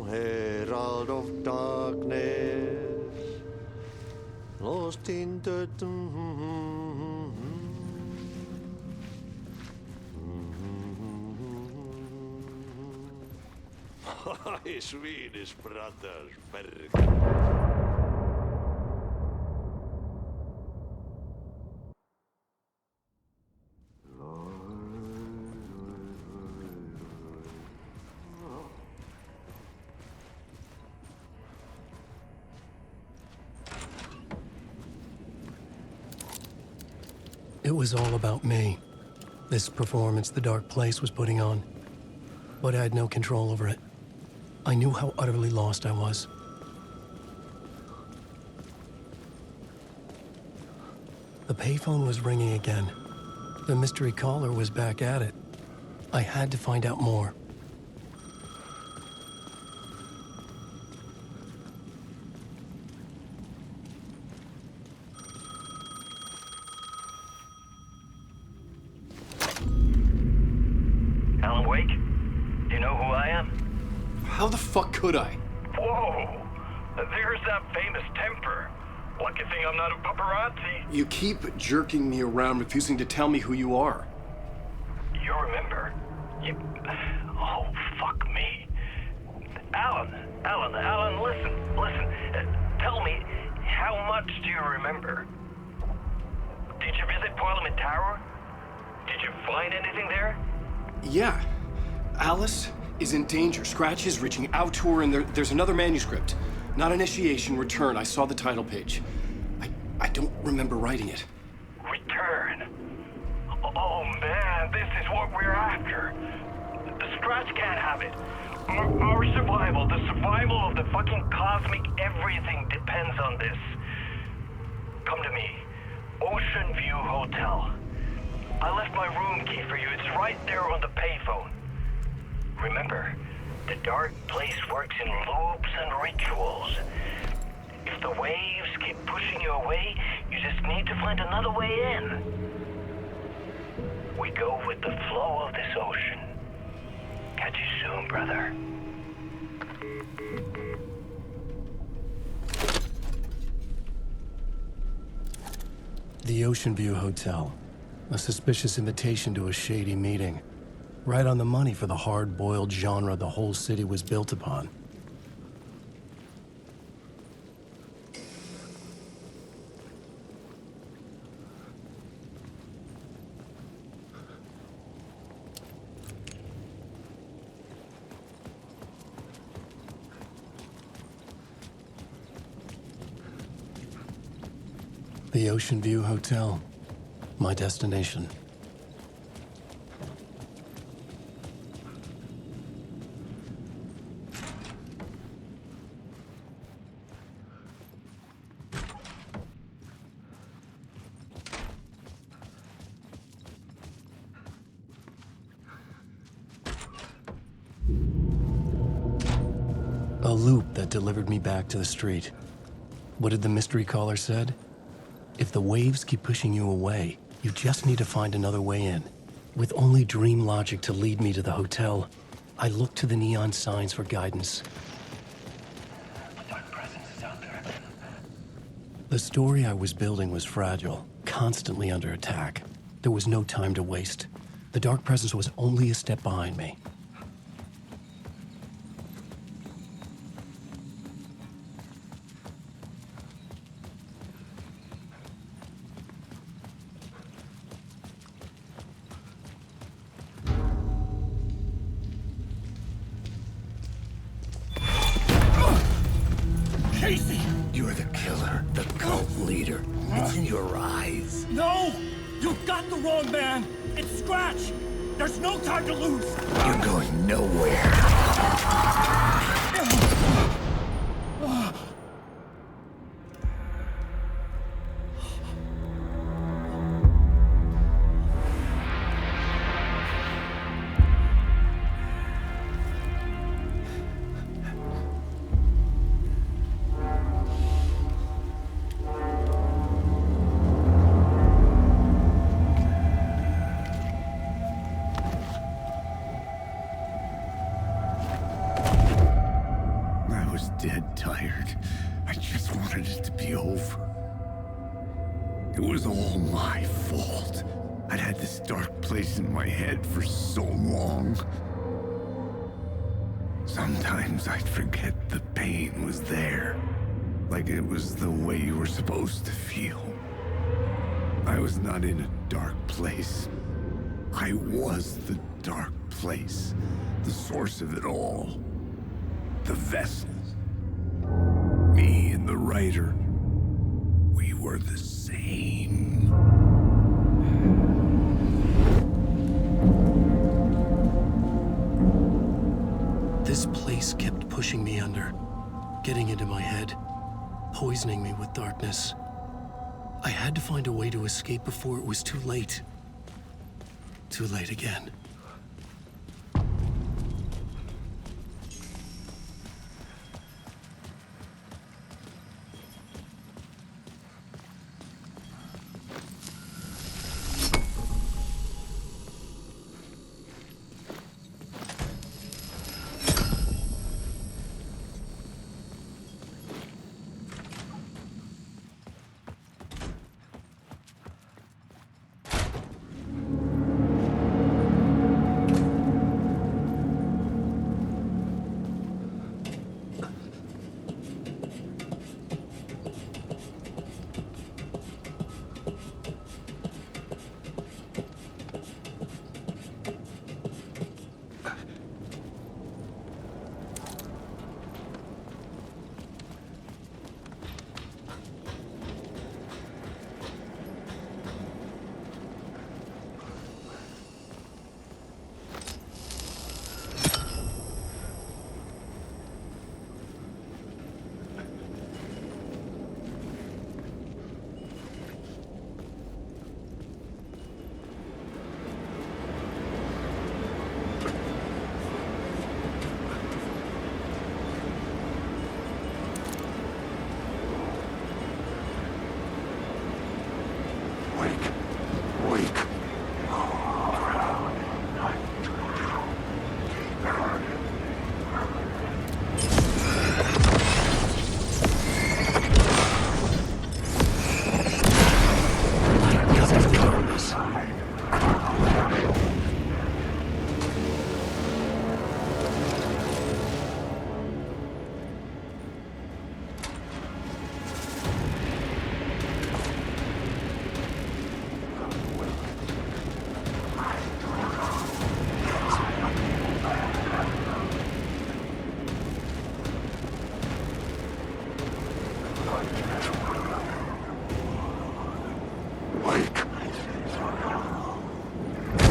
Herald of darkness. Lost in the... My Swedish brothers, Berg. It was all about me. This performance the Dark Place was putting on. But I had no control over it. I knew how utterly lost I was. The payphone was ringing again. The mystery caller was back at it. I had to find out more. Alan Wake? Do you know who I am? How the fuck could I? Whoa! There's that famous temper. Lucky thing I'm not a paparazzi. You keep jerking me around, refusing to tell me who you are. You remember? Oh, fuck me. Alan, listen. Tell me, how much do you remember? Did you visit Parliament Tower? Did you find anything there? Yeah. Alice is in danger. Scratch is reaching out to her, and there's another manuscript. Not initiation, return. I saw the title page. I don't remember writing it. Return? Oh man, this is what we're after. Scratch can't have it. Our survival, the survival of the fucking cosmic everything depends on this. Come to me. Ocean View Hotel. I left my room key for you. It's right there on the payphone. Remember, the dark place works in loops and rituals. If the waves keep pushing you away, you just need to find another way in. We go with the flow of this ocean. Catch you soon, brother. The Ocean View Hotel. A suspicious invitation to a shady meeting. Right on the money for the hard-boiled genre the whole city was built upon. The Ocean View Hotel. My destination. A loop that delivered me back to the street. What did the mystery caller said? If the waves keep pushing you away, you just need to find another way in. With only dream logic to lead me to the hotel, I looked to the neon signs for guidance. The story I was building was fragile, constantly under attack. There was no time to waste. The dark presence was only a step behind me. Casey! You're the killer, the cult leader. It's in your eyes. No! You've got the wrong man! It's Scratch! There's no time to lose! You're going nowhere. Dead tired. I just wanted it to be over. It was all my fault. I'd had this dark place in my head for so long. Sometimes I'd forget the pain was there. Like it was the way you were supposed to feel. I was not in a dark place. I was the dark place. The source of it all. The vessel. Me and the writer, we were the same. This place kept pushing me under, getting into my head, poisoning me with darkness. I had to find a way to escape before it was too late. Too late again.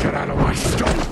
Get out of my stuff!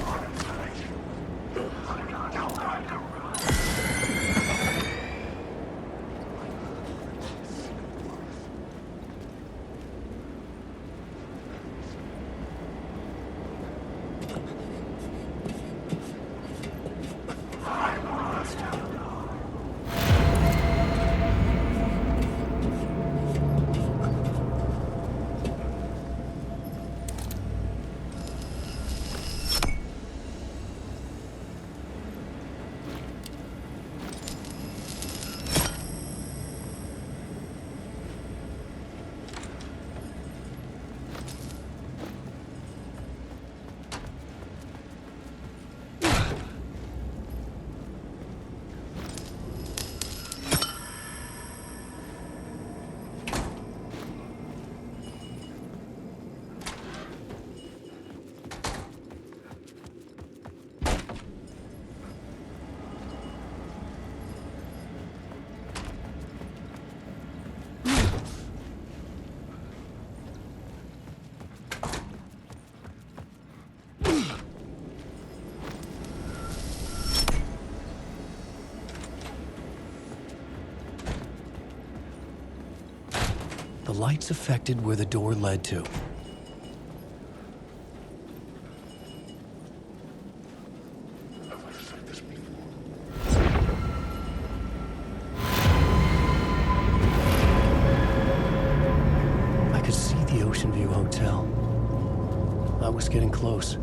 The lights affected where the door led to. I could see the Ocean View Hotel. I was getting close.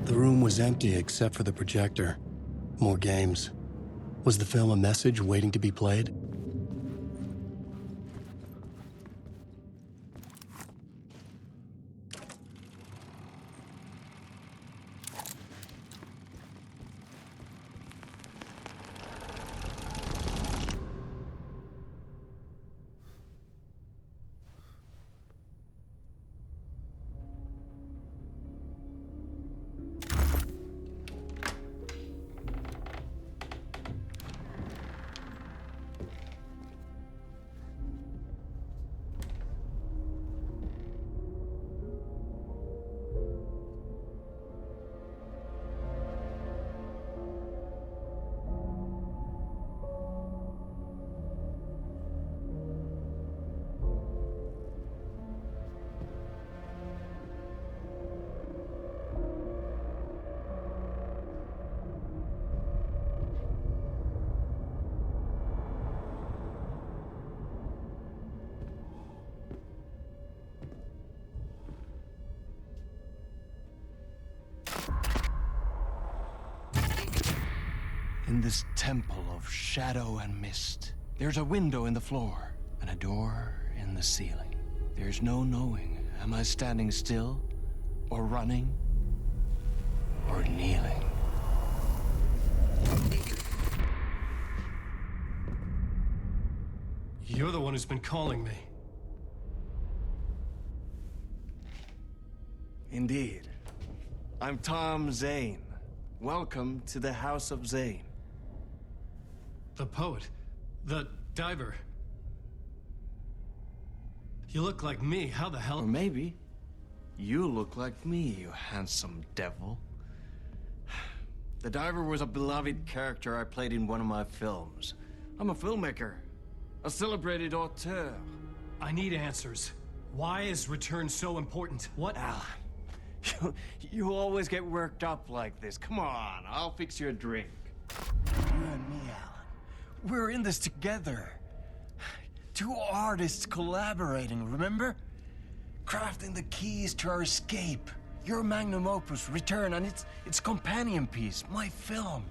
The room was empty except for the projector. More games. Was the film a message waiting to be played? In this temple of shadow and mist, there's a window in the floor and a door in the ceiling. There's no knowing, am I standing still or running or kneeling. You're the one who's been calling me. Indeed. I'm Tom Zane. Welcome to the House of Zane. The poet. The diver. You look like me. How the hell? Or maybe you look like me, you handsome devil. The diver was a beloved character I played in one of my films. I'm a filmmaker. A celebrated auteur. I need answers. Why is Return so important? What? Alan, you always get worked up like this. Come on, I'll fix you a drink. You and me, Alan. We're in this together. Two artists collaborating, remember? Crafting the keys to our escape. Your magnum opus, Return, and its companion piece, my film.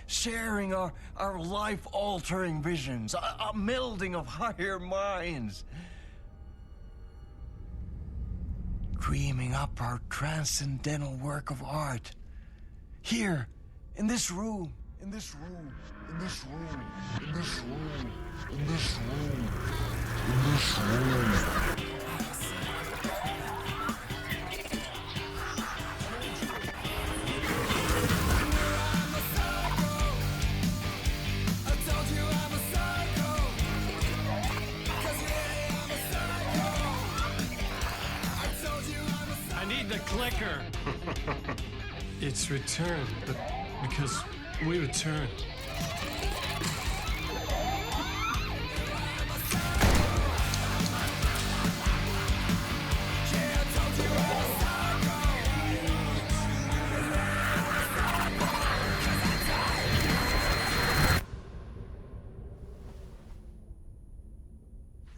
Sharing our life-altering visions, a melding of higher minds. Dreaming up our transcendental work of art. Here, in this room, in this room, in this room, in this room, in this room, in this room. The clicker. It's Return, but because we return.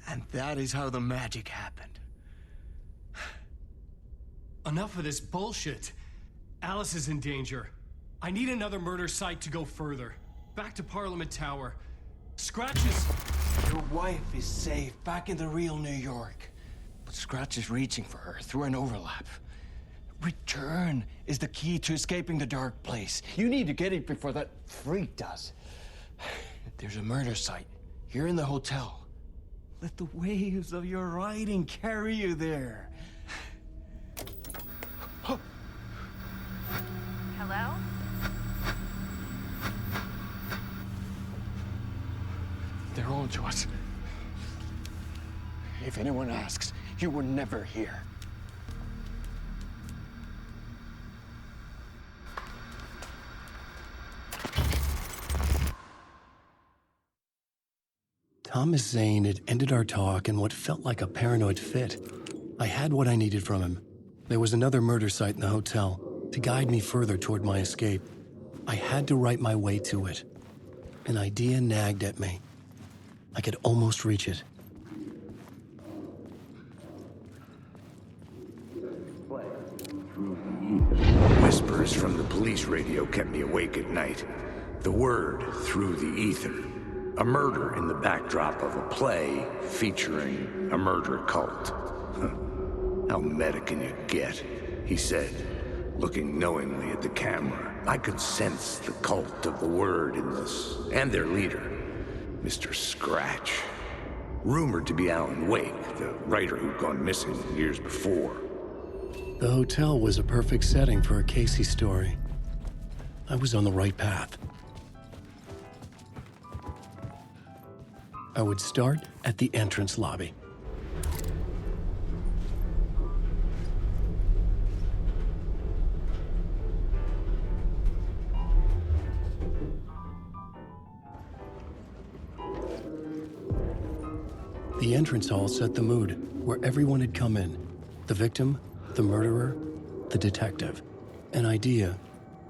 And that is how the magic happened. Enough of this bullshit. Alice is in danger. I need another murder site to go further. Back to Parliament Tower. Scratch is... Your wife is safe, back in the real New York. But Scratch is reaching for her through an overlap. Return is the key to escaping the dark place. You need to get it before that freak does. There's a murder site here in the hotel. Let the waves of your writing carry you there. Hello? They're on to us. If anyone asks, you were never here. Thomas Zane had ended our talk in what felt like a paranoid fit. I had what I needed from him. There was another murder site in the hotel to guide me further toward my escape. I had to write my way to it. An idea nagged at me. I could almost reach it. Whispers from the police radio kept me awake at night. The word through the ether. A murder in the backdrop of a play featuring a murder cult. How meta can you get? He said, looking knowingly at the camera. I could sense the cult of the word in this, and their leader, Mr. Scratch. Rumored to be Alan Wake, the writer who'd gone missing years before. The hotel was a perfect setting for a Casey story. I was on the right path. I would start at the entrance lobby. The entrance hall set the mood, where everyone had come in. The victim, the murderer, the detective. An idea,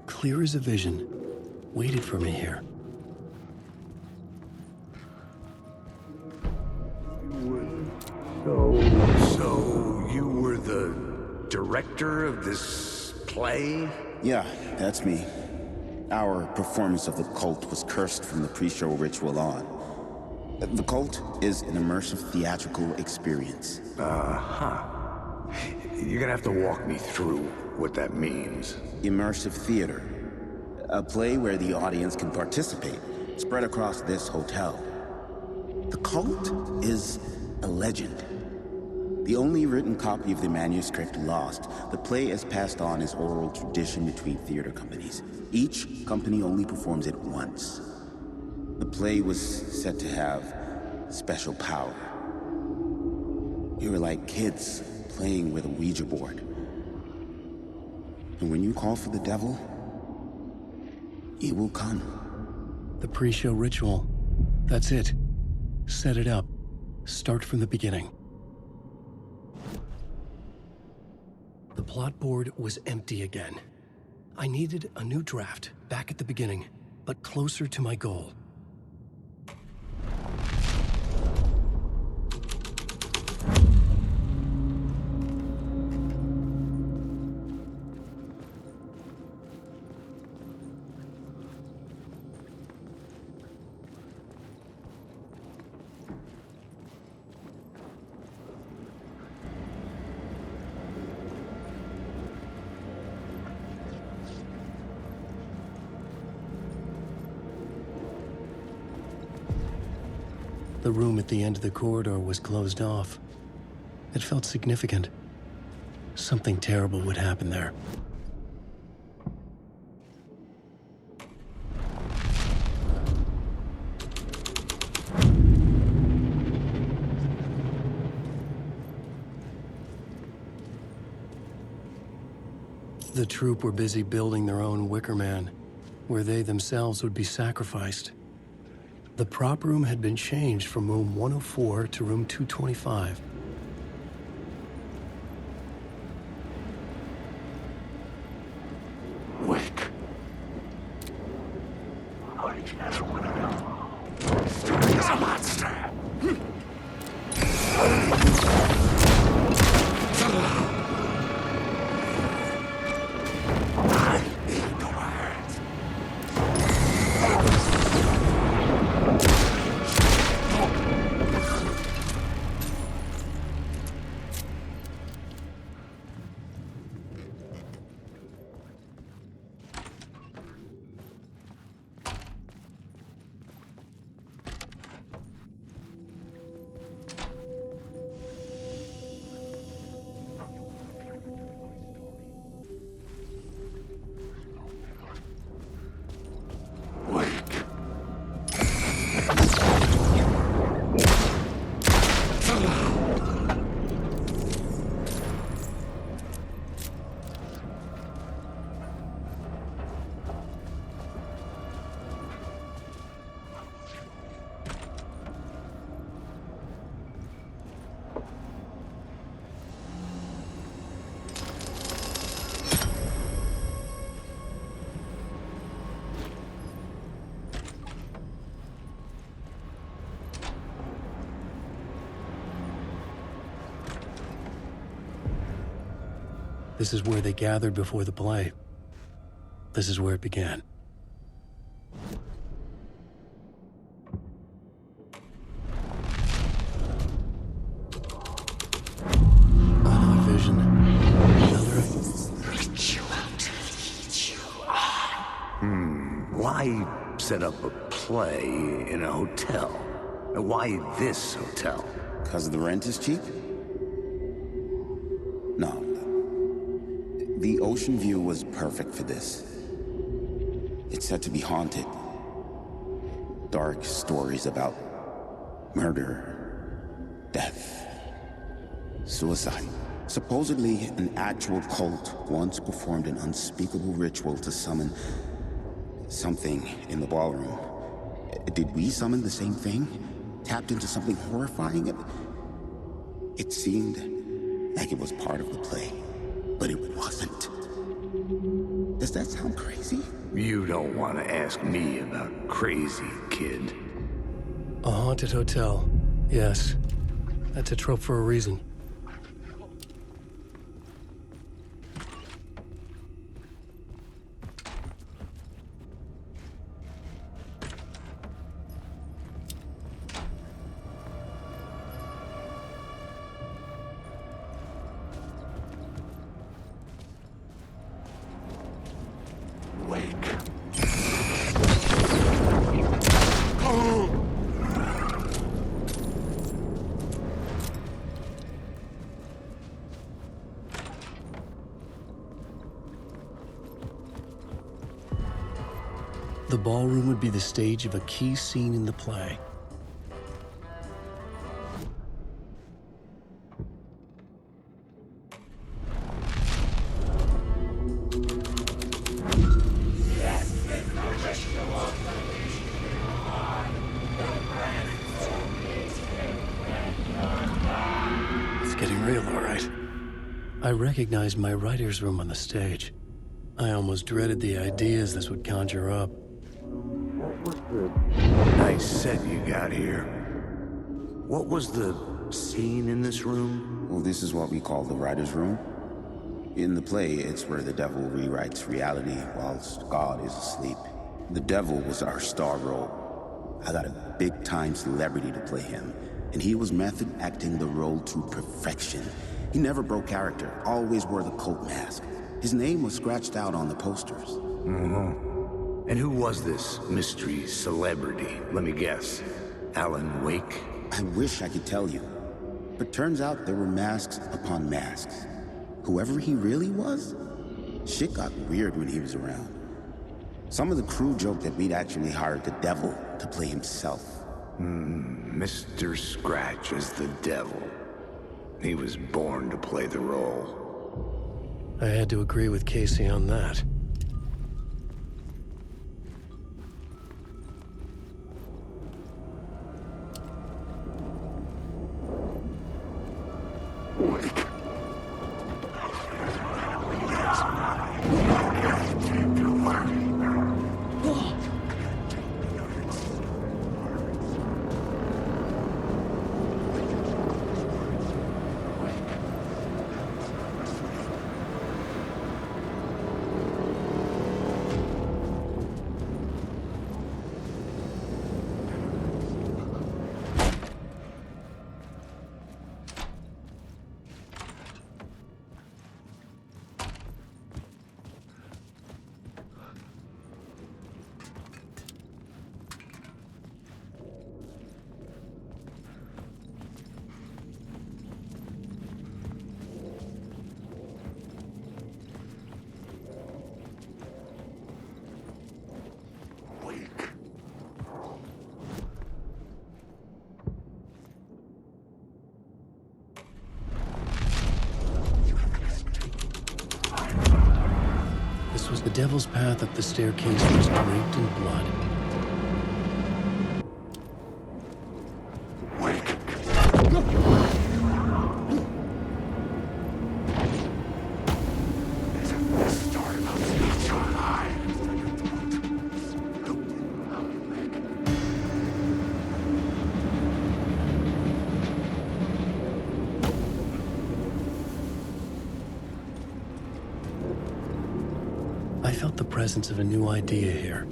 clear as a vision, waited for me here. So you were the director of this play? Yeah, that's me. Our performance of the cult was cursed from the pre-show ritual on. The cult is an immersive theatrical experience. Uh-huh. You're gonna have to walk me through what that means. Immersive theater. A play where the audience can participate, spread across this hotel. The cult is a legend. The only written copy of the manuscript lost, the play is passed on as oral tradition between theater companies. Each company only performs it once. The play was said to have special power. We were like kids playing with a Ouija board. And when you call for the devil, he will come. The pre-show ritual. That's it. Set it up. Start from the beginning. The plot board was empty again. I needed a new draft, back at the beginning, but closer to my goal. The room at the end of the corridor was closed off. It felt significant. Something terrible would happen there. The troupe were busy building their own Wicker Man, where they themselves would be sacrificed. The prop room had been changed from room 104 to room 225. Wake. I just want to know. He's a monster. This is where they gathered before the play. This is where it began. Another vision. Another... Why set up a play in a hotel? Why this hotel? Because the rent is cheap? No. The ocean view was perfect for this. It's said to be haunted. Dark stories about murder, death, suicide. Supposedly, an actual cult once performed an unspeakable ritual to summon something in the ballroom. Did we summon the same thing? Tapped into something horrifying? It seemed like it was part of the play, but it wasn't. Does that sound crazy? You don't want to ask me about crazy, kid. A haunted hotel. Yes. That's a trope for a reason. the ballroom would be the stage of a key scene in the play. It's getting real, all right. I recognized my writer's room on the stage. I almost dreaded the ideas this would conjure up. Nice set you got here. What was the scene in this room? Well, this is what we call the writer's room. In the play, it's where the devil rewrites reality whilst God is asleep. The devil was our star role. I got a big-time celebrity to play him, and he was method acting the role to perfection. He never broke character, always wore the cult mask. His name was scratched out on the posters. Mm-hmm. And who was this mystery celebrity? Let me guess. Alan Wake? I wish I could tell you. But turns out there were masks upon masks. Whoever he really was, shit got weird when he was around. Some of the crew joked that we'd actually hired the devil to play himself. Mr. Scratch as the devil. He was born to play the role. I had to agree with Casey on that. The devil's path up the staircase was draped in blood. I felt the presence of a new idea here.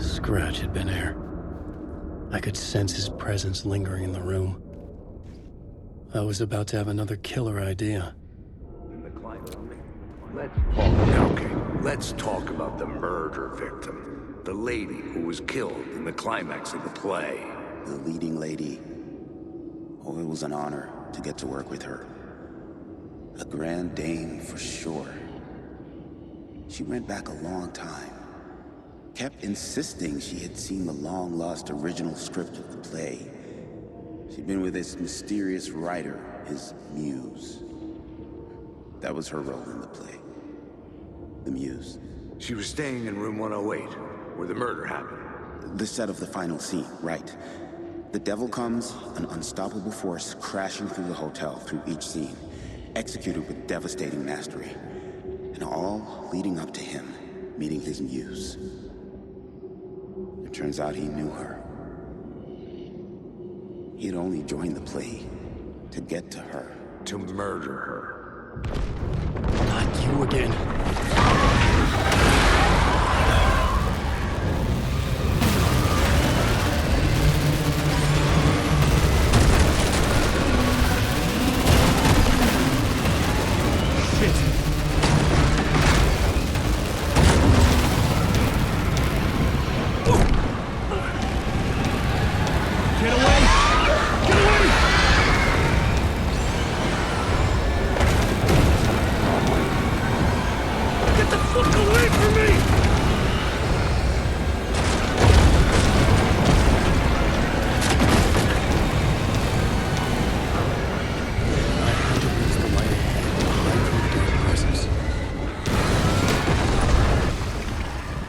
Scratch had been here. I could sense his presence lingering in the room. I was about to have another killer idea. Let's talk about the murder victim. The lady who was killed in the climax of the play. The leading lady. Oh, it was an honor to get to work with her. A grand dame for sure. She went back a long time. Kept insisting she had seen the long-lost original script of the play. She'd been with this mysterious writer, his muse. That was her role in the play. The muse. She was staying in room 108, where the murder happened. The set of the final scene, right. The devil comes, an unstoppable force crashing through the hotel through each scene, executed with devastating mastery. And all leading up to him meeting his muse. It turns out he knew her. He had only joined the play to get to her. To murder her. Not you again.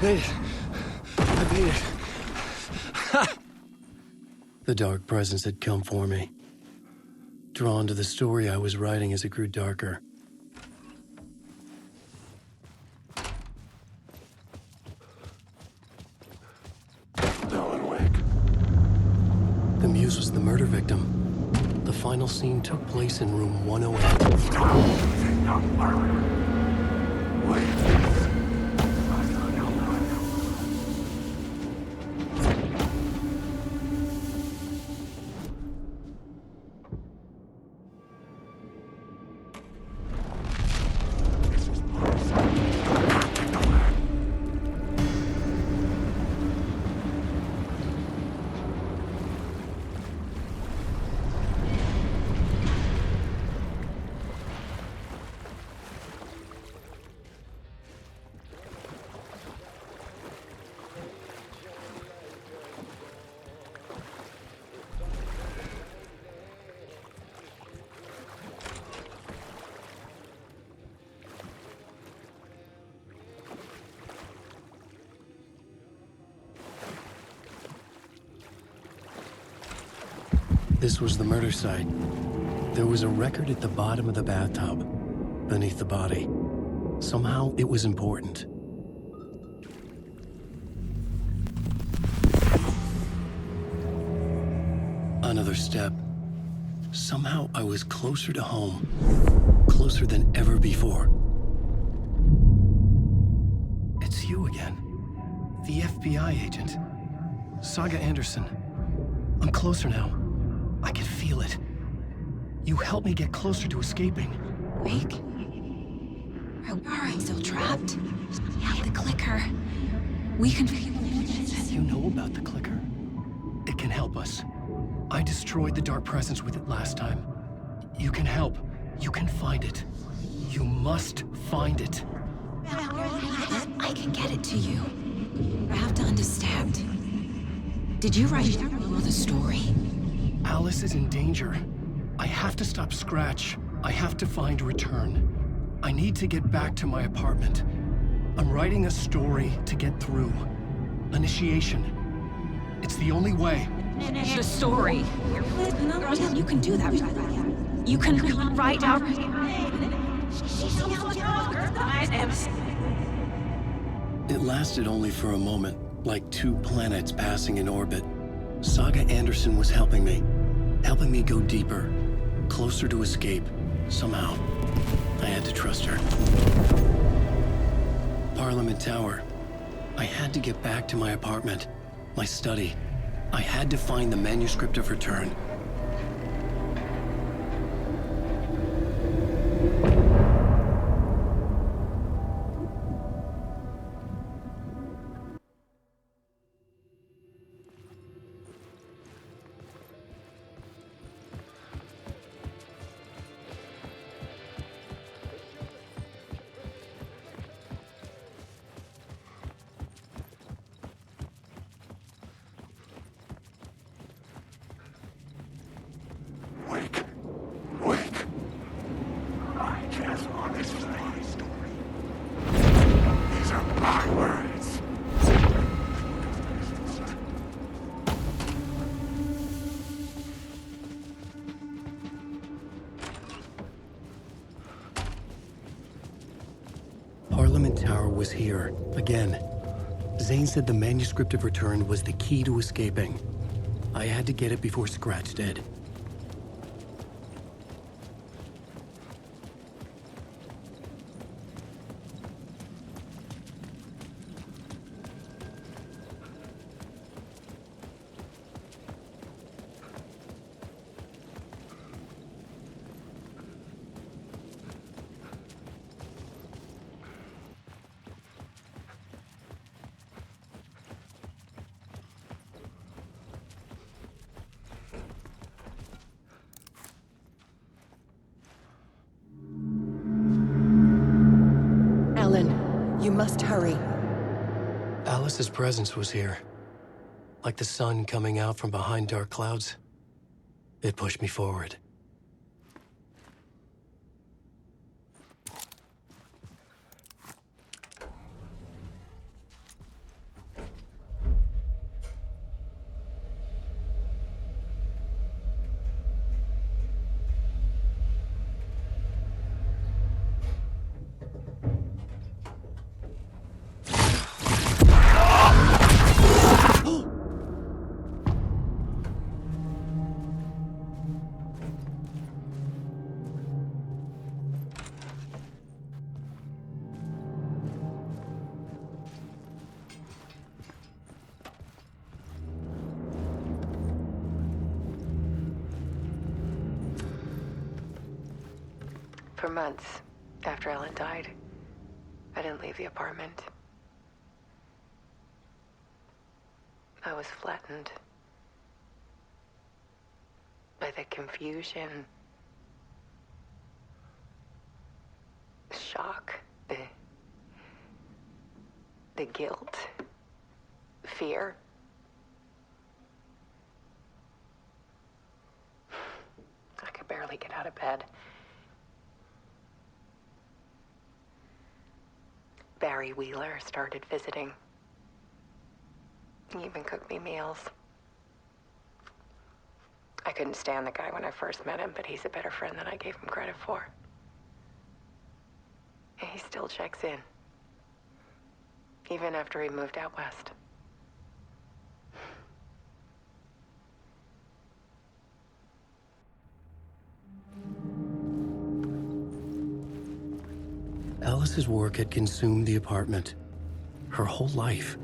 Made it. I made it. The dark presence had come for me. Drawn to the story I was writing as it grew darker. Alan Wake. The Muse was the murder victim. The final scene took place in room 108. Wait. This was the murder site. There was a record at the bottom of the bathtub, beneath the body. Somehow, it was important. Another step. Somehow, I was closer to home. Closer than ever before. It's you again. The FBI agent. Saga Anderson. I'm closer now. I can feel it. You helped me get closer to escaping. Wake? Are I still trapped? Yeah, the clicker. We can... You know about the clicker? It can help us. I destroyed the dark presence with it last time. You can help. You can find it. You must find it. I can get it to you. I have to understand. Did you write the story? Alice is in danger. I have to stop Scratch. I have to find Return. I need to get back to my apartment. I'm writing a story to get through. Initiation. It's the only way. The story. You can do that. You can write out... It lasted only for a moment, like two planets passing in orbit. Saga Anderson was helping me go deeper, closer to escape. Somehow, I had to trust her. Parliament Tower. I had to get back to my apartment, my study. I had to find the manuscript of Return. Parliament Tower was here, again. Zane said the manuscript of Return was the key to escaping. I had to get it before Scratch did. You must hurry. Alice's presence was here. Like the sun coming out from behind dark clouds. It pushed me forward. For months after Ellen died, I didn't leave the apartment. I was flattened by the confusion, the shock, the guilt, fear. I could barely get out of bed. Barry Wheeler started visiting. He even cooked me meals. I couldn't stand the guy when I first met him, but he's a better friend than I gave him credit for. And he still checks in, even after he moved out west. Alice's work had consumed the apartment. Her whole life.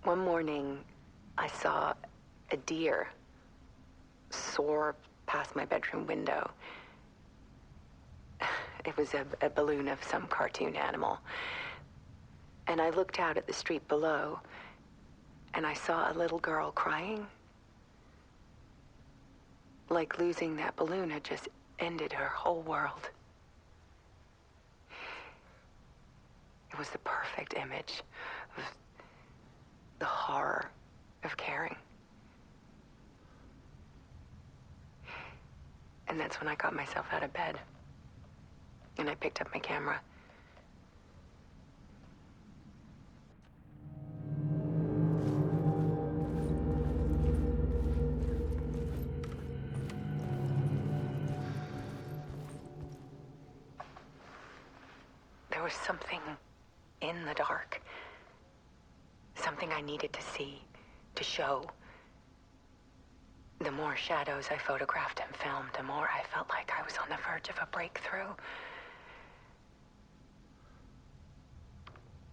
One morning, I saw a deer soar past my bedroom window. It was a balloon of some cartoon animal. And I looked out at the street below, and I saw a little girl crying. Like losing that balloon had just ended her whole world. It was the perfect image of the horror of caring. And that's when I got myself out of bed. And I picked up my camera. There was something in the dark. Something I needed to see, to show. The more shadows I photographed and filmed, the more I felt like I was on the verge of a breakthrough.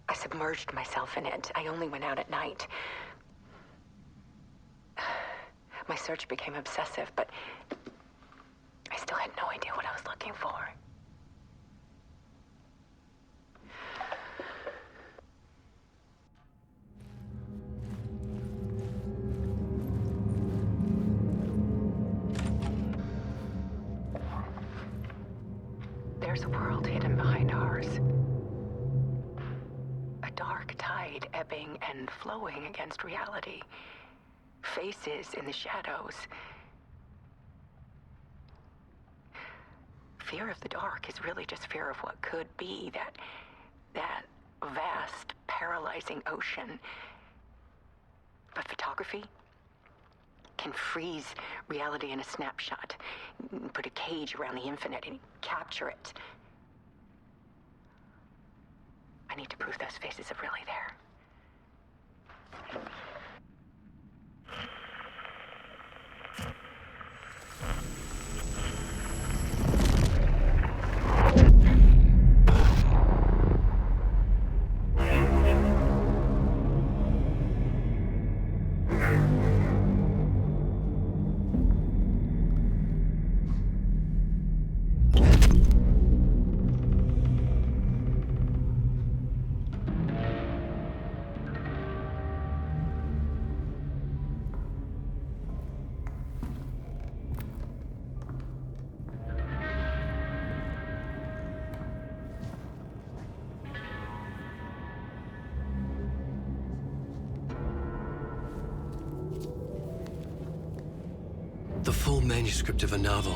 I submerged myself in it. I only went out at night. My search became obsessive, but I still had no idea what I was looking for. There's a world hidden behind ours. A dark tide ebbing and flowing against reality. Faces in the shadows. Fear of the dark is really just fear of what could be, that vast, paralyzing ocean. But photography can freeze reality in a snapshot, put a cage around the infinite and capture it. I need to prove those faces are really there. manuscript of a novel.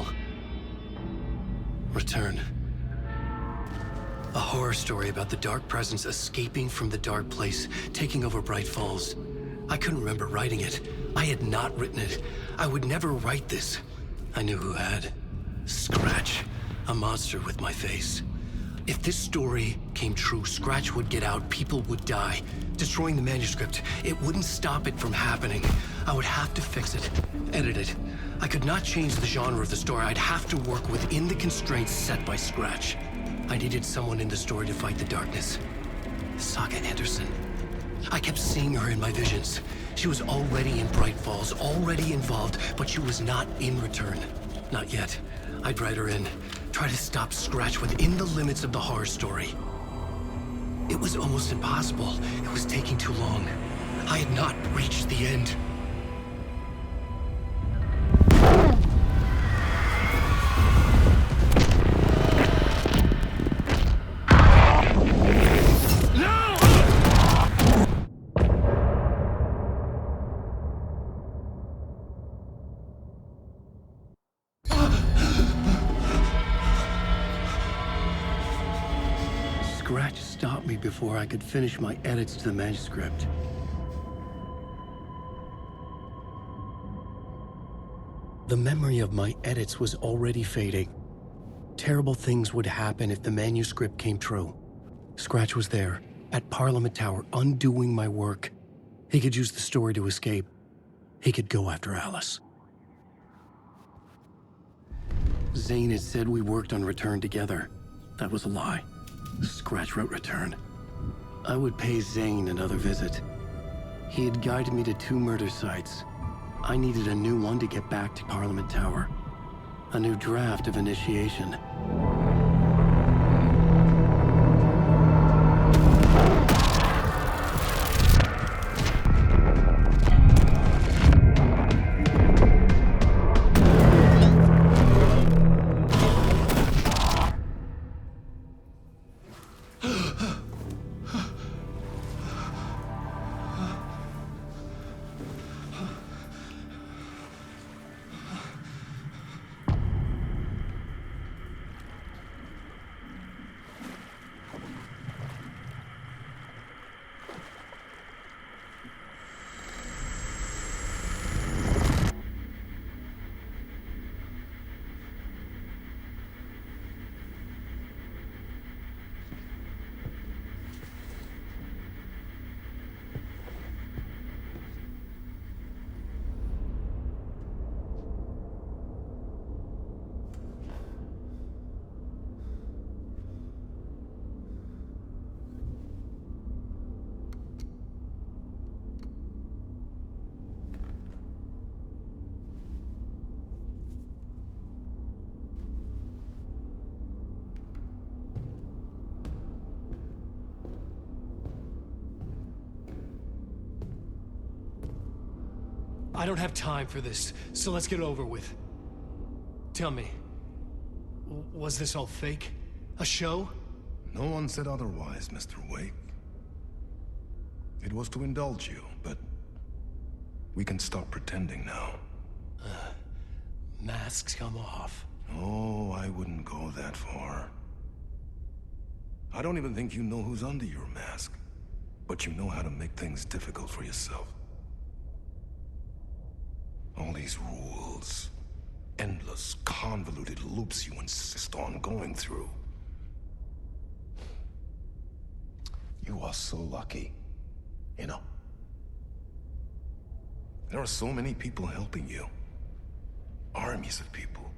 Return. A horror story about the Dark Presence escaping from the Dark Place, taking over Bright Falls. I couldn't remember writing it. I had not written it. I would never write this. I knew who had. Scratch. A monster with my face. If this story came true, Scratch would get out, people would die. Destroying the manuscript, it wouldn't stop it from happening. I would have to fix it, edit it. I could not change the genre of the story. I'd have to work within the constraints set by Scratch. I needed someone in the story to fight the darkness. Saga Anderson. I kept seeing her in my visions. She was already in Bright Falls, already involved, but she was not in Return. Not yet. I'd write her in, try to stop Scratch within the limits of the horror story. It was almost impossible. It was taking too long. I had not reached the end. Scratch stopped me before I could finish my edits to the manuscript. The memory of my edits was already fading. Terrible things would happen if the manuscript came true. Scratch was there, at Parliament Tower, undoing my work. He could use the story to escape. He could go after Alice. Zane had said we worked on Return together. That was a lie. Scratch wrote Return. I would pay Zane another visit. He had guided me to 2 murder sites. I needed a new one to get back to Parliament Tower. A new draft of Initiation. I don't have time for this, so let's get it over with. Tell me, was this all fake? A show? No one said otherwise, Mr. Wake. It was to indulge you, but we can stop pretending now. Masks come off. Oh, I wouldn't go that far. I don't even think you know who's under your mask, but you know how to make things difficult for yourself. All these rules, endless, convoluted loops you insist on going through. You are so lucky, you know. There are so many people helping you. Armies of people.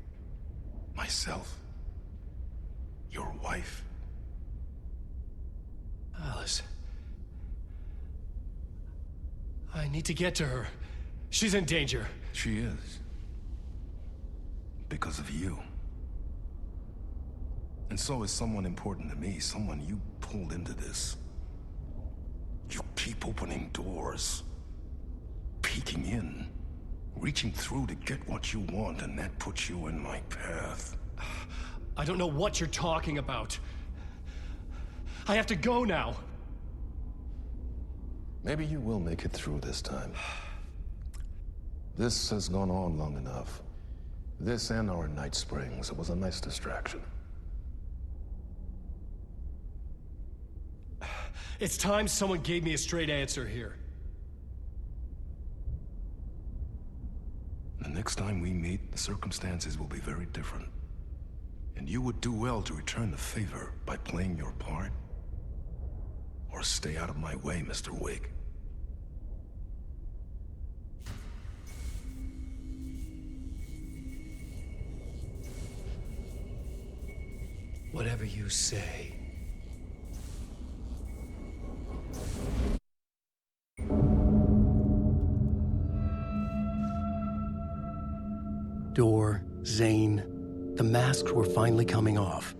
Myself. Your wife. Alice. I need to get to her. She's in danger. She is. Because of you. And so is someone important to me, someone you pulled into this. You keep opening doors. Peeking in. Reaching through to get what you want, and that puts you in my path. I don't know what you're talking about. I have to go now. Maybe you will make it through this time. This has gone on long enough. This and our Night Springs, it was a nice distraction. It's time someone gave me a straight answer here. The next time we meet, the circumstances will be very different. And you would do well to return the favor by playing your part. Or stay out of my way, Mr. Wake. Whatever you say. Door, Zane, the masks were finally coming off.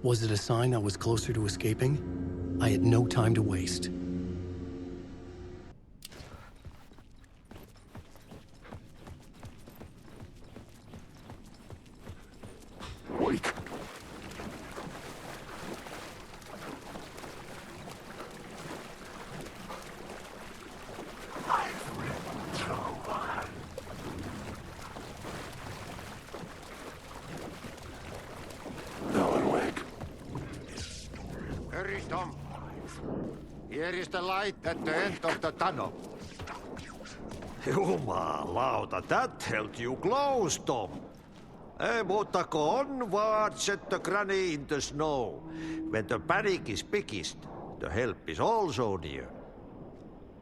Was it a sign I was closer to escaping? I had no time to waste. Wake. Hurry, Tom. Here is the light at the end of the tunnel. Jumalauta, that held you close, Tom. Mutta onward, said the granny in the snow. When the panic is biggest, the help is also near.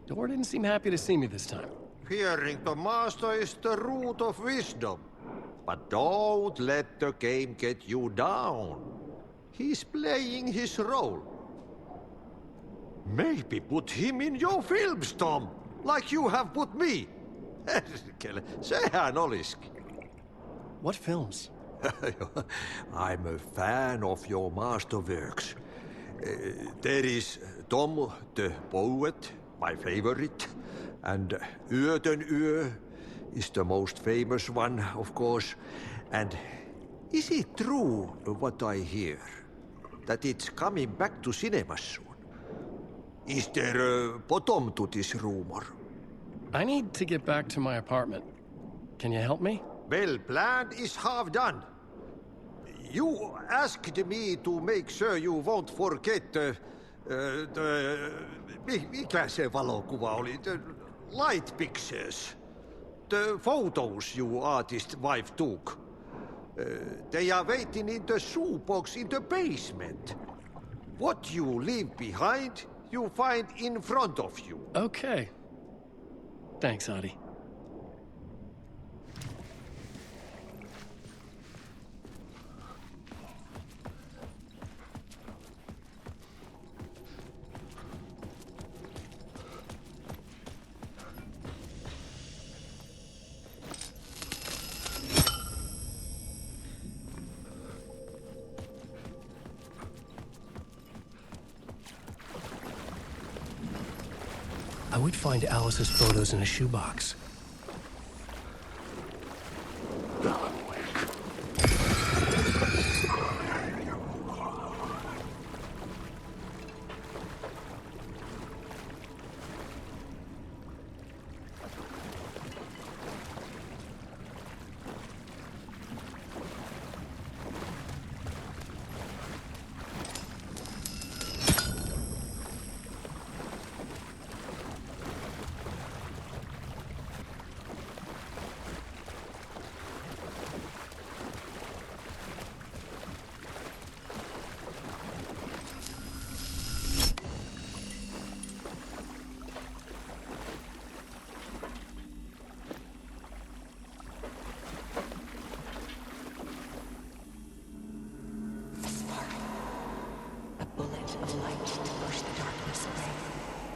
Door didn't seem happy to see me this time. Fearing the master is the root of wisdom. But don't let the game get you down. He's playing his role. Maybe put him in your films, Tom, like you have put me. Sehän olisikin. What films? I'm a fan of your masterworks. There is Tom the Poet, my favorite, and Yö is the most famous one, of course. And is it true what I hear, that it's coming back to cinemas soon? Is there a bottom to this rumor? I need to get back to my apartment. Can you help me? Well, plan is half done. You asked me to make sure you won't forget mikä se valokuva oli? The light pictures. The photos you artist wife took. They are waiting in the shoebox in the basement. What you leave behind, you find in front of you. Okay. Thanks, Adi. I would find Alice's photos in a shoebox.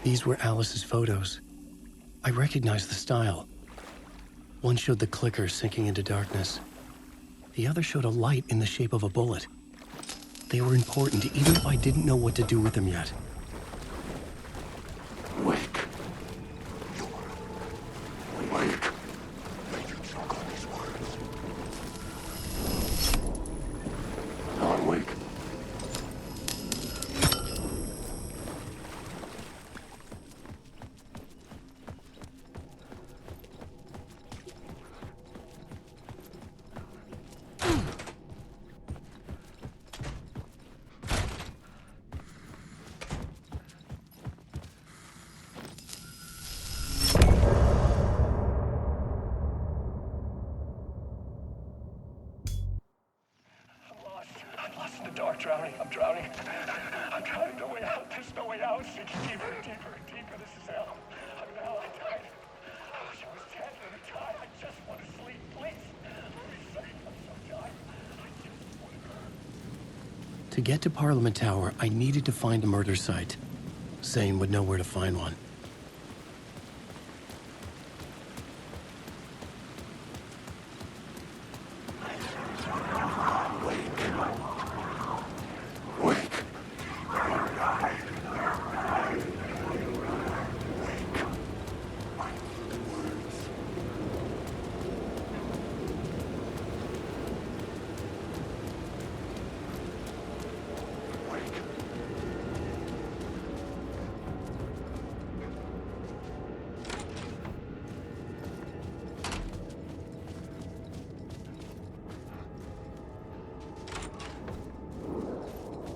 These were Alice's photos. I recognized the style. One showed the clicker sinking into darkness. The other showed a light in the shape of a bullet. They were important, even if I didn't know what to do with them yet. Wake. Wake. Wake. dark, drowning. I'm drowning. I'm drowning. No way out. There's no way out. Sinking deeper and deeper and deeper. This is hell. I'm in hell. I died. Oh, she was dead. Let me die. I just want to sleep. Please. Please save. I'm so tired. I just want to go. To get to Parliament Tower, I needed to find a murder site. Zane would know where to find one.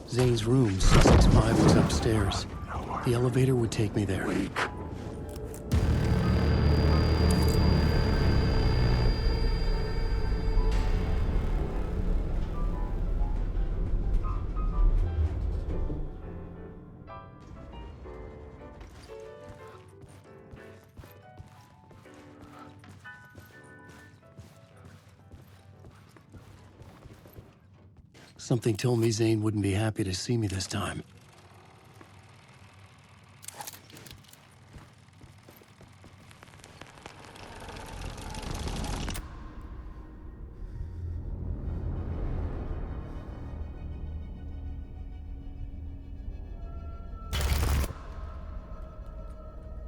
Zane's room, 665, was upstairs. The elevator would take me there. Something told me Zane wouldn't be happy to see me this time.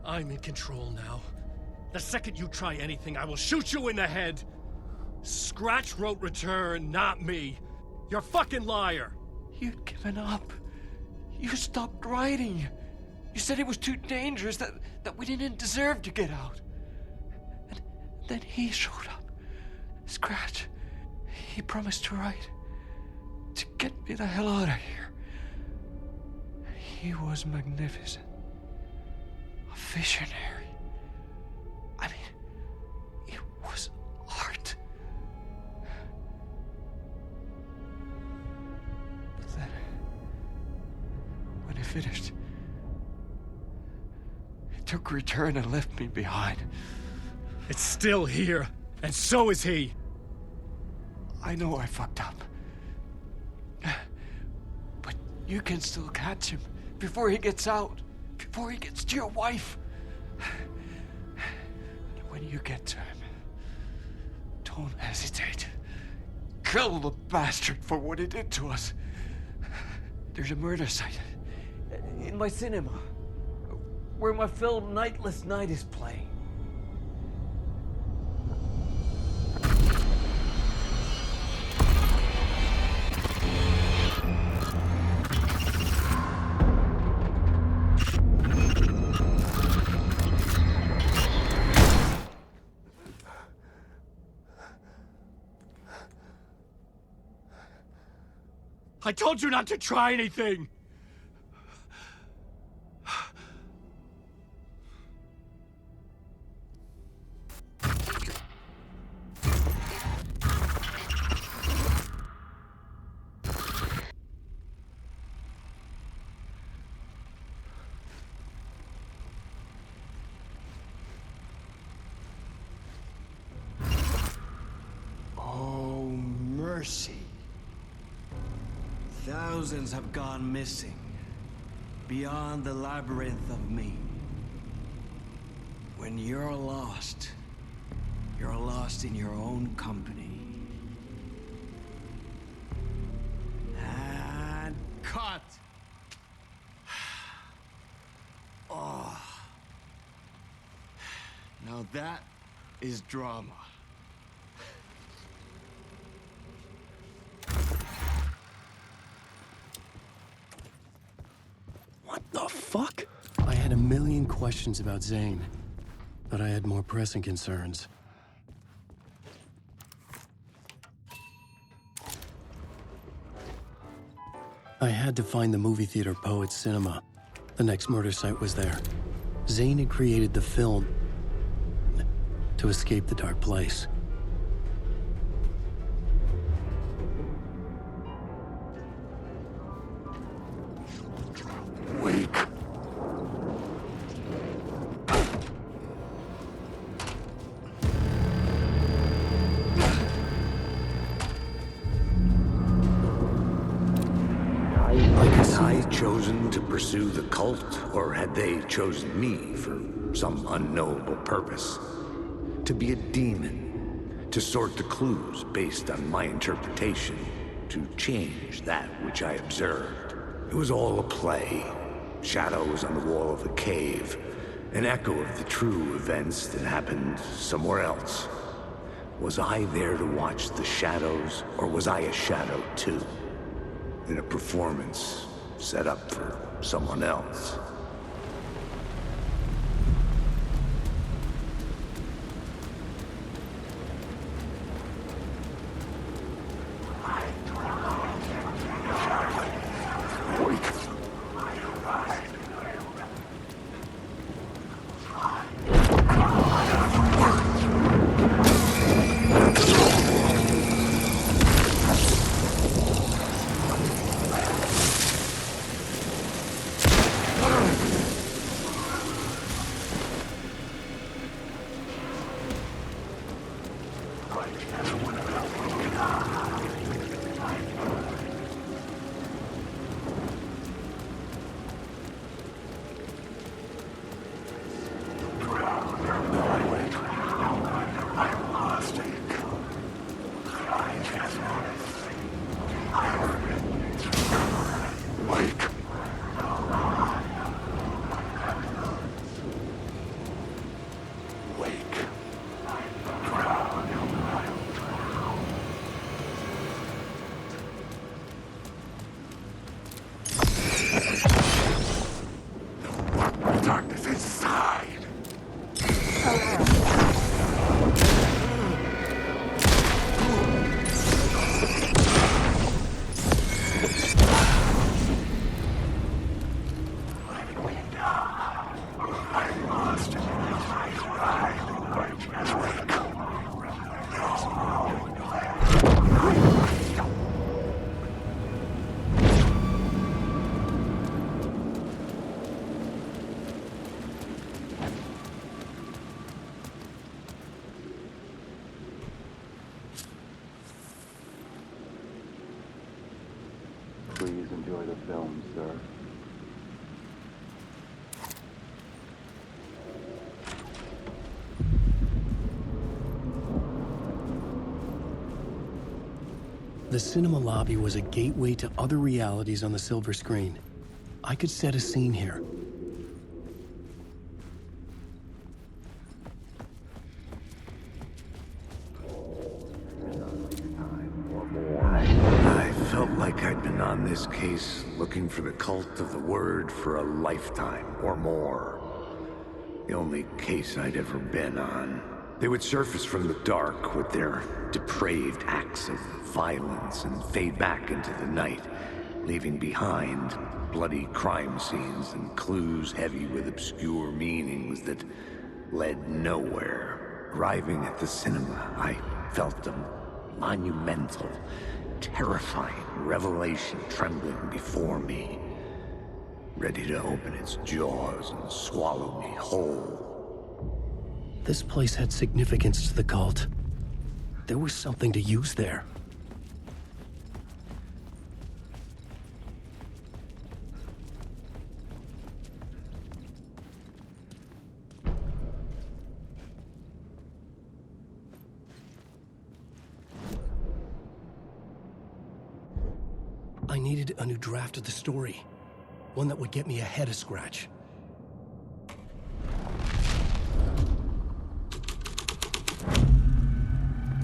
I'm in control now. The second you try anything, I will shoot you in the head. Scratch wrote return, not me. You're a fucking liar! You'd given up. You stopped writing. You said it was too dangerous, that we didn't deserve to get out. And then he showed up. Scratch. He promised to write. To get me the hell out of here. He was magnificent. A visionary. I mean, it was art. Then, when it finished, it took return and left me behind. It's still here, and so is he. I know I fucked up. But you can still catch him before he gets out, before he gets to your wife. And when you get to him, don't hesitate. Kill the bastard for what he did to us. There's a murder site in my cinema where my film Nightless Night is playing. I told you not to try anything! Oh, mercy. Thousands have gone missing, beyond the labyrinth of me. When you're lost in your own company. And cut! Oh. Now that is drama. What the fuck? I had a million questions about Zane, but I had more pressing concerns. I had to find the movie theater Poets Cinema. The next murder site was there. Zane had created the film to escape the dark place. I chosen to pursue the cult, or had they chosen me for some unknowable purpose? To be a demon, to sort the clues based on my interpretation, to change that which I observed. It was all a play. Shadows on the wall of the cave, an echo of the true events that happened somewhere else. Was I there to watch the shadows, or was I a shadow too? In a performance set up for someone else. Please enjoy the film, sir. The cinema lobby was a gateway to other realities on the silver screen. I could set a scene here. I felt like I'd been on this case looking for the cult of the word for a lifetime or more. The only case I'd ever been on. They would surface from the dark with their depraved acts of violence and fade back into the night, leaving behind bloody crime scenes and clues heavy with obscure meanings that led nowhere. Arriving at the cinema, I felt a monumental, terrifying revelation trembling before me, ready to open its jaws and swallow me whole. This place had significance to the cult. There was something to use there. I needed a new draft of the story. One that would get me ahead of Scratch.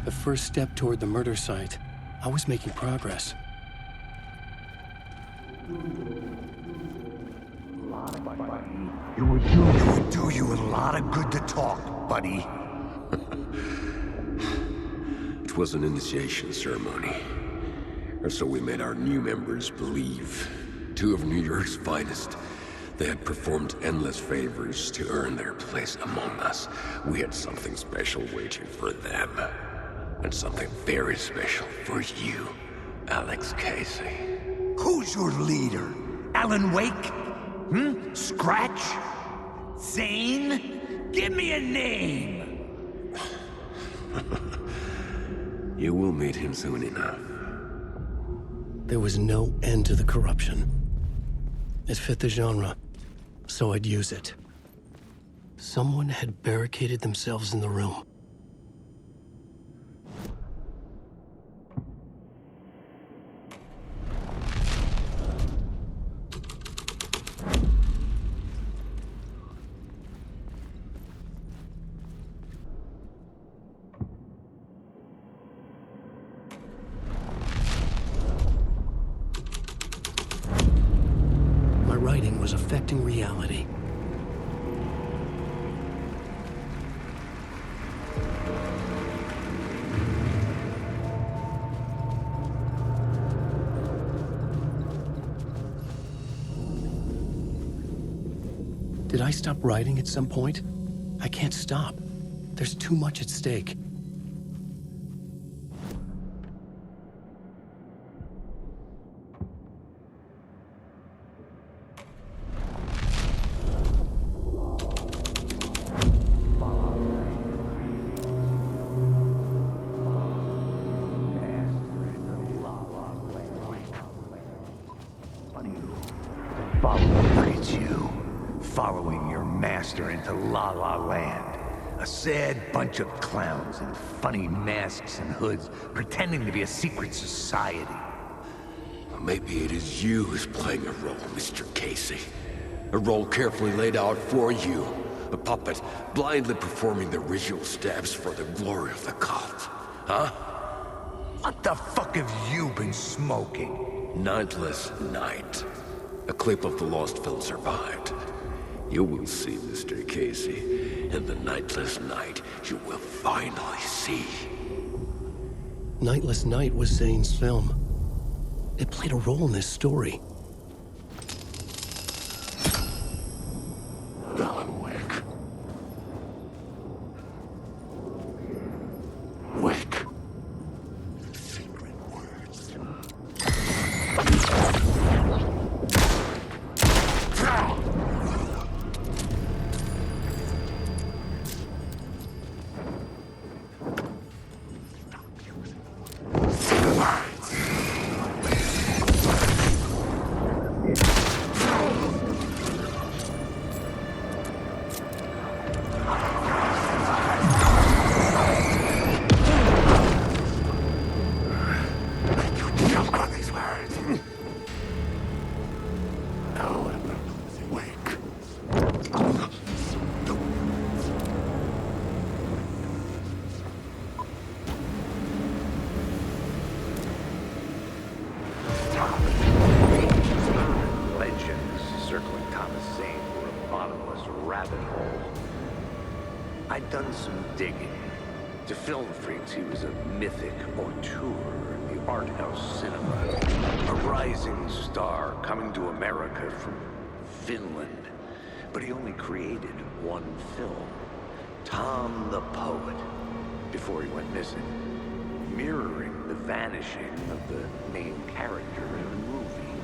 The first step toward the murder site. I was making progress. It would do you a lot of good to talk, buddy. It was an initiation ceremony. Or so we made our new members believe. Two of New York's finest. They had performed endless favors to earn their place among us. We had something special waiting for them. And something very special for you, Alex Casey. Who's your leader? Alan Wake? Scratch? Zane? Give me a name! You will meet him soon enough. There was no end to the corruption. It fit the genre, so I'd use it. Someone had barricaded themselves in the room. My writing was affecting reality. Did I stop writing at some point? I can't stop. There's too much at stake. It's you, following your master into La La Land. A sad bunch of clowns in funny masks and hoods, pretending to be a secret society. Maybe it is you who's playing a role, Mr. Casey. A role carefully laid out for you. A puppet, blindly performing the ritual steps for the glory of the cult. Huh? What the fuck have you been smoking? Nightless Night. A clip of the lost film survived. You will see, Mr. Casey. In the Nightless Night, you will finally see. Nightless Night was Zane's film. It played a role in this story. Alan Wake. Wake. Secret words. Legends circling Thomas Zane were a bottomless rabbit hole. I'd done some digging. To film freaks, he was a mythic auteur in the art house cinema. A rising star coming to America from Finland. But he only created one film, Tom the Poet, before he went missing. Mirroring the vanishing of the main character in a movie,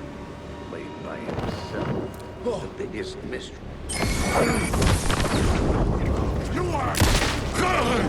played by himself. The biggest mystery. You are good!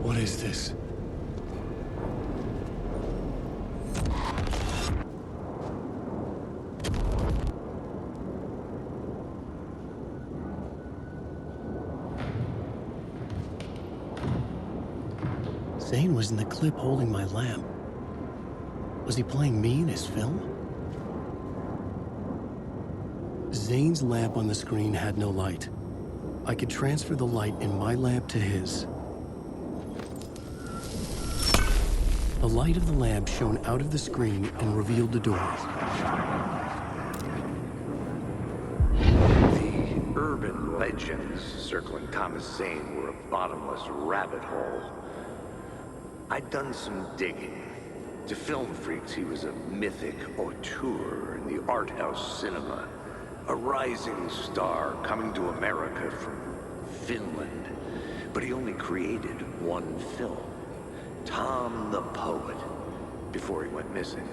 What is this? Zane was in the clip holding my lamp. Was he playing me in his film? Zane's lamp on the screen had no light. I could transfer the light in my lamp to his. The light of the lamp shone out of the screen and revealed the door. The urban legends circling Thomas Zane were a bottomless rabbit hole. I'd done some digging. To film freaks, he was a mythic auteur in the art house cinema. A rising star coming to America from Finland, but he only created one film, Tom the Poet, before he went missing,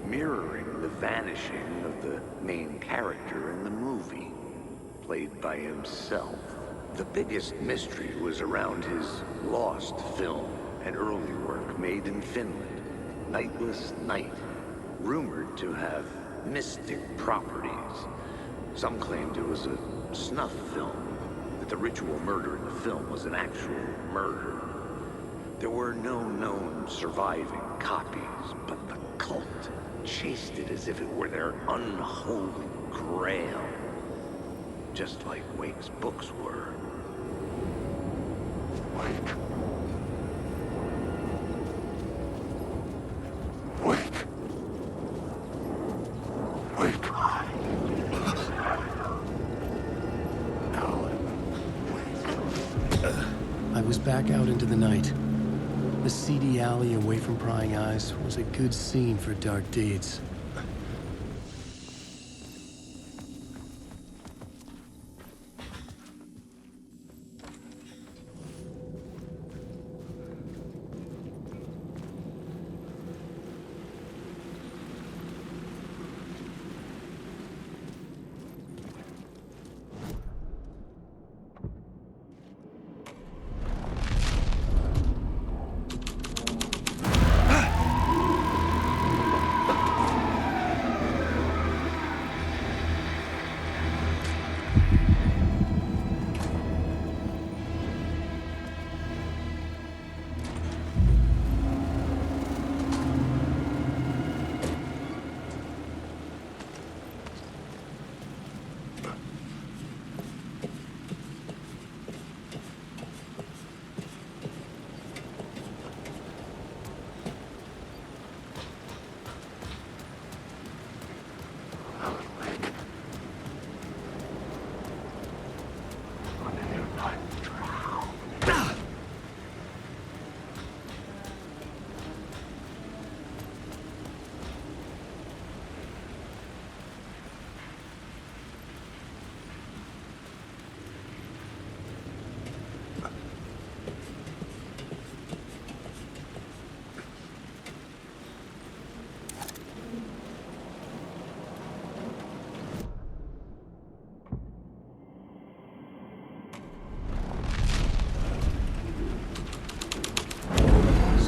mirroring the vanishing of the main character in the movie, played by himself. The biggest mystery was around his lost film, an early work made in Finland, Nightless Night, rumored to have mystic properties. Some claimed it was a snuff film, that the ritual murder in the film was an actual murder. There were no known surviving copies, but the cult chased it as if it were their unholy grail, just like Wake's books were. Wake. Wake. Wake. I was back out into the night. The seedy alley away from prying eyes was a good scene for dark deeds.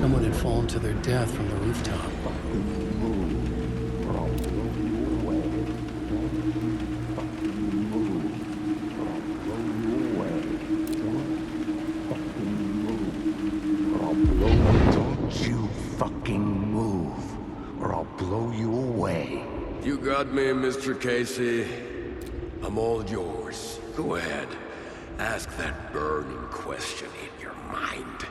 Someone had fallen to their death from the rooftop. Don't you fucking move, or I'll blow you away. You got me, Mr. Casey. I'm all yours. Go ahead. Ask that burning question in your mind.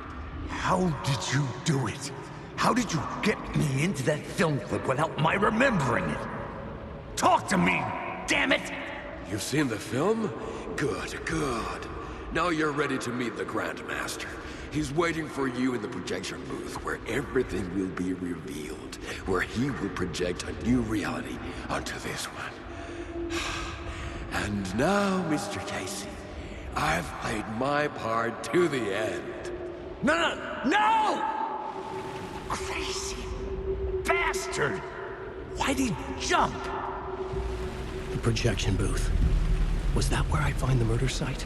How did you do it? How did you get me into that film clip without my remembering it? Talk to me, damn it! You've seen the film? Good, good. Now you're ready to meet the Grandmaster. He's waiting for you in the projection booth where everything will be revealed, where he will project a new reality onto this one. And now, Mr. Casey, I've played my part to the end. No! Crazy bastard! Why'd he jump? The projection booth. Was that where I'd find the murder site?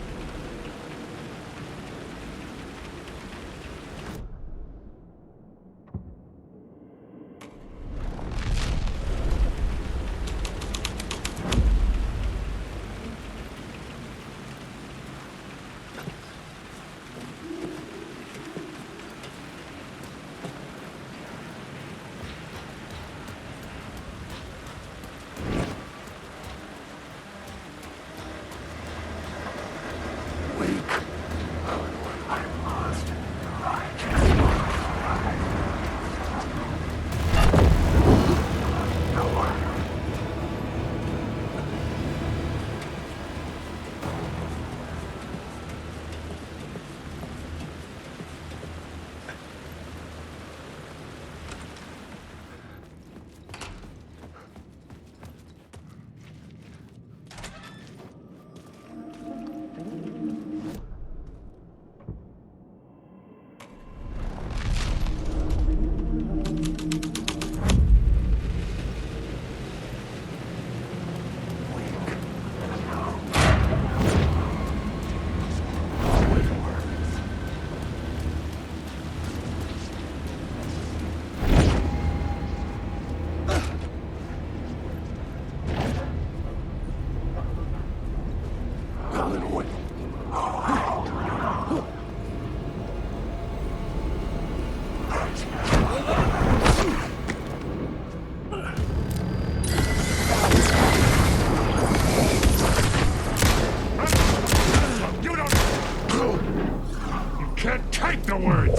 Take the words!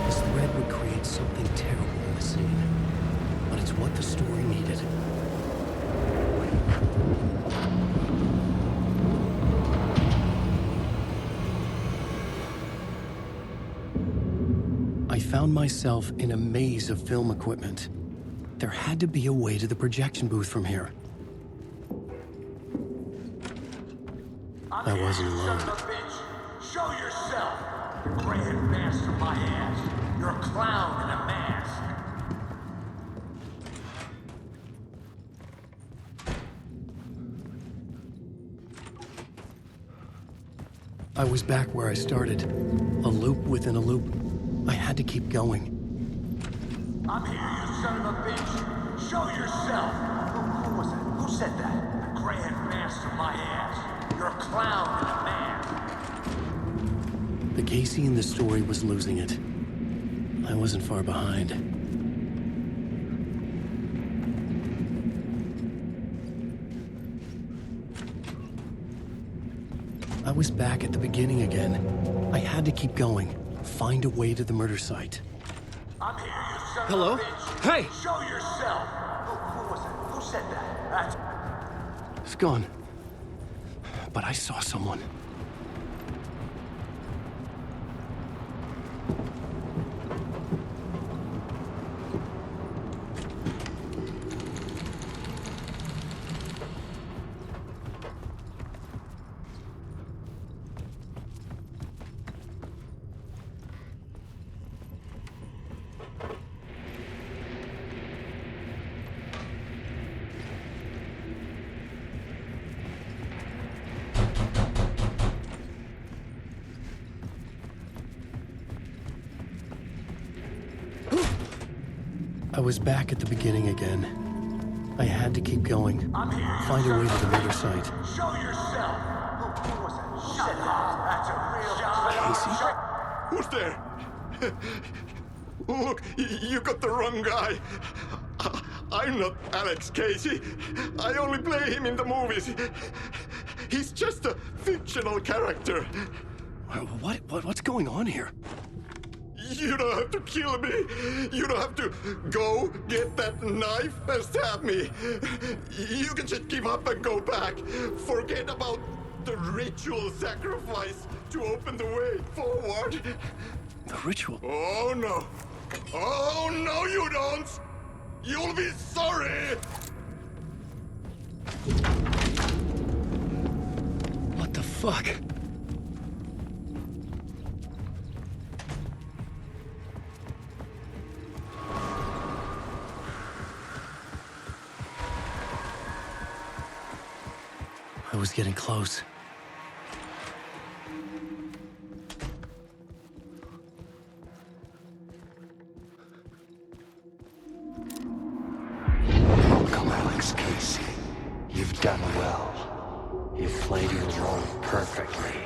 This thread would create something terrible in the scene, but it's what the story needed. I found myself in a maze of film equipment. There had to be a way to the projection booth from here. I wasn't alone. Show yourself! Grand master my ass! You're a clown in a mask! I was back where I started. A loop within a loop. I had to keep going. I'm here, you son of a bitch! Show yourself! Who was it? Who said that? The Grand Master my ass! You're a clown in a mask! The Casey in the story was losing it. I wasn't far behind. I was back at the beginning again. I had to keep going. Find a way to the murder site. I'm here, you son Hello? of a bitch! Hey! Show yourself! Who was it? Who said that? It's gone. But I saw someone. I was back at the beginning again. I had to keep going. Find a way to the murder site. Show yourself! Who was it? Who said that? That's a real Who's there? Look, you got the wrong guy. I'm not Alex Casey. I only play him in the movies. He's just a fictional character. What's going on here? You don't have to kill me. You don't have to go get that knife and stab me. You can just give up and go back. Forget about the ritual sacrifice to open the way forward. The ritual? Oh, no. Oh, no, you don't. You'll be sorry. What the fuck? I was getting close. Welcome, Alex Casey. You've done well. You've played your role perfectly.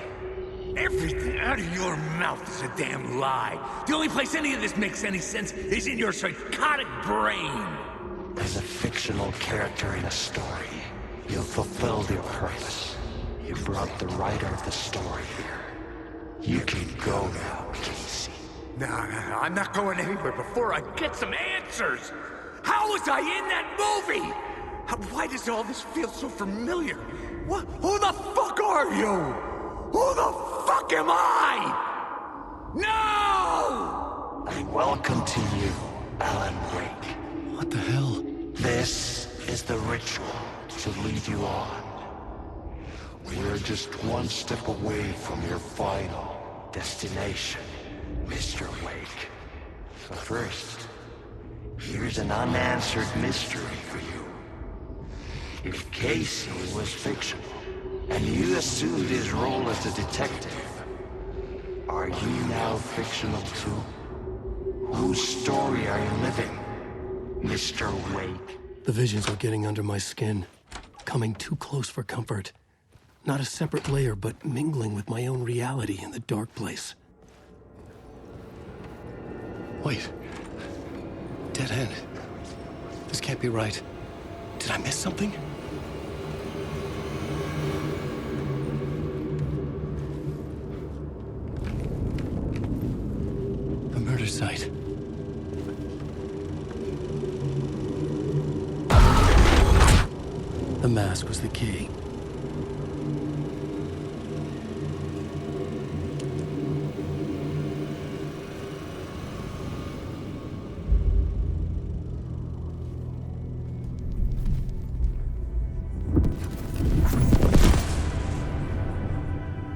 Everything out of your mouth is a damn lie. The only place any of this makes any sense is in your psychotic brain. As a fictional character in a story, you've fulfilled your purpose. You brought the writer of the story here. You can go now, Casey. No, I'm not going anywhere before I get some answers. How was I in that movie? Why does all this feel so familiar? What? Who the fuck are you? Who the fuck am I? No! And welcome to you, Alan Wake. What the hell? This is the ritual to lead you on. We're just one step away from your final destination, Mr. Wake. But first, here's an unanswered mystery for you. If Casey was fictional, and you assumed his role as a detective, are you now fictional too? Whose story are you living, Mr. Wake? The visions were getting under my skin, coming too close for comfort. Not a separate layer, but mingling with my own reality in the dark place. Wait. Dead end. This can't be right. Did I miss something? A murder site. The mask was the key.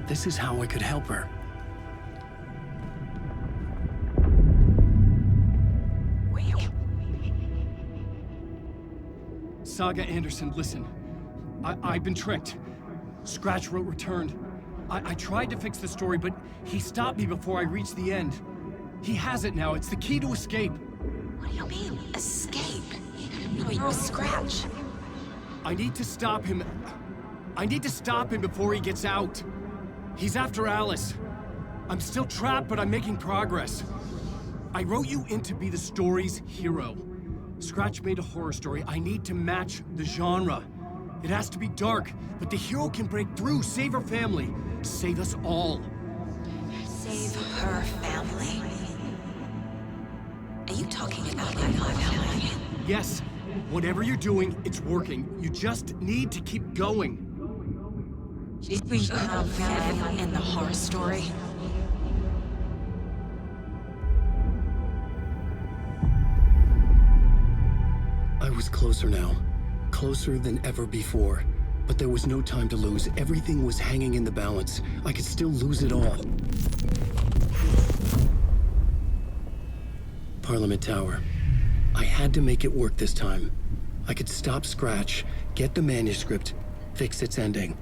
This is how I could help her. Saga Anderson, listen. I've been tricked. Scratch wrote returned. I tried to fix the story, but he stopped me before I reached the end. He has it now. It's the key to escape. What do you mean, escape? No, you're a Scratch. I need to stop him. I need to stop him before he gets out. He's after Alice. I'm still trapped, but I'm making progress. I wrote you in to be the story's hero. Scratch made a horror story. I need to match the genre. It has to be dark, but the hero can break through, save her family, save us all. Save her family? Are you talking about my family? Yes. Whatever you're doing, it's working. You just need to keep going. You become family in the horror story? I was closer now. Closer than ever before. But there was no time to lose. Everything was hanging in the balance. I could still lose it all. Parliament Tower. I had to make it work this time. I could stop Scratch, get the manuscript, fix its ending.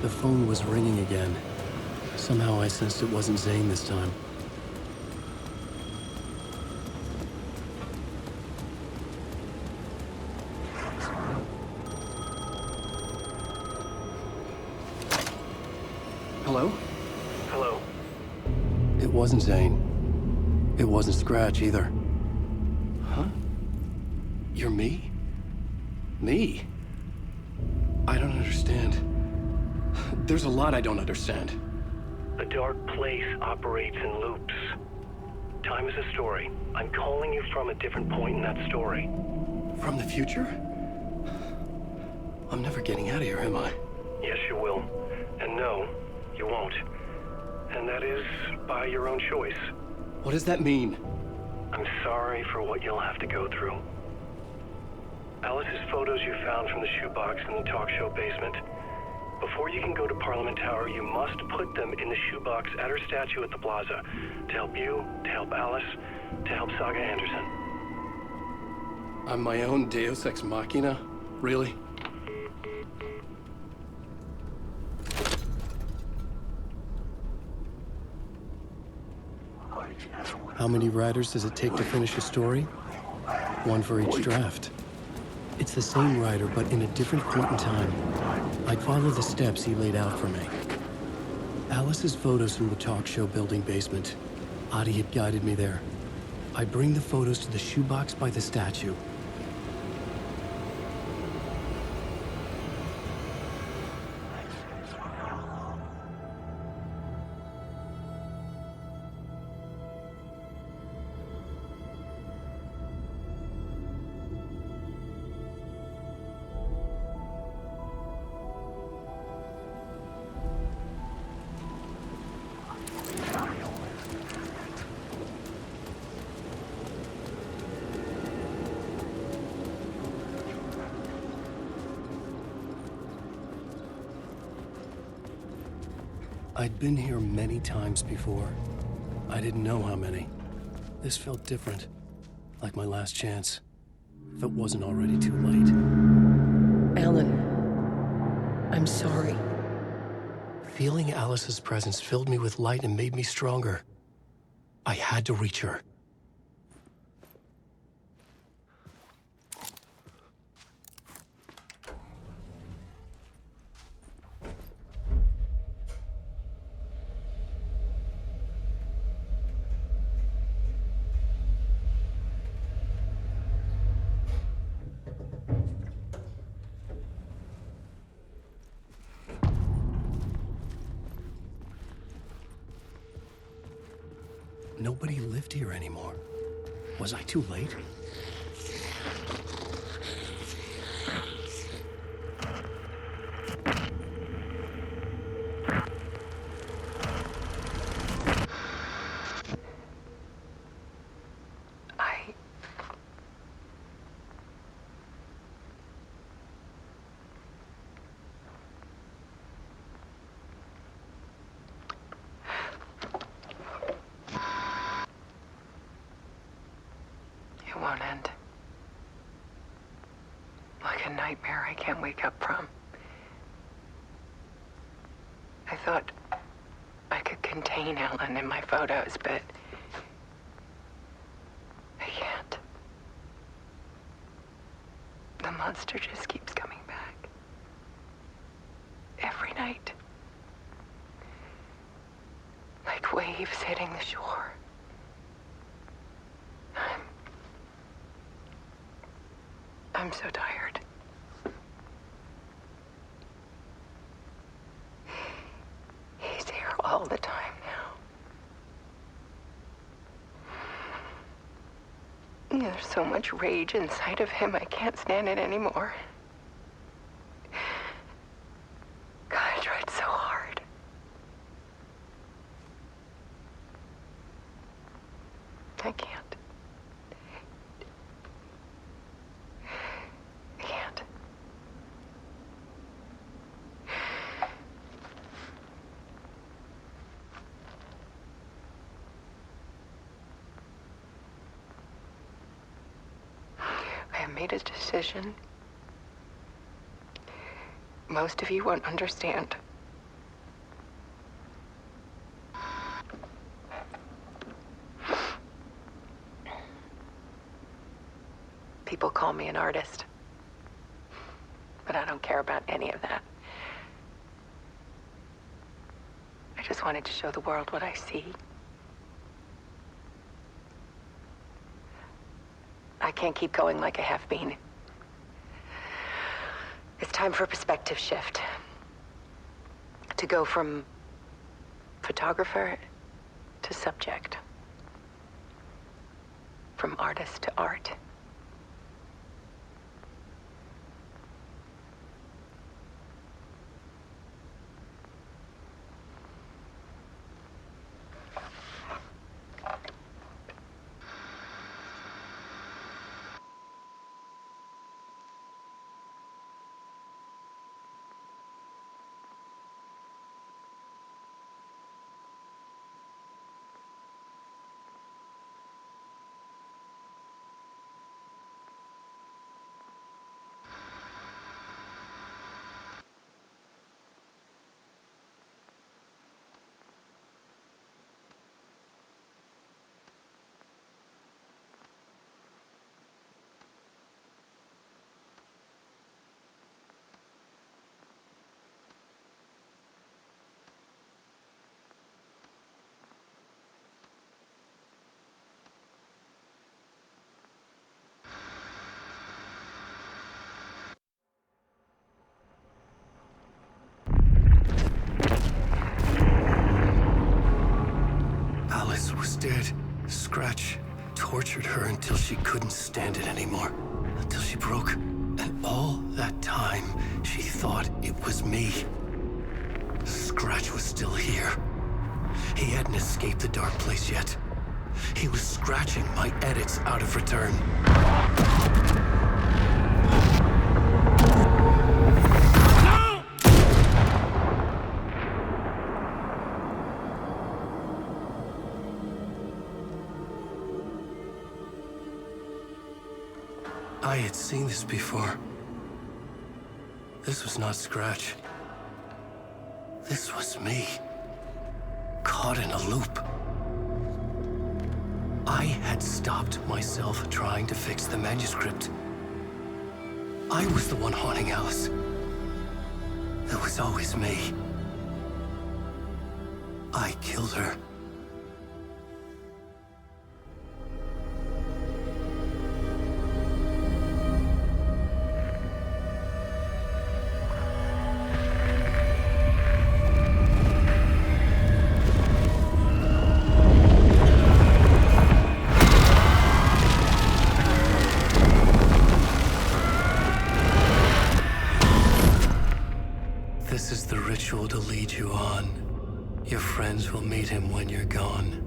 The phone was ringing again. Somehow I sensed it wasn't Zane this time. Hello? Hello. It wasn't Zane. It wasn't Scratch either. Huh? You're me? Me? I don't understand. There's a lot I don't understand. The dark place operates in loops. Time is a story. I'm calling you from a different point in that story. From the future? I'm never getting out of here, am I? Yes, you will. And no, you won't. And that is by your own choice. What does that mean? I'm sorry for what you'll have to go through. Alice's photos you found from the shoebox in the talk show basement. Before you can go to Parliament Tower, you must put them in the shoebox at her statue at the plaza. To help you, to help Alice, to help Saga Anderson. I'm my own Deus Ex Machina? Really? How many writers does it take to finish a story? One for each draft. It's the same writer, but in a different point in time. I'd follow the steps he laid out for me. Alice's photos from the talk show building basement. Adi had guided me there. I'd bring the photos to the shoebox by the statue. I'd been here many times before. I didn't know how many. This felt different, like my last chance, if it wasn't already too late. Alan, I'm sorry. Feeling Alice's presence filled me with light and made me stronger. I had to reach her. Nobody lived here anymore. Was I too late? It won't end. Like a nightmare I can't wake up from. I thought I could contain Ellen in my photos, but I can't. The monster just keeps coming back. Every night. Like waves hitting the shore. I'm so tired. He's here all the time now. There's so much rage inside of him, I can't stand it anymore. God, I tried so hard. I can't. I made a decision. Most of you won't understand. People call me an artist, but I don't care about any of that. I just wanted to show the world what I see. I can't keep going like I have been. It's time for a perspective shift. To go from photographer to subject. From artist to art. did. Scratch tortured her until she couldn't stand it anymore. Until she broke. And all that time, she thought it was me. Scratch was still here. He hadn't escaped the dark place yet. He was scratching my edits out of return. I had seen this before. This was not Scratch. This was me. Caught in a loop. I had stopped myself trying to fix the manuscript. I was the one haunting Alice. It was always me. I killed her. This is the ritual to lead you on. Your friends will meet him when you're gone.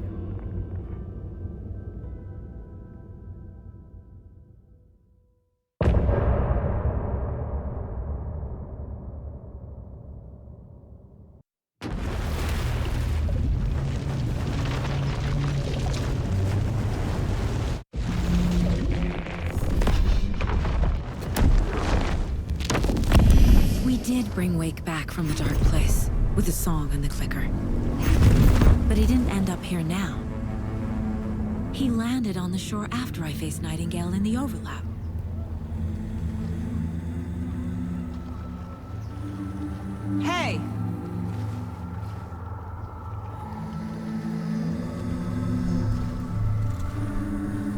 We did bring Wake back from the dark place, with the song and the clicker. But he didn't end up here now. He landed on the shore after I faced Nightingale in the overlap. Hey!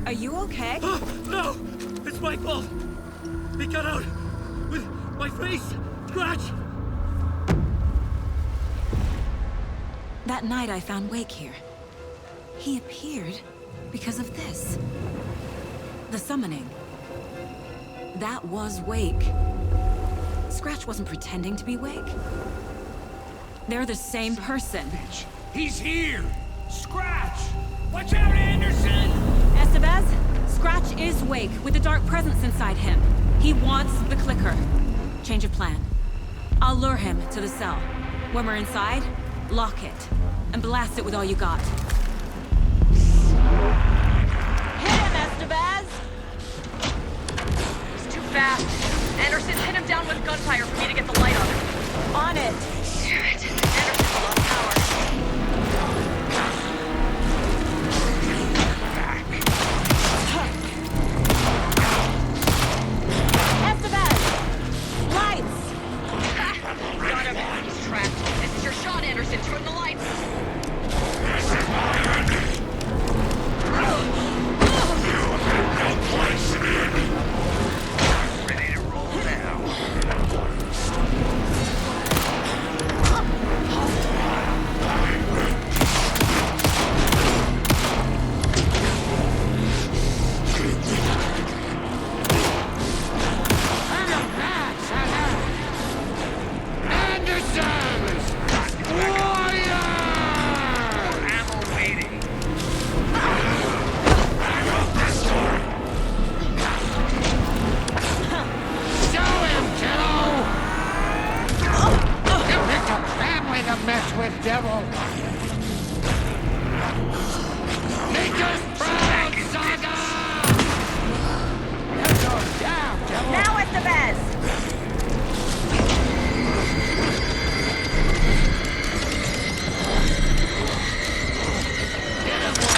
Are you okay? No! It's my fault! He got out with my face! Scratch! That night I found Wake here. He appeared because of this. The summoning. That was Wake. Scratch wasn't pretending to be Wake. They're the same person. He's here! Scratch! Watch out, Anderson! Estevez, Scratch is Wake with a dark presence inside him. He wants the clicker. Change of plan. I'll lure him to the cell. When we're inside, lock it, and blast it with all you got. Hit him, Estevez! He's too fast. Anderson, pin him down with gunfire for me to get the light on him. On it! Damn it. Anderson's lost power. Estevez! Lights! Got him. He's trapped. This is your shot, Anderson. Turn the lights. This is my ending. No place in it. Ready to roll now. Mess with devil. Make us proud, Saga! You go down, devil. Now at the best.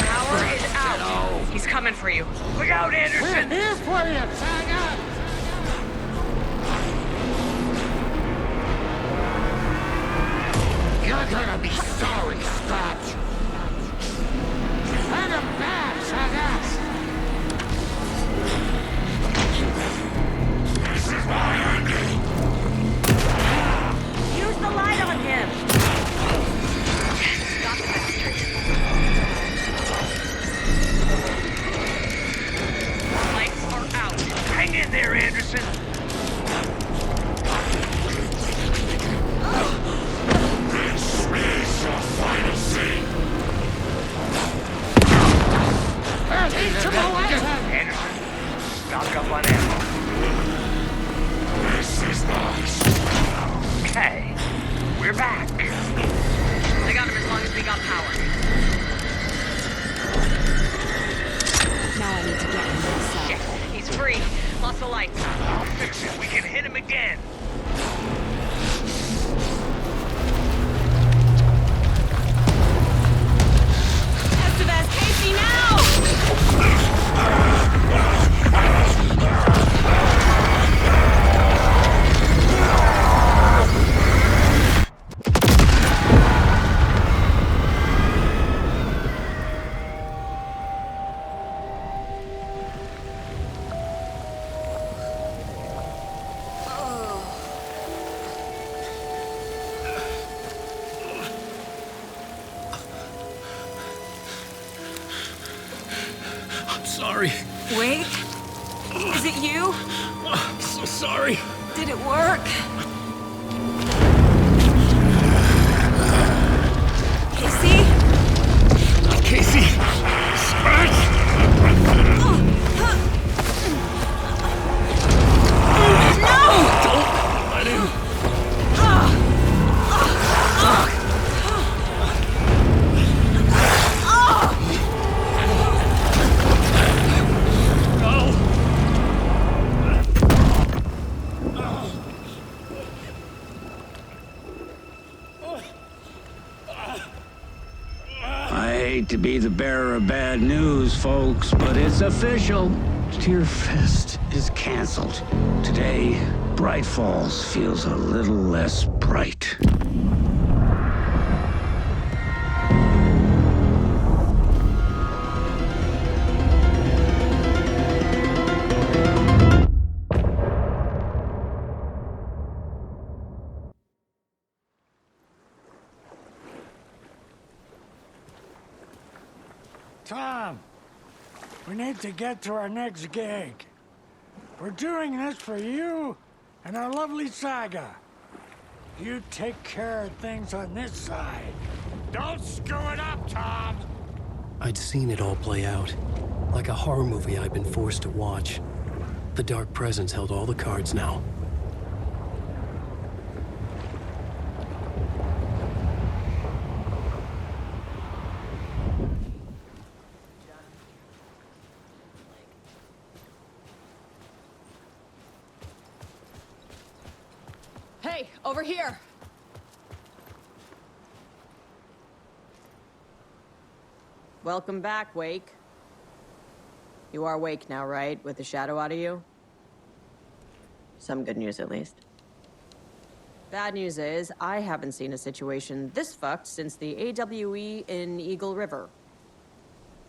Power is out. He's coming for you. Look out, Anderson. We're here for you, Saga. You're gonna be sorry, Scratch. Hand him back, Saga. This is my ending. Use the light on him. Stop the bastard. sorry. Wake? Is it you? I'm so sorry. Did it work? Casey? Casey! Scratch! No! Don't let him. I hate to be the bearer of bad news, folks, but it's official. Tearfest is canceled. Today, Bright Falls feels a little less bright. Tom, we need to get to our next gig. We're doing this for you and our lovely Saga. You take care of things on this side. Don't screw it up, Tom! I'd seen it all play out. Like a horror movie I'd been forced to watch. The Dark Presence held all the cards now. Hey, over here! Welcome back, Wake. You are Wake now, right? With the shadow out of you? Some good news, at least. Bad news is, I haven't seen a situation this fucked since the AWE in Eagle River.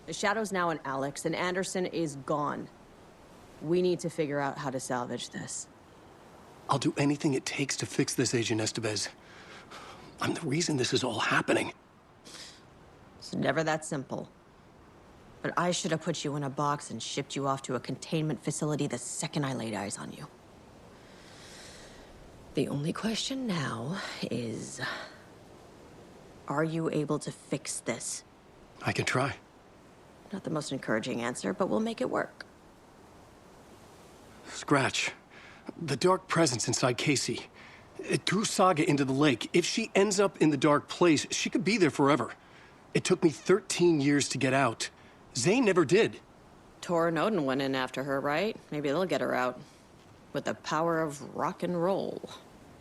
The shadow's now in Alex, and Anderson is gone. We need to figure out how to salvage this. I'll do anything it takes to fix this, Agent Estevez. I'm the reason this is all happening. It's never that simple. But I should have put you in a box and shipped you off to a containment facility the second I laid eyes on you. The only question now is, are you able to fix this? I can try. Not the most encouraging answer, but we'll make it work. Scratch. The Dark Presence inside Casey. It threw Saga into the lake. If she ends up in the Dark Place, she could be there forever. It took me 13 years to get out. Zane never did. Tor and Odin went in after her, right? Maybe they'll get her out. With the power of rock and roll.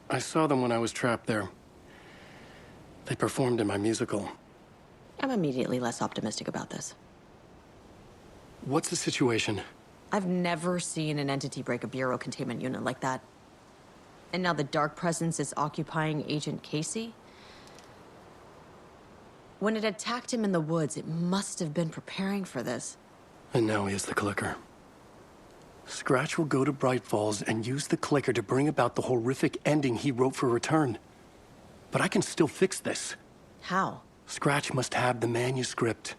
I saw them when I was trapped there. They performed in my musical. I'm immediately less optimistic about this. What's the situation? I've never seen an entity break a Bureau containment unit like that. And now the Dark Presence is occupying Agent Casey? When it attacked him in the woods, it must have been preparing for this. And now he has the clicker. Scratch will go to Bright Falls and use the clicker to bring about the horrific ending he wrote for Return. But I can still fix this. How? Scratch must have the manuscript.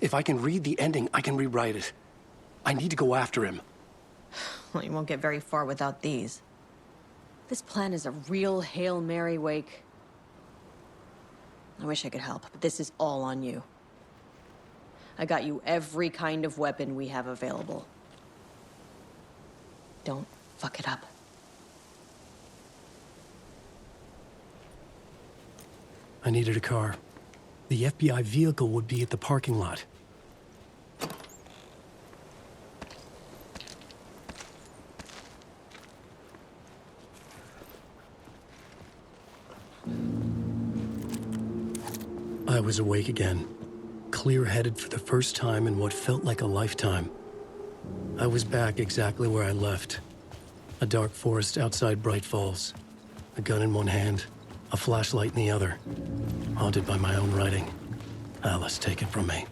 If I can read the ending, I can rewrite it. I need to go after him. Well, you won't get very far without these. This plan is a real Hail Mary, Wake. I wish I could help, but this is all on you. I got you every kind of weapon we have available. Don't fuck it up. I needed a car. The FBI vehicle would be at the parking lot. I was awake again, clear-headed for the first time in what felt like a lifetime. I was back exactly where I left. A dark forest outside Bright Falls. A gun in one hand, a flashlight in the other. Haunted by my own writing. Alice taken from me.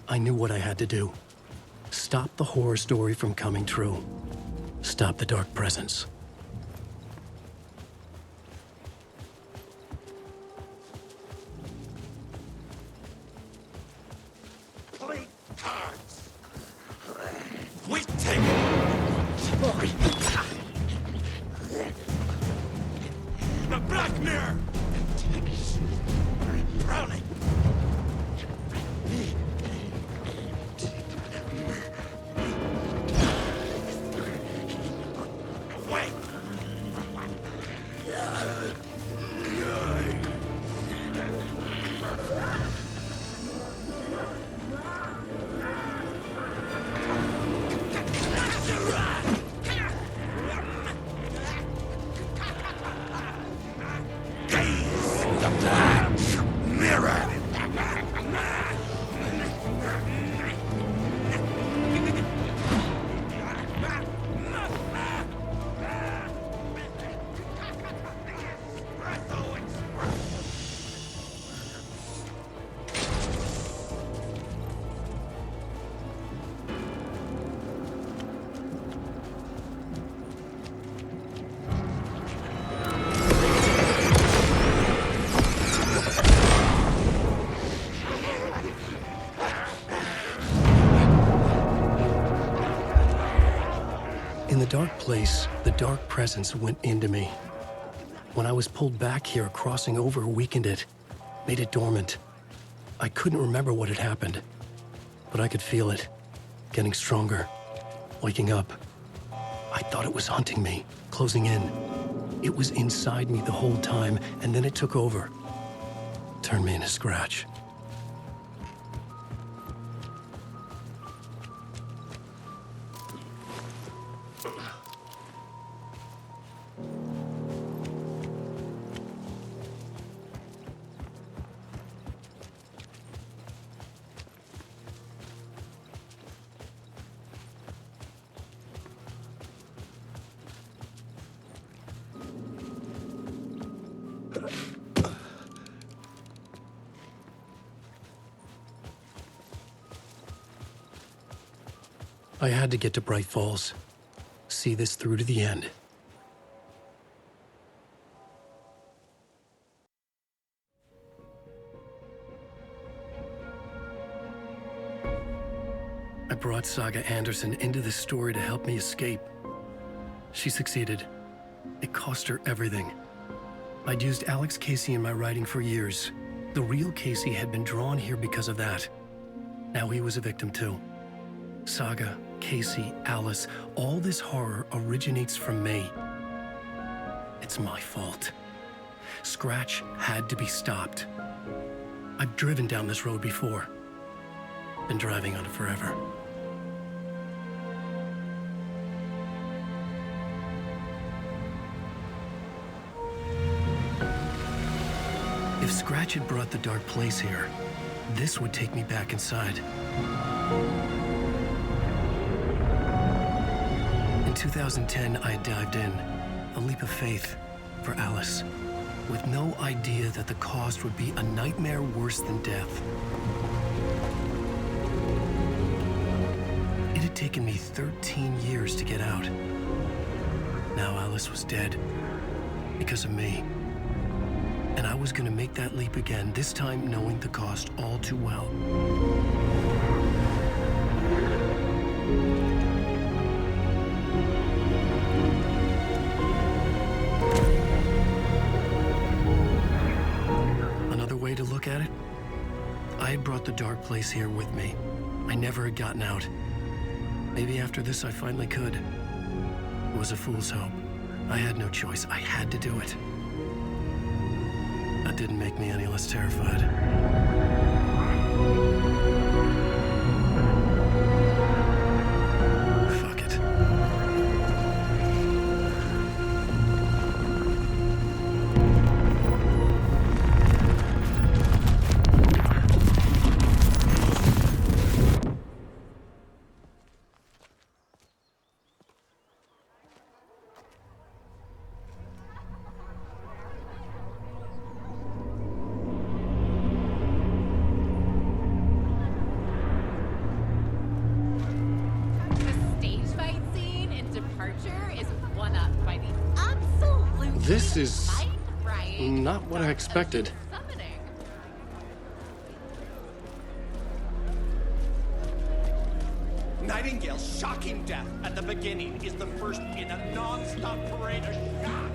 I knew what I had to do. Stop the horror story from coming true. Stop the Dark Presence. Black Mirror! Prowling! Wait! In the dark place, the dark presence went into me. When I was pulled back here, crossing over weakened it, made it dormant. I couldn't remember what had happened, but I could feel it, getting stronger, waking up. I thought it was hunting me, closing in. It was inside me the whole time, and then it took over. Turned me into Scratch. I had to get to Bright Falls. See this through to the end. I brought Saga Anderson into this story to help me escape. She succeeded. It cost her everything. I'd used Alex Casey in my writing for years. The real Casey had been drawn here because of that. Now he was a victim too. Saga, Casey, Alice, all this horror originates from me. It's my fault. Scratch had to be stopped. I've driven down this road before. Been driving on it forever. If Scratch had brought the dark place here, this would take me back inside. In 2010, I dived in, a leap of faith for Alice, with no idea that the cost would be a nightmare worse than death. It had taken me 13 years to get out. Now Alice was dead, because of me. And I was gonna make that leap again, this time knowing the cost all too well. Another way to look at it, I had brought the dark place here with me. I never had gotten out. Maybe after this I finally could. It was a fool's hope. I had no choice. I had to do it. That didn't make me any less terrified. Fuck it. This is not what I expected. Nightingale's shocking death at the beginning is the first in a non-stop parade of shock.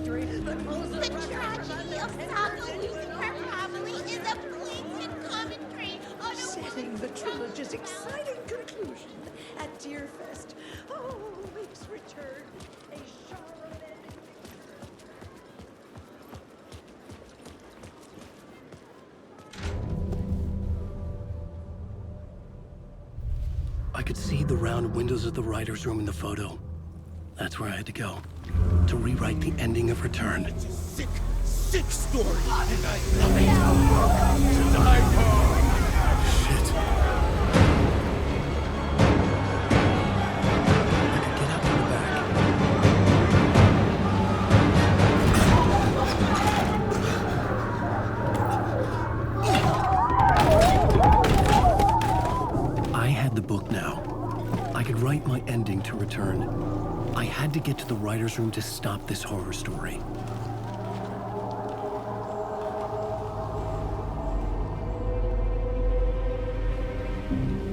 history that holds a record tragedy of Saga losing her family is a blatant commentary on a setting the trilogy's exciting conclusion at Deerfest. Oh, Wake's return. A Charlemagne. I could see the round windows of the writer's room in the photo. That's where I had to go, to rewrite the ending of Return. It's a sick, sick story. And I love it. To die for. Shit. I could get out to the back. I had the book now. I could write my ending to Return. I had to get to the writer's room to stop this horror story.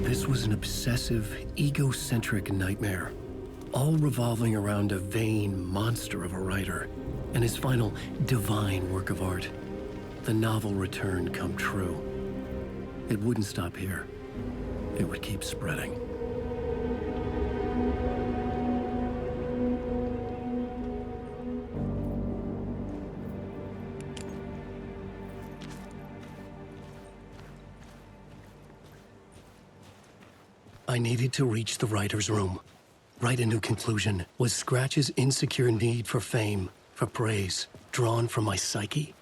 This was an obsessive, egocentric nightmare, all revolving around a vain monster of a writer and his final divine work of art, the novel Return come true. It wouldn't stop here. It would keep spreading. I needed to reach the writer's room. Write a new conclusion. Was Scratch's insecure need for fame, for praise, drawn from my psyche?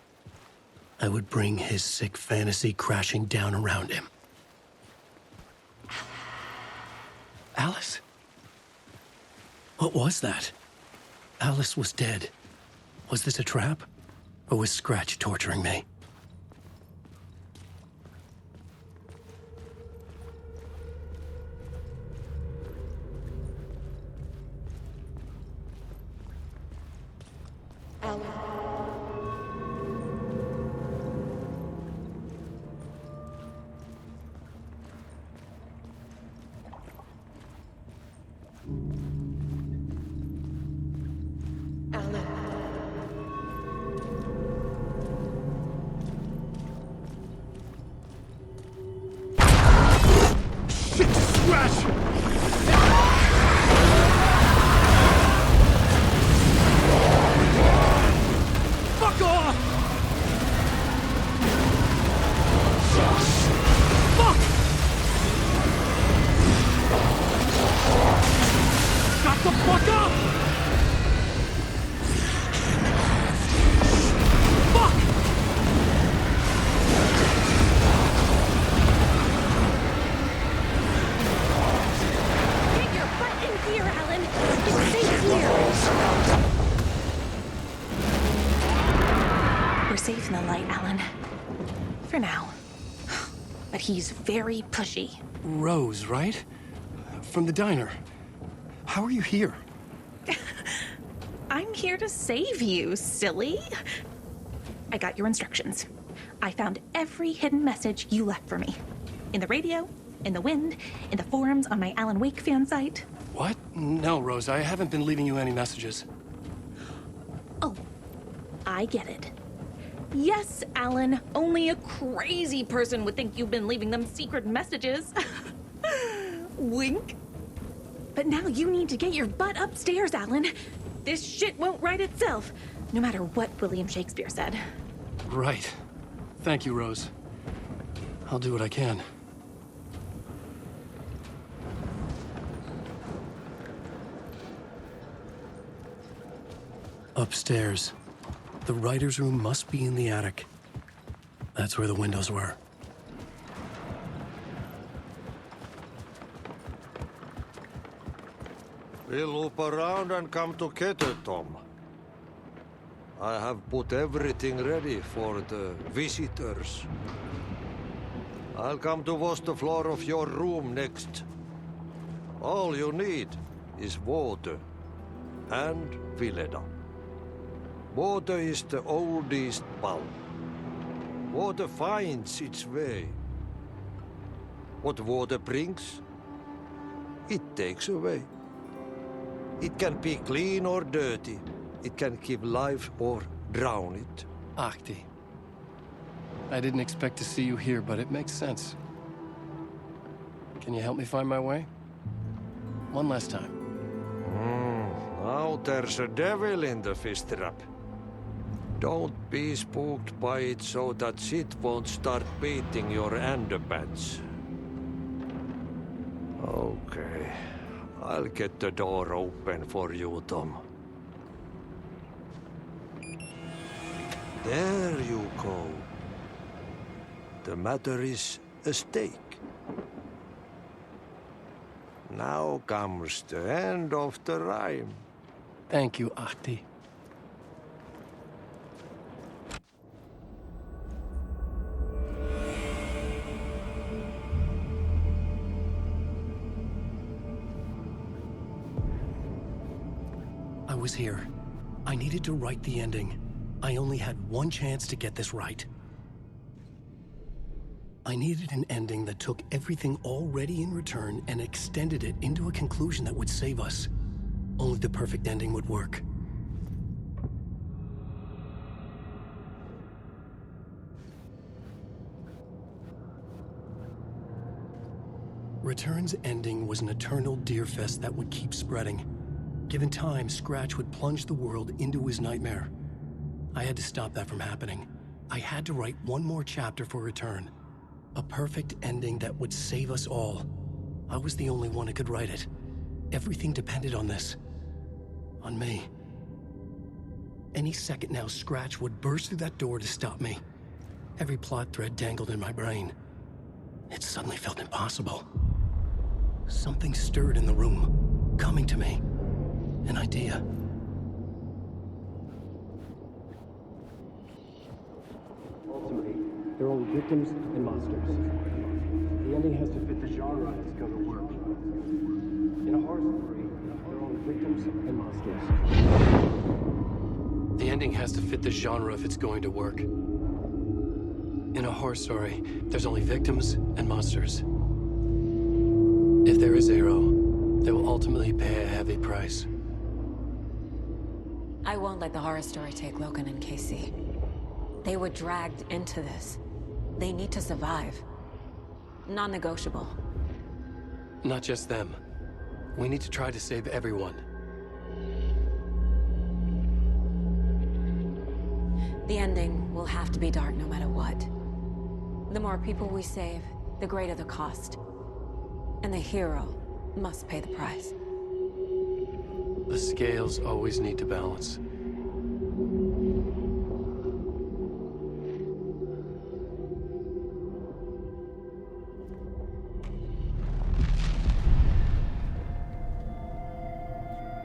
I would bring his sick fantasy crashing down around him. Alice? What was that? Alice was dead. Was this a trap? Or was Scratch torturing me? He's very pushy. Rose, right? From the diner. How are you here? I'm here to save you, silly. I got your instructions. I found every hidden message you left for me. In the radio, in the wind, in the forums on my Alan Wake fan site. What? No, Rose, I haven't been leaving you any messages. Oh, I get it. Yes, Alan, only a crazy person would think you've been leaving them secret messages. Wink. But now you need to get your butt upstairs, Alan. This shit won't right itself, no matter what William Shakespeare said. Right. Thank you, Rose. I'll do what I can. Upstairs. The writer's room must be in the attic. That's where the windows were. We'll loop around and come together, Tom. I have put everything ready for the visitors. I'll come to wash the floor of your room next. All you need is water and Vileda. Water is the oldest bulb. Water finds its way. What water brings, it takes away. It can be clean or dirty, it can give life or drown it. Ahti. I didn't expect to see you here, but it makes sense. Can you help me find my way? One last time. Now there's a devil in the fish trap. Don't be spooked by it so that shit won't start beating your underpants. Okay. I'll get the door open for you, Tom. There you go. The matter is a stake. Now comes the end of the rhyme. Thank you, Ahti. I was here. I needed to write the ending. I only had one chance to get this right. I needed an ending that took everything already in return and extended it into a conclusion that would save us. Only the perfect ending would work. Return's ending was an eternal Deerfest that would keep spreading. Given time, Scratch would plunge the world into his nightmare. I had to stop that from happening. I had to write one more chapter for Return. A perfect ending that would save us all. I was the only one who could write it. Everything depended on this. On me. Any second now, Scratch would burst through that door to stop me. Every plot thread dangled in my brain. It suddenly felt impossible. Something stirred in the room, coming to me. An idea. Ultimately, they're only victims and monsters. The ending has to fit the genre it's going to work. In a horror story, they're only victims and monsters. The ending has to fit the genre if it's going to work. In a horror story, there's only victims and monsters. If there is Arrow, they will ultimately pay a heavy price. I won't let the horror story take Logan and Casey. They were dragged into this. They need to survive. Non-negotiable. Not just them. We need to try to save everyone. The ending will have to be dark no matter what. The more people we save, the greater the cost. And the hero must pay the price. The scales always need to balance.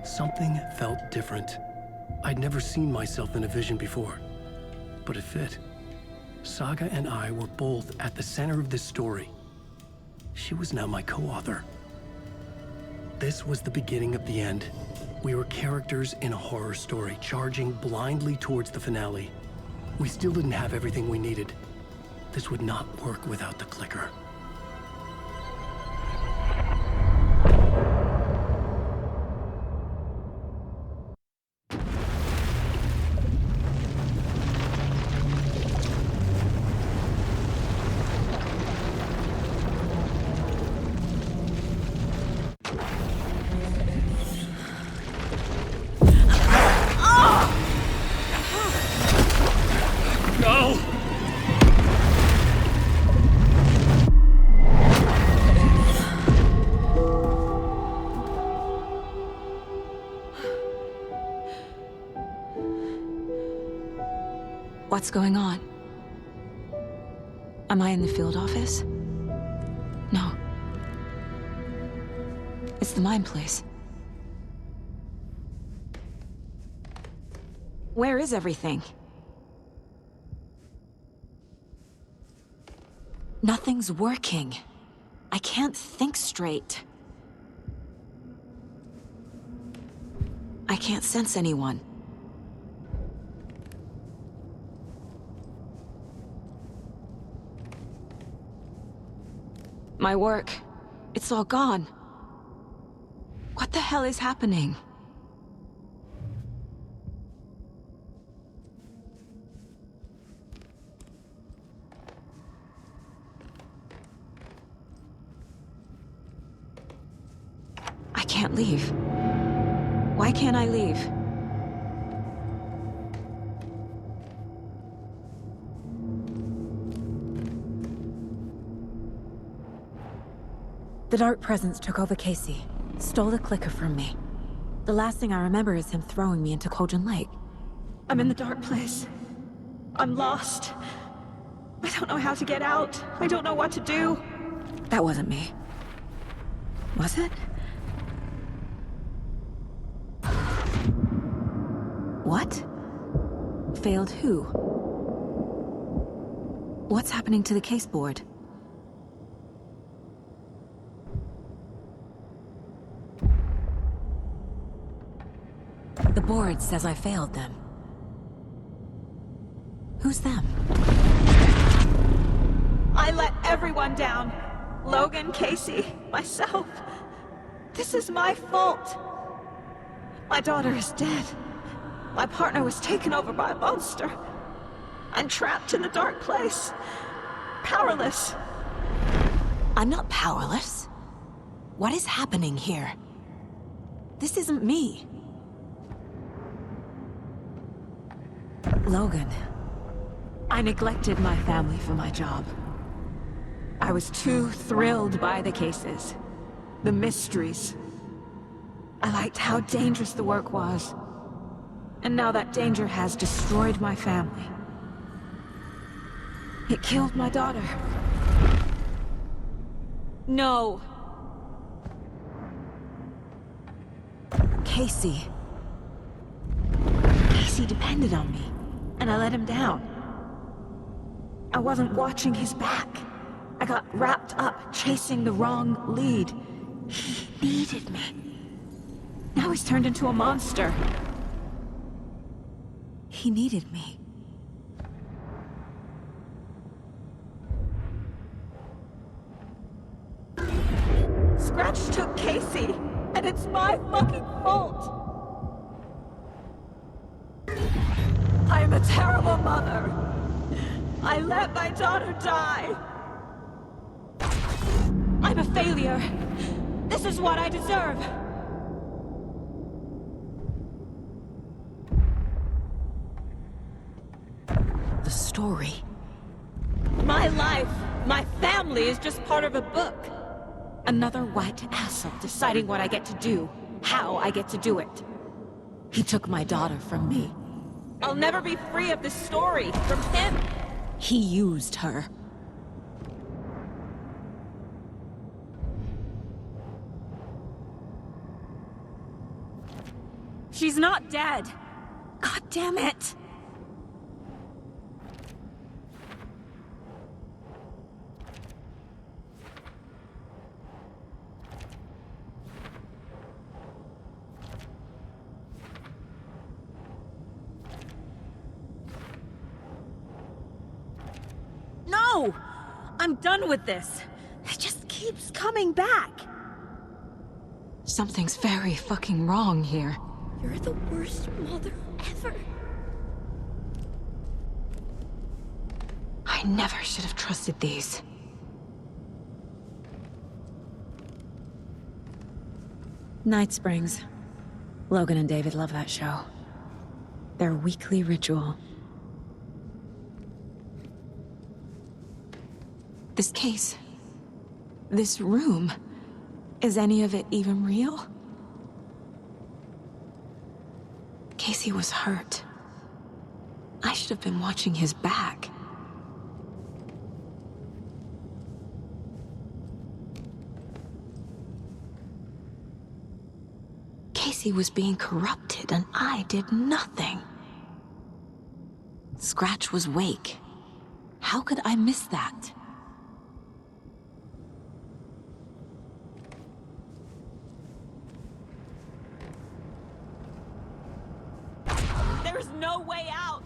Something felt different. I'd never seen myself in a vision before, but it fit. Saga and I were both at the center of this story. She was now my co-author. This was the beginning of the end. We were characters in a horror story, charging blindly towards the finale. We still didn't have everything we needed. This would not work without the clicker. What's going on? Am I in the field office? No. It's the mine place. Where is everything? Nothing's working. I can't think straight. I can't sense anyone. My work, it's all gone. What the hell is happening? can't leave. Why can't I leave? The Dark Presence took over Casey, stole the clicker from me. The last thing I remember is him throwing me into Cauldron Lake. I'm in the dark place. I'm lost. I don't know how to get out. I don't know what to do. That wasn't me. Was it? What? Failed who? What's happening to the case board? The board says I failed them. Who's them? I let everyone down. Logan, Casey, myself. This is my fault. My daughter is dead. My partner was taken over by a monster. I'm trapped in the dark place. Powerless. I'm not powerless. What is happening here? This isn't me. Logan, I neglected my family for my job. I was too thrilled by the cases, the mysteries. I liked how dangerous the work was. And now that danger has destroyed my family. It killed my daughter. No. Casey. Casey depended on me, and I let him down. I wasn't watching his back. I got wrapped up chasing the wrong lead. He needed me. Now he's turned into a monster. He needed me. Scratch took Casey, and it's my fucking fault. I'm a terrible mother. I let my daughter die. I'm a failure. This is what I deserve. The story. My life, my family is just part of a book. Another white asshole deciding what I get to do, how I get to do it. He took my daughter from me. I'll never be free of this story from him. He used her. She's not dead. God damn it! No! I'm done with this. It just keeps coming back. Something's very fucking wrong here. You're the worst mother ever. I never should have trusted these. Night Springs. Logan and David love that show. Their weekly ritual. This case, this room, is any of it even real? Casey was hurt. I should have been watching his back. Casey was being corrupted and I did nothing. Scratch was Wake. How could I miss that? There's no way out!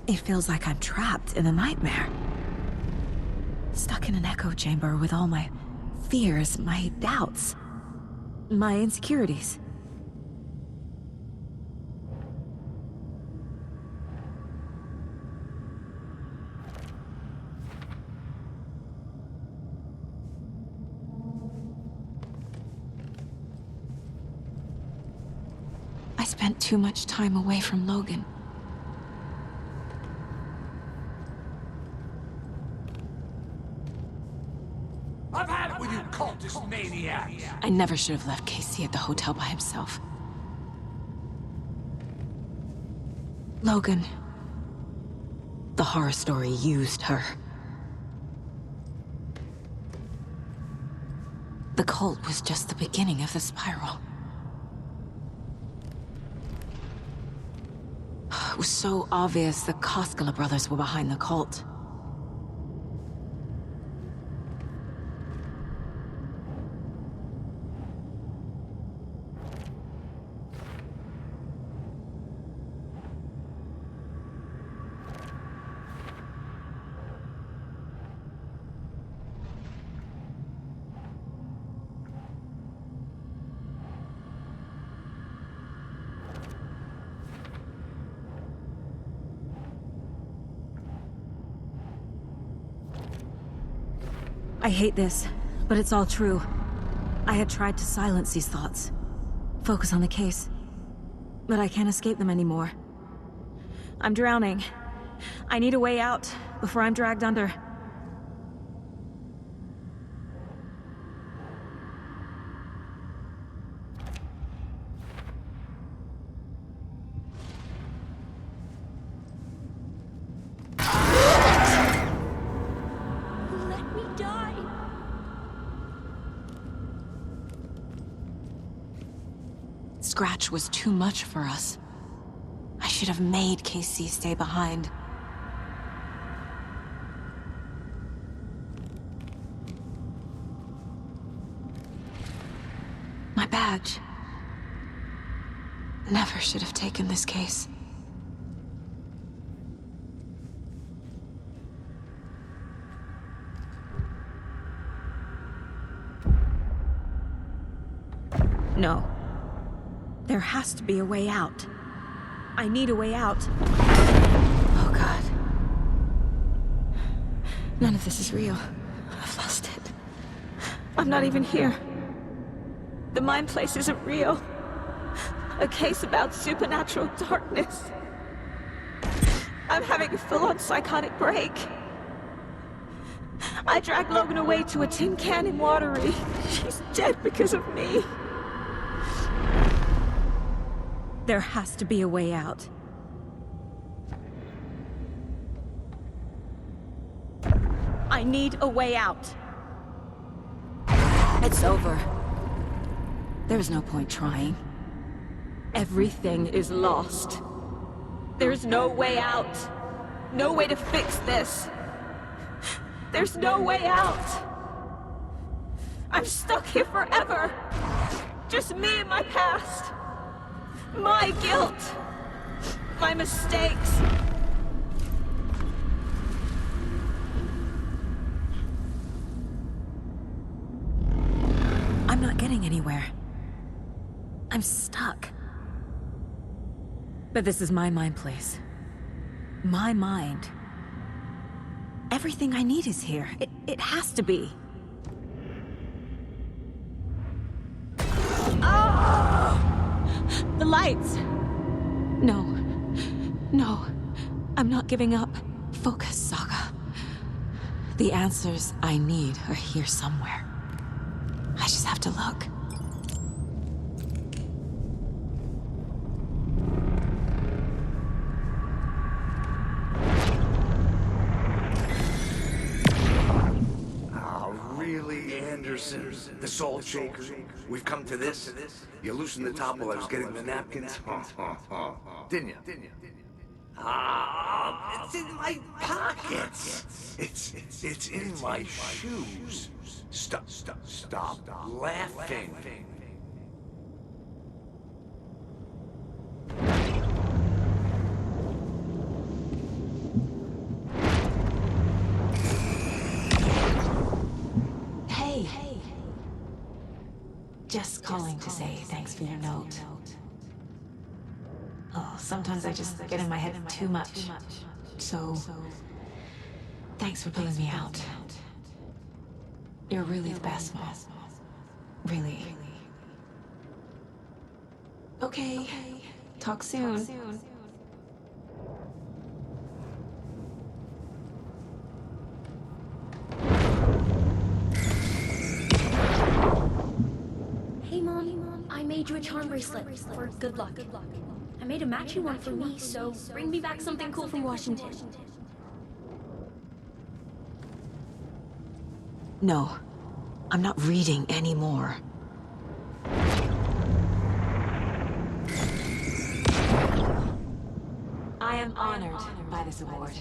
It feels like I'm trapped in a nightmare. Stuck in an echo chamber with all my fears, my doubts, my insecurities. I spent too much time away from Logan. I've had it with you cultist maniacs! I never should have left Casey at the hotel by himself. Logan. The horror story used her. The cult was just the beginning of the spiral. It was so obvious the Koskela brothers were behind the cult. I hate this, but it's all true. I had tried to silence these thoughts. Focus on the case. But I can't escape them anymore. I'm drowning. I need a way out before I'm dragged under. Let me die. Scratch was too much for us. I should have made Casey stay behind. My badge. Never should have taken this case. No. There has to be a way out. I need a way out. Oh, God. None of this is real. I've lost it. I'm not even here. The mind place isn't real. A case about supernatural darkness. I'm having a full-on psychotic break. I dragged Logan away to a tin can in Watery. She's dead because of me. There has to be a way out. I need a way out. It's over. There's no point trying. Everything is lost. There's no way out. No way to fix this. There's no way out. I'm stuck here forever. Just me and my past. My guilt. My mistakes. I'm not getting anywhere. I'm stuck. But this is my mind place. My mind. Everything I need is here. It has to be. The lights! No. No. I'm not giving up. Focus, Saga. The answers I need are here somewhere. I just have to look. Oh, really, Anderson? The Salt Shaker? We've come to this? You loosened the top while I was getting the napkins? Didn't you? Ah, it's in my pockets. It's in my shoes. Stop laughing. Just calling to say thanks for your note. Oh, sometimes I just get in my head too much. So, thanks for pulling me out. You're really the best, Mom. Really. Okay. Talk soon. Hey, Mom. I made you a charm bracelet for good luck. I made a matching one for me, so bring me back something cool from Washington. No, I'm not reading anymore. I am honored by this award.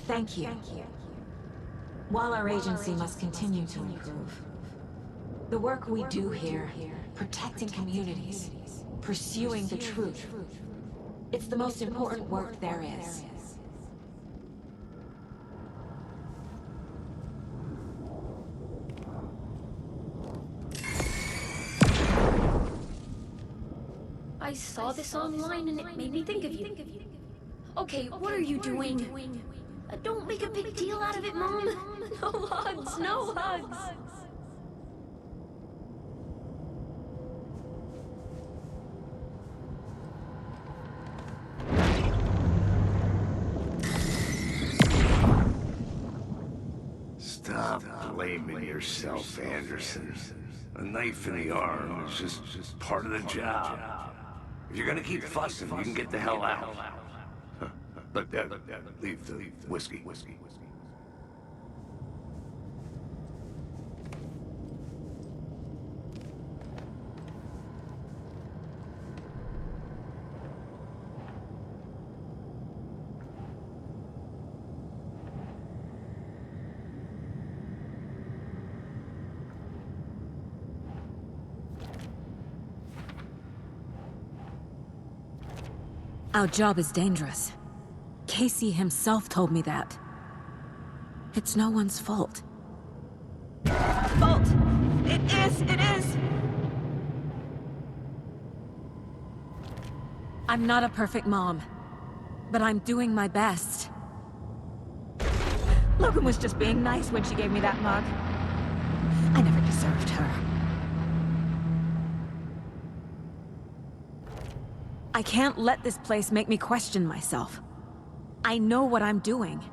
Thank you. While our agency must continue to improve, the work we do here, protecting communities, pursuing the truth, it's the most important work there is. I saw this online and it made me think of you. Okay, what are you doing? Don't make a big deal out of it, Mom. No hugs, no hugs. Stop blaming yourself, Anderson. A knife in the arm is just part of the job. If you're gonna keep fussing, you can get the hell out. But leave the whiskey. Our job is dangerous. Casey himself told me that. It's no one's fault. Fault! It is! I'm not a perfect mom, but I'm doing my best. Logan was just being nice when she gave me that mug. I never deserved her. I can't let this place make me question myself. I know what I'm doing.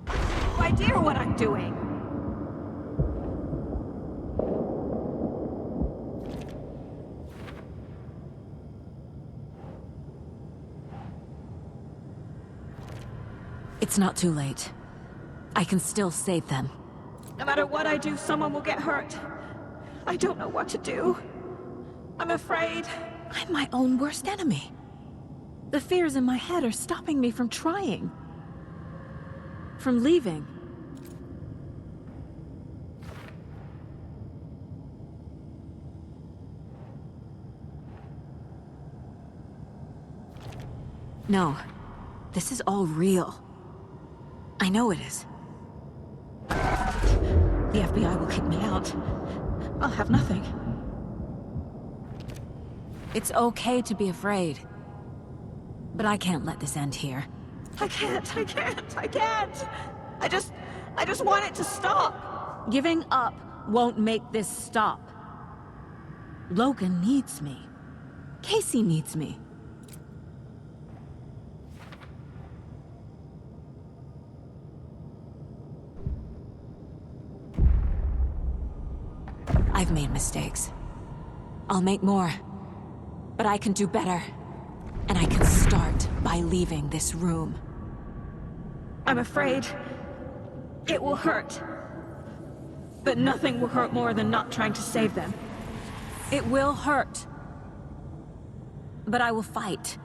No idea what I'm doing. It's not too late. I can still save them. No matter what I do, someone will get hurt. I don't know what to do. I'm afraid. I'm my own worst enemy. The fears in my head are stopping me from trying. From leaving. No. This is all real. I know it is. The FBI will kick me out. I'll have nothing. It's okay to be afraid. But I can't let this end here. I can't. I just want it to stop. Giving up won't make this stop. Logan needs me. Casey needs me. I've made mistakes. I'll make more. But I can do better. And I can start by leaving this room. I'm afraid it will hurt. But nothing will hurt more than not trying to save them. It will hurt. But I will fight.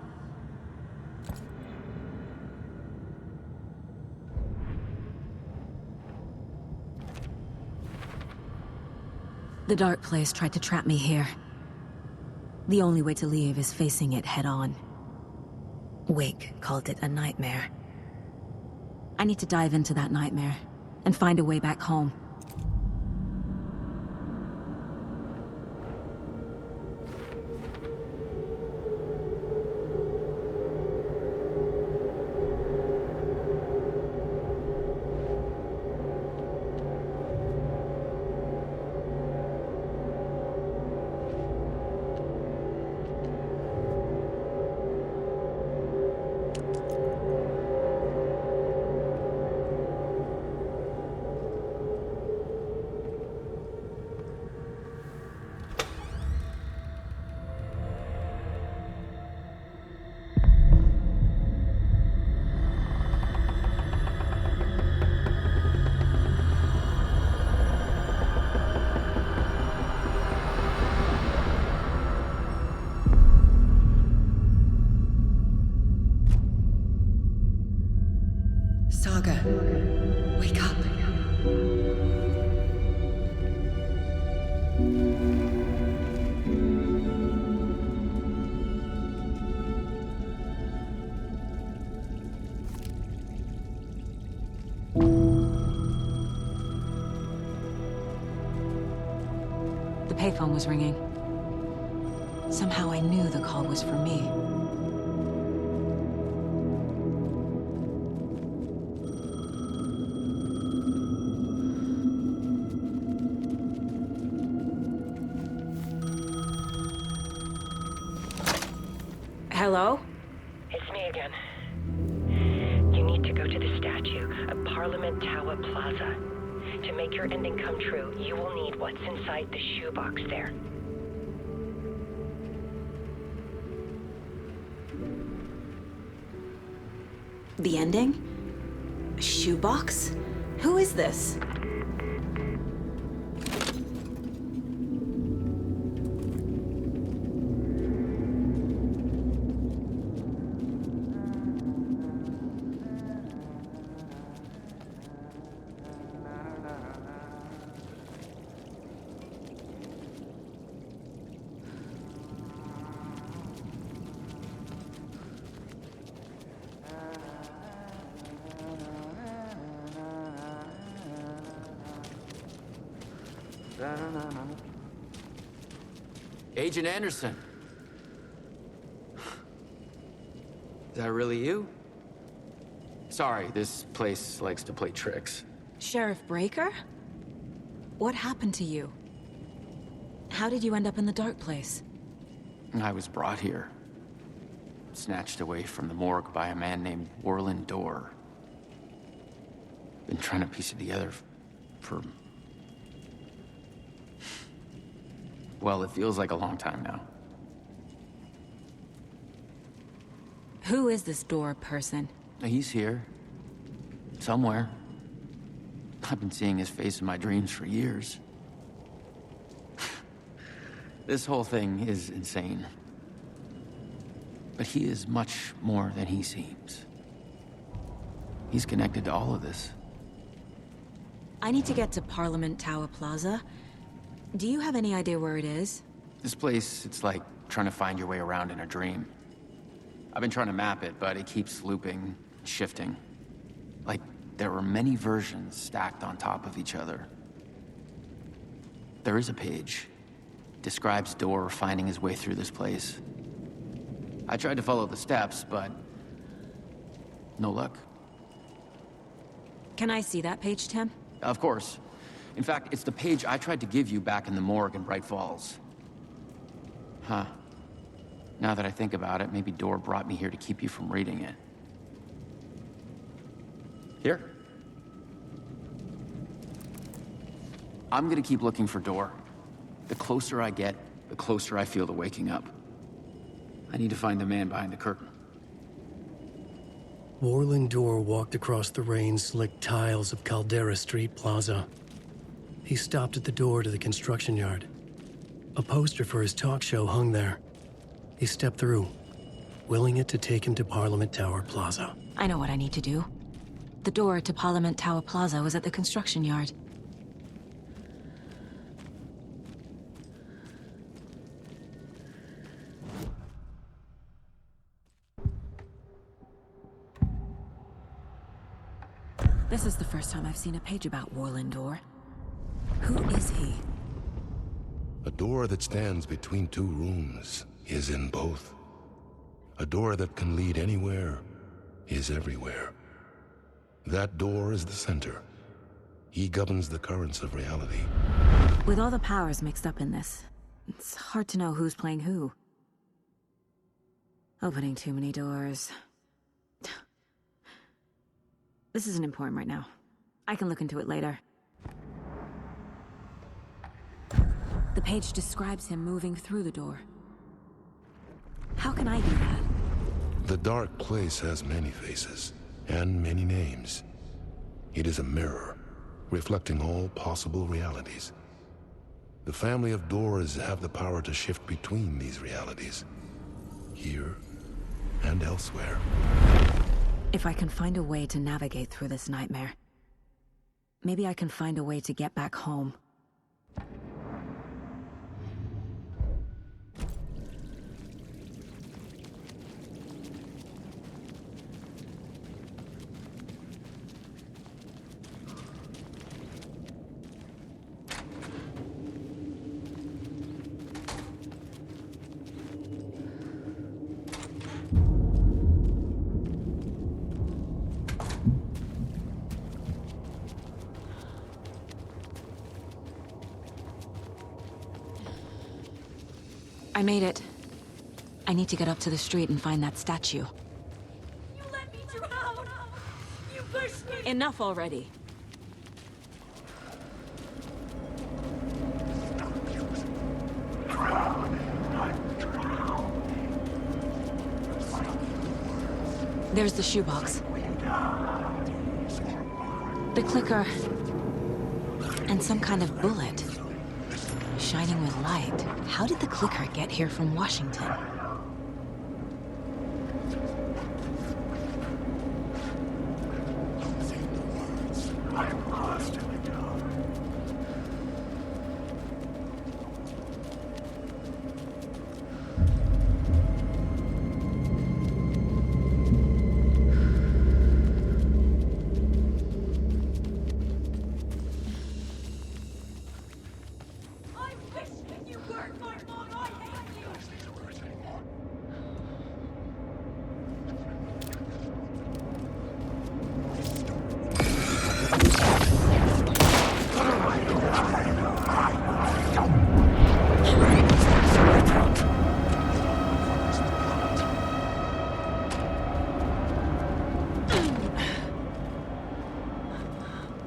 The Dark Place tried to trap me here. The only way to leave is facing it head-on. Wake called it a nightmare. I need to dive into that nightmare and find a way back home. phone was ringing. Somehow I knew the call was for me. Hello? It's me again. You need to go to the statue at Parliament Tower Plaza. To make your ending come true, you will need what's inside the shoebox there. The ending? A shoebox? Who is this? Agent Anderson. Is that really you? Sorry, this place likes to play tricks. Sheriff Breaker? What happened to you? How did you end up in the dark place? I was brought here. Snatched away from the morgue by a man named Warlin Dorr. Been trying to piece it together for... Well, it feels like a long time now. Who is this Dorr person? He's here. Somewhere. I've been seeing his face in my dreams for years. This whole thing is insane. But he is much more than he seems. He's connected to all of this. I need to get to Parliament Tower Plaza. Do you have any idea where it is? This place, it's like trying to find your way around in a dream. I've been trying to map it, but it keeps looping, shifting. Like there were many versions stacked on top of each other. There is a page. Describes Dorr finding his way through this place. I tried to follow the steps, but no luck. Can I see that page, Tim? Of course. In fact, it's the page I tried to give you back in the morgue in Bright Falls. Huh. Now that I think about it, maybe Dorr brought me here to keep you from reading it. Here. I'm gonna keep looking for Dorr. The closer I get, the closer I feel to waking up. I need to find the man behind the curtain. Warlin Dorr walked across the rain-slicked tiles of Caldera Street Plaza. He stopped at the door to the construction yard. A poster for his talk show hung there. He stepped through, willing it to take him to Parliament Tower Plaza. I know what I need to do. The door to Parliament Tower Plaza was at the construction yard. This is the first time I've seen a page about Warlin Dorr. Who is he? A door that stands between two rooms is in both. A door that can lead anywhere is everywhere. That door is the center. He governs the currents of reality. With all the powers mixed up in this, it's hard to know who's playing who. Opening too many doors. This isn't important right now. I can look into it later. The page describes him moving through the door. How can I do that? The dark place has many faces, and many names. It is a mirror, reflecting all possible realities. The family of Dorrs have the power to shift between these realities, here and elsewhere. If I can find a way to navigate through this nightmare, maybe I can find a way to get back home. I made it. I need to get up to the street and find that statue. You let me drown! You pushed me! Enough already. There's the shoebox. The clicker. And some kind of bullet. Shining with light. How did the clicker get here from Washington? I'm lost in the dark. I wish you weren't my mom! I hate you!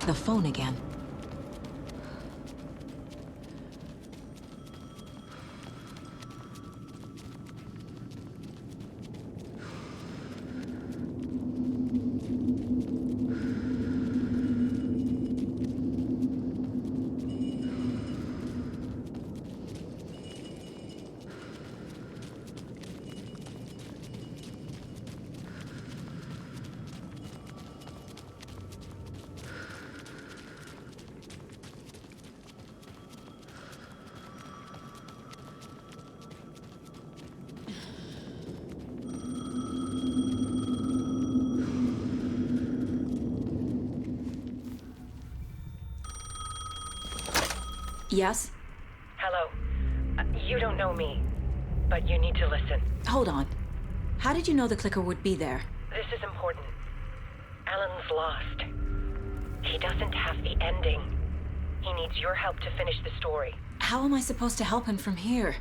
The phone again. Yes? Hello. You don't know me, but you need to listen. Hold on. How did you know the clicker would be there? This is important. Alan's lost. He doesn't have the ending. He needs your help to finish the story. How am I supposed to help him from here?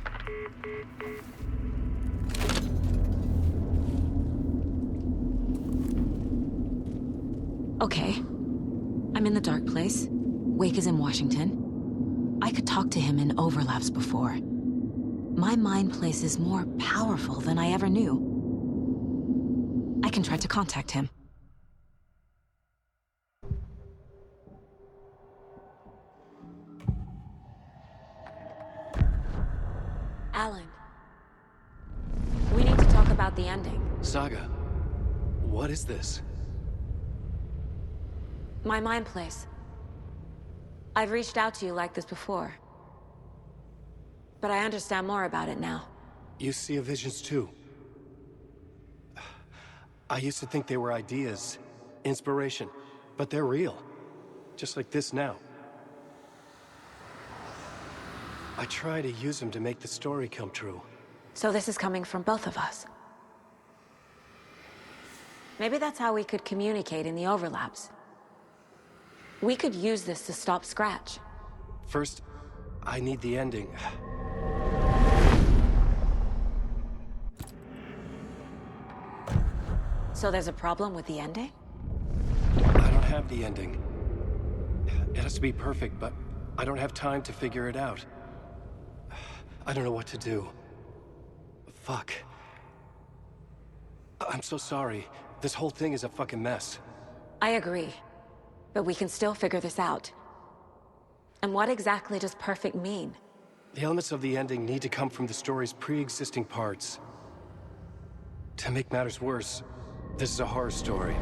Okay. I'm in the dark place. Wake is in Washington. I could talk to him in overlaps before. My mind place is more powerful than I ever knew. I can try to contact him. Alan. We need to talk about the ending. Saga, what is this? My mind place. I've reached out to you like this before. But I understand more about it now. You see visions too. I used to think they were ideas, inspiration, but they're real. Just like this now. I try to use them to make the story come true. So this is coming from both of us. Maybe that's how we could communicate in the overlaps. We could use this to stop Scratch. First, I need the ending. So there's a problem with the ending? I don't have the ending. It has to be perfect, but I don't have time to figure it out. I don't know what to do. Fuck. I'm so sorry. This whole thing is a fucking mess. I agree. But we can still figure this out. And what exactly does perfect mean? The elements of the ending need to come from the story's pre-existing parts. To make matters worse, this is a horror story.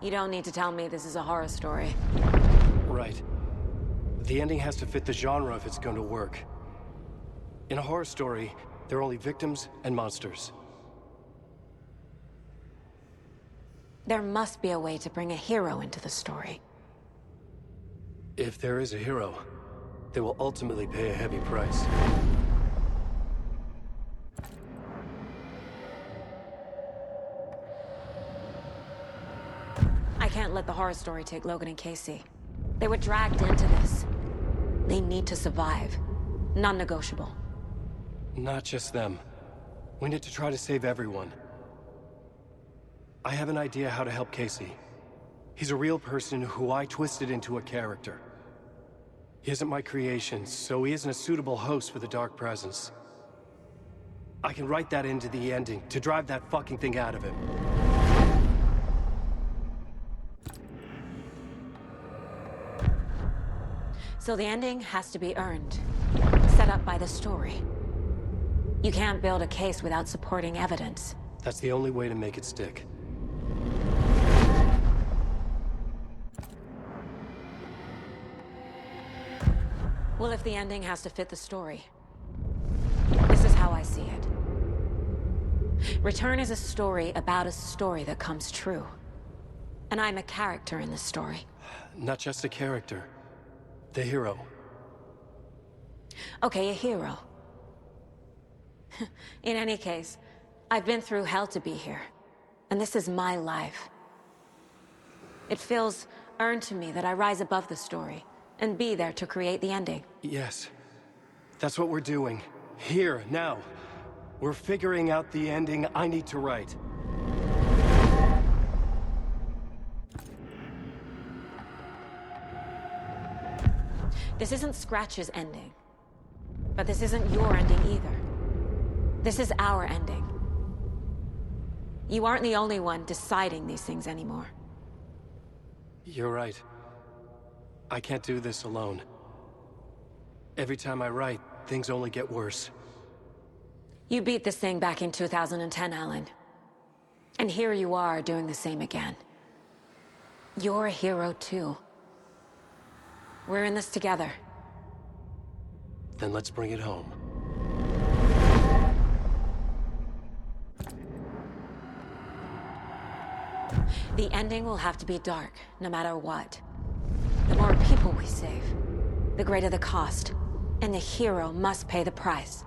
You don't need to tell me this is a horror story. Right. The ending has to fit the genre if it's going to work. In a horror story, there are only victims and monsters. There must be a way to bring a hero into the story. If there is a hero, they will ultimately pay a heavy price. I can't let the horror story take Logan and Casey. They were dragged into this. They need to survive. Non-negotiable. Not just them. We need to try to save everyone. I have an idea how to help Casey. He's a real person who I twisted into a character. He isn't my creation, so he isn't a suitable host for the Dark Presence. I can write that into the ending to drive that fucking thing out of him. So the ending has to be earned. Set up by the story. You can't build a case without supporting evidence. That's the only way to make it stick. Well, if the ending has to fit the story, this is how I see it. Return is a story about a story that comes true. And I'm a character in this story. Not just a character. The hero. Okay, a hero. In any case, I've been through hell to be here. And this is my life. It feels earned to me that I rise above the story and be there to create the ending. Yes. That's what we're doing. Here, now. We're figuring out the ending I need to write. This isn't Scratch's ending. But this isn't your ending either. This is our ending. You aren't the only one deciding these things anymore. You're right. I can't do this alone. Every time I write, things only get worse. You beat this thing back in 2010, Alan. And here you are doing the same again. You're a hero too. We're in this together. Then let's bring it home. The ending will have to be dark, no matter what. The more people we save, the greater the cost. And the hero must pay the price.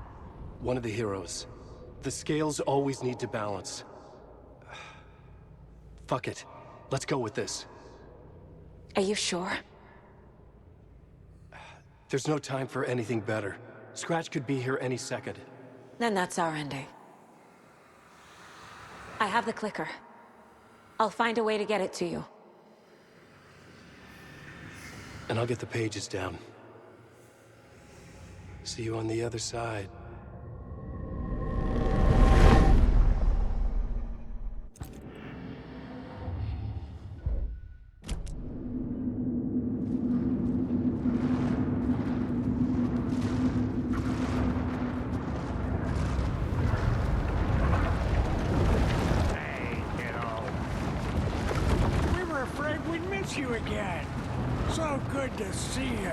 One of the heroes. The scales always need to balance. Fuck it. Let's go with this. Are you sure? There's no time for anything better. Scratch could be here any second. Then that's our ending. I have the clicker. I'll find a way to get it to you. And I'll get the pages down. See you on the other side. We were afraid we'd miss you again. So good to see you.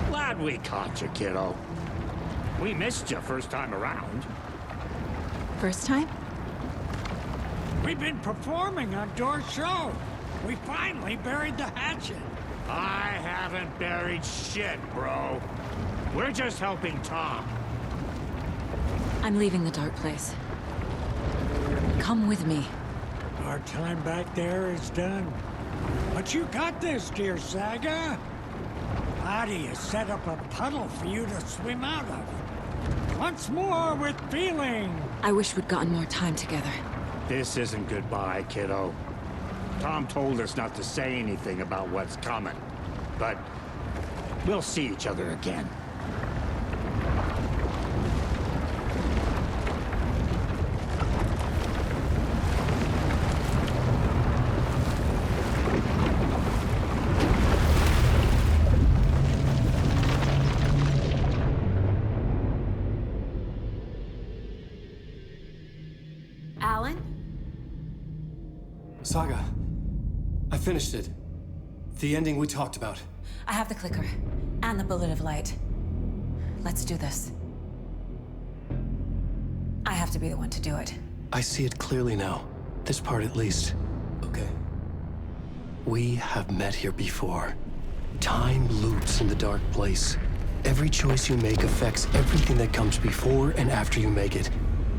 Glad we caught you, kiddo. We missed you first time around. First time? We've been performing on Door's show. We finally buried the hatchet. I haven't buried shit, bro. We're just helping Tom. I'm leaving the dark place. Come with me. Our time back there is done. But you got this, dear Saga. Adi has set up a puddle for you to swim out of. Once more with feeling. I wish we'd gotten more time together. This isn't goodbye, kiddo. Tom told us not to say anything about what's coming. But we'll see each other again. Alan? Saga, I finished it. The ending we talked about. I have the clicker. And the bullet of light. Let's do this. I have to be the one to do it. I see it clearly now. This part at least. Okay. We have met here before. Time loops in the dark place. Every choice you make affects everything that comes before and after you make it.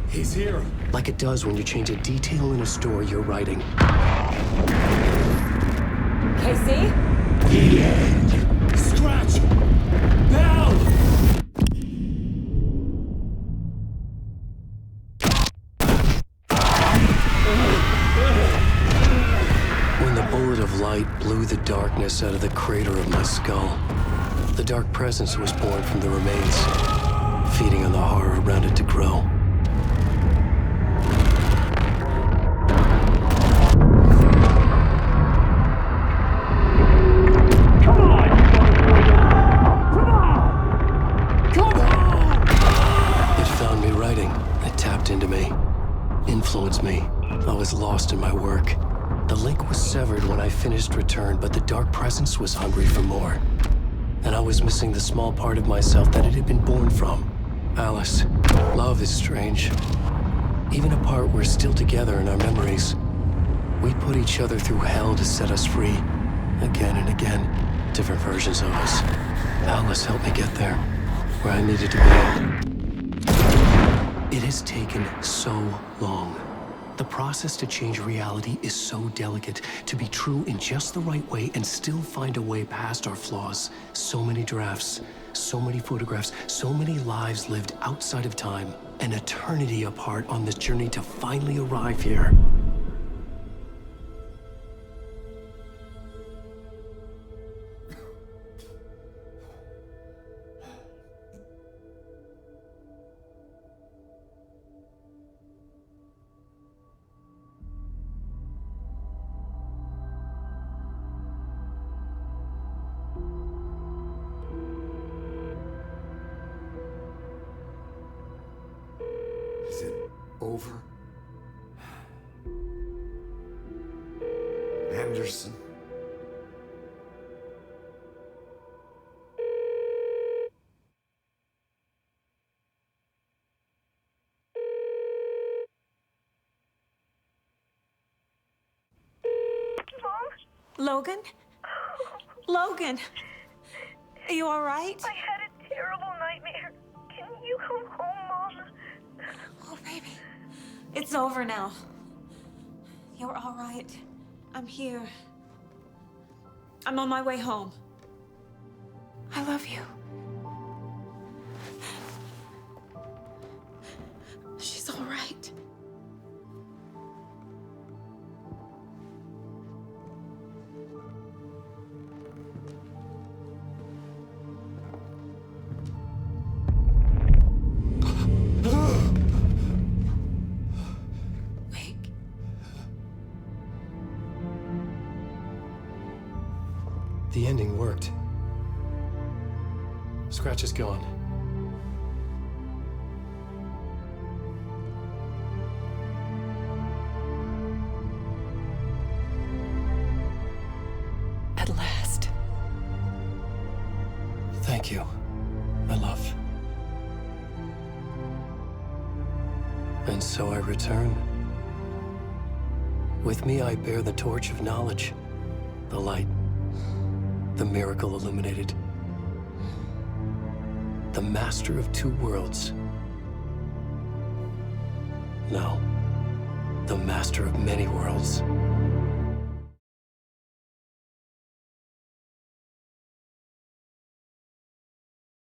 He's here. Like it does when you change a detail in a story you're writing. Casey? The end. Scratch! Bell! When the bullet of light blew the darkness out of the crater of my skull, the dark presence was born from the remains, feeding on the horror around it to grow. Into me, influenced me. I was lost in my work. The link was severed when I finished Return, but the dark presence was hungry for more. And I was missing the small part of myself that it had been born from. Alice, love is strange. Even apart, we're still together in our memories. We put each other through hell to set us free. Again and again, different versions of us. Alice helped me get there, where I needed to be. It has taken so long. The process to change reality is so delicate, to be true in just the right way and still find a way past our flaws. So many drafts, so many photographs, so many lives lived outside of time, an eternity apart on this journey to finally arrive here. Is it over? Anderson? Logan? Logan! Are you alright? I had a terrible nightmare. Can you come home, Mom? Oh, baby. It's over now. You're alright. I'm here. I'm on my way home. I love you. She's alright. The ending worked. Scratch is gone. At last. Thank you, my love. And so I return. With me I bear the torch of knowledge, the light, the miracle illuminated. The master of two worlds. No, the master of many worlds.